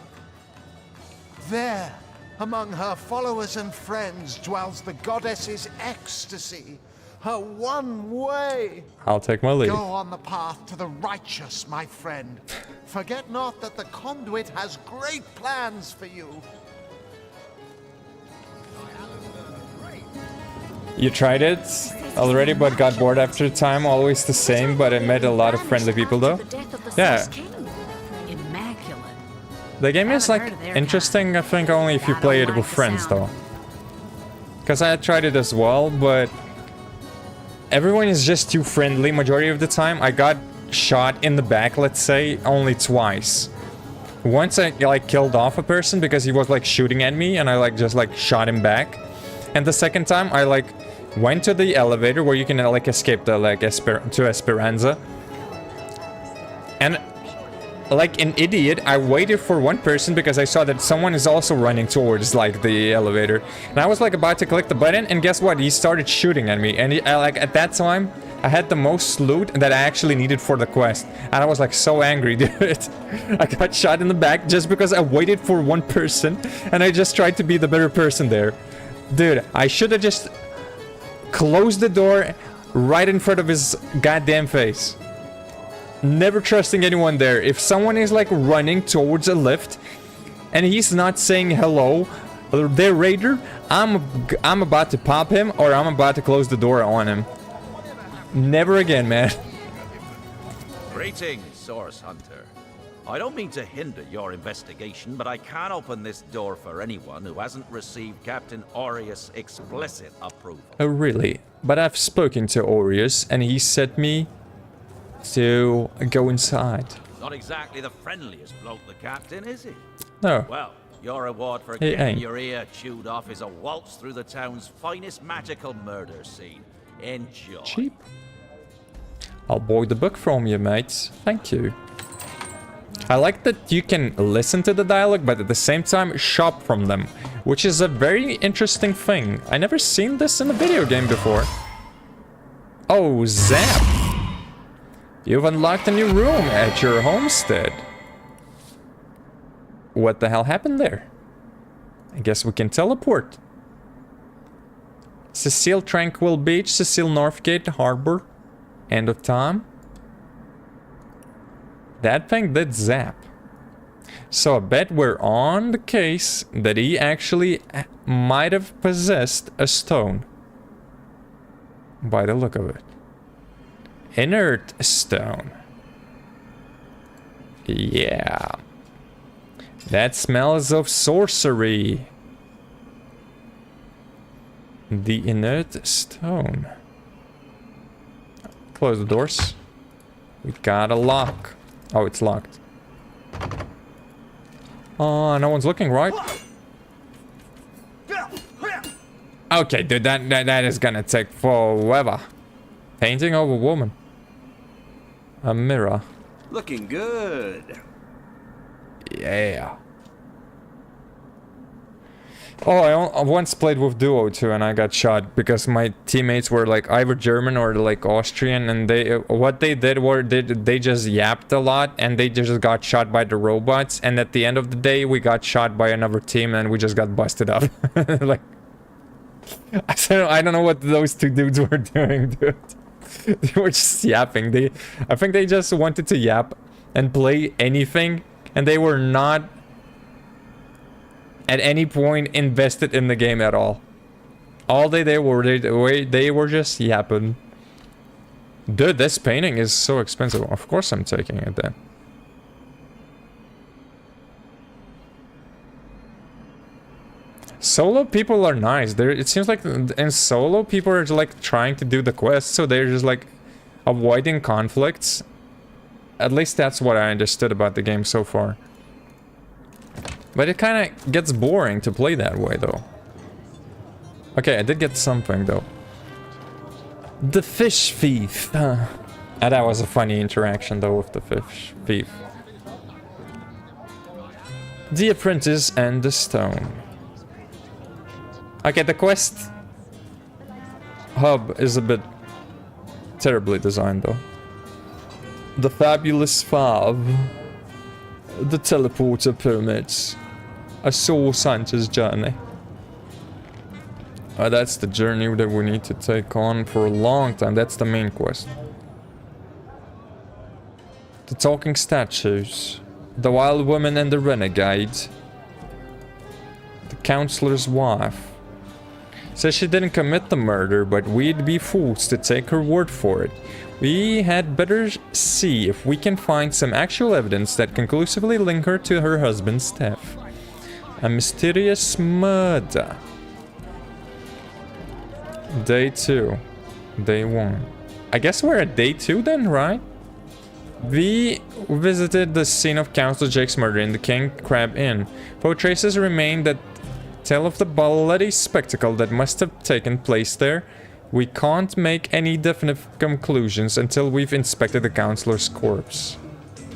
There, among her followers and friends, dwells the goddess's ecstasy, her one way. I'll take my leave. Go on the path to the righteous, my friend. Forget not that the conduit has great plans for you. You tried it already, but got bored after time. Always the same, but I met a lot of friendly people though. Yeah. Immaculate. The game is like interesting, I think, only if you play it with friends though. Because I had tried it as well, but everyone is just too friendly majority of the time. I got shot in the back, let's say, only twice. Once I like killed off a person because he was like shooting at me and I like just like shot him back. And the second time I like went to the elevator where you can like escape the like to Esperanza. And like an idiot, I waited for one person because I saw that someone is also running towards like the elevator. And I was like about to click the button and guess what? He started shooting at me. And like at that time, I had the most loot that I actually needed for the quest. And I was like so angry, dude. I got shot in the back just because I waited for one person and I just tried to be the better person there. Dude, I should have just closed the door right in front of his goddamn face. Never trusting anyone there. If someone is like running towards a lift and he's not saying hello, their raider, I'm about to pop him or I'm about to close the door on him. Never again, man. Greetings, Source Hunter. I don't mean to hinder your investigation, but I can't open this door for anyone who hasn't received Captain Aureus' explicit approval. Oh, really? But I've spoken to Aureus, and he said me to go inside. Not exactly the friendliest bloke, the Captain, is he? No. Well, your reward for He getting ain't. your ear chewed off is a waltz through the town's finest magical murder scene. Enjoy. Cheap. I'll borrow the book from you, mates. Thank you. I like that you can listen to the dialogue, but at the same time shop from them, which is a very interesting thing. I never seen this in a video game before. Oh, Zap! You've unlocked a new room at your homestead. what the hell happened there? I guess we can teleport. Cecile Tranquil Beach, Cecile Northgate Harbor. End of time. That thing did zap. So I bet we're on the case that he actually might have possessed a stone. By the look of it. Inert stone. Yeah. That smells of sorcery. The inert stone. Close the doors. We got a lock. Oh, it's locked. Oh, no one's looking, right? Okay, dude, that is gonna take forever. Painting of a woman. A mirror. Looking good. Yeah. Oh, I once played with Duo too, and I got shot because my teammates were like either German or like Austrian, and what they did were they just yapped a lot, and they just got shot by the robots, and at the end of the day we got shot by another team, and we just got busted up. Like, I don't know what those two dudes were doing, dude. They were just yapping. I think they just wanted to yap and play anything, and they were not at any point invested in the game at all. All they were just yapping. Dude, this painting is so expensive. Of course I'm taking it then. Solo people are nice. It seems like in solo people are like trying to do the quest, so they're just like avoiding conflicts. At least that's what I understood about the game so far. But it kind of gets boring to play that way, though. Okay, I did get something, though. The fish thief. And that was a funny interaction, though, with the fish thief. The apprentice and the stone. Okay, the quest hub is a bit terribly designed, though. The Fabulous Five. The Teleporter Pyramids. A Soul Hunter's journey. That's the journey that we need to take on for a long time. That's the main quest. The Talking Statues. The Wild Woman and the Renegade. The Counselor's Wife. Says she didn't commit the murder, but we'd be fools to take her word for it. We had better see if we can find some actual evidence that conclusively link her to her husband's death. A mysterious murder. Day 2. Day 1. I guess we're at day 2 then, right? We visited the scene of Council Jake's murder in the King Crab Inn. Though traces remain that tell of the bloody spectacle that must have taken place there, we can't make any definite conclusions until we've inspected the counselor's corpse.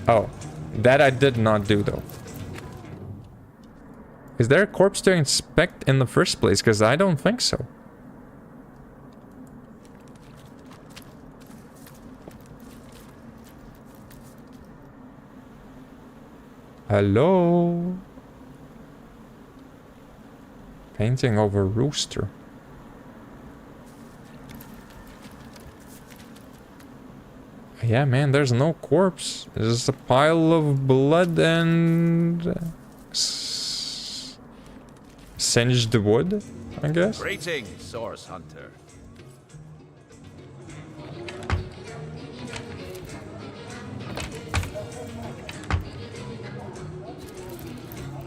Oh, that I did not do though. Is there a corpse to inspect in the first place? Because I don't think so. Hello? Painting of a rooster. Yeah, man, there's no corpse. There's just a pile of blood and singed wood, I guess. Greetings, Source Hunter.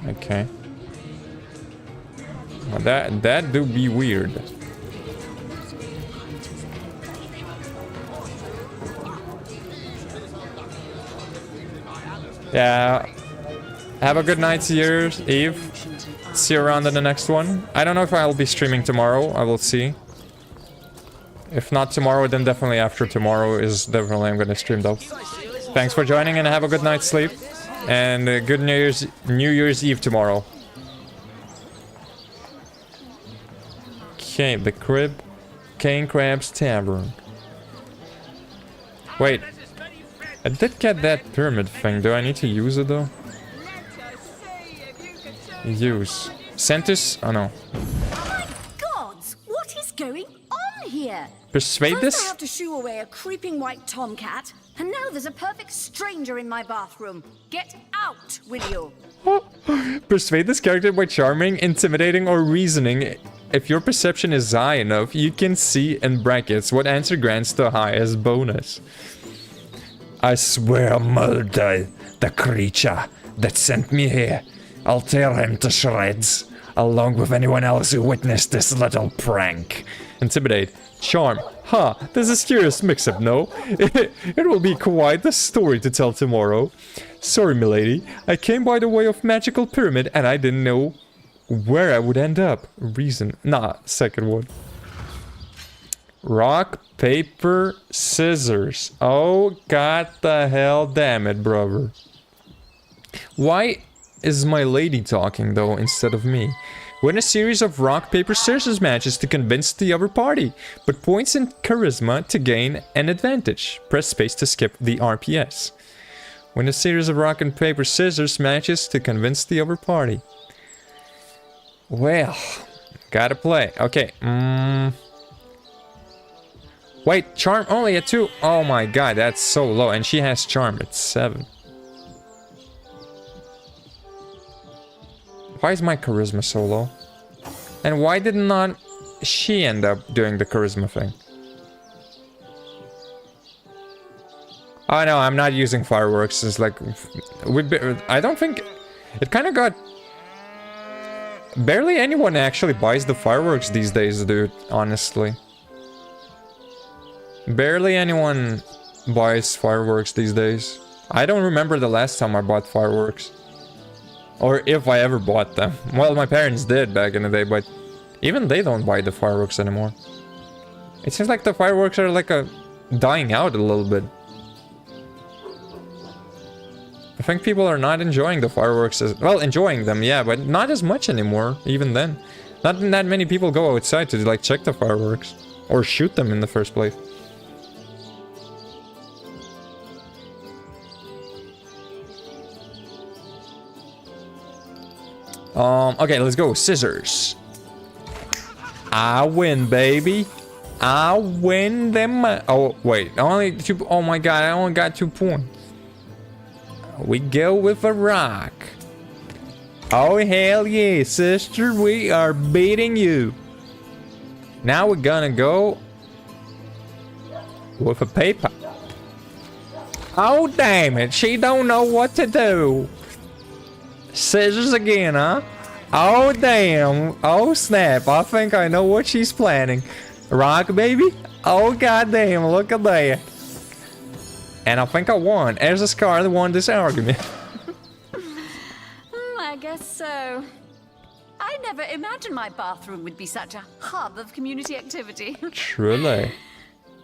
Okay. Well, that do be weird. Yeah. Have a good night, Eve. See you around in the next one. I don't know if I'll be streaming tomorrow. I will see. If not tomorrow, then definitely after tomorrow is definitely I'm gonna stream though. Thanks for joining and have a good night's sleep. And good New Year's Eve tomorrow. Okay, the crib. Cane Crab's Tavern. Wait. I did get that pyramid thing. Do I need to use it though? use? Centus? Oh no. Gods, what is going on here? Persuade First this? I have to shoo away a creeping white tomcat, and now there's a perfect stranger in my bathroom. Get out, will you? Persuade this character by charming, intimidating, or reasoning. If your perception is high enough, you can see in brackets what answer grants the highest bonus. I swear, murder the creature that sent me here. I'll tear him to shreds, along with anyone else who witnessed this little prank. Intimidate. Charm. Ha, this is curious mix-up, no? It will be quite the story to tell tomorrow. Sorry, milady. I came by the way of magical pyramid and I didn't know where I would end up. Reason. Nah, second one. Rock, paper, scissors. Oh, god the hell damn it, brother. Why is my lady talking, though, instead of me? Win a series of rock, paper, scissors matches to convince the other party. Put points in charisma to gain an advantage. Press space to skip the RPS. Win a series of rock and paper, scissors matches to convince the other party. Well, gotta play. Okay. Wait, charm only at 2. Oh my god, that's so low. And she has charm at 7. Why is my charisma so low? And why did not she end up doing the charisma thing? Oh no, I'm not using fireworks. It's like... I don't think... It kind of got... Barely anyone actually buys the fireworks these days, dude, honestly. Barely anyone buys fireworks these days. I don't remember the last time I bought fireworks. Or if I ever bought them. Well, my parents did back in the day, but even they don't buy the fireworks anymore. It seems like the fireworks are like dying out a little bit. I think people are not enjoying the fireworks as... Well, enjoying them, yeah, but not as much anymore, even then. Not that many people go outside to, like, check the fireworks. Or shoot them in the first place. Okay, let's go. Scissors. I win, baby. I win them. Oh, wait. Only 2... Oh my god, I only got 2 points. We go with a rock. Oh, hell yeah, sister. We are beating you. Now we're gonna go with a paper. Oh, damn it. She don't know what to do. Scissors again, huh? Oh, damn. Oh, snap. I think I know what she's planning. Rock, baby? Oh, goddamn. Look at that. And I think I won. As a Scar won this argument. I guess so. I never imagined my bathroom would be such a hub of community activity. Truly.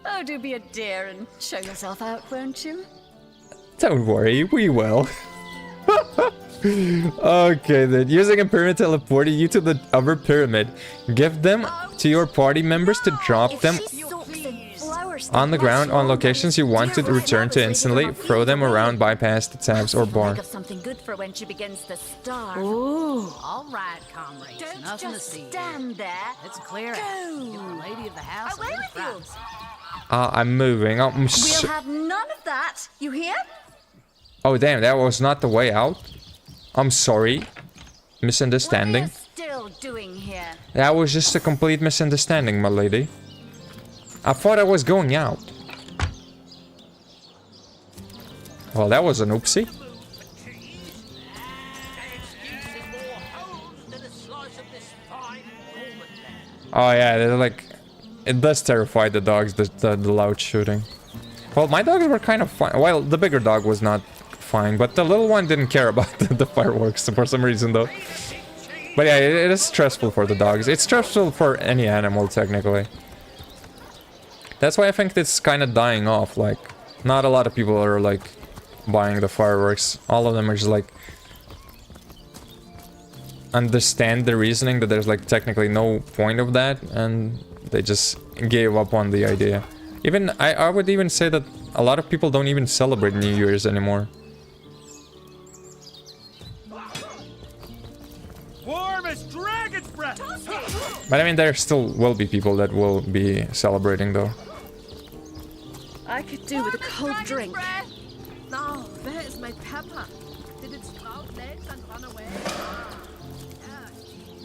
Oh, do be a dear and show yourself out, won't you? Don't worry, we will. Okay then, using a pyramid teleported you to the other pyramid. Give them to your party members to drop them on the ground on locations you want to return to instantly. Throw them around, bypass the tabs or bar. Think of something good for when she begins to starve. Ooh, all right, comrades. Don't Nothing just to see. stand there. It's clear. Give the lady of the house Away a with little you. privacy. I'm moving. We'll have none of that. You hear? Oh damn, that was not the way out. I'm sorry. Misunderstanding. What are you still doing here? That was just a complete misunderstanding, my lady. I thought I was going out. Well, that was an oopsie. Oh yeah, they're like... It does terrify the dogs, the loud shooting. Well, my dogs were kind of fine. Well, the bigger dog was not fine, but the little one didn't care about the fireworks for some reason, though. But yeah, it is stressful for the dogs. It's stressful for any animal, technically. That's why I think it's kind of dying off. Like, not a lot of people are, like, buying the fireworks. All of them are just, like... understand the reasoning that there's, like, technically no point of that, and they just gave up on the idea. Even, I would even say that a lot of people don't even celebrate New Year's anymore. But I mean, there still will be people that will be celebrating, though. I could do with a cold drink. Oh, there's my pepper. Did it sprout legs and run away?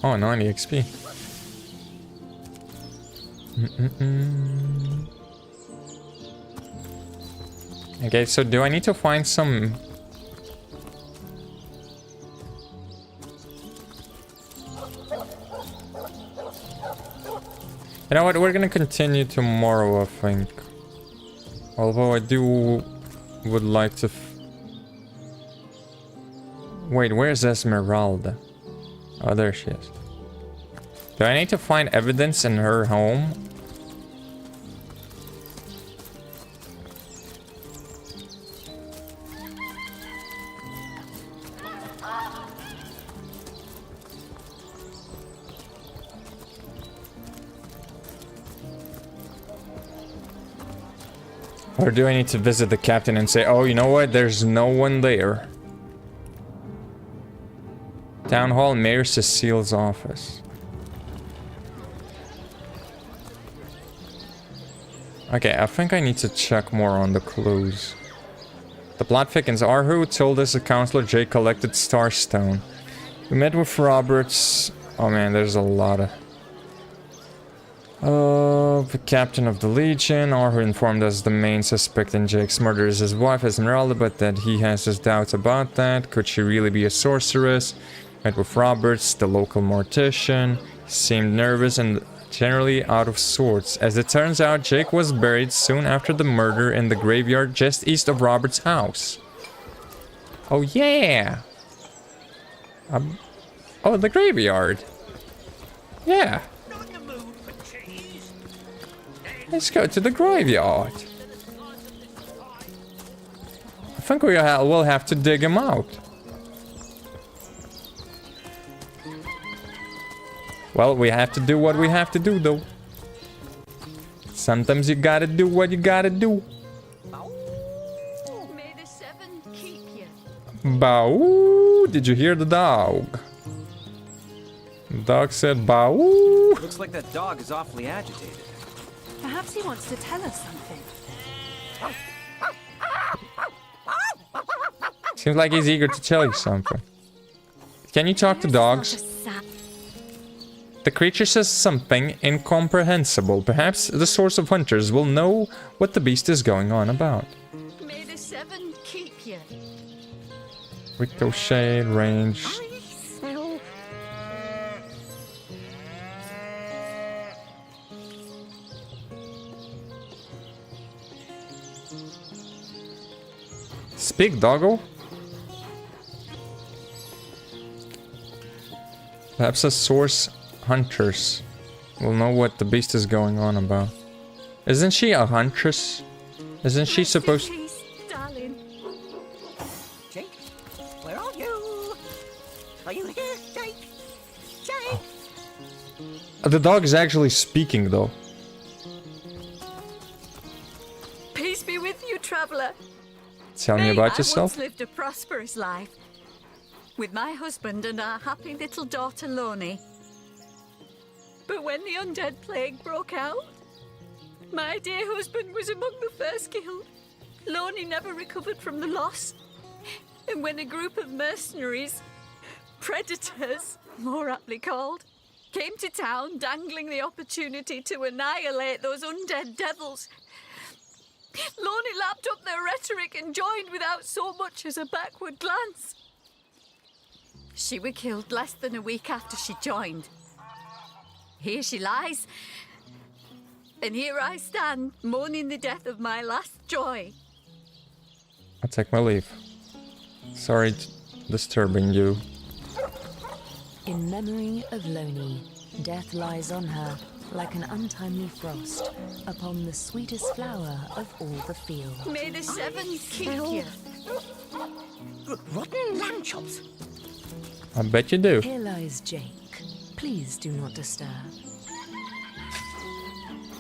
Oh, 90 XP. Okay, so do I need to find some... You know what, we're gonna continue tomorrow, I think. Although I would like to... Wait, where's Esmeralda? Oh, there she is. Do I need to find evidence in her home? Or do I need to visit the captain and say, oh, you know what? There's no one there. Town Hall, Mayor Cecile's office. Okay, I think I need to check more on the clues. The plot thickens. Arhu told us the counselor Jay collected Starstone. We met with Roberts. Oh man, there's a lot of... the captain of the Legion. Arhu informed us the main suspect in Jake's murder is his wife Esmeralda, but that he has his doubts about that. Could she really be a sorceress? Met with Roberts, the local mortician. He seemed nervous and generally out of sorts. As it turns out, Jake was buried soon after the murder in the graveyard just east of Robert's house. Oh yeah! Oh, the graveyard. Yeah. Let's go to the graveyard. I think we will have to dig him out. Well, we have to do what we have to do, though. Sometimes you gotta do what you gotta do. May the seven keep you. Bow! Did you hear the dog? The dog said bow. Looks like that dog is awfully agitated. Perhaps he wants to tell us something. Seems like he's eager to tell you something. Can you talk to dogs? The creature says something incomprehensible. Perhaps the source of hunters will know what the beast is going on about. May the seven keep you. Ricochet, range. Speak, doggo. Perhaps the source hunters will know what the beast is going on about. Isn't she a huntress? Isn't she supposed to... Darling. Jake, where are you? Are you here, Jake? Jake! The dog is actually speaking, though. Peace be with you, traveler. Tell me about I yourself. once lived a prosperous life with my husband and our happy little daughter Loni. But when the undead plague broke out, my dear husband was among the first killed. Loni never recovered from the loss. And when a group of mercenaries, predators, more aptly called, came to town dangling the opportunity to annihilate those undead devils, Loni lapped up their rhetoric and joined without so much as a backward glance. She was killed less than a week after she joined. Here she lies, and here I stand, mourning the death of my last joy. I'll take my leave. Sorry disturbing you. In memory of Loni, death lies on her like an untimely frost upon the sweetest flower of all the field. May the seven keep you. Rotten lamb chops. I bet you do. Here lies Jake. Please do not disturb.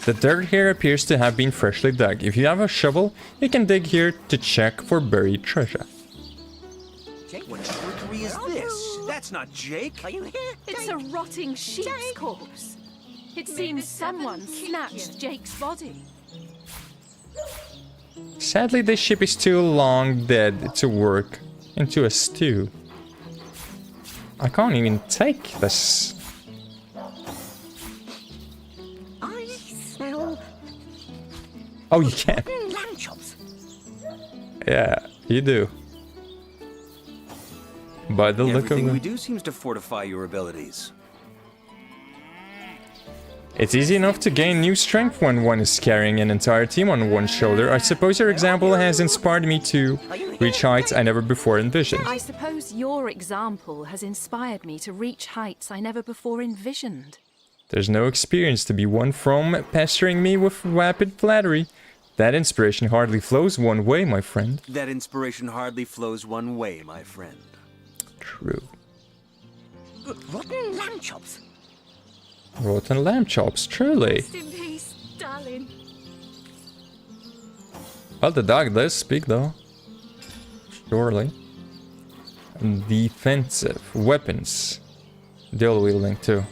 The dirt here appears to have been freshly dug. If you have a shovel, you can dig here to check for buried treasure. Jake, what trickery is this? That's not Jake. Are you here? It's a rotting sheep's corpse. It seems someone snatched Jake's body. Sadly, this ship is too long dead to work into a stew. I can't even take this. I smell Oh, you can. lamb chops. Yeah, you do. By the look of Everything we them. do seems to fortify your abilities. It's easy enough to gain new strength when one is carrying an entire team on one's shoulder. I suppose your example has inspired me to reach heights I never before envisioned. I suppose your example has inspired me to reach heights I never before envisioned. There's no experience to be won from pestering me with rapid flattery. That inspiration hardly flows one way, my friend. That inspiration hardly flows one way, my friend. True. Rotten lamb chops. Rotten lamb chops, truly. Rest in peace, darling. Well, the dog does speak, though. Surely. Defensive. Weapons. Dual wielding, too.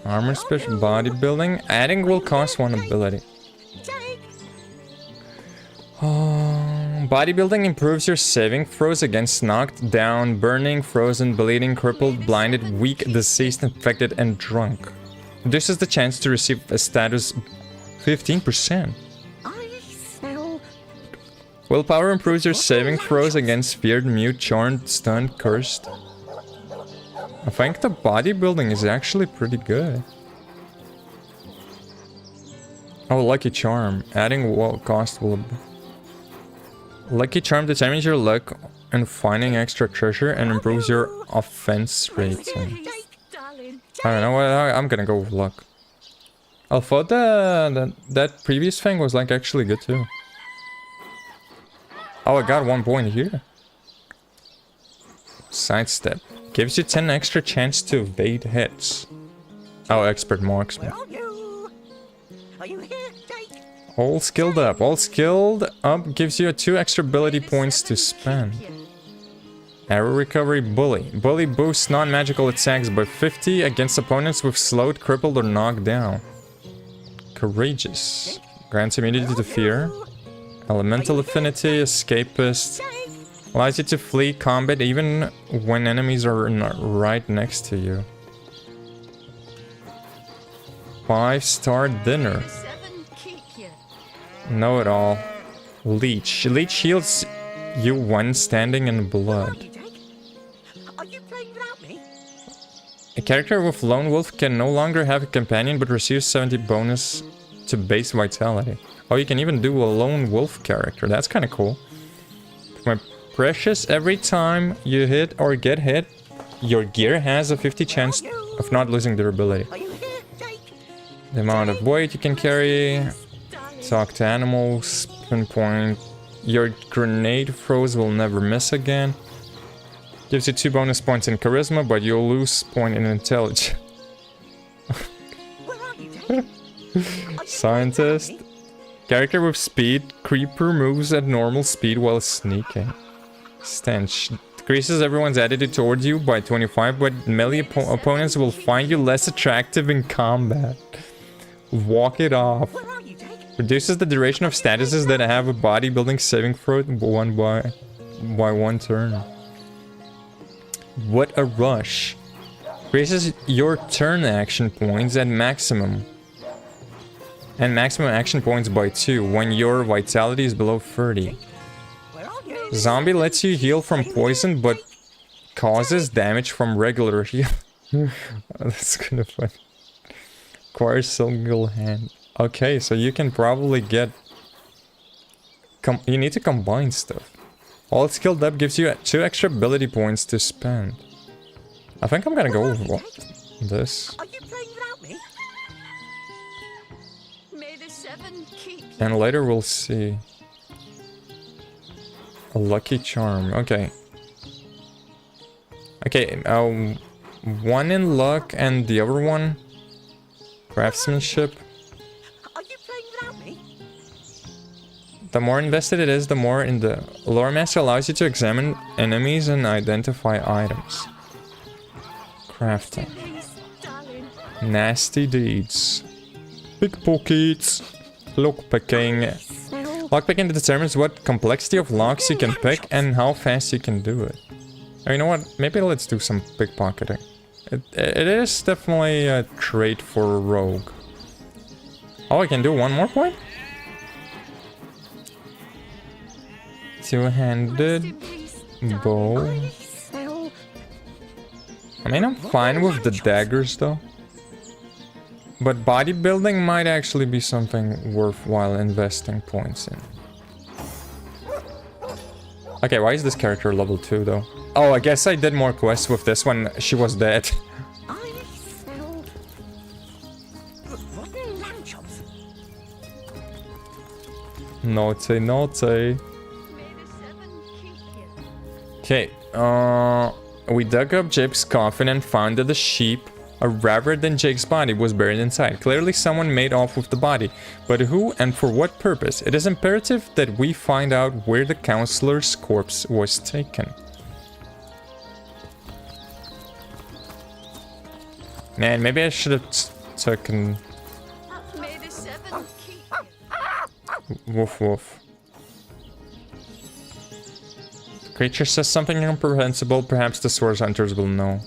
Armor special bodybuilding. Adding will cost one ability. Bodybuilding improves your saving throws against knocked down, burning, frozen, bleeding, crippled, blinded, weak, deceased, infected, and drunk. Reduces the chance to receive a status 15%. I smell Willpower improves your saving throws against feared, mute, charmed, stunned, cursed. I think the bodybuilding is actually pretty good. Oh, Lucky Charm. Adding cost will... Lucky Charm determines your luck in finding extra treasure and improves your offense rating. I don't know what I'm gonna go with luck. I thought that previous thing was like actually good too. Oh, I got 1 point here. Sidestep gives you 10 extra chance to evade hits. Oh, expert marksman. Are you here, Jake? All skilled up. All skilled up gives you 2 extra ability points to spend. Arrow recovery bully. Bully boosts non-magical attacks by 50 against opponents with slowed, crippled, or knocked down. Courageous. Grants immunity to fear. Elemental affinity. Escapist. Allows you to flee combat even when enemies are right next to you. 5-star dinner. Know it all. Leech. Leech heals you when standing in blood. Are you playing without me? A character with Lone Wolf can no longer have a companion but receives 70 bonus to base vitality. Oh, you can even do a Lone Wolf character. That's kind of cool. My precious, every time you hit or get hit, your gear has a 50 chance of not losing durability. The amount of weight you can carry. Talk to animals. Pinpoint. Your grenade throws will never miss again. Gives you 2 bonus points in charisma, but you'll lose point in intelligence. Scientist. Character with speed. Creeper moves at normal speed while sneaking. Stench. Decreases everyone's attitude towards you by 25, but melee opponents will find you less attractive in combat. Walk it off. Reduces the duration of statuses that have a bodybuilding saving throw by 1 turn. What a rush. Increases your turn action points at maximum. And maximum action points by 2 when your vitality is below 30. Zombie lets you heal from poison, but causes damage from regular heal. Oh, that's kind of fun. Requires single hand. Okay, so you can probably get... you need to combine stuff. All skilled up gives you 2 extra ability points to spend. I think I'm gonna go with this. Are you playing without me? May the 7 keep you. And later we'll see. A lucky charm. Okay. Okay, 1 in luck and the other one... craftsmanship. Are you playing without me? The more invested it is, the more in the lore master allows you to examine enemies and identify items. Crafting. Nasty deeds. Pickpockets. Lockpicking. Lockpicking determines what complexity of locks you can pick and how fast you can do it. Oh, you know what? Maybe let's do some pickpocketing. It is definitely a trait for a rogue. Oh, I can do one more point? Two-handed bow. I mean, I'm fine with the daggers though. But bodybuilding might actually be something worthwhile investing points in. Okay, why is this character level 2 though? Oh, I guess I did more quests with this one. She was dead. Naughty, naughty. Okay, we dug up Jake's coffin and found that the sheep, rather than Jake's body, was buried inside. Clearly someone made off with the body, but who and for what purpose? It is imperative that we find out where the counselor's corpse was taken. Man, maybe I should have taken... Woof woof. Creature says something incomprehensible, perhaps the source hunters will know.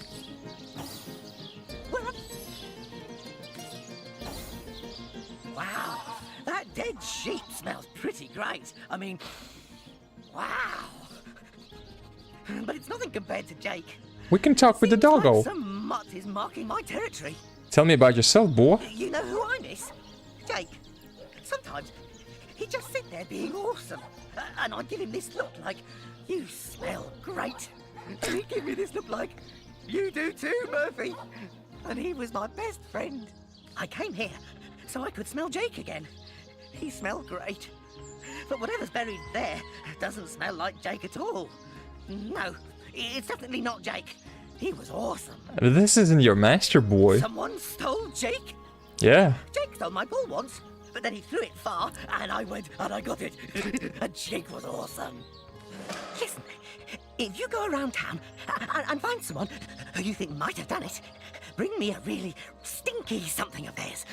Wow, that dead sheep smells pretty great. I mean, wow. But it's nothing compared to Jake. We can talk with the doggo. Like some mutt is marking my territory. Tell me about yourself, boy. You know who I miss? Jake. Sometimes he'd just sit there being awesome. And I'd give him this look like, you smell great. And he'd give me this look like, you do too, Murphy. And he was my best friend. I came here so I could smell Jake again. He smelled great. But whatever's buried there doesn't smell like Jake at all. No, it's definitely not Jake. He was awesome. This isn't your master, boy. Someone stole Jake? Yeah. Jake stole my ball once, but then he threw it far, and I went and I got it. And Jake was awesome. Listen, if you go around town and find someone who you think might have done it, bring me a really stinky something of theirs.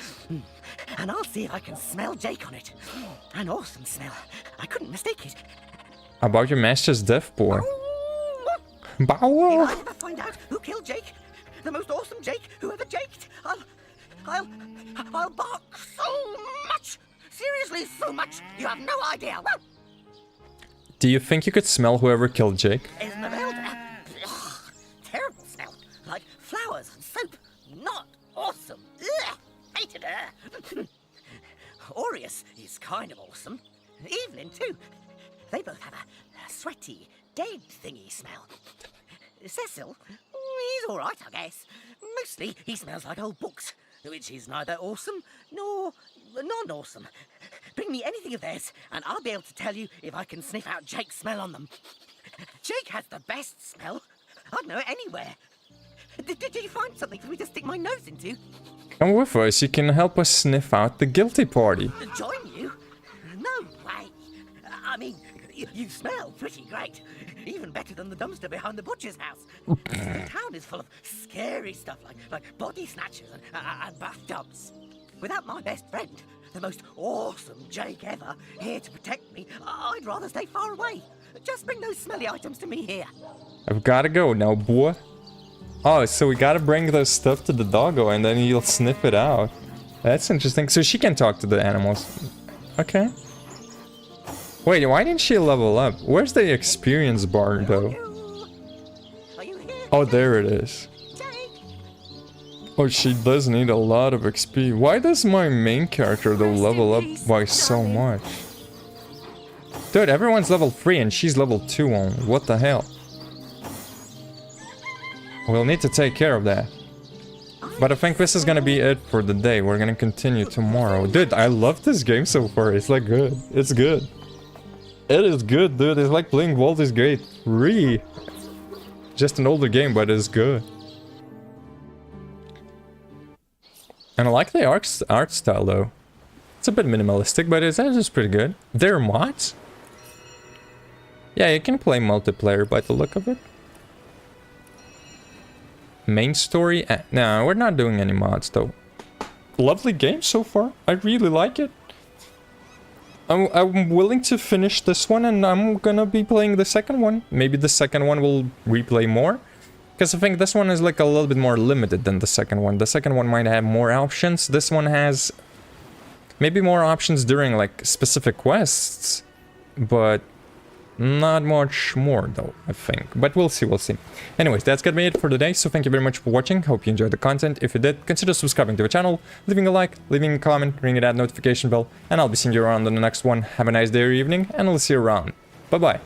And I'll see if I can smell Jake on it. An awesome smell. I couldn't mistake it. About your master's death, boy. If I ever find out who killed Jake, the most awesome Jake who ever jaked, I'll bark so much. Seriously, so much. You have no idea. Do you think you could smell whoever killed Jake? Terrible smell. Like flowers and soap. Not awesome. Ugh, hated her. Aureus is kind of awesome. Evelyn, too. They both have a sweaty, dead thingy smell. Cecil, he's alright, I guess. Mostly, he smells like old books, which is neither awesome nor non-awesome. Bring me anything of theirs, and I'll be able to tell you if I can sniff out Jake's smell on them. Jake has the best smell. I'd know it anywhere. Did you find something for me to stick my nose into? Come with us, you can help us sniff out the guilty party. Join you? No way. I mean, you smell pretty great. Even better than the dumpster behind the butcher's house. The town is full of scary stuff like body snatchers and bathtubs. Without my best friend, the most awesome Jake ever, here to protect me, I'd rather stay far away. Just bring those smelly items to me here. I've gotta go now, boy. Oh, so we gotta bring the stuff to the doggo and then he'll sniff it out. That's interesting. So she can talk to the animals. Okay. Wait, why didn't she level up? Where's the experience bar, though? Oh, there it is. Oh, she does need a lot of XP. Why does my main character, though, level up by so much? Dude, everyone's level 3 and she's level 2 only. What the hell? We'll need to take care of that. But I think this is gonna be it for the day. We're gonna continue tomorrow. Dude, I love this game so far. It's like good. It's good. It is good, dude. It's like playing Baldur's Gate 3. Just an older game, but it's good. And I like the art style, though. It's a bit minimalistic, but it's just pretty good. There are mods? Yeah, you can play multiplayer by the look of it. Main story? No, we're not doing any mods though. Lovely game so far. I really like it. I'm willing to finish this one, and I'm gonna be playing the second one. Maybe the second one will replay more. Because I think this one is like a little bit more limited than the second one. The second one might have more options. This one has maybe more options during like specific quests. But not much more though, I think. But we'll see, we'll see. Anyways, that's gonna be it for today. So thank you very much for watching. Hope you enjoyed the content. If you did, consider subscribing to the channel, leaving a like, leaving a comment, ringing that notification bell. And I'll be seeing you around on the next one. Have a nice day or evening, and I'll see you around. Bye-bye.